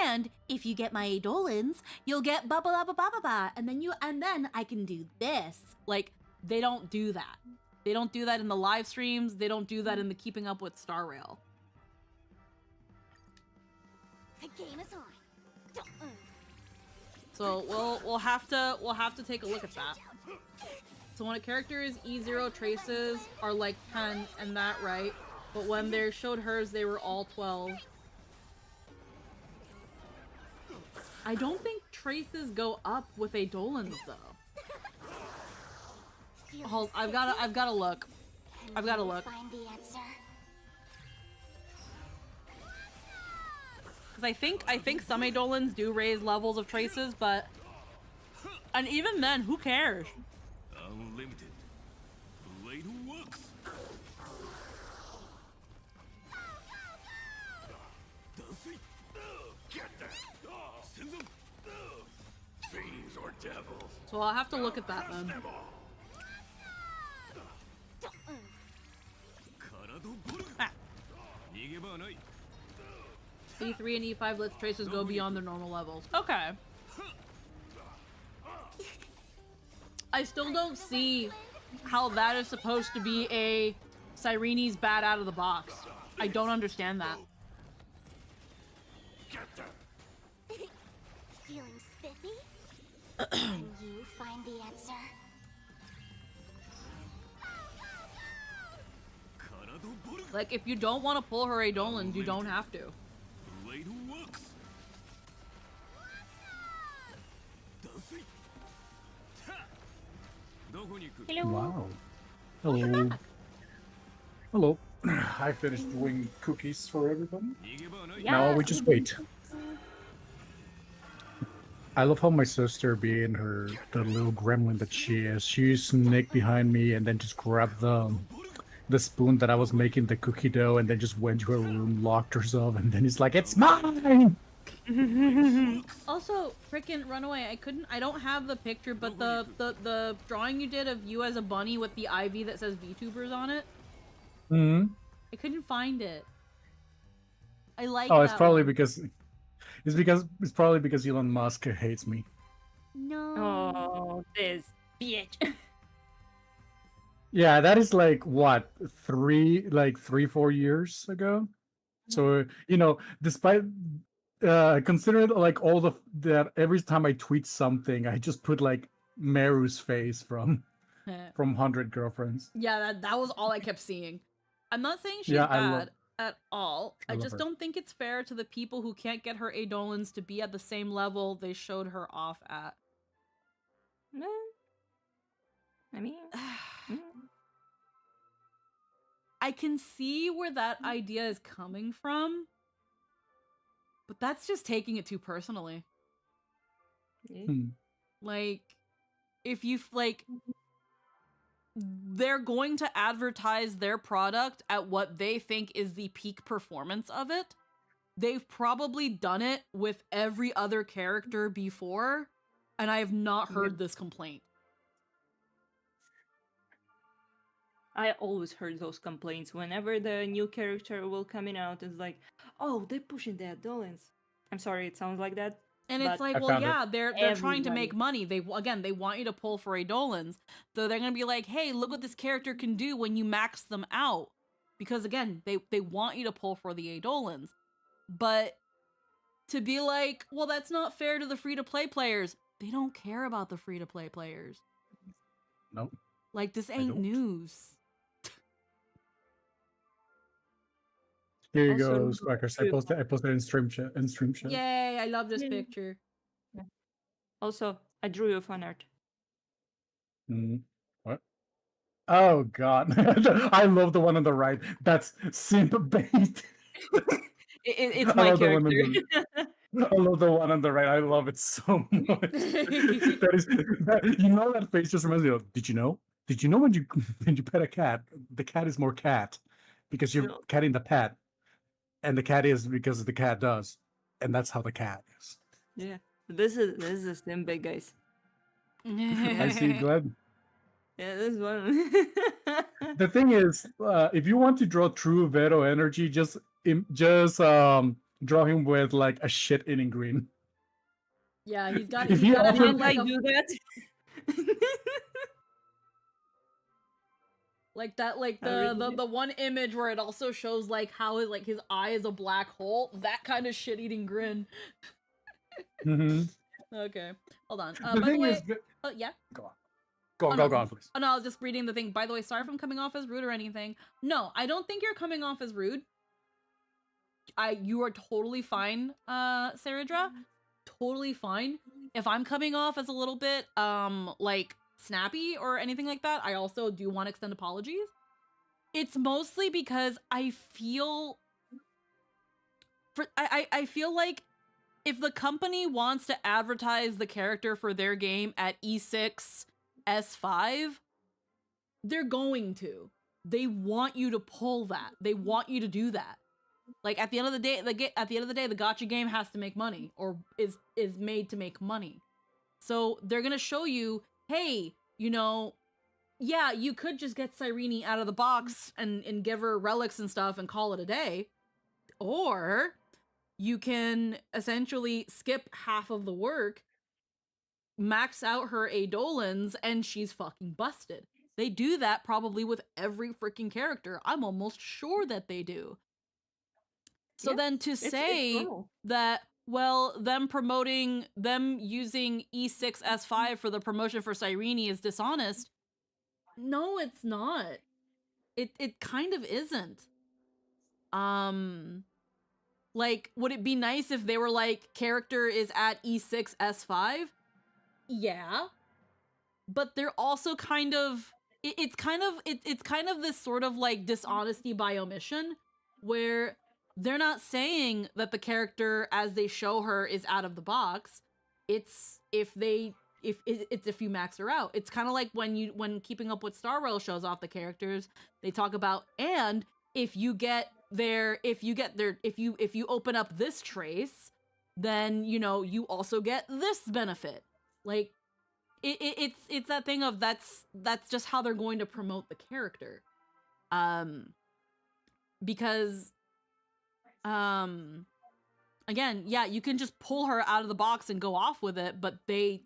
and if you get my Eidolons, you'll get ba ba ba ba ba ba, and then I can do this. Like, they don't do that. They don't do that in the live streams. They don't do that in the Keeping Up with Star Rail. The game is on. So we'll have to take a look at that. So when a character is E0, traces are like 10 and that, right? But when they showed hers, they were all 12. I don't think traces go up with Eidolons though. I've gotta look. I've gotta look. Because I think some Eidolons do raise levels of traces, but... And even then, who cares? Unlimited. Blade works. Get that. Send them. Fiends or devils. So I'll have to look at that then. Ah. E3 and E5 lets traces go beyond their normal levels. Okay. I still don't see how that is supposed to be a Cyrene's bad out of the box. I don't understand that. Feeling spiffy? Can you find the answer? Like, if you don't want to pull her Eidolons, you don't have to. Blade works. Wow. Hello. Hello. I finished doing cookies for everybody. Now we just wait. I love how my sister, being the little gremlin that she sneaked behind me and then just grabbed the spoon that I was making the cookie dough and then just went to her room, locked herself, and then it's like, it's mine! Also, frickin' Runaway, I don't have the picture, but the drawing you did of you as a bunny with the IV that says VTubers on it, I couldn't find it. I like it's that probably one. because Elon Musk hates me. No. Oh, this bitch. Yeah, that is like what, 3-4 years ago. So despite considering like all that every time I tweet something, I just put like Meru's face from 100 Girlfriends. Yeah, that was all I kept seeing. I'm not saying she's Yeah, bad at all. I love just her. don't think it's fair to the people who can't get her Eidolons to be at the same level they showed her off at. I mean, I can see where that idea is coming from, but that's just taking it too personally. Like, if you they're going to advertise their product at what they think is the peak performance of it. They've probably done it with every other character before, and I have not heard this complaint. I always heard those complaints whenever the new character will coming out. It's like, oh, they're pushing the Eidolons. I'm sorry, it sounds like that. And it's like, well, yeah, they're trying to make money. They want you to pull for Eidolons. So they're gonna be like, hey, look what this character can do when you max them out. Because again, they want you to pull for the Eidolons. But to be like, well, that's not fair to the free-to-play players. They don't care about the free-to-play players. Nope. Like, this ain't news. Here you Also, go, Squackers. I posted in stream chat. Yay, I love this picture. Yeah. Also, I drew you a fan art. What? Oh god. I love the one on the right. That's simp bait. It's my character. I love the one on the right. I love it so much. That face just reminds me of, did you know? Did you know when you pet a cat, the cat is more cat because you're petting the pet, and the cat is because the cat does, and that's how the cat is. Yeah, this is a sim bait, guys. I see, Glenn. Yeah, this one. The thing is, if you want to draw true Vero energy, just draw him with like a shit-eating grin. Yeah, he's got. If He's you got to offer- have like I do that. Like that, like the one image where it also shows like how his eye is a black hole. That kind of shit-eating grin. Okay, hold on. By the way, yeah. Go on, please. Oh no, I was just reading the thing. By the way, sorry if I'm coming off as rude or anything. No, I don't think you're coming off as rude. You are totally fine, Saradra. Totally fine. If I'm coming off as a little bit like snappy or anything like that, I also do want to extend apologies. It's mostly because I feel I feel like if the company wants to advertise the character for their game at E6 S5, they're going to. They want you to pull that. They want you to do that. Like at the end of the day, the gacha game has to make money, or is made to make money. So they're gonna show you, hey, you know, yeah, you could just get Cyrene out of the box and give her relics and stuff and call it a day, or you can essentially skip half of the work, max out her Eidolons, and she's fucking busted. They do that probably with every freaking character. I'm almost sure that they do. So then to say that, well, them using E6 S5 for the promotion for Cyrene is dishonest. No, it's not. It kind of isn't. Like, would it be nice if they were like, character is at E6 S5? Yeah. But they're also kind of, it's kind of this sort of like dishonesty by omission, where they're not saying that the character as they show her is out of the box. It's if you max her out. It's kind of like when Keeping Up with Star Rail shows off the characters, they talk about, and if you open up this trace, then you know you also get this benefit. Like it's that thing of that's just how they're going to promote the character. Because again, yeah, you can just pull her out of the box and go off with it, but they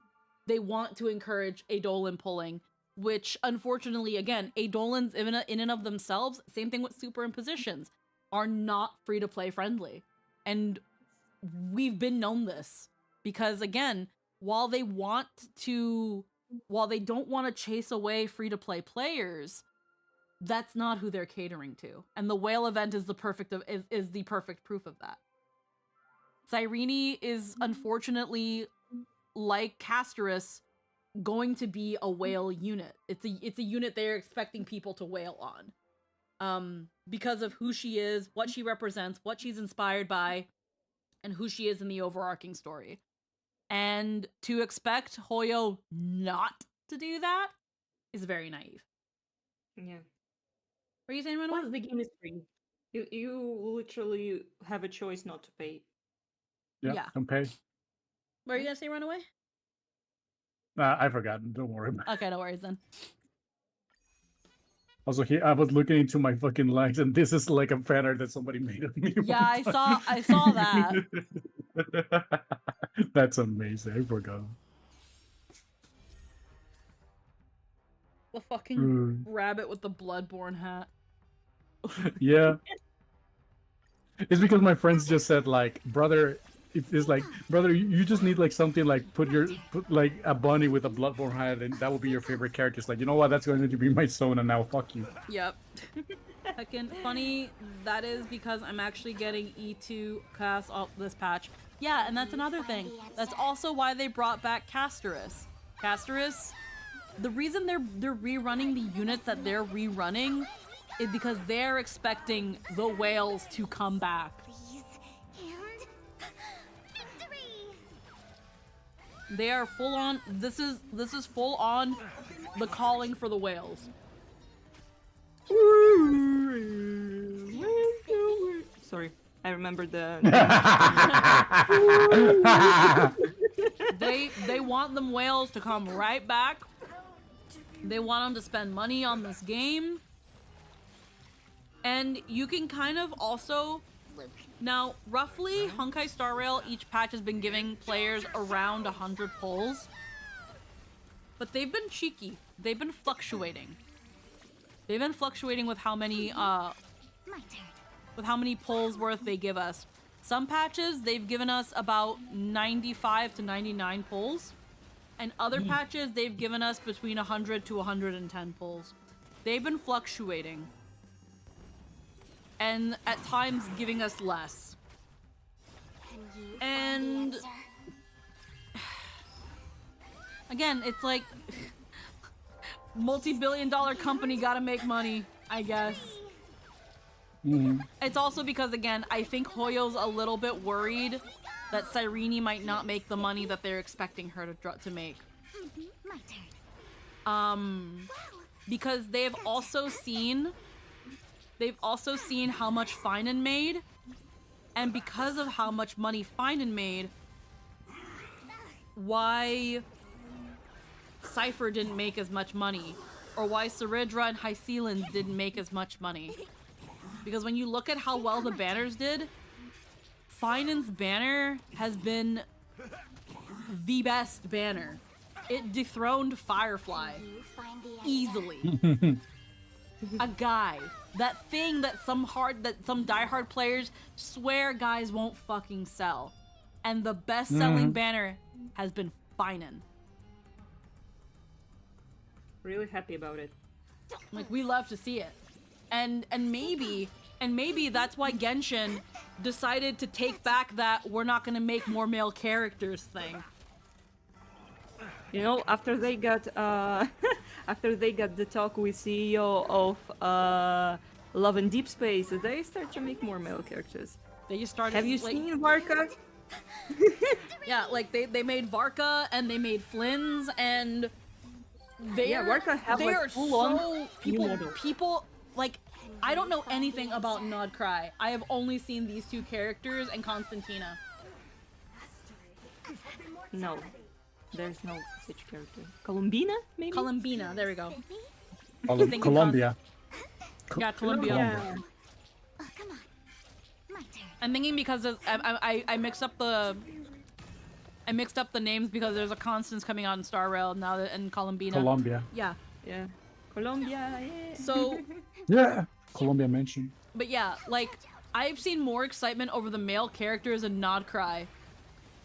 want to encourage Eidolon pulling, which unfortunately, again, Eidolons in and of themselves, same thing with superimpositions, are not free-to-play friendly. And we've been known this. Because again, while they don't want to chase away free-to-play players, that's not who they're catering to. And the whale event is the perfect proof of that. Cyrene is unfortunately, like Castorus, going to be a whale unit. It's a unit they're expecting people to whale on. Because of who she is, what she represents, what she's inspired by, and who she is in the overarching story. And to expect Hoyo not to do that is very naive. Yeah. What are you saying, Runaway? Plus, the game is free. You literally have a choice not to pay. Yeah. Don't pay. What are you gonna say, Runaway? I forgot. Don't worry about it. Okay, no worries then. Also, here I was looking into my fucking likes, and this is like a fan art that somebody made of me. Yeah, I saw that. That's amazing. I forgot. The fucking rabbit with the Bloodborne hat. Yeah. It's because my friends just said, like, brother, it's like, brother, you just need like something like put like a bunny with a Bloodborne hat, and that will be your favorite character. It's like, you know what? That's going to be my Sona now. Fuck you. Yep. Heckin' funny. That is because I'm actually getting E2 cast off this patch. Yeah, and that's another thing. That's also why they brought back Castorus. Castorus, the reason they're rerunning the units that they're rerunning is because they're expecting the whales to come back. They are full on. This is full on the calling for the whales. Sorry, I remember the. They want them whales to come right back. They want them to spend money on this game. And you can kind of also, now roughly Honkai Star Rail, each patch has been giving players around 100 pulls, but they've been cheeky. They've been fluctuating. They've been fluctuating with how many pulls worth they give us. Some patches they've given us about 95 to 99 pulls, and other patches they've given us between 100 to 110 pulls. They've been fluctuating. And at times giving us less. And again, it's like multi-billion-dollar company gotta make money, I guess. It's also because, again, I think Hoyo's a little bit worried that Cyrene might not make the money that they're expecting her to make. My turn. Because they've also seen how much Finan made, and because of how much money Finan made, why Cypher didn't make as much money, or why Saridra and Hycealans didn't make as much money. Because when you look at how well the banners did, Finan's banner has been the best banner. It dethroned Firefly easily. A guy, that thing that some diehard players swear guys won't fucking sell, and the best-selling banner has been Finan. Really happy about it. Like, we love to see it. And maybe that's why Genshin decided to take back that we're not gonna make more male characters thing. You know, after they got the talk with CEO of Love and Deep Space, they start to make more male characters. They just started. Have you seen Varka? Yeah, like they made Varka and they made Flynn's, and Varka have they like are full-on so model. people like, I don't know anything about Nodcry. I have only seen these two characters and Constantina. No, there's no such character. Columbina, maybe? Columbina, there we go. Colombia. Yeah, Colombia. I'm thinking because I mixed up the names because there's a Constance coming out in Star Rail now in Colombina. Colombia. Yeah. Yeah. Colombia, yeah. So Yeah, Colombia mentioned. But yeah, like, I've seen more excitement over the male characters in Nodcry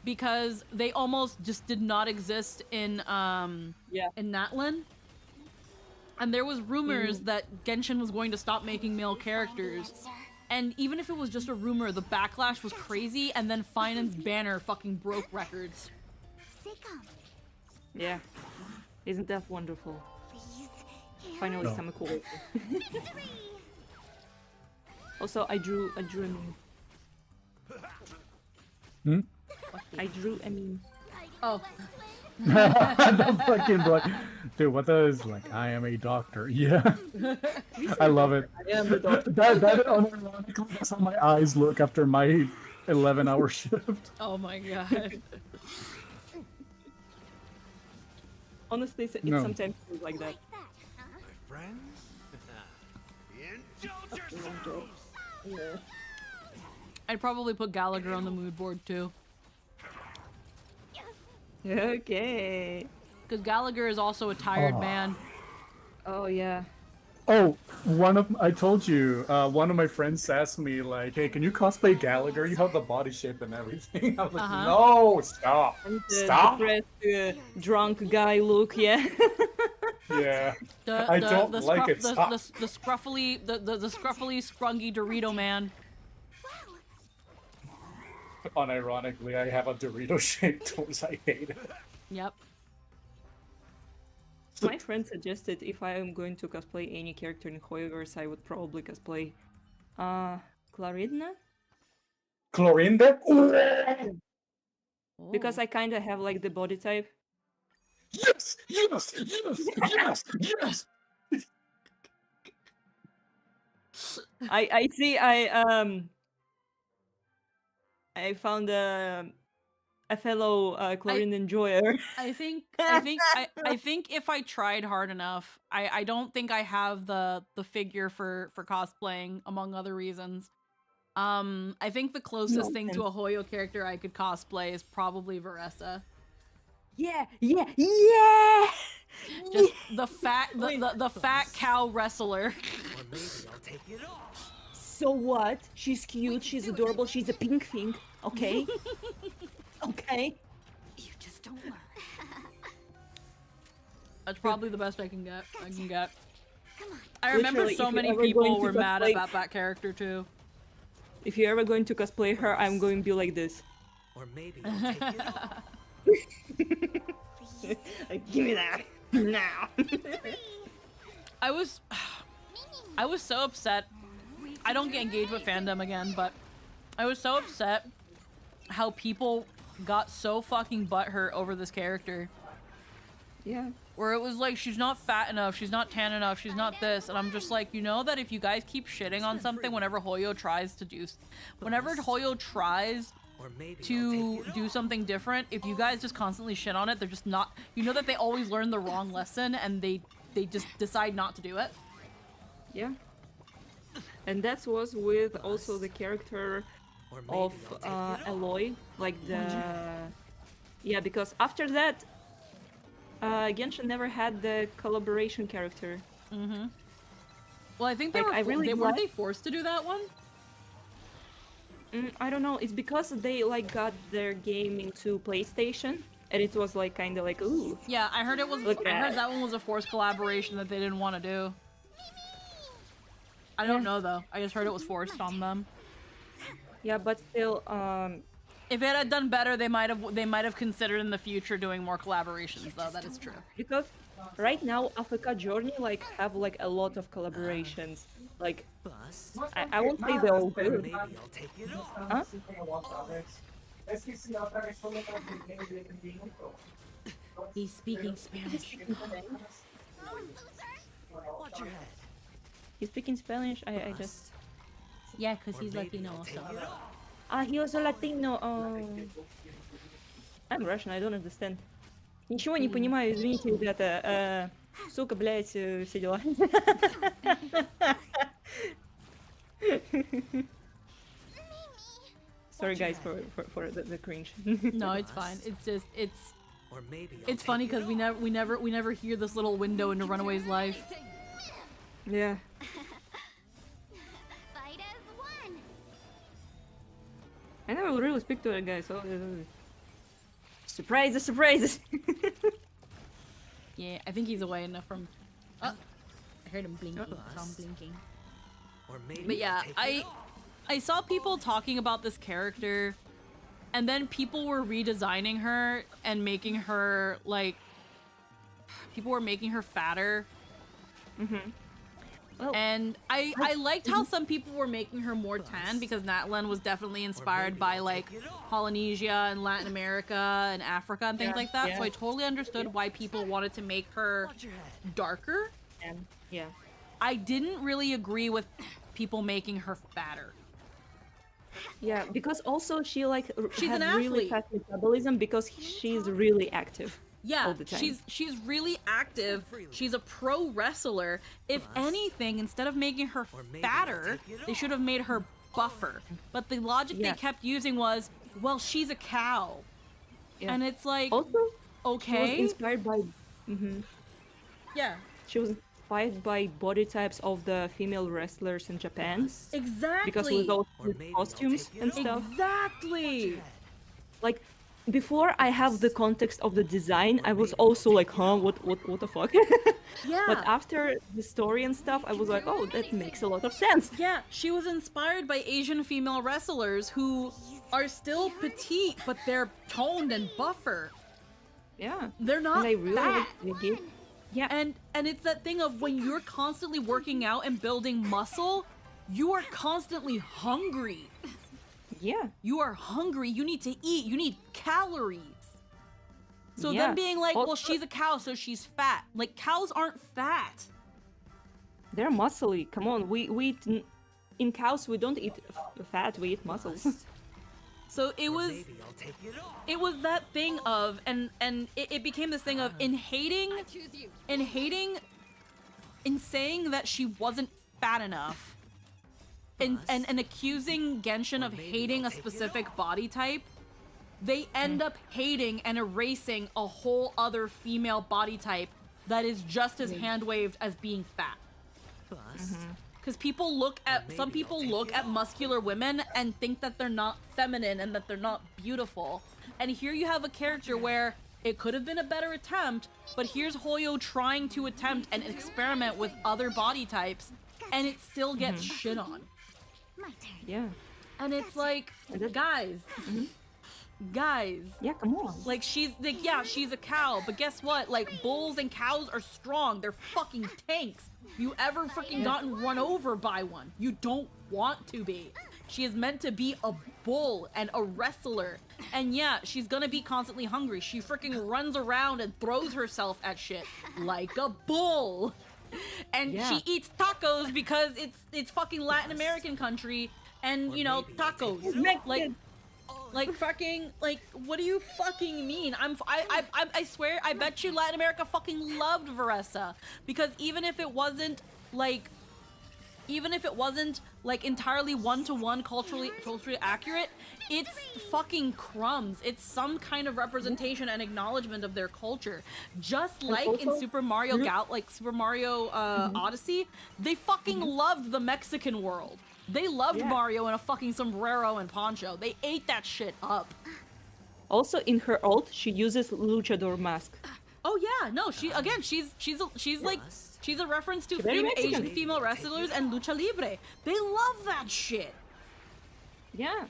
because they almost just did not exist in Natlan. And there was rumors that Genshin was going to stop making male characters. And even if it was just a rumor, the backlash was crazy, and then Finan's banner fucking broke records. Yeah. Isn't that wonderful? Finally, No. some cool. Also, I drew a meme. I drew a meme. Oh. The fucking blood. Dude, what does like I am a doctor? Yeah. I love it. I am the doctor. That unironically, that's how my eyes look after my 11-hour shift. Oh my god. Honestly, it No. sometimes feels like that. Friends? Indulge yourselves! I'd probably put Gallagher on the mood board too. Okay. Because Gallagher is also a tired man. Oh yeah. Oh, I told you, one of my friends asked me like, hey, can you cosplay Gallagher? You have the body shape and everything. I was like, no, stop. Stop. Depressed, drunk guy look, yeah. Yeah. I don't like it. Stop. The scruffily, the scruffily, scrungy Dorito man. Unironically, I have a Dorito-shaped toes. I hate it. Yep. My friend suggested if I am going to cosplay any character in Hoyoverse, I would probably cosplay Clarinda? Clorinda? Because I kind of have like the body type. Yes! Yes! Yes! Yes! Yes! I see. I found a fellow Clorinda enjoyer. I think if I tried hard enough, I don't think I have the figure for cosplaying, among other reasons. I think the closest thing to a Hoyo character I could cosplay is probably Varessa. Yeah. Just the fat cow wrestler. Or maybe I'll take it off. So what? She's cute, she's adorable, she's a pink thing, okay? Okay. You just don't learn. That's probably the best I can get. Come on. I remember Literally, so if many you're ever going people to were mad cosplay- about that character too. If you're ever going to cosplay her, I'm going to be like this. Or maybe I'll take it off. Give me that now. I was so upset I don't get engaged with fandom again, but I was so upset how people got so fucking butthurt over this character. Yeah. Where it was like, she's not fat enough, she's not tan enough, she's not this, and I'm just like, you know that if you guys keep shitting on something whenever Hoyo tries to do, whenever Hoyo tries to do something different, if you guys just constantly shit on it, they're just not, you know that they always learn the wrong lesson and they just decide not to do it. Yeah. And that was with also the character of Aloy, like the... Yeah, because after that, Genshin never had the collaboration character. Mm-hmm. Well, I think they like, weren't they forced to do that one? I don't know. It's because they like got their game into PlayStation, and it was like kind of like ooh. Yeah, I heard it was. I heard that one was a forced collaboration that they didn't want to do. I don't know though. I just heard it was forced on them. Yeah, but still, if it had done better, they might have considered in the future doing more collaborations, though. That is true. Because right now, Africa Journey like have like a lot of collaborations. Like, I won't say they're all good. Maybe I'll take it off. Huh? He's speaking Spanish. Watch your head. He's speaking Spanish. I just. Yeah, because he's Latino also. He was a Latino. I'm Russian, I don't understand. Ничего не понимаю, извините, ребята. Сука, блядь, все дела. Sorry guys for the cringe. No, it's fine. It's just it's funny because we never hear this little window into Runaway's life. Yeah. I never really speak to that guy, so surprises, surprises. Yeah, I think he's away enough from. Oh, I heard him blinking. Saw him blinking. But yeah, I saw people talking about this character, and then people were redesigning her and making her like. People were making her fatter. Mm-hmm. Well, and I liked how some people were making her more tan because Natlan was definitely inspired by like Polynesia and Latin America and Africa and things like that. So I totally understood why people wanted to make her darker. Yeah. I didn't really agree with people making her fatter. Yeah, because also she like she's has an really athlete. fast metabolism because she's really active. Yeah, all the time. she's really active. She's a pro wrestler. If anything, instead of making her fatter, they should have made her buffer. But the logic they kept using was, well, she's a cow. Yeah. And it's like, also, okay. She was inspired by... Yeah. She was inspired by body types of the female wrestlers in Japan. Exactly. Because with those costumes and stuff. Exactly. Like, before I have the context of the design, I was also like, huh, what the fuck? Yeah. But after the story and stuff, I was like, oh, that makes a lot of sense. Yeah, she was inspired by Asian female wrestlers who are still petite, but they're toned and buffer. Yeah. They're not fat. Yeah. And it's that thing of when you're constantly working out and building muscle, you are constantly hungry. Yeah. You are hungry. You need to eat. You need calories. So then being like, well, she's a cow, so she's fat. Like, cows aren't fat. They're muscly. Come on, we eat... In cows, we don't eat fat, we eat muscles. So it was... It was that thing of... And it became this thing of in saying that she wasn't fat enough. And accusing Genshin of hating a specific body type, they end up hating and erasing a whole other female body type that is just as hand-waved as being fat. Because some people look at muscular women and think that they're not feminine and that they're not beautiful. And here you have a character where it could have been a better attempt, but here's Hoyo trying to attempt and experiment with other body types, and it still gets shit on. Yeah. And it's like, guys, guys. Yeah, come on. Like, she's a cow, but guess what? Like, bulls and cows are strong. They're fucking tanks. You ever freaking gotten run over by one? You don't want to be. She is meant to be a bull and a wrestler. And yeah, she's gonna be constantly hungry. She freaking runs around and throws herself at shit like a bull. And she eats tacos because it's fucking Latin American country and, you know, tacos. Like fucking, like, what do you fucking mean? I swear, I bet you Latin America fucking loved Veressa. Because even if it wasn't like entirely one-to-one culturally accurate, it's fucking crumbs. It's some kind of representation and acknowledgement of their culture. Just like in Super Mario Odyssey, they fucking loved the Mexican world. They loved Mario in a fucking sombrero and poncho. They ate that shit up. Also, in her ult, she uses luchador mask. Oh yeah, no, she's a reference to Asian female wrestlers and lucha libre. They love that shit. Yeah.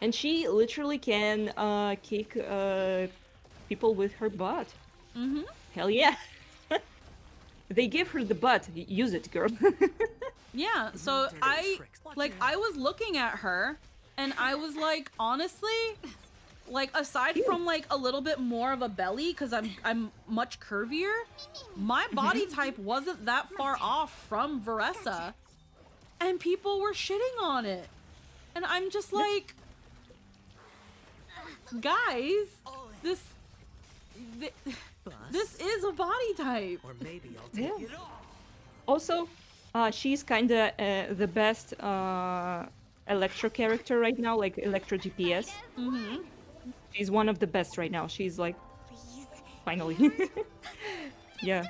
And she literally can kick people with her butt. Mm-hmm. Hell yeah. They give her the butt. Use it, girl. Yeah, so I was looking at her and I was like, honestly, like aside from like a little bit more of a belly because I'm much curvier, my body type wasn't that far off from Veressa, and people were shitting on it, and I'm just like, guys, this is a body type. Or maybe I'll take it all. Also, she's kinda the best Electro character right now, like Electro DPS. Mm-hmm. She's one of the best right now. She's like, finally. Yeah.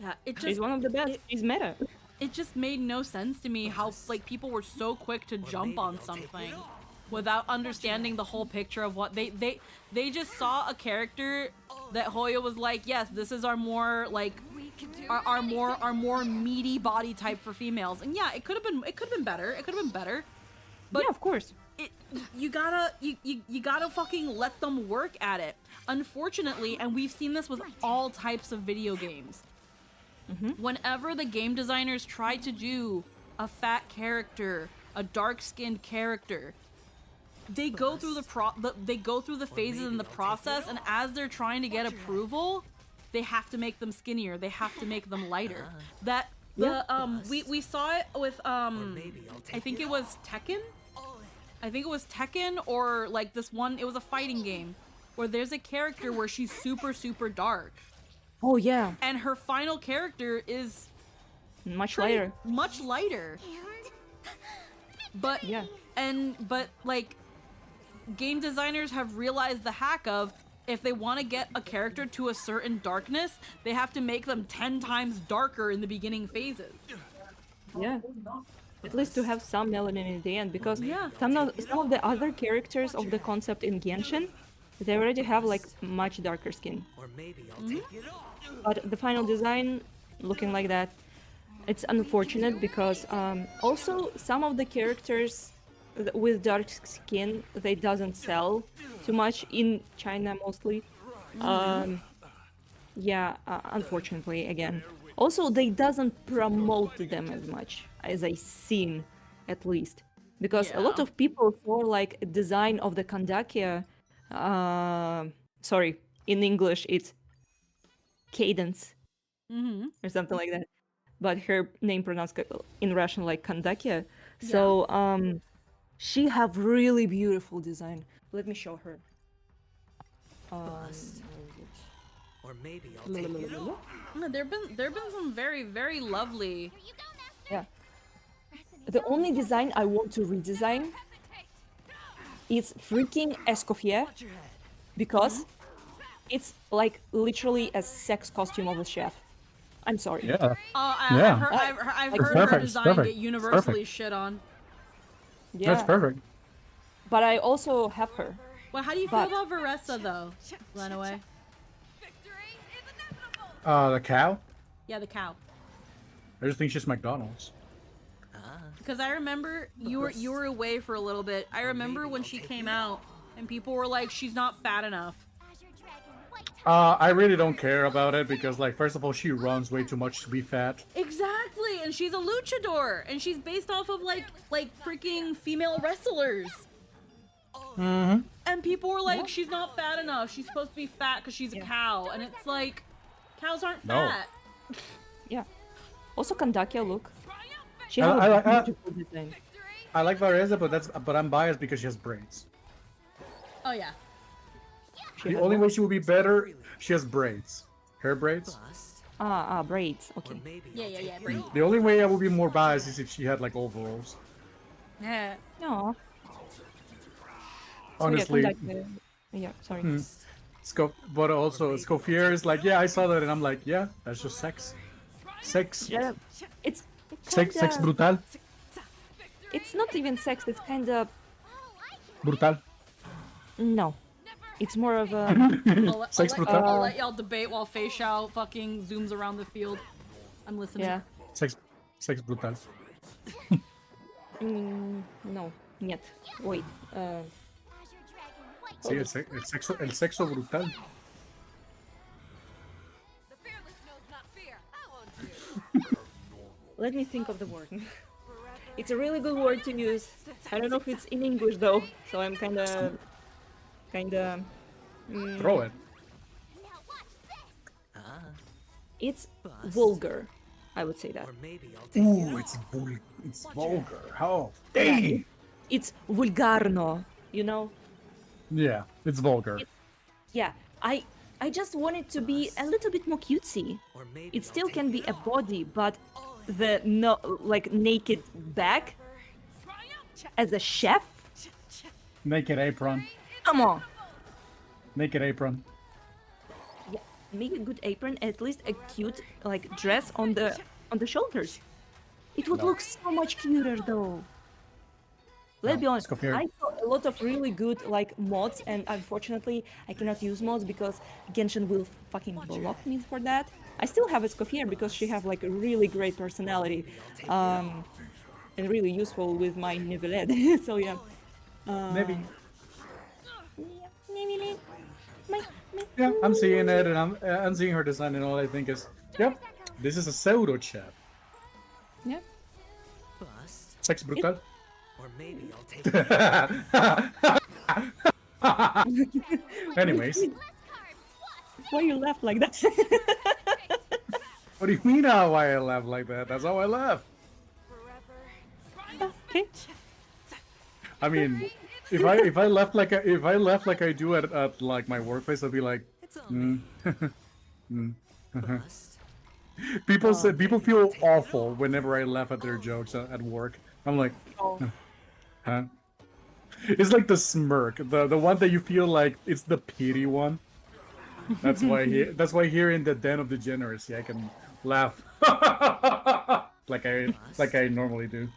Yeah, she's one of the best. She's meta. It just made no sense to me how like people were so quick to jump on something without understanding the whole picture of what they just saw a character that Hoya was like, yes, this is our more like our more meaty body type for females. And yeah, it could have been better. It could have been better. But yeah, of course. You gotta fucking let them work at it. Unfortunately, and we've seen this with all types of video games. Whenever the game designers try to do a fat character, a dark-skinned character, they go through the phases in the process, and as they're trying to get approval, they have to make them skinnier. They have to make them lighter. We saw it with I think it was Tekken. I think it was Tekken or like this one. It was a fighting game where there's a character where she's super dark. Oh yeah. And her final character is much lighter. Much lighter. But yeah. But like game designers have realized the hack of if they want to get a character to a certain darkness, they have to make them 10 times darker in the beginning phases. Yeah. At least to have some melanin in the end, because some of the other characters of the concept in Genshin, they already have like much darker skin. Or maybe I'll take it all. But the final design looking like that, it's unfortunate because also some of the characters with dark skin, they doesn't sell too much in China mostly. Yeah, unfortunately again. Also, they doesn't promote them as much as I seen, at least, because a lot of people saw like a design of the Kandakia. Sorry, in English it's Cadence or something like that, but her name pronounced in Russian like Kandakia. So she have really beautiful design. Let me show her. Or maybe I'll take it all. There've been some very lovely. Yeah. The only design I want to redesign is freaking Escoffier, because it's like literally a sex costume of a chef. I'm sorry. Yeah. I've heard her design get universally shit on. Yeah. That's perfect. But I also have her. Well, how do you feel about Veressa though, Lenaway? The cow? Yeah, the cow. I just think she's McDonald's. Because I remember you were away for a little bit. I remember when she came out and people were like, she's not fat enough. I really don't care about it because, like, first of all, she runs way too much to be fat. Exactly, and she's a luchador, and she's based off of like freaking female wrestlers. Mm-hmm. And people were like, she's not fat enough. She's supposed to be fat because she's a cow, and it's like, cows aren't fat. Yeah. Also, Kandakia, look. She I- has I a like- beautiful design. I like Varese, but I'm biased because she has braids. Oh yeah. The only way she would be better, she has braids. Hair braids. Braids. Okay. Yeah. Right. The only way I would be more biased is if she had like overalls. Yeah. No. Honestly. Yeah, sorry. But also Scofier is like, yeah, I saw that, and I'm like, yeah, that's just sex. Sex. Yeah, it's Sex brutal. It's not even sex. It's kind of Brutal. no. It's more of a Sex brutal. I'll let y'all debate while Fei Xiao fucking zooms around the field. I'm listening. Yeah. Sex brutal. No, нет. Wait. Sí, el sexo brutal. Let me think of the word. It's a really good word to use. I don't know if it's in English though, so I'm kind of. Throw it. It's vulgar. I would say that. Ooh, it's vulgar. Oh, dang. It's vulgarno. You know. Yeah, it's vulgar. Yeah, I just want it to be a little bit more cutesy. It still can be a body, but the naked back as a chef. Naked apron. Come on. Naked apron. Yeah, make a good apron, at least a cute dress on the shoulders. It would look so much cuter though. Let's be honest, I saw a lot of really good mods, and unfortunately I cannot use mods because Genshin will fucking block me for that. I still have a Scofier because she have a really great personality, and really useful with my Niveled. So yeah. Maybe. Yeah, I'm seeing it, and I'm seeing her design, and all I think is, yep, this is a pseudo chef. Yeah. Sex brutal. Or maybe I'll take Anyways. Why you laugh like that? What do you mean why I laugh like that? That's how I laugh. Okay. I mean, if I left like I do at my workplace, I'd be like, people feel awful whenever I laugh at their jokes at work. I'm like, huh? It's like the smirk, the one that you feel like it's the pity one. That's why here in the Den of Degeneracy I can laugh like I normally do.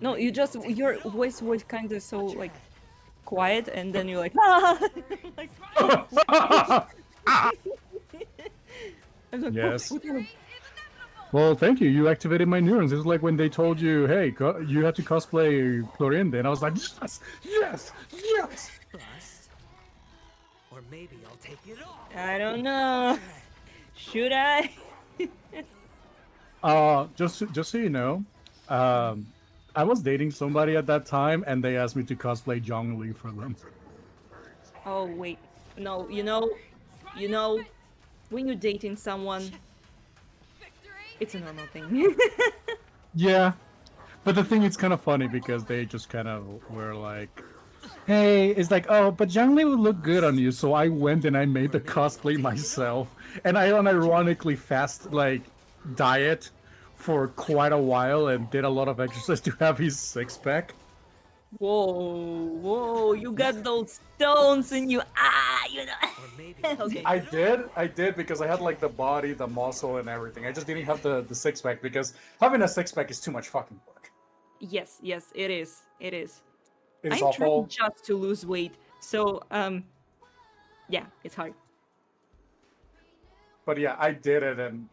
No, your voice was kind of so quiet, and then you're like, ah! Yes. Well, thank you. You activated my neurons. It's like when they told you, hey, you had to cosplay Clorinde, and I was like, yes. Or maybe I'll take it off. I don't know. Should I? Just so you know, I was dating somebody at that time, and they asked me to cosplay Zhongli for them. Oh wait, no. You know, when you're dating someone, it's a normal thing. Yeah, but the thing is kind of funny because they just kind of were like, hey, it's like, oh, but Zhongli would look good on you, so I went and I made the cosplay myself, and I unironically diet for quite a while and did a lot of exercise to have his six-pack. Whoa, you got those stones in you. Okay. I did because I had the body, the muscle, and everything. I just didn't have the six-pack because having a six-pack is too much fucking work. Yes, it is. It is I'm awful. trying just to lose weight, so yeah, it's hard. But yeah, I did it, and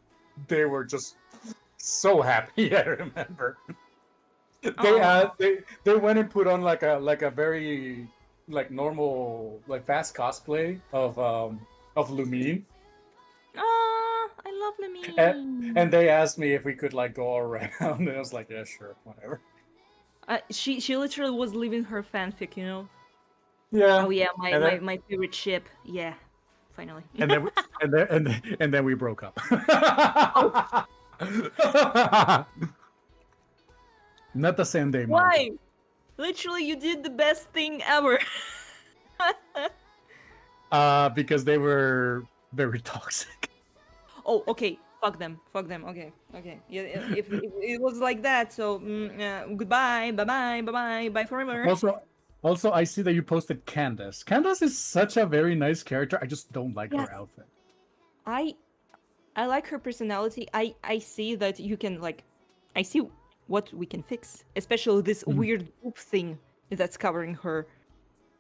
they were just so happy. I remember. They went and put on a very normal fast cosplay of of Lumine. I love Lumine. And they asked me if we could like go around, and I was like, yeah, sure, whatever. She literally was living her fanfic, you know. Yeah. Oh yeah, And my favorite ship. Yeah, finally. and then and then we broke up. Not the same day. Why? Literally, you did the best thing ever. Because they were very toxic. Oh, okay. Fuck them. Okay. Yeah, if it was like that, so goodbye, bye forever. Also, I see that you posted Candace. Candace is such a very nice character. I just don't like her outfit. I like her personality. I see that you can like, I see what we can fix, especially this weird goop thing that's covering her.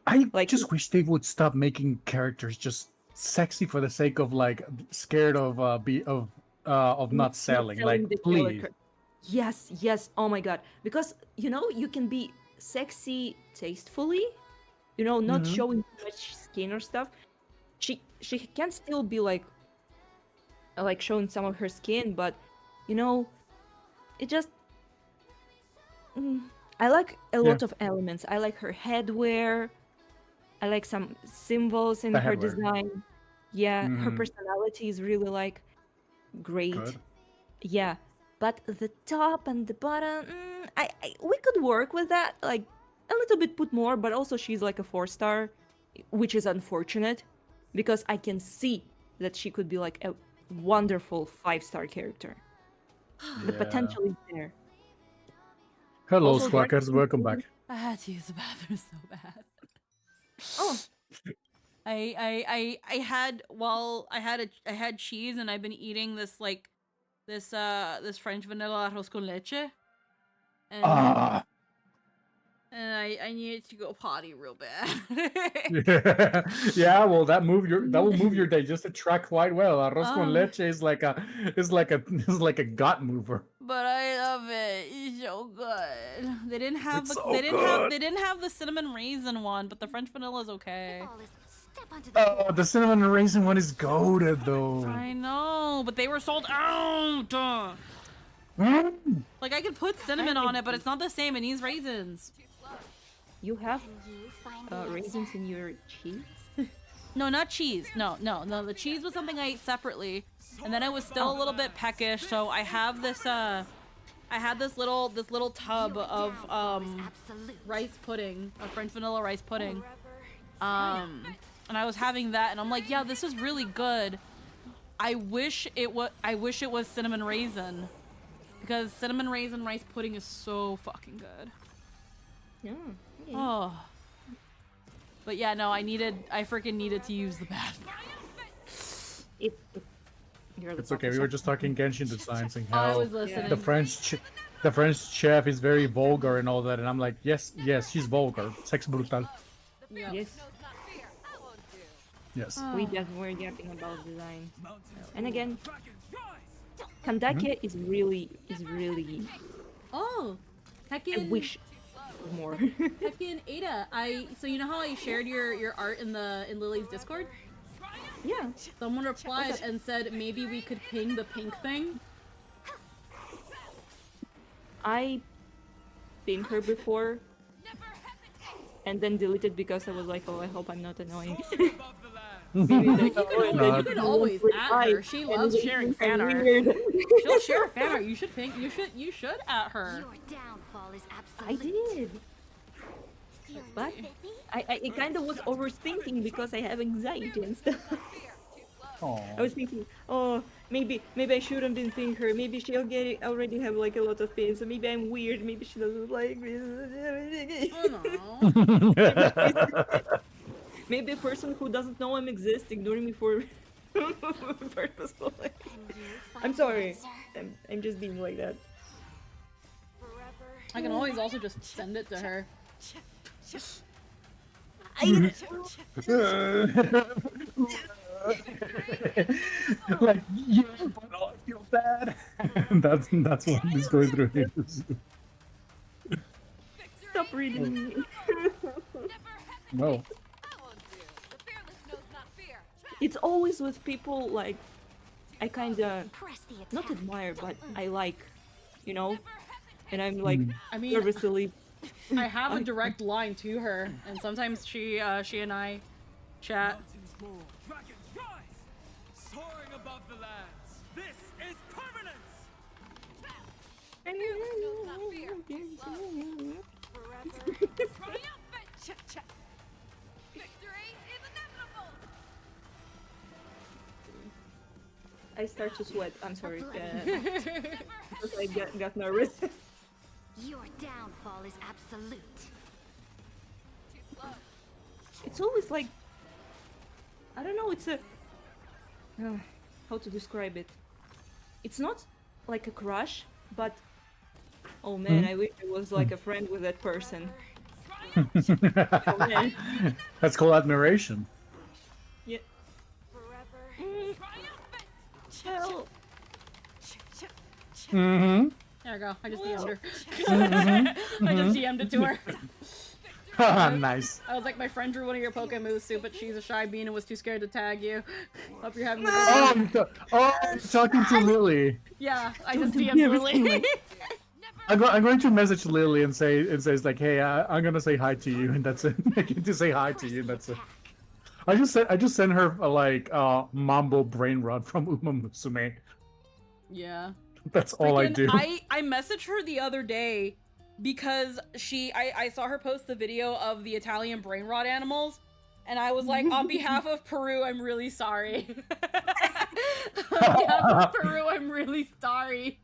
I just wish they would stop making characters just sexy for the sake of like scared of not selling. Like, please. Yes. Oh my god. Because you know you can be sexy tastefully, you know, not showing too much skin or stuff. She can still be like showing some of her skin, but you know, it just. I like a lot of elements. I like her headwear. I like some symbols in her design. Yeah, her personality is really like great. Good. Yeah, but the top and the bottom, we could work with that. Like a little bit put more, but also she's like a 4-star, which is unfortunate because I can see that she could be like a wonderful 5-star character. The potential is there. Hello, Also, Squawkers. Welcome back. I had to use the bathroom so bad. Oh. I had cheese and I've been eating this this French vanilla arroz con leche. And I needed to go potty real bad. Yeah, well, that will move your digestive tract quite well. Arroz con leche is like a gut mover. But I love it. It's so good. They didn't have they didn't have the cinnamon raisin one, but the French vanilla is okay. Oh, the cinnamon raisin one is goated though. I know, but they were sold out. Like I could put cinnamon on it, but it's not the same. It needs raisins. You have raisins in your cheese? No, not cheese. No. The cheese was something I ate separately, and then I was still a little bit peckish. So I have this. I had this little tub of rice pudding, a French vanilla rice pudding. And I was having that, and I'm like, yeah, this is really good. I wish it was cinnamon raisin, because cinnamon raisin rice pudding is so fucking good. Yeah. Oh. But yeah, no, I freaking needed to use the bathroom. It's okay. We were just talking Genshin designs and how I was listening. the French chef is very vulgar and all that, and I'm like, yes, she's vulgar. Sex brutal. Yep. Yes. We just were yapping about design. And again, Kandake is really. Oh, I heckin'. wish more. Heckin' Ada, so you know how I shared your art in Lily's Discord? Yeah. Someone replied and said maybe we could ping the pink thing. I pinged her before and then deleted because I was like, oh, I hope I'm not annoying. You can always at her. She loves sharing fan art. She'll share fan art. You should at her. I did. But I kind of was overthinking because I have anxiety and stuff. I was thinking, oh, maybe I shouldn't been ping her. Maybe she'll already have like a lot of pain. So maybe I'm weird. Maybe she doesn't like me. Maybe a person who doesn't know I'm exist ignoring me for purposefully. I'm sorry. I'm just being like that. I can always also just send it to her. Like, yeah, but I feel bad. That's what he's going through here. Stop reading me. No. it's always with people like I kinda not admire, but I like, you know, and I'm like I mean, nervously. I have a direct line to her, and sometimes she and I chat. Dragons rise! Soaring above the lands. This is permanence! I start to sweat. I'm sorry. Because I got nervous. Your downfall is absolute. It's always like I don't know. It's a how to describe it. It's not like a crush, but oh man, I wish I was like a friend with that person. Oh, man. That's called admiration. Yeah. Chill. Mm-hmm. There we go. I just DM'd her. Mhm. I just DM'd it to her. Nice. I was like, my friend drew one of your Pokémon soup, but she's a shy bean and was too scared to tag you. Hope you're having a good day. I'm talking to Lily. Yeah, I just DM'd Lily. I'm going to message Lily and say like, hey, I'm gonna say hi to you, and that's it. I get to say hi to you, and that's it. I just sent her like Mambo brain rot from Uma Musume. Yeah. That's all I do. I messaged her the other day because I saw her post the video of the Italian brain rot animals, and I was like, on behalf of Peru, I'm really sorry. On behalf of Peru, I'm really sorry.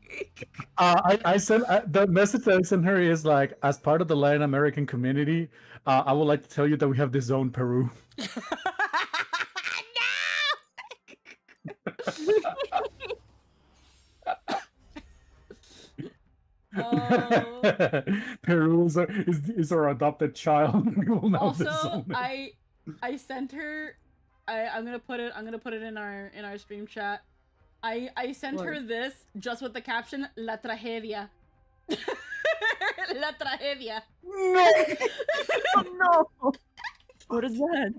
I sent the message that I sent her is like, as part of the Latin American community, I would like to tell you that we have this zone Peru. Peru is our adopted child. We will now Also, disown it. I sent her. I'm gonna put it in our stream chat. I sent her this just with the caption "La tragedia." La tragedia. No. Oh, no. What is that?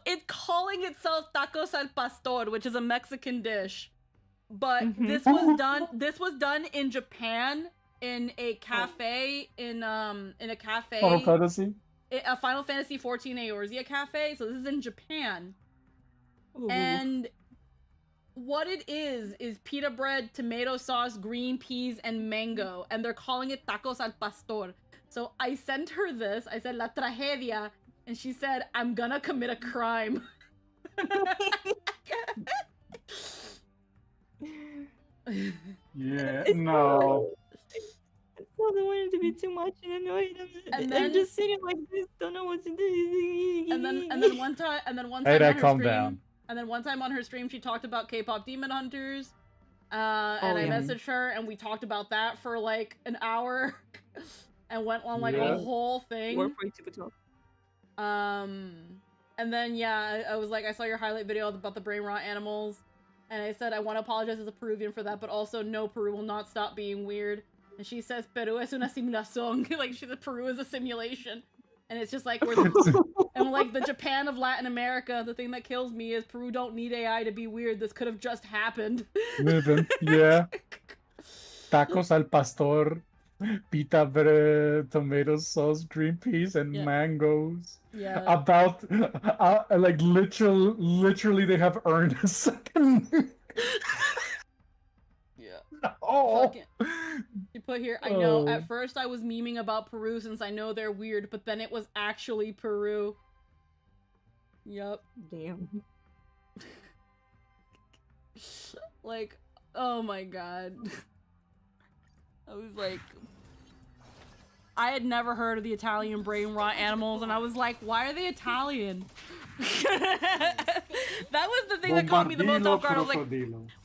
It's calling itself tacos al pastor, which is a Mexican dish. But this was done in Japan in a cafe in a cafe. Final Fantasy. A Final Fantasy 14 Eorzea cafe. So this is in Japan. Ooh. And what it is pita bread, tomato sauce, green peas, and mango, and they're calling it tacos al pastor. So I sent her this. I said la tragedia, and she said, "I'm gonna commit a crime." Yeah, no. I don't want it to be too much and annoyed. I'm just sitting like this, don't know what to do. And then one time Hey, on that her calm stream, down. and then one time on her stream, she talked about K-pop Demon Hunters, and I messaged her, and we talked about that for like an hour, and went on like a whole thing. And then I was like, I saw your highlight video about the brain rot animals, and I said I want to apologize as a Peruvian for that, but also no, Peru will not stop being weird. And she says Peru es una simulación, like she said Peru is a simulation. And it's just like and like the Japan of Latin America, the thing that kills me is Peru don't need AI to be weird. This could have just happened. Yeah. Tacos al pastor, pita bread, tomato sauce, green peas, and mangoes. Yeah. About like literally they have earned a second. Oh. You put here, I know, at first I was memeing about Peru since I know they're weird, but then it was actually Peru. Yep. Damn. Like, oh my god. I was like, I had never heard of the Italian brain rot animals, and I was like, why are they Italian? That was the thing that caught me the most off guard. I was like,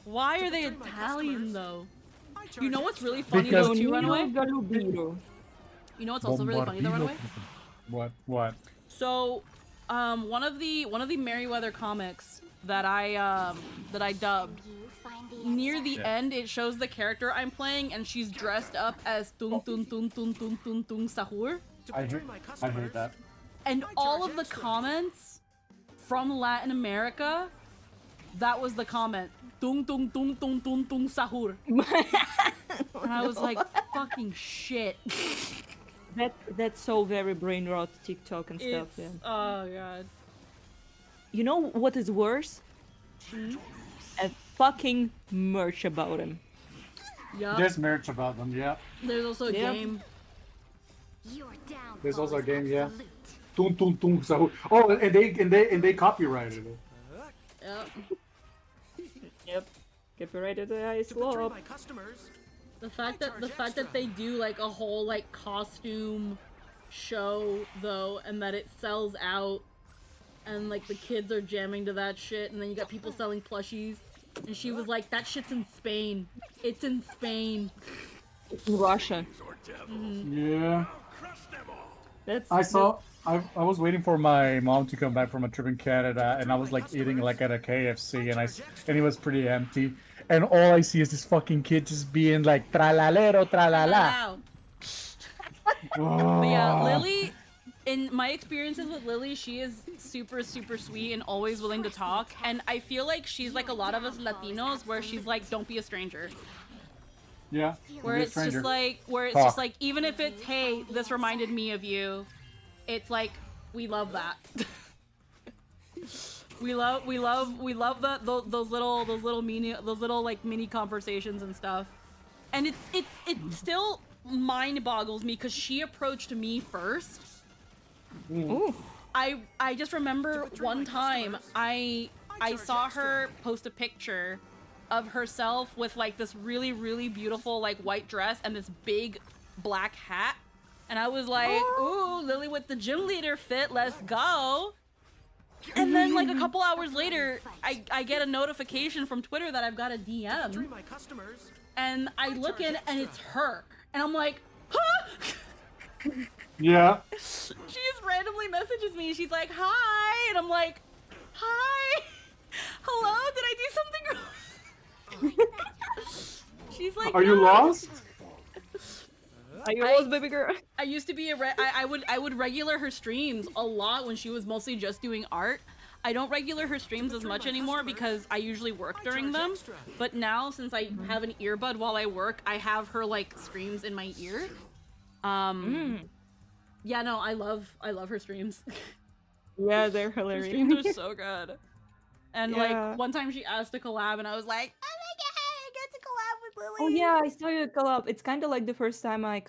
why are they Italian though? You know what's really funny though too, Runaway? You know what's also really funny though, Runaway? What? So, one of the Merryweather comics that I dubbed, near the end it shows the character I'm playing and she's dressed up as Tung Tung Tung Tung Tung Tung Tung Sahur. I hate that. And all of the comments from Latin America, that was the comment. Tung tung tung tung tung tung sahur. And I was like, fucking shit. That's so very brain rot TikTok and stuff. Yeah. Oh god. You know what is worse? A fucking merch about him. Yeah. There's merch about them, yeah. There's also a game. There's also a game, yeah. Tung tung tung sahur. Oh, and they copyrighted it. Yep. Yep. Copyrighted the ice swap. The fact that they do like a whole like costume show though, and that it sells out, and like the kids are jamming to that shit, and then you got people selling plushies, and she was like, "That shit's in Spain. It's in Spain. It's in Russia." Yeah. I was waiting for my mom to come back from a trip in Canada, and I was like eating like at a KFC, and it was pretty empty, and all I see is this fucking kid just being like tralalero tralala. But yeah, Lily, in my experiences with Lily, she is super sweet and always willing to talk, and I feel like she's like a lot of us Latinos, where she's like, don't be a stranger. Yeah. Where it's just like, even if it's, hey, this reminded me of you, it's like, we love that. we love those little like mini conversations and stuff. And it still mind boggles me because she approached me first. Ooh. I just remember one time I saw her post a picture of herself with like this really beautiful like white dress and this big black hat, and I was like, ooh, Lily with the gym leader fit, let's go. And then like a couple hours later, I get a notification from Twitter that I've got a DM, and I look in and it's her, and I'm like, huh? Yeah. She just randomly messages me. She's like, hi, and I'm like, hi, hello, did I do something wrong? She's like, are you lost? Are you lost, baby girl? I used to be I would regular her streams a lot when she was mostly just doing art. I don't regular her streams as much anymore because I usually work during them. But now, since I have an earbud while I work, I have her like streams in my ear. Yeah, no, I love her streams. Yeah, they're hilarious. Her streams are so good. And like one time she asked to collab, and I was like, oh my god, I get to collab with Lily. Oh yeah, I saw you collab. It's kind of like the first time I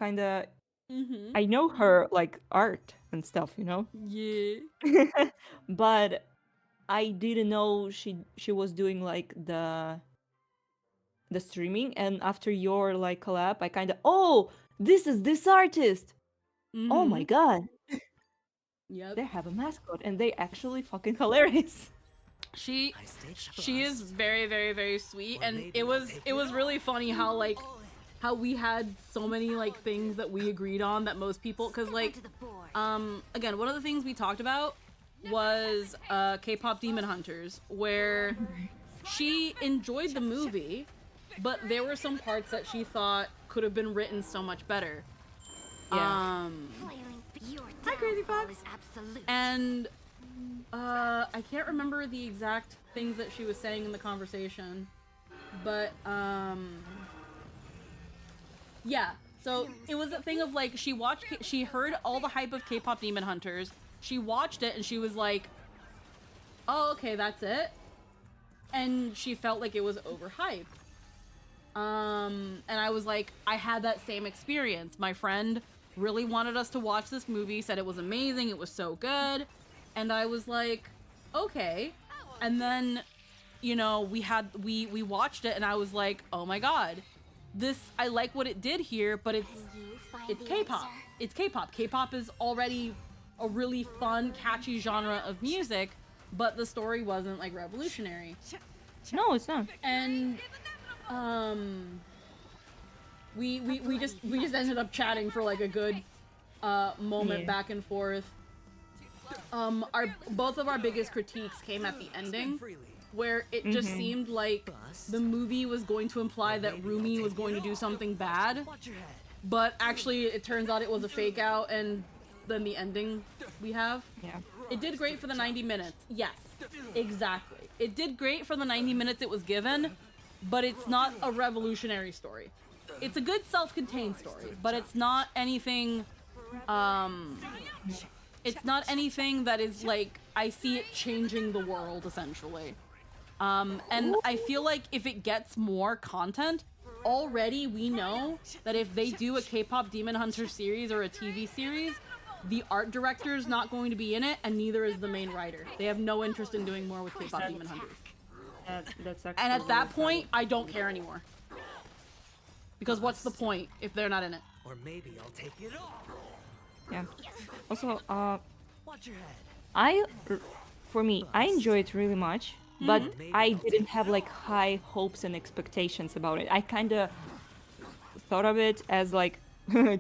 I know her like art and stuff, you know. Yeah. But I didn't know she was doing like the streaming, and after your like collab, I kind of this is this artist. Oh my god. Yep. They have a mascot, and they actually fucking hilarious. She is very sweet, and it was really funny how we had so many like things that we agreed on that most people, because like again, one of the things we talked about was K-pop Demon Hunters, where she enjoyed the movie, but there were some parts that she thought could have been written so much better. Yeah. Hi, Crazy Fox. And I can't remember the exact things that she was saying in the conversation, but yeah. So it was a thing of like, she heard all the hype of K-pop Demon Hunters. She watched it and she was like, "Oh, okay, that's it." And she felt like it was overhyped. And I was like, I had that same experience. My friend really wanted us to watch this movie, said it was amazing, it was so good. And I was like, okay. And then, you know, we watched it, and I was like, oh my god, I like what it did here, but it's K-pop. It's K-pop. K-pop is already a really fun, catchy genre of music, but the story wasn't like revolutionary. No, it's not. And we just ended up chatting for like a good moment back and forth. Both of our biggest critiques came at the ending, where it just seemed like the movie was going to imply that Rumi was going to do something bad, but actually it turns out it was a fake out, and than the ending we have. Yeah. It did great for the 90 minutes. Yes, exactly. It did great for the 90 minutes it was given, but it's not a revolutionary story. It's a good self-contained story, but it's not anything, it's not anything that is like, I see it changing the world, essentially. And I feel like if it gets more content, already we know that if they do a K-pop Demon Hunter series or a TV series, the art director is not going to be in it, and neither is the main writer. They have no interest in doing more with K-pop Demon Hunters. That's and at that point, I don't care anymore. Because what's the point if they're not in it? Or maybe I'll take it all. Yeah. Also, Watch your head. For me, I enjoy it really much, but I didn't have like high hopes and expectations about it. I kind of thought of it as like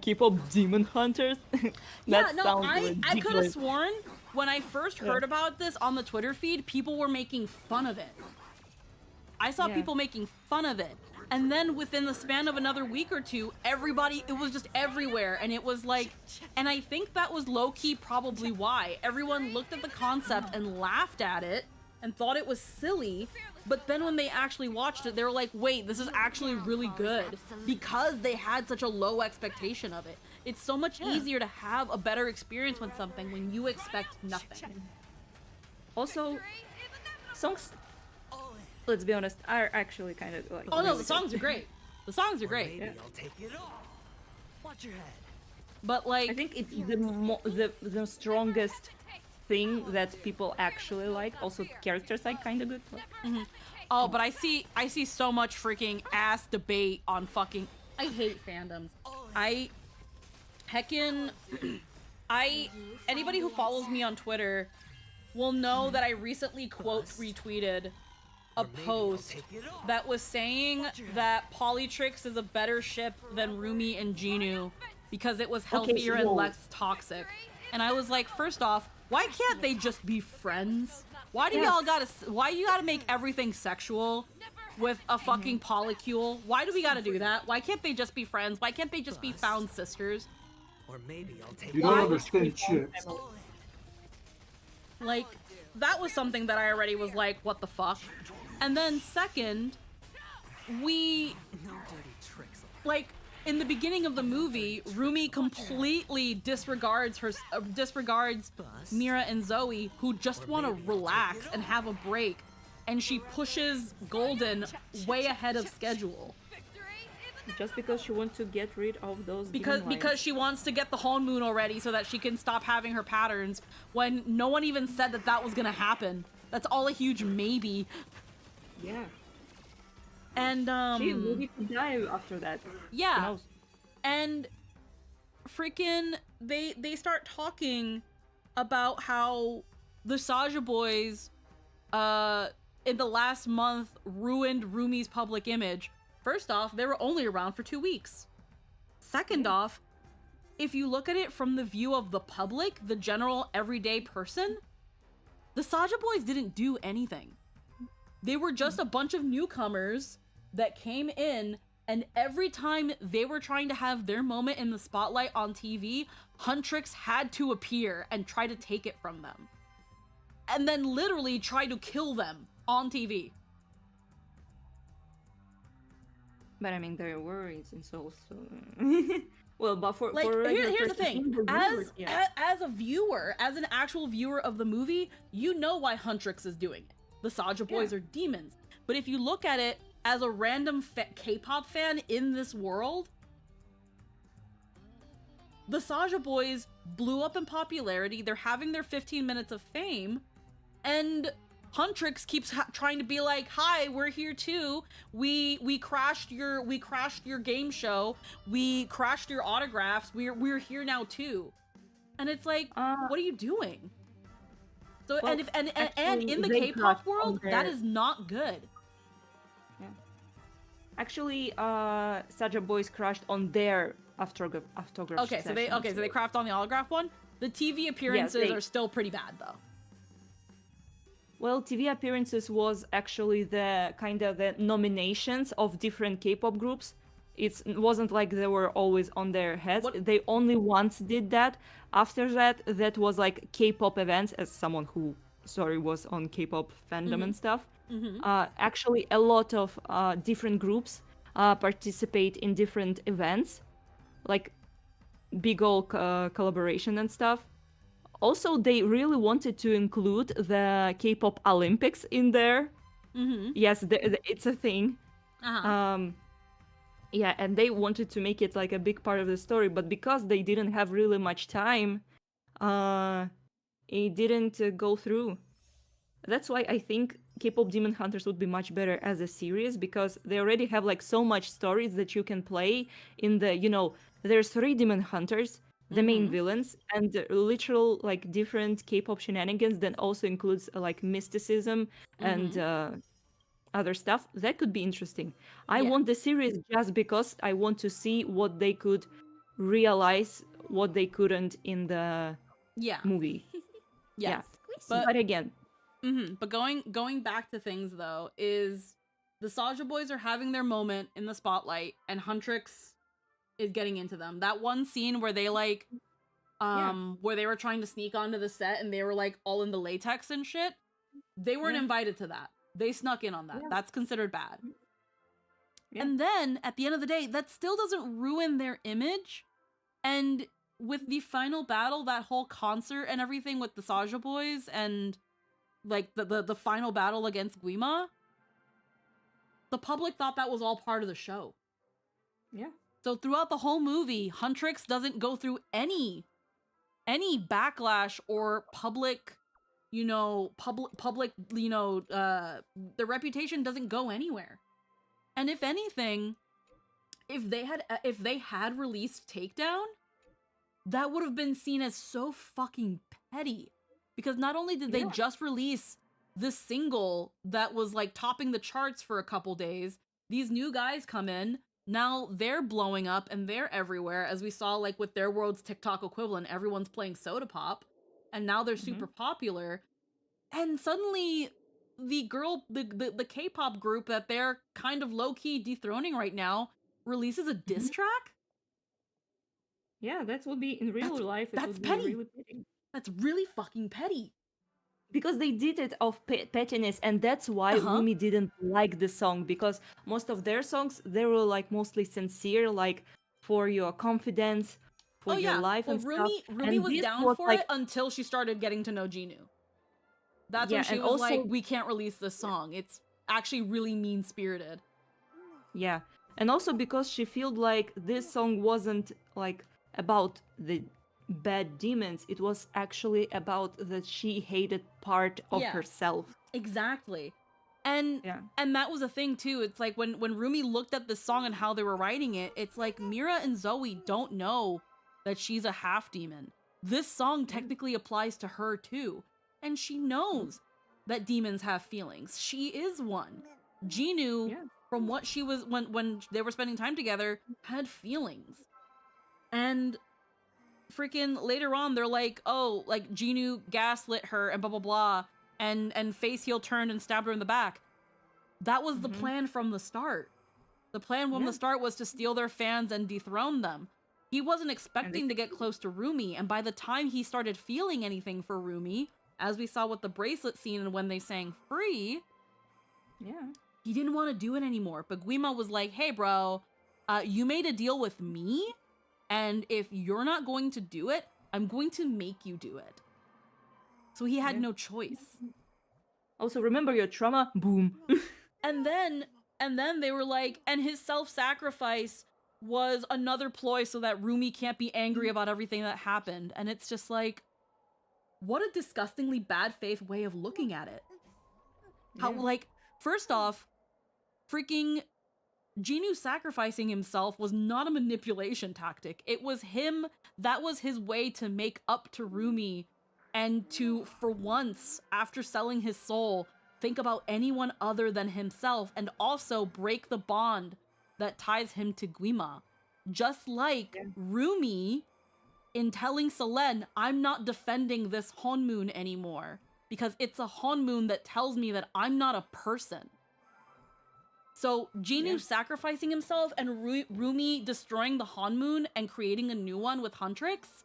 K-pop Demon Hunters. Yeah, no, I could have sworn when I first heard about this on the Twitter feed, people were making fun of it. I saw people making fun of it. And then within the span of another week or two, everybody, it was just everywhere. And it was like, and I think that was low-key probably why. Everyone looked at the concept and laughed at it and thought it was silly. But then when they actually watched it, they were like, wait, this is actually really good. Because they had such a low expectation of it. It's so much easier to have a better experience with something when you expect nothing. Also, songs, let's be honest, are actually kind of like... Oh no, the songs are great. The songs are great. Maybe I'll take it all. Watch your head. But like... I think it's the strongest thing that people actually like. Also, characters are kind of good. Oh, but I see so much freaking ass debate on fucking... I hate fandoms. Anybody who follows me on Twitter will know that I recently quote retweeted a post that was saying that Polytrix is a better ship than Rumi and Ginu because it was healthier and less toxic. And I was like, first off, why can't they just be friends? Why do y'all gotta make everything sexual with a fucking polycule? Why do we gotta do that? Why can't they just be friends? Why can't they just be found sisters? Or maybe I'll take You don't understand shit. Like, that was something that I already was like, what the fuck? And then second, like, in the beginning of the movie, Rumi completely disregards Mira and Zoe, who just want to relax and have a break, and she pushes Golden way ahead of schedule. Just because she wants to get rid of those because she wants to get the honeymoon already so that she can stop having her patterns, when no one even said that that was gonna happen. That's all a huge maybe. Yeah. And she will be to die after that. Yeah. And freaking they start talking about how the Saja boys in the last month ruined Rumi's public image. First off, they were only around for 2 weeks. Second off, if you look at it from the view of the public, the general everyday person, the Saja boys didn't do anything. They were just a bunch of newcomers that came in, and every time they were trying to have their moment in the spotlight on TV, Huntrix had to appear and try to take it from them. And then literally try to kill them on TV. But I mean, there were instances also. Well, but for like, here's the thing: as a viewer, as an actual viewer of the movie, you know why Huntrix is doing it. The Saja boys are demons. But if you look at it as a random K-pop fan in this world, the Saja boys blew up in popularity. They're having their 15 minutes of fame, and Huntrix keeps trying to be like, "Hi, we're here too. We crashed your game show. We crashed your autographs. We're here now too." And it's like, what are you doing? So well, and in the K-pop world, that is not good. Yeah. Actually, Saja boys crashed on their autograph. Okay, so they crashed on the autograph one. The TV appearances are still pretty bad though. Well, TV appearances was actually the kind of the nominations of different K-pop groups. It wasn't like they were always on their heads. They only once did that. After that, that was like K-pop events. As someone who, was on K-pop fandom and stuff. Actually, a lot of different groups participate in different events, like big old collaboration and stuff. Also, they really wanted to include the K-pop Olympics in there. Yes, it's a thing. Yeah, and they wanted to make it like a big part of the story, but because they didn't have really much time, it didn't go through. That's why I think K-pop Demon Hunters would be much better as a series, because they already have like so much stories that you can play in the, there's 3 Demon Hunters, the main villains, and literal like different K-pop shenanigans that also includes like mysticism and other stuff. That could be interesting. I want the series just because I want to see what they could realize, what they couldn't in the movie. Yes. But again, but going back to things though, is the Saja boys are having their moment in the spotlight, and Huntrix is getting into them. That one scene where they like where they were trying to sneak onto the set and they were like all in the latex and shit, they weren't invited to that. They snuck in on that. That's considered bad. And then at the end of the day, that still doesn't ruin their image. And with the final battle, that whole concert and everything with the Saja boys and like the final battle against Guima, the public thought that was all part of the show. Yeah. So throughout the whole movie, Huntrix doesn't go through any backlash or public, the reputation doesn't go anywhere. And if anything, if they had released Takedown, that would have been seen as so fucking petty. Because not only did they just release this single that was like topping the charts for a couple days, these new guys come in, now they're blowing up and they're everywhere, as we saw like with their world's TikTok equivalent, everyone's playing Soda Pop, and now they're super popular. And suddenly the K-pop group that they're kind of low-key dethroning right now releases a diss track? Yeah, that would be in real life. That's petty. Really petty. That's really fucking petty. Because they did it of pettiness, and that's why Rumi didn't like the song, because most of their songs, they were like mostly sincere, like for your confidence, for your life and stuff. Rumi was down for it until she started getting to know Jinu. That's when she was also like, we can't release this song. It's actually really mean-spirited. Yeah. And also because she felt like this song wasn't like about the bad demons, it was actually about that she hated part of herself. Exactly. And that was a thing too. It's like when Rumi looked at the song and how they were writing it, it's like Mira and Zoe don't know that she's a half demon. This song technically applies to her too. And she knows that demons have feelings. She is one. Jinu, from what she was when they were spending time together, had feelings. And freaking later on, they're like, oh, like Jinu gaslit her and blah blah blah, and Face Heel turned and stabbed her in the back. That was the plan from the start. The plan from the start was to steal their fans and dethrone them. He wasn't expecting to get close to Rumi, and by the time he started feeling anything for Rumi, as we saw with the bracelet scene and when they sang Free, he didn't want to do it anymore. But Guima was like, hey bro, you made a deal with me, and if you're not going to do it, I'm going to make you do it. So he had no choice. Also, remember your trauma? Boom. and then they were like, and his self-sacrifice was another ploy so that Rumi can't be angry about everything that happened. And it's just like, what a disgustingly bad faith way of looking at it. How, like, first off, freaking Jinu sacrificing himself was not a manipulation tactic. It was him, that was his way to make up to Rumi and to, for once, after selling his soul, think about anyone other than himself and also break the bond that ties him to Guima. Just like Rumi, in telling Selene, I'm not defending this Honmoon anymore because it's a Honmoon that tells me that I'm not a person. So Jinu sacrificing himself and Rumi destroying the Hanmoon and creating a new one with Huntrix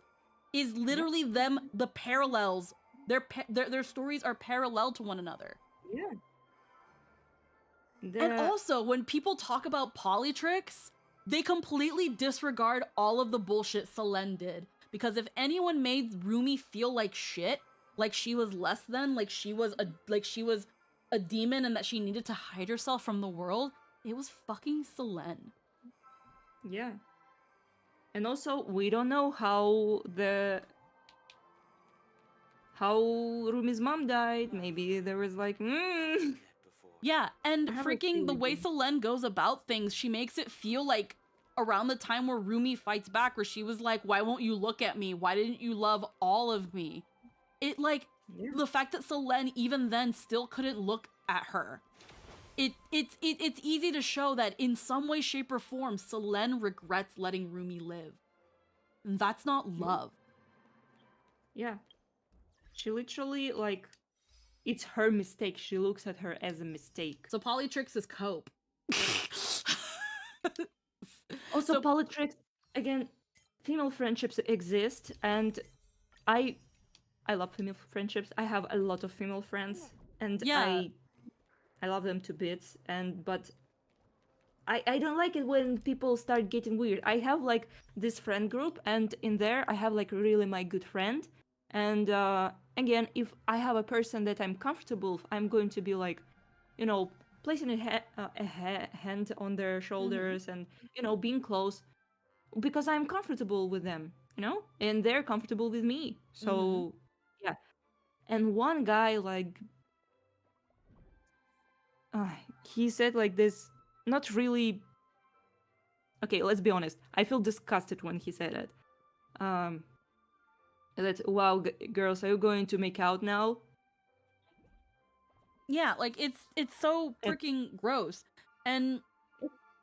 is literally them, the parallels. Their stories are parallel to one another. Yeah. And also, when people talk about Polytrix, they completely disregard all of the bullshit Selene did. Because if anyone made Rumi feel like shit, like she was less than, like she was a demon and that she needed to hide herself from the world, it was fucking Selene. Yeah. And also, we don't know how Rumi's mom died. Maybe there was like, Yeah, and freaking the way Selene goes about things, she makes it feel like around the time where Rumi fights back, where she was like, why won't you look at me? Why didn't you love all of me? It like, the fact that Selene even then still couldn't look at her. It's easy to show that in some way, shape, or form, Selene regrets letting Rumi live. And that's not love. Yeah. She literally, like, it's her mistake. She looks at her as a mistake. So Polytrix is cope. Also, Polytrix, again, female friendships exist, and I love female friendships. I have a lot of female friends, and I love them to bits. But I don't like it when people start getting weird. I have like this friend group, and in there I have like really my good friend. And again, if I have a person that I'm comfortable with, I'm going to be like, you know, placing a hand on their shoulders and, you know, being close because I'm comfortable with them, you know, and they're comfortable with me. So, yeah. And one guy, like, he said like this, not really. Okay, let's be honest. I feel disgusted when he said it. That, wow, girls, are you going to make out now? Yeah, like it's so freaking gross. And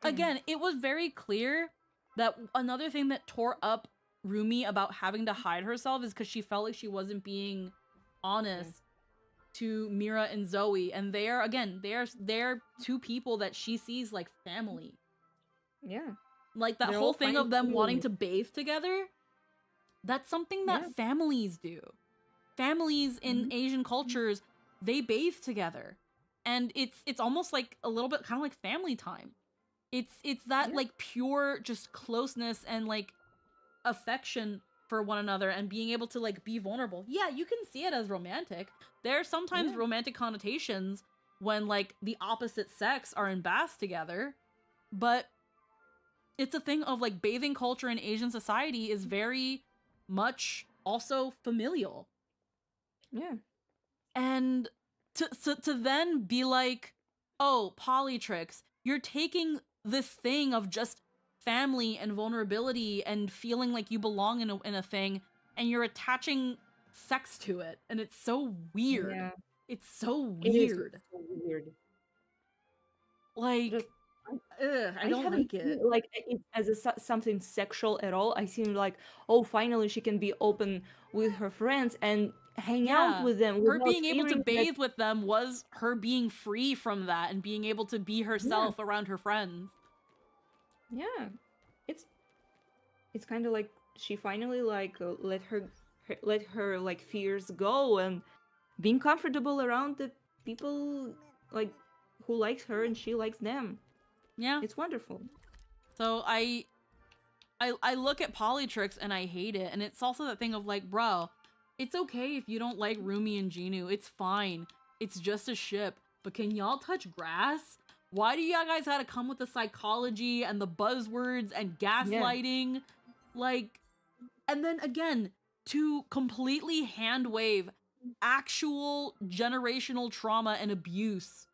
again, it was very clear that another thing that tore up Rumi about having to hide herself is because she felt like she wasn't being honest to Mira and Zoe. And they're two people that she sees like family. Yeah. Like that whole thing of them wanting to bathe together, that's something that families do. Families in Asian cultures, they bathe together. And it's almost like a little bit kind of like family time. It's that like pure just closeness and like affection for one another and being able to like be vulnerable. Yeah, you can see it as romantic. There are sometimes romantic connotations when like the opposite sex are in baths together, but it's a thing of like bathing culture in Asian society is very much also familial. Yeah. And to then be like, oh, Polytrix, you're taking this thing of just family and vulnerability and feeling like you belong in a thing, and you're attaching sex to it, and it's so weird. Yeah. It's so weird. It is so weird. Like, I don't like it. Like it as something sexual at all. I seem like, oh, finally she can be open with her friends and hang out with them. Her being able to bathe with them was her being free from that and being able to be herself around her friends. Yeah, it's kind of like she finally like let her like fears go and being comfortable around the people like who likes her and she likes them. Yeah, it's wonderful. So I look at Polytrix and I hate it, and it's also that thing of like, bro, it's okay if you don't like Rumi and Jinu. It's fine. It's just a ship. But can y'all touch grass? Why do y'all guys gotta come with the psychology and the buzzwords and gaslighting? Like, and then again, to completely hand wave actual generational trauma and abuse.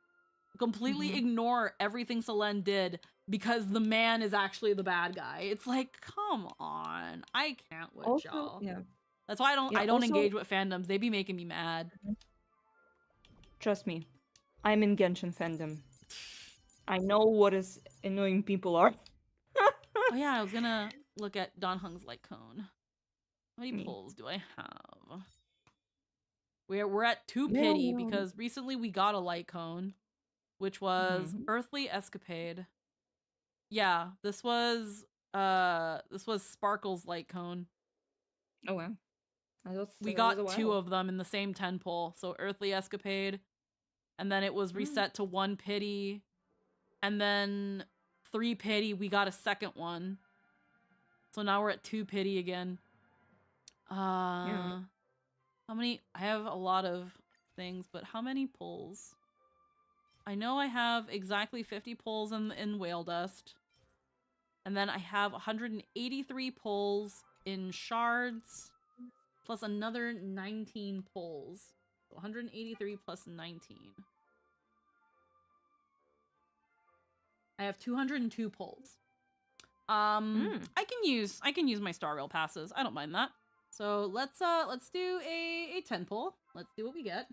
Completely ignore everything Selene did because the man is actually the bad guy. It's like, come on. I can't with y'all. Yeah. That's why I don't engage with fandoms. They be making me mad. Trust me. I'm in Genshin fandom. I know what is annoying people are. Oh yeah, I was gonna look at Don Hung's light cone. How many pulls do I have? We're at 2 pity because recently we got a light cone. which was Earthly Escapade. Yeah, this was Sparkle's light cone. Oh wow. We got 2 of them in the same 10 pull. So Earthly Escapade, and then it was reset to 1 pity, and then 3 pity, we got a second one. So now we're at 2 pity again. How many? I have a lot of things, but how many pulls? I know I have exactly 50 pulls in Whale Dust. And then I have 183 pulls in Shards, plus another 19 pulls. So 183 plus 19. I have 202 pulls. I can use my Star Rail passes. I don't mind that. So let's do a 10 pull. Let's see what we get.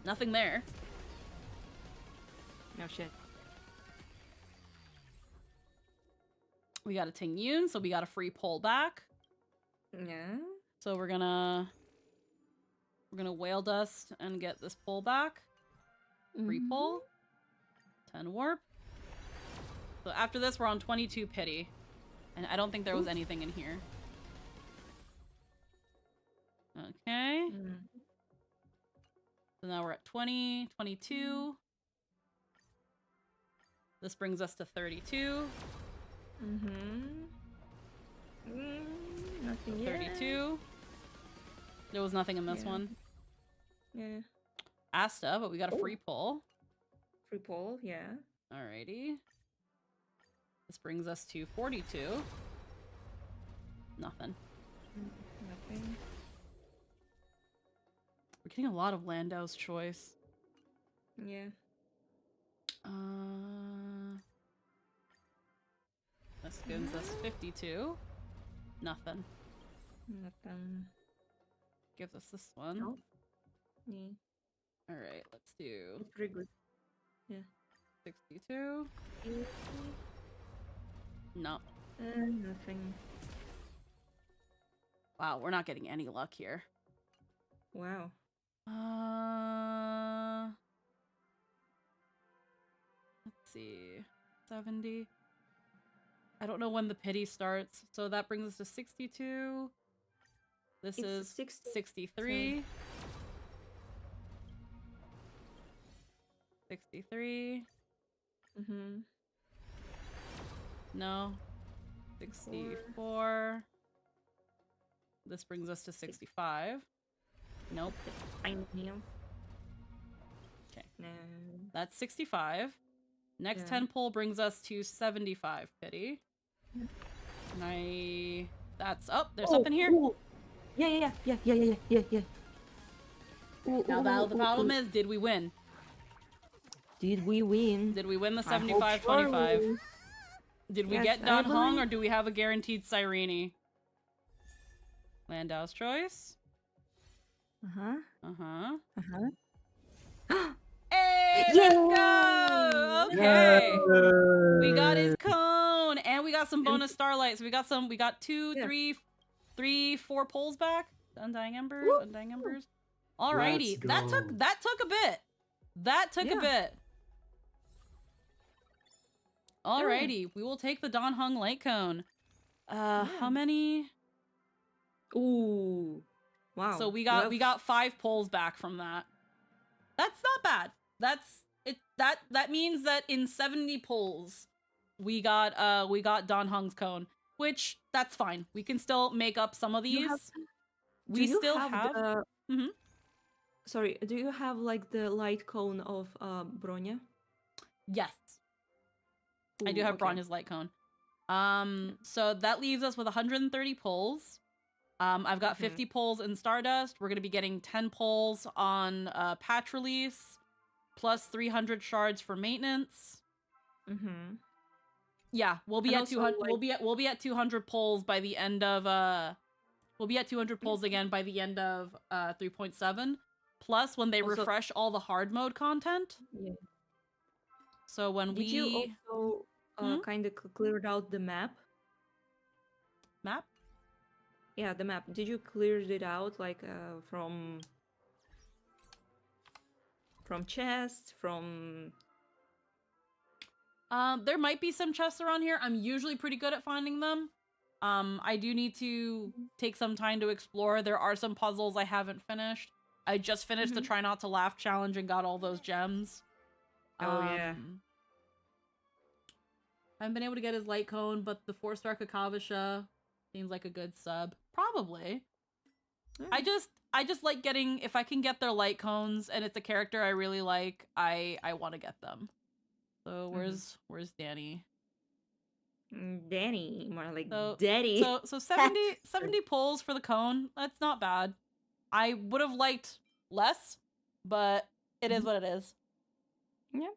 Nothing there. No shit. We got a Ting Yun, so we got a free pull back. Yeah. So we're gonna Whale Dust and get this pull back. Free pull. 10 warp. So after this, we're on 22 pity. And I don't think there was anything in here. Okay. So now we're at 20, 22. This brings us to 32. Nothing 32. There was nothing in this one. Yeah. Asta, but we got a free pull. Free pull, yeah. Alrighty. This brings us to 42. Nothing. Nothing. We're getting a lot of Landau's choice. Yeah. This gives us 52. Nothing. Nothing. Gives us this one. No. Yeah. Alright, let's do... It's pretty good. Yeah. 62. No. Nothing. Wow, we're not getting any luck here. Wow. Let's see. 70. I don't know when the pity starts, so that brings us to 62. This is 63. 63. No. 64. This brings us to 65. Nope. I know. Okay. No. That's 65. Next 10 pull brings us to 75 pity. And that's there's something here. Ooh. Yeah. Now the problem is, did we win? Did we win? Did we win the 75-25? Did we get Dan Hong, or do we have a guaranteed Sireni? Landau's choice. Hey, let's go! Okay. Yay! We got his cone, and we got some bonus starlight. So we got 2, 3, 4 pulls back. Undying Embers, Undying Embers. Alrighty. That took a bit. That took a bit. Alrighty. We will take the Dan Hong light cone. How many? Ooh. Wow. So we got 5 pulls back from that. That's not bad. That means that in 70 pulls, we got Dan Hong's cone, which that's fine. We can still make up some of these. We still have. Sorry, do you have like the light cone of Bronya? Yes. I do have Bronya's light cone. So that leaves us with 130 pulls. I've got 50 pulls in Stardust. We're going to be getting 10 pulls on patch release, plus 300 shards for maintenance. Yeah, we'll be at 200. Like... We'll be at 200 pulls by the end of. We'll be at 200 pulls again by the end of 3.7. Plus, when they refresh all the hard mode content. Yeah. So when Did you also kind of cleared out the map? Map? Yeah, the map. Did you clear it out like from From chests, from... There might be some chests around here. I'm usually pretty good at finding them. I do need to take some time to explore. There are some puzzles I haven't finished. I just finished the Try Not to Laugh challenge and got all those gems. Oh, yeah. I haven't been able to get his light cone, but the 4-star Kakavasha seems like a good sub. Probably. I just like getting, if I can get their light cones and it's a character I really like, I want to get them. So where's Danny? Danny, more like Daddy. So 70 pulls for the cone. That's not bad. I would have liked less, but it is what it is. Yeah.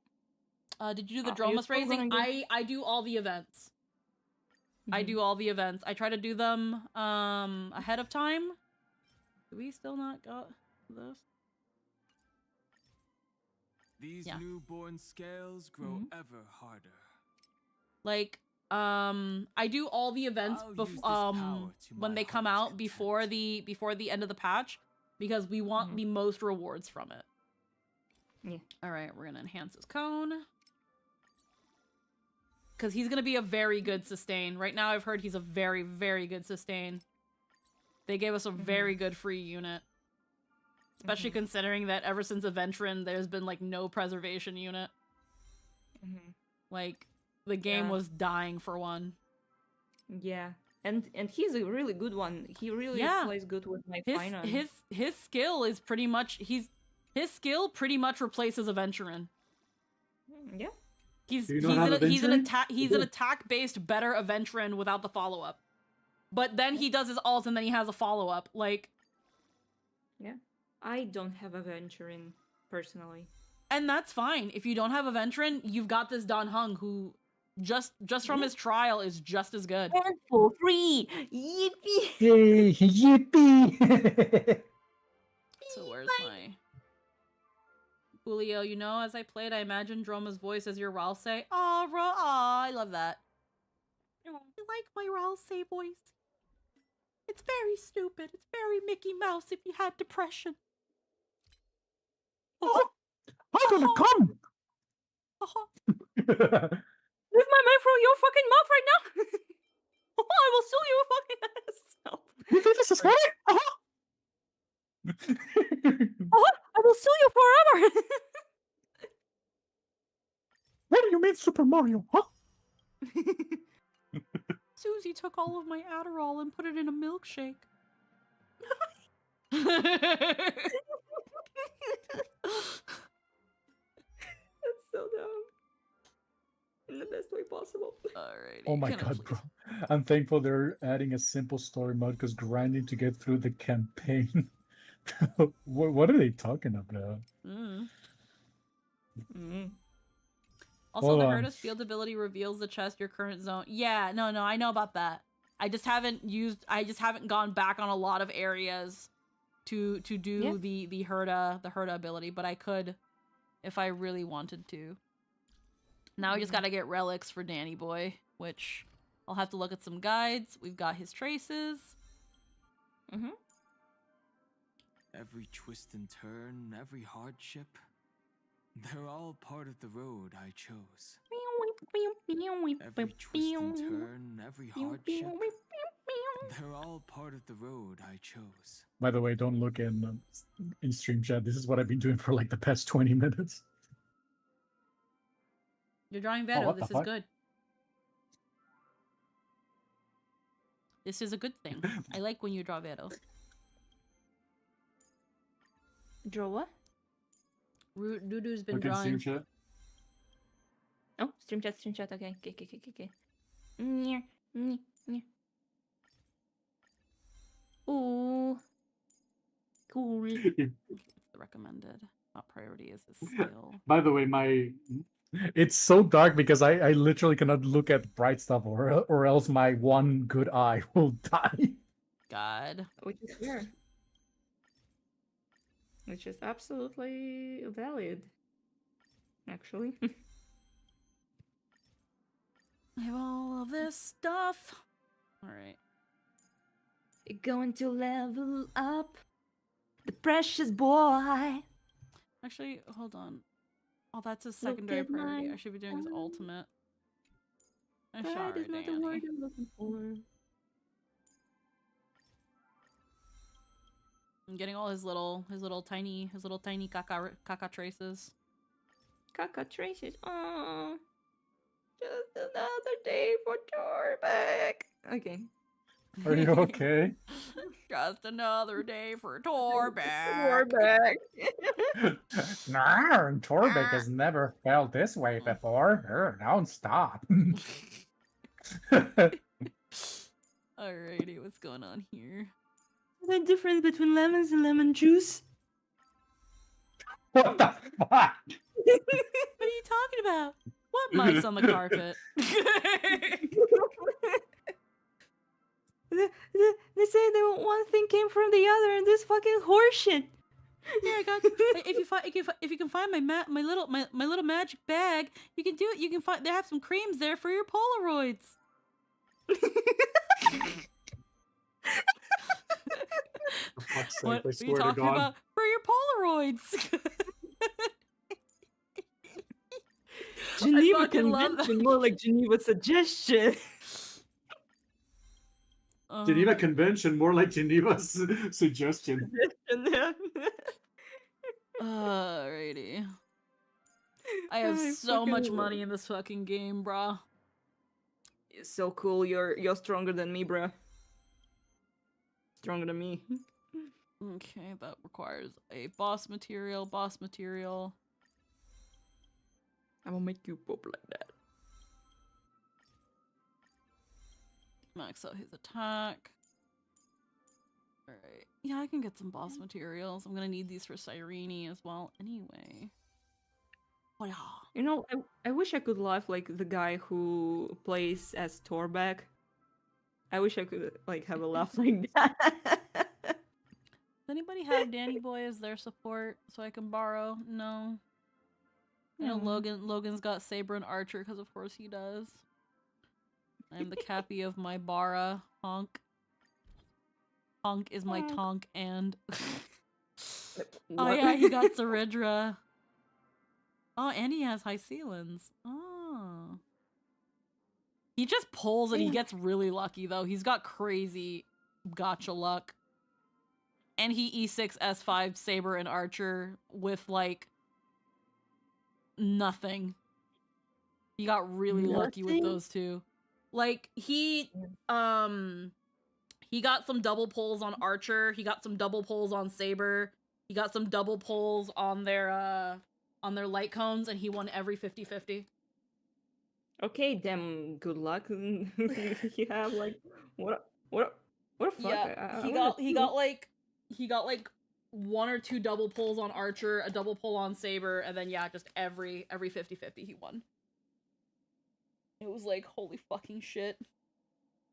Did you do the Dromus raising? I do all the events. I do all the events. I try to do them ahead of time. Do we still not got this? These newborn scales grow ever harder. Like, I do all the events when they come out before the end of the patch because we want the most rewards from it. Yeah. All right, we're gonna enhance his cone because he's gonna be a very good sustain. Right now, I've heard he's a very, very good sustain. They gave us a very good free unit. Especially considering that ever since Adventurin, there's been, like, no preservation unit. Like, the game was dying for one. Yeah. And he's a really good one. He really plays good with my finance. His skill is pretty much... His skill pretty much replaces Adventurin. Yeah. He's an attack-based better Adventurin without the follow-up. But then he does his ult and then he has a follow-up. Like... Yeah. I don't have Adventurin, personally. And that's fine. If you don't have Adventurin, you've got this Dan Heng who, just from his trial, is just as good. And for free! Yippee! Yay! Yippee! So where's my... Julio, you know, as I played, I imagined Droma's voice as your Ralsei. Aw, I love that. I like my Ralsei voice. It's very stupid. It's very Mickey Mouse if you had depression. I'm gonna come! Leave my mind from your fucking mouth right now! I will sue you fucking ass! You think this is funny? I will sue you forever! What do you mean Super Mario, huh? Susie took all of my Adderall and put it in a milkshake. That's so dumb. In the best way possible. Alrighty. Oh my god, bro. I'm thankful they're adding a simple story mode because grinding to get through the campaign. What are they talking about? Also, the Herdus field ability reveals the chest your current zone. Yeah, no, I know about that. I just haven't gone back on a lot of areas to do the Herda ability, but I could if I really wanted to. Now we just gotta get relics for Danny Boy, which I'll have to look at some guides. We've got his traces. Every twist and turn, every hardship, they're all part of the road I chose. Every twist and turn, every hardship, they're all part of the road I chose. By the way, don't look in stream chat. This is what I've been doing for like the past 20 minutes. You're drawing Veto. This is good. This is a good thing. I like when you draw Veto. Draw what? Dudu's been Look in drawing. stream chat. Oh, stream chat. Okay. Ooh. Cool. The recommended. Not priority is the skill. By the way, it's so dark because I literally cannot look at bright stuff or else my one good eye will die. God. Which is fair. Which is absolutely valid. Actually. I have all of this stuff. Alright. You're going to level up the precious boy. Actually, hold on. Oh, that's his secondary priority. I should be doing his ultimate. I'm sorry, not the Danny. word I'm looking for. I'm getting all his little tiny caca traces. Caca traces. Oh, just another day for Torbeck. Okay. Are you okay? Just another day for Torbeck. Torbeck. Nah, Torbeck has never felt this way before. Don't stop. Alrighty, what's going on here? The difference between lemons and lemon juice? What the fuck? What are you talking about? What mice on the carpet? They say that one thing came from the other, and this fucking horseshit. Here, I got. If you can find my little magic bag, you can do it. You can find. They have some creams there for your Polaroids. For fuck's sake, What I are swear you to talking God. about? For your Polaroids. Geneva Convention, more like Geneva Suggestion. Geneva Convention, more like Geneva Suggestion. Alrighty. I have so much money in this fucking game, brah. It's so cool. You're stronger than me, bruh. Stronger than me. Okay, that requires a boss material. I'm gonna make you pop like that. Max out his attack. Alright. Yeah, I can get some boss materials. I'm gonna need these for Cyrene as well anyway. Oh, yeah. You know, I wish I could laugh like the guy who plays as Torbeck. I wish I could like have a laugh like that. Does anybody have Danny Boy as their support so I can borrow? No. You know, Logan's got Saber and Archer because of course he does. I'm the Cappy of my Bara. Honk. Honk is my Tonk and... Oh yeah, he got Zeridra. Oh, and he has High Ceilings. Oh. He just pulls and he gets really lucky though. He's got crazy gotcha luck. And he E6, S5, Saber, and Archer with like... nothing. He got really lucky with those two. Like, he got some double pulls on Archer, he got some double pulls on Saber, he got some double pulls on their light cones, and he won every 50-50. Okay, damn good luck. You have like what a fuck? Yeah, he got like one or two double pulls on Archer, a double pull on Saber, and then yeah, just every 50-50 he won. It was like, holy fucking shit.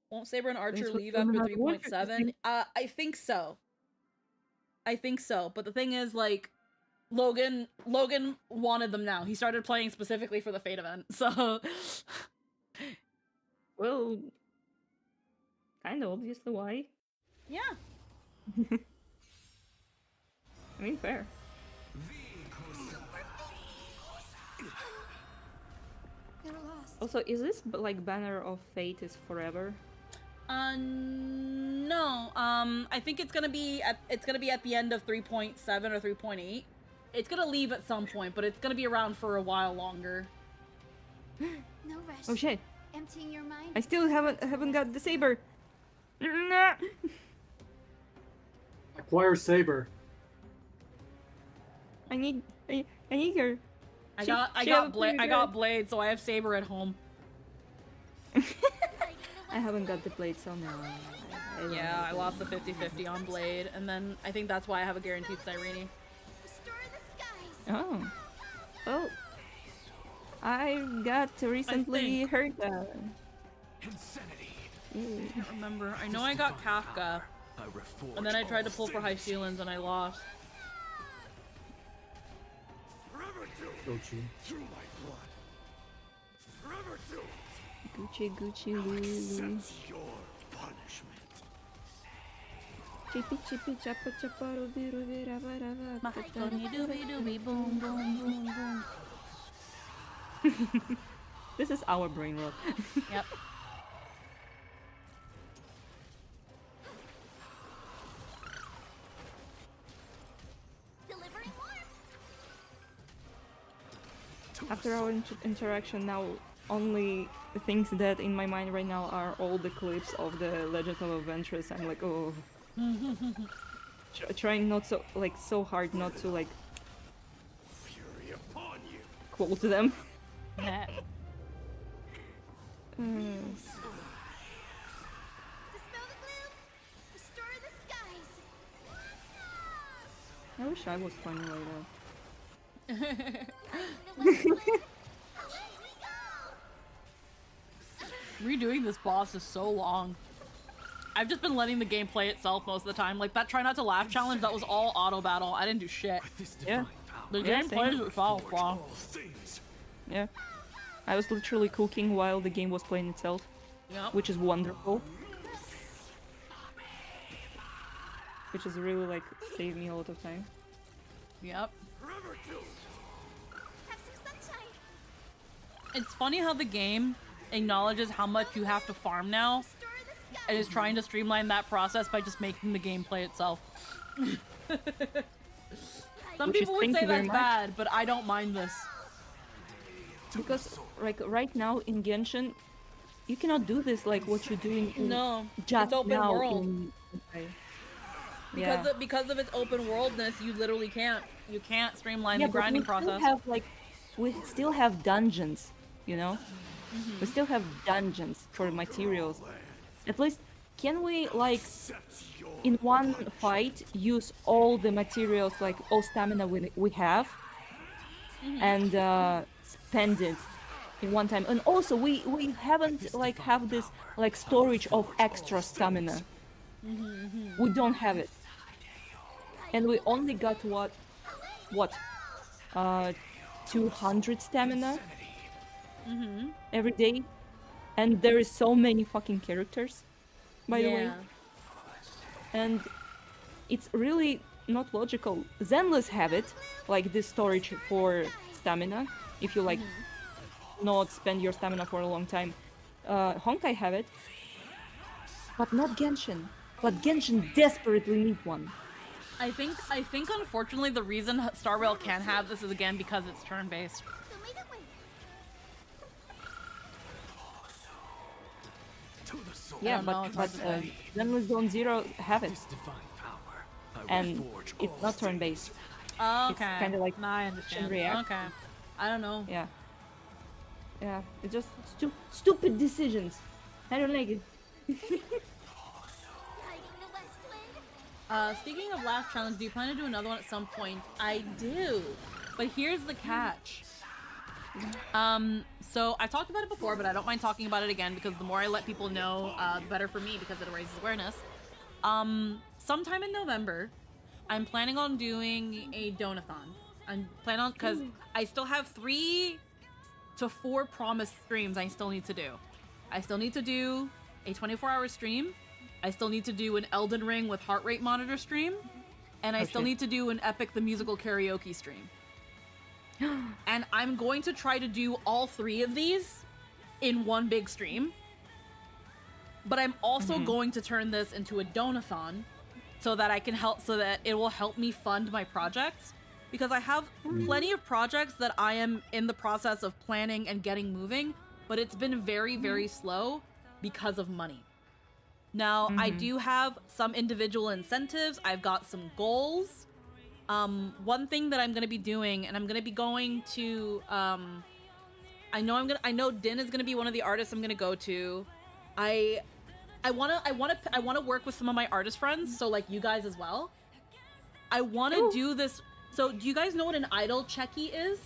Won't Saber and Archer leave after 3.7? I think so. But the thing is, like, Logan wanted them now. He started playing specifically for the Fate event, so... Well... kind of obviously why. Yeah. I mean, fair. Also, is this like Banner of Fate is forever? No. I think it's gonna be at the end of 3.7 or 3.8. It's gonna leave at some point, but it's gonna be around for a while longer. No rush. Oh shit! Emptying your mind. I still haven't got the Saber. Acquire Saber. I need her. I got Blade, so I have Saber at home. I haven't got the Blade, so no. Yeah, I lost the 50-50 on Blade, and then I think that's why I have a guaranteed Cyrene. Oh. Well, I got recently heard that. I can't remember. I know I got Kafka, and then I tried to pull for High Ceilings and I lost. Gucci Lulu. Chippy chippy chappa chappa ruby ruby rava rava. Mahogany dooby dooby boom boom boom boom. This is our brain rot. Yep. After our interaction now, only the things that in my mind right now are all the clips of the Legend of Adventures. I'm like, oh. Trying not so, like, so hard not to, like, quote them. I wish I was funny like that. Redoing this boss is so long. I've just been letting the game play itself most of the time. Like that try not to laugh challenge, that was all auto battle. I didn't do shit. Yeah. The game plays itself, bro. Yeah. I was literally cooking while the game was playing itself. Yep. Which is wonderful. Which is really like saved me a lot of time. Yep. It's funny how the game acknowledges how much you have to farm now and is trying to streamline that process by just making the game play itself. Some people would say that's bad, but I don't mind this. Because like right now in Genshin, you cannot do this like what you're doing in just it's open now world. Because of its open worldness, you literally can't. You can't streamline the grinding process. We still have dungeons, you know? We still have dungeons for materials. At least, can we, like, in one fight, use all the materials, like, all stamina we have, and spend it in one time? And also, we haven't, like, have this, like, storage of extra stamina. We don't have it. And we only got what? 200 stamina every day, and there is so many fucking characters, by the way. And it's really not logical. Zenless have it, like this storage for stamina, if you like not spend your stamina for a long time. Honkai have it, but not Genshin. But Genshin desperately need one. I think unfortunately the reason Star Rail can have this is again because it's turn-based. Yeah, but Zenless Zone Zero have it, and it's not turn-based. Oh, okay. It's kind of like I understand. React. Okay, I don't know. Yeah, it's just stupid decisions. I don't like it. Speaking of laugh challenge, do you plan to do another one at some point? I do, but here's the catch. So I talked about it before, but I don't mind talking about it again because the more I let people know, the better for me because it raises awareness. Sometime in November, I'm planning on doing a donathon. I'm planning on, because I still have 3 to 4 promised streams I still need to do. I still need to do a 24-hour stream. I still need to do an Elden Ring with heart rate monitor stream. And I still need to do an Epic the Musical karaoke stream. And I'm going to try to do all 3 of these in one big stream. But I'm also going to turn this into a donathon so that I can help, so that it will help me fund my projects. Because I have plenty of projects that I am in the process of planning and getting moving, but it's been very, very slow because of money. Now, I do have some individual incentives. I've got some goals. One thing that I'm going to be doing, and I'm going to be going to, I know Din is going to be one of the artists I'm going to go to. I want to work with some of my artist friends, so like you guys as well. I want to do this. So, do you guys know what an idol checky is?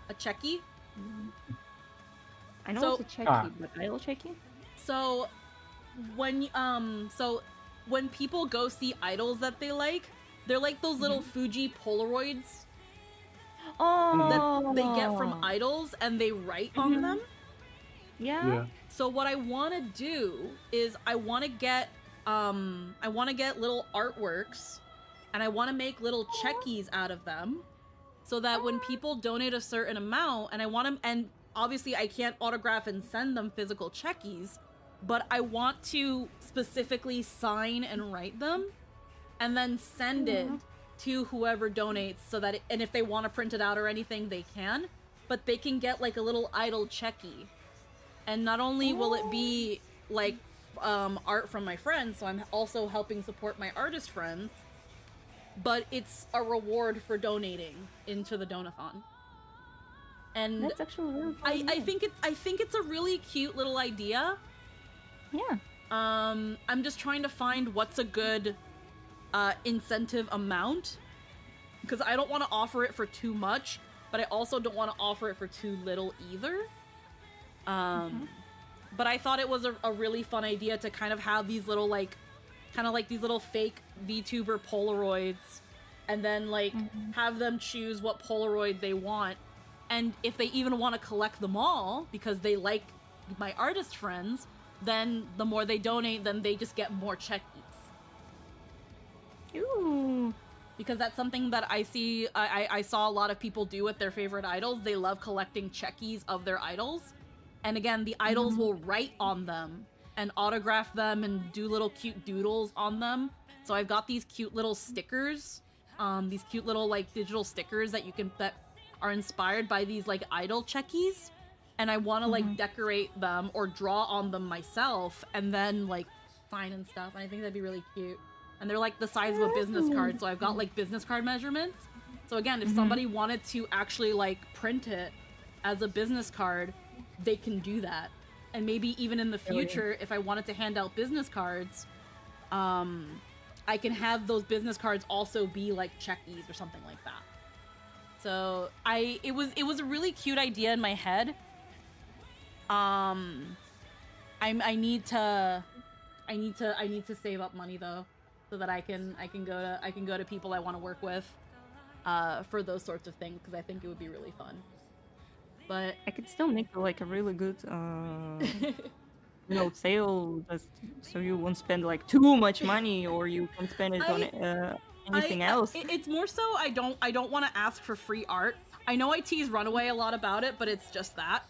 A checky? I know it's a checky, but idol checky? So, when people go see idols that they like, they're like those little Fuji Polaroids that they get from idols, and they write on them. Yeah. So what I want to do is I want to get I want to get little artworks, and I want to make little checkies out of them, so that when people donate a certain amount, and I want them, and obviously I can't autograph and send them physical checkies, but I want to specifically sign and write them, and then send it to whoever donates, so that and if they want to print it out or anything, they can, but they can get like a little idol checky. And not only will it be like art from my friends, so I'm also helping support my artist friends, but it's a reward for donating into the donathon. And that's actually really I think it's a really cute little idea. Yeah. I'm just trying to find what's a good incentive amount, because I don't want to offer it for too much, but I also don't want to offer it for too little either. But I thought it was a really fun idea to kind of have these little kind of like these little fake VTuber Polaroids, and then have them choose what Polaroid they want, and if they even want to collect them all because they like my artist friends, then the more they donate, then they just get more checkies. Ooh. Because that's something that I see, I saw a lot of people do with their favorite idols. They love collecting checkies of their idols. And again, the idols will write on them and autograph them and do little cute doodles on them. So I've got these cute little stickers, these cute little digital stickers that that are inspired by these idol checkies. And I want to decorate them or draw on them myself and then sign and stuff. And I think that'd be really cute. And they're the size of a business card. So I've got business card measurements. So again, if somebody wanted to actually print it as a business card, they can do that. And maybe even in the future, if I wanted to hand out business cards, I can have those business cards also be checkies or something like that. So it was a really cute idea in my head. I need to save up money though, so that I can go to people I want to work with for those sorts of things, because I think it would be really fun. But I could still make a really good sale, just so you won't spend too much money, or you can spend it on anything else. It's more so I don't want to ask for free art. I know I tease Runaway a lot about it, but it's just that.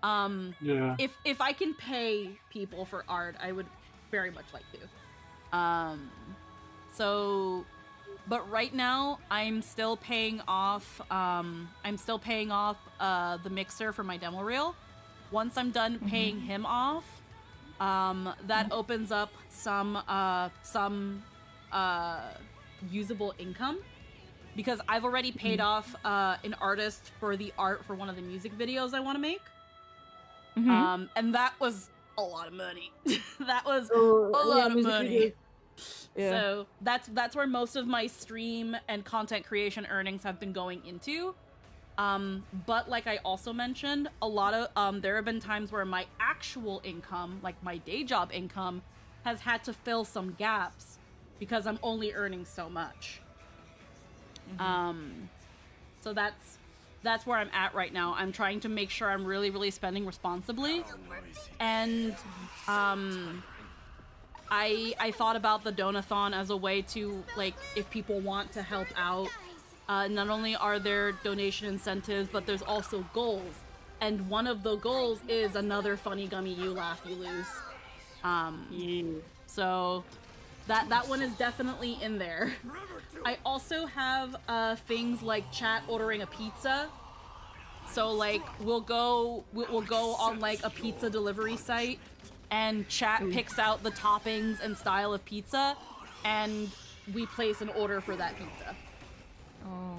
Yeah. If I can pay people for art, I would very much like to. But right now I'm still paying off the mixer for my demo reel. Once I'm done paying him off, that opens up some usable income, because I've already paid off an artist for the art for one of the music videos I want to make. And that was a lot of money. That was a lot of money. Yeah. So that's where most of my stream and content creation earnings have been going into. But like I also mentioned, a lot of there have been times where my actual income, like my day job income, has had to fill some gaps because I'm only earning so much. So that's where I'm at right now. I'm trying to make sure I'm really spending responsibly. And I thought about the donathon as a way to, if people want to help out, not only are there donation incentives, but there's also goals. And one of the goals is another Funny Gummy You Laugh, You Lose. So that one is definitely in there. I also have things like chat ordering a pizza. So we'll go on a pizza delivery site, and chat picks out the toppings and style of pizza, and we place an order for that pizza. Oh.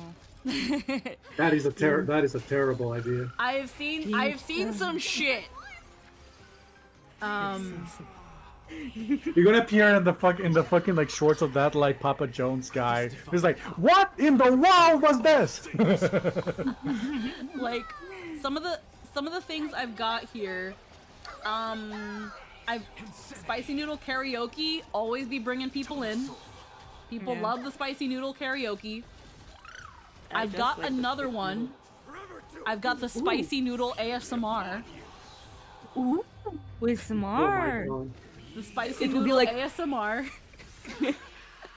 That is a terrible idea. I've seen some shit. You're gonna appear in the fucking shorts of that Papa Jones guy. He's like, what in the world was this? Some of the things I've got here, I've spicy noodle karaoke, always be bringing people in. People love the spicy noodle karaoke. I've got another one. I've got the spicy noodle ASMR. Ooh, with Oh smart. my God. the spicy noodle like... ASMR.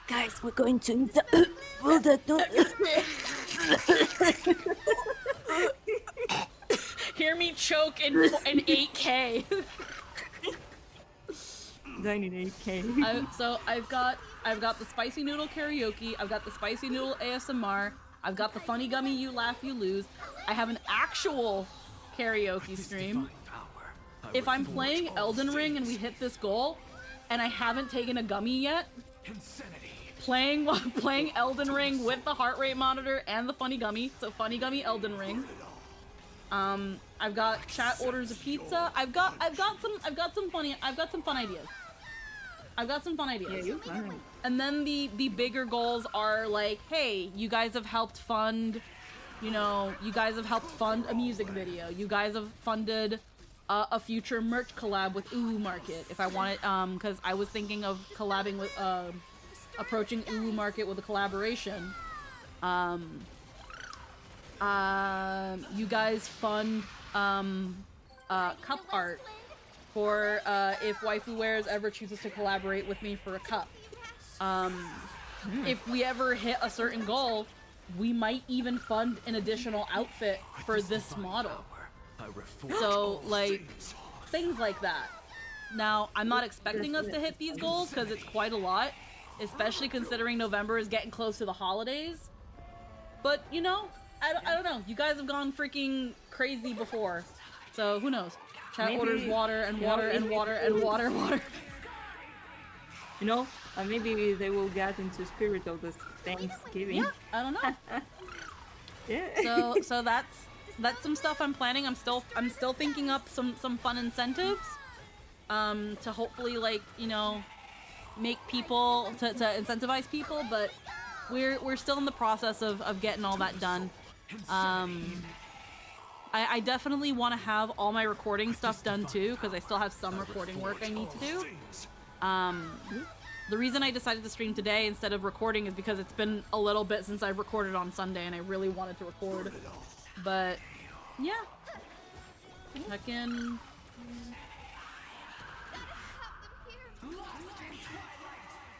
Guys, we're going to eat the Hear me choke in 8K. 98K. So I've got the spicy noodle karaoke. I've got the spicy noodle ASMR. I've got the funny gummy you laugh you lose. I have an actual karaoke stream. If I'm playing Elden Ring and we hit this goal, and I haven't taken a gummy yet, playing Elden Ring with the heart rate monitor and the funny gummy. So funny gummy Elden Ring. I've got chat orders of pizza. I've got some fun ideas. Yeah, And then the bigger goals are like, hey, you guys have helped fund, a music video. You guys have funded a future merch collab with Uwu Market. If I want it, because I was thinking of collabing with, approaching Uwu Market with a collaboration. You guys fund cup art for if Waifu Wares ever chooses to collaborate with me for a cup. If we ever hit a certain goal, we might even fund an additional outfit for this model. So, like, things like that. Now, I'm not expecting us to hit these goals because it's quite a lot, especially considering November is getting close to the holidays. But, you know, I don't know. You guys have gone freaking crazy before. So, who knows? Chat orders water and water and water and water. You know, maybe they will get into spirit of this Thanksgiving. Yeah, I don't know. Yeah. So that's some stuff I'm planning. I'm still thinking up some fun incentives, to hopefully, like, you know, make people to incentivize people. But we're still in the process of getting all that done. I definitely want to have all my recording stuff done too, because I still have some recording work I need to do. The reason I decided to stream today instead of recording is because it's been a little bit since I've recorded on Sunday and I really wanted to record. But yeah, I can.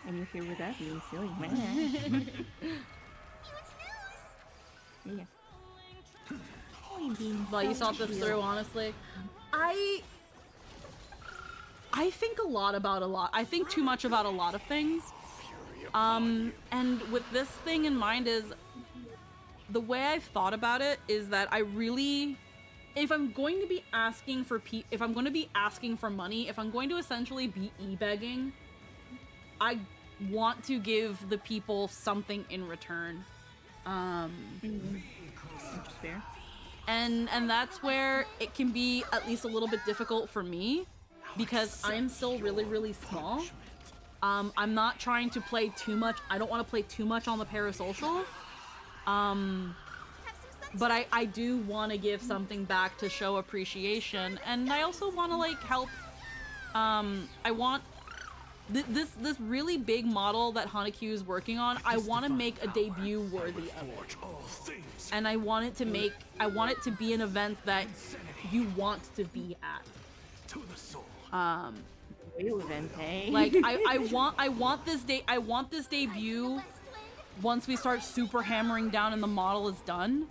And you're here with us being silly, man. Yeah. Well, you thought this through, honestly. I think a lot about a lot. I think too much about a lot of things. And with this thing in mind is, the way I've thought about it is that I really, if I'm going to be asking for money, if I'm going to essentially be e-begging, I want to give the people something in return. Which is fair. And that's where it can be at least a little bit difficult for me, because I'm still really, really small. I'm not trying to play too much. I don't want to play too much on the parasocial. But I do want to give something back to show appreciation, and I also want to, like, help. I want this really big model that Hanakyu is working on. I want to make a debut worthy of it, and I want it to be an event that you want to be at. Real event, hey? Like, I want this debut. Once we start super hammering down and the model is done,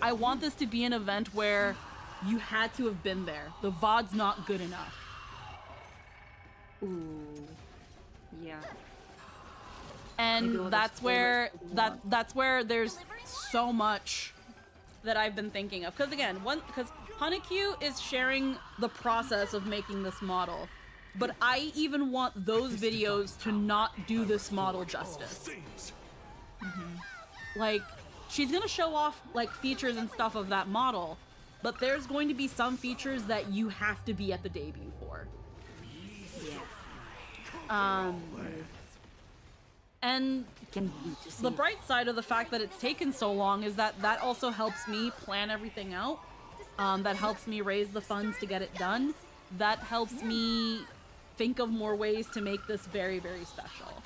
I want this to be an event where you had to have been there. The VOD's not good enough. Ooh. Yeah. And that's where there's so much that I've been thinking of. Because again, because Hanakyu is sharing the process of making this model, but I even want those videos to not do this model justice. Like, she's gonna show off, like, features and stuff of that model, but there's going to be some features that you have to be at the debut for. And the bright side of the fact that it's taken so long is that also helps me plan everything out. That helps me raise the funds to get it done. That helps me think of more ways to make this very, very special.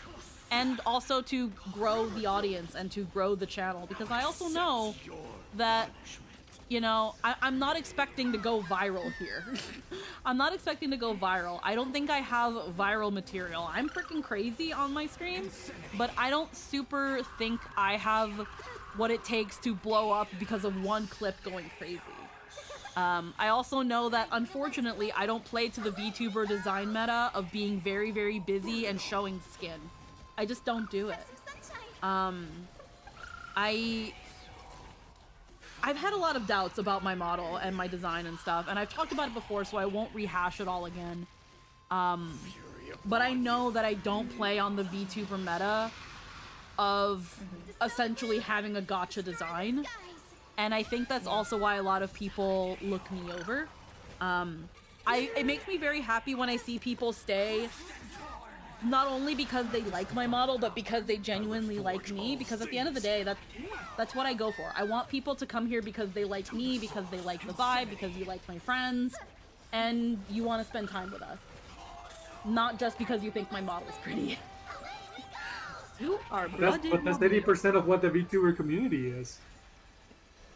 And also to grow the audience and to grow the channel, because I also know that you know, I'm not expecting to go viral here. I'm not expecting to go viral. I don't think I have viral material. I'm freaking crazy on my stream, but I don't super think I have what it takes to blow up because of one clip going crazy. I also know that, unfortunately, I don't play to the VTuber design meta of being very, very busy and showing skin. I just don't do it. I've had a lot of doubts about my model and my design and stuff, and I've talked about it before, so I won't rehash it all again. But I know that I don't play on the VTuber meta of essentially having a gacha design, and I think that's also why a lot of people look me over. It makes me very happy when I see people stay, not only because they like my model, but because they genuinely like me, because at the end of the day, that's what I go for. I want people to come here because they like me, because they like the vibe, because you like my friends, and you want to spend time with us. Not just because you think my model is pretty. You are But that's 80% of what the VTuber community is.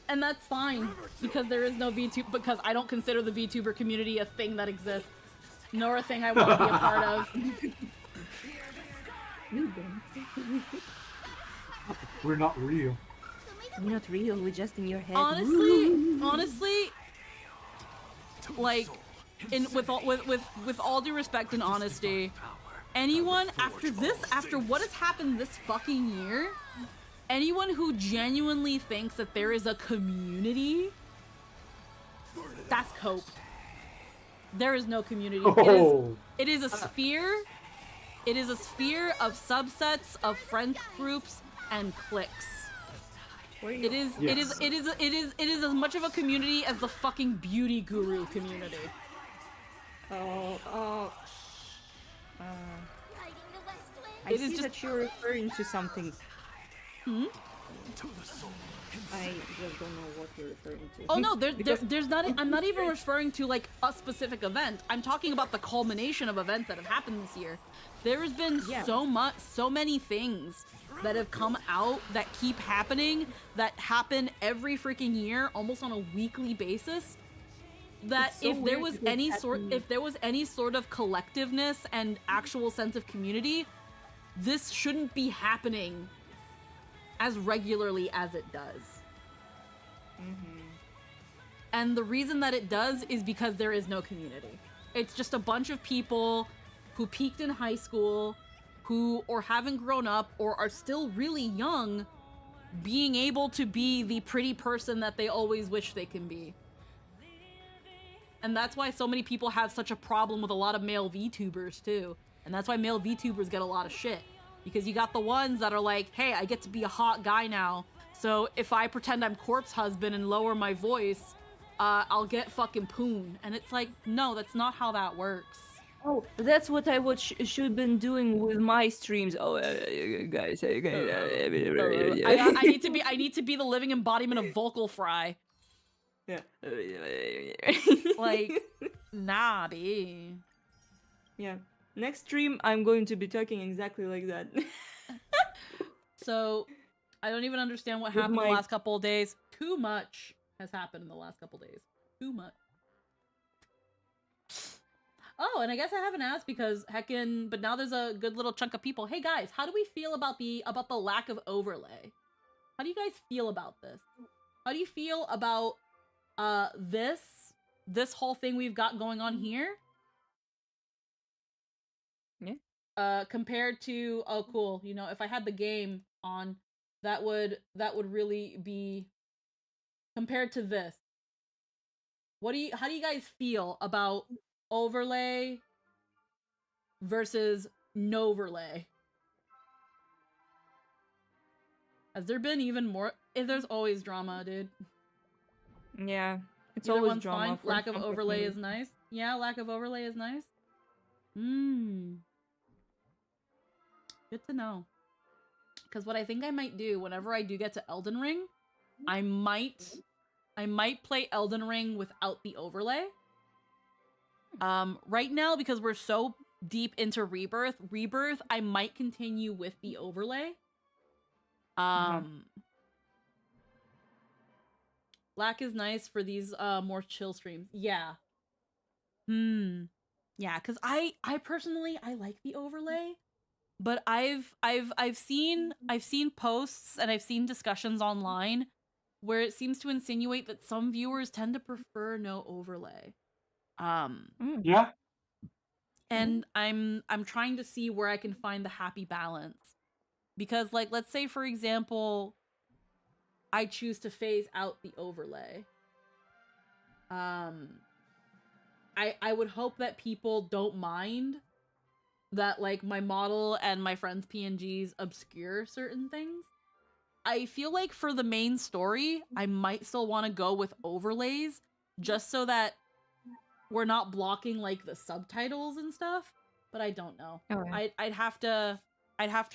And that's fine, because there is no VTuber, because I don't consider the VTuber community a thing that exists, nor a thing I want to be a part of. We're not real. We're not real, we're just in your head. Honestly, like, with all due respect and honesty, anyone after what has happened this fucking year, anyone who genuinely thinks that there is a community, that's cope. There is no community. Oh. It is a sphere. It is a sphere of subsets of friend groups and cliques. It is as much of a community as the fucking beauty guru community. I see that you're referring to something. I just don't know what you're referring to. Oh no, there's not. I'm not even referring to like a specific event. I'm talking about the culmination of events that have happened this year. There has been so many things that have come out that keep happening, that happen every freaking year, almost on a weekly basis. That if there was any sort of collectiveness and actual sense of community, this shouldn't be happening as regularly as it does. And the reason that it does is because there is no community. It's just a bunch of people who peaked in high school, who or haven't grown up or are still really young, being able to be the pretty person that they always wish they can be. And that's why so many people have such a problem with a lot of male VTubers too. And that's why male VTubers get a lot of shit. Because you got the ones that are like, hey, I get to be a hot guy now, so if I pretend I'm Corpse Husband and lower my voice, I'll get fucking poon. And it's like, no, that's not how that works. Oh, that's what I should been doing with my streams. Oh, guys, I need to be the living embodiment of vocal fry. Yeah. Like, nah, B. Yeah. Next stream, I'm going to be talking exactly like that. So, I don't even understand what happened the last couple of days. Too much has happened in the last couple of days. Too much. Oh, and I guess I haven't asked because heckin', but now there's a good little chunk of people. Hey guys, how do we feel about the lack of overlay? How do you guys feel about this? How do you feel about this whole thing we've got going on here? Yeah. Compared to, oh cool, you know, if I had the game on, that would really be compared to this. How do you guys feel about overlay versus no overlay? Has there been even more? There's always drama, dude. Yeah, it's Either always one's drama. fine. Lack of overlay is nice. Yeah, lack of overlay is nice. Good to know. Because what I think I might do whenever I do get to Elden Ring, I might play Elden Ring without the overlay. Right now, because we're so deep into Rebirth, I might continue with the overlay. Black is nice for these more chill streams. Yeah. Yeah, because I personally I like the overlay, but I've seen posts and I've seen discussions online where it seems to insinuate that some viewers tend to prefer no overlay. Yeah. And I'm trying to see where I can find the happy balance. Because like let's say for example I choose to phase out the overlay. I would hope that people don't mind that like my model and my friends' PNGs obscure certain things. I feel like for the main story, I might still want to go with overlays just so that we're not blocking like the subtitles and stuff, but I don't know. Okay. I'd have to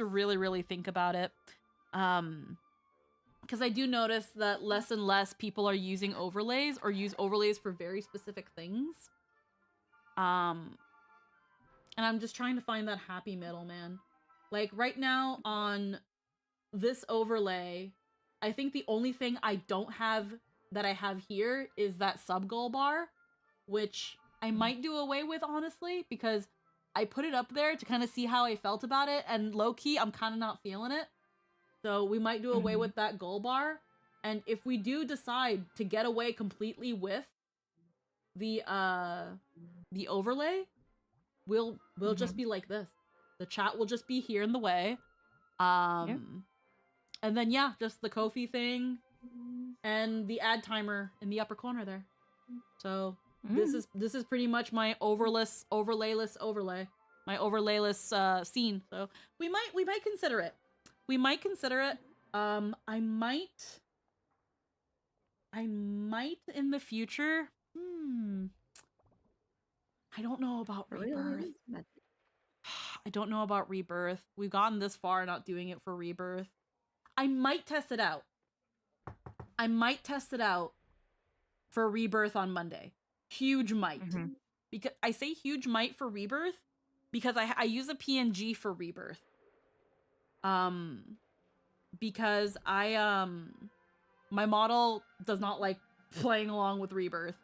really think about it. Because I do notice that less and less people are using overlays or use overlays for very specific things. And I'm just trying to find that happy middle, man. Like right now on this overlay, I think the only thing I don't have that I have here is that sub goal bar, which I might do away with honestly because I put it up there to kind of see how I felt about it, and low key I'm kind of not feeling it. So we might do away with that goal bar. And if we do decide to get away completely with the overlay, we'll just be like this. The chat will just be here in the way. And then yeah, just the Kofi thing and the ad timer in the upper corner there. So this is pretty much my overlayless overlay. My overlayless scene. So we might consider it. We might consider it. I might in the future. I don't know about Rebirth. I don't know about Rebirth. We've gotten this far not doing it for Rebirth. I might test it out. I might test it out for Rebirth on Monday. Huge might. Because I say huge might for Rebirth because I use a PNG for Rebirth. Because I my model does not like playing along with Rebirth.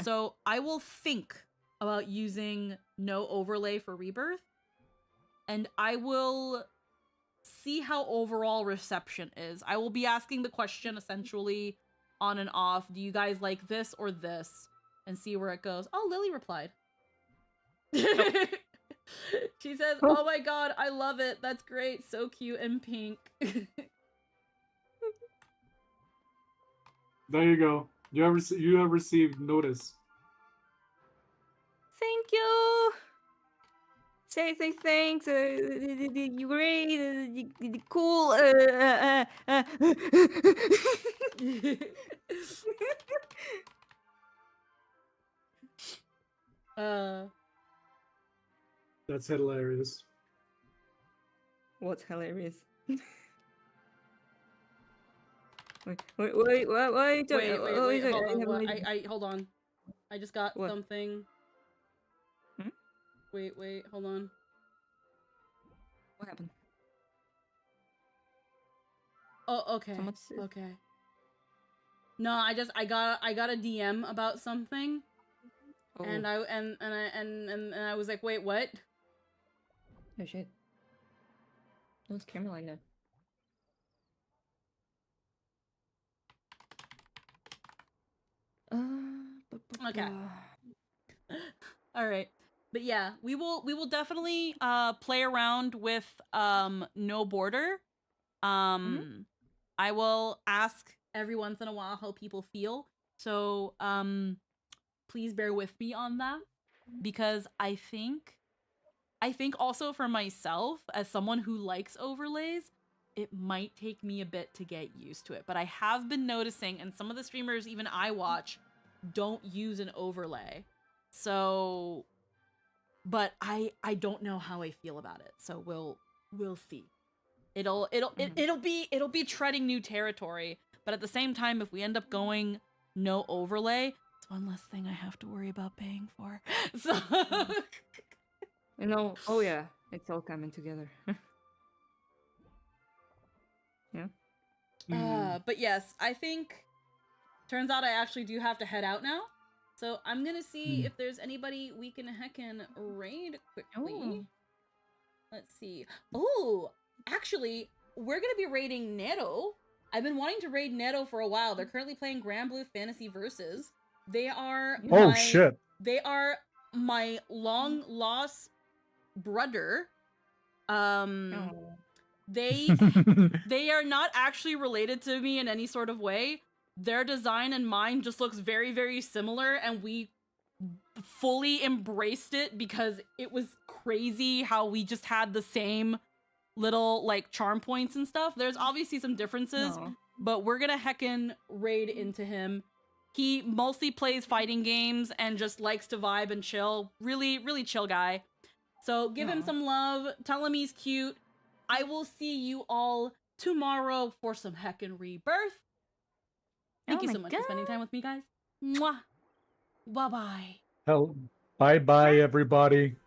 So I will think about using no overlay for Rebirth, and I will see how overall reception is. I will be asking the question essentially on and off, do you guys like this or this? And see where it goes. Oh, Lily replied. She says, oh my god, I love it. That's great. So cute and pink. There you go. You have received notice. Thank you. Say thanks. You great. Cool. That's hilarious. What's hilarious? Wait, hold on. Hold on. I just got something. Wait, hold on. What happened? Oh, okay. Okay. No, I got a DM about something. Oh. And I was like, wait, what? Oh shit. Don't scare me like that. Okay. All right. But yeah, we will definitely play around with no border. I will ask every once in a while how people feel. So please bear with me on that, because I think also for myself as someone who likes overlays, it might take me a bit to get used to it. But I have been noticing, and some of the streamers even I watch don't use an overlay. So, but I don't know how I feel about it. So we'll see. It'll be treading new territory. But at the same time, if we end up going no overlay, it's one less thing I have to worry about paying for. So you know, oh yeah, it's all coming together. Yeah. But yes, I think turns out I actually do have to head out now. So I'm gonna see if there's anybody we can heckin' raid quickly. Ooh. Let's see. Oh, actually, we're gonna be raiding Nero. I've been wanting to raid Nero for a while. They're currently playing Grand Blue Fantasy Versus. They are shit. They are my long lost brother. They are not actually related to me in any sort of way. Their design and mine just looks very, very similar, and we fully embraced it because it was crazy how we just had the same little like charm points and stuff. There's obviously some differences, but we're gonna heckin' raid into him. He mostly plays fighting games and just likes to vibe and chill. Really, really chill guy. So give him some love. Tell him he's cute. I will see you all tomorrow for some heckin' rebirth. Thank you so much for spending time with me, guys. Mwah. Bye-bye. Hell, bye-bye, everybody.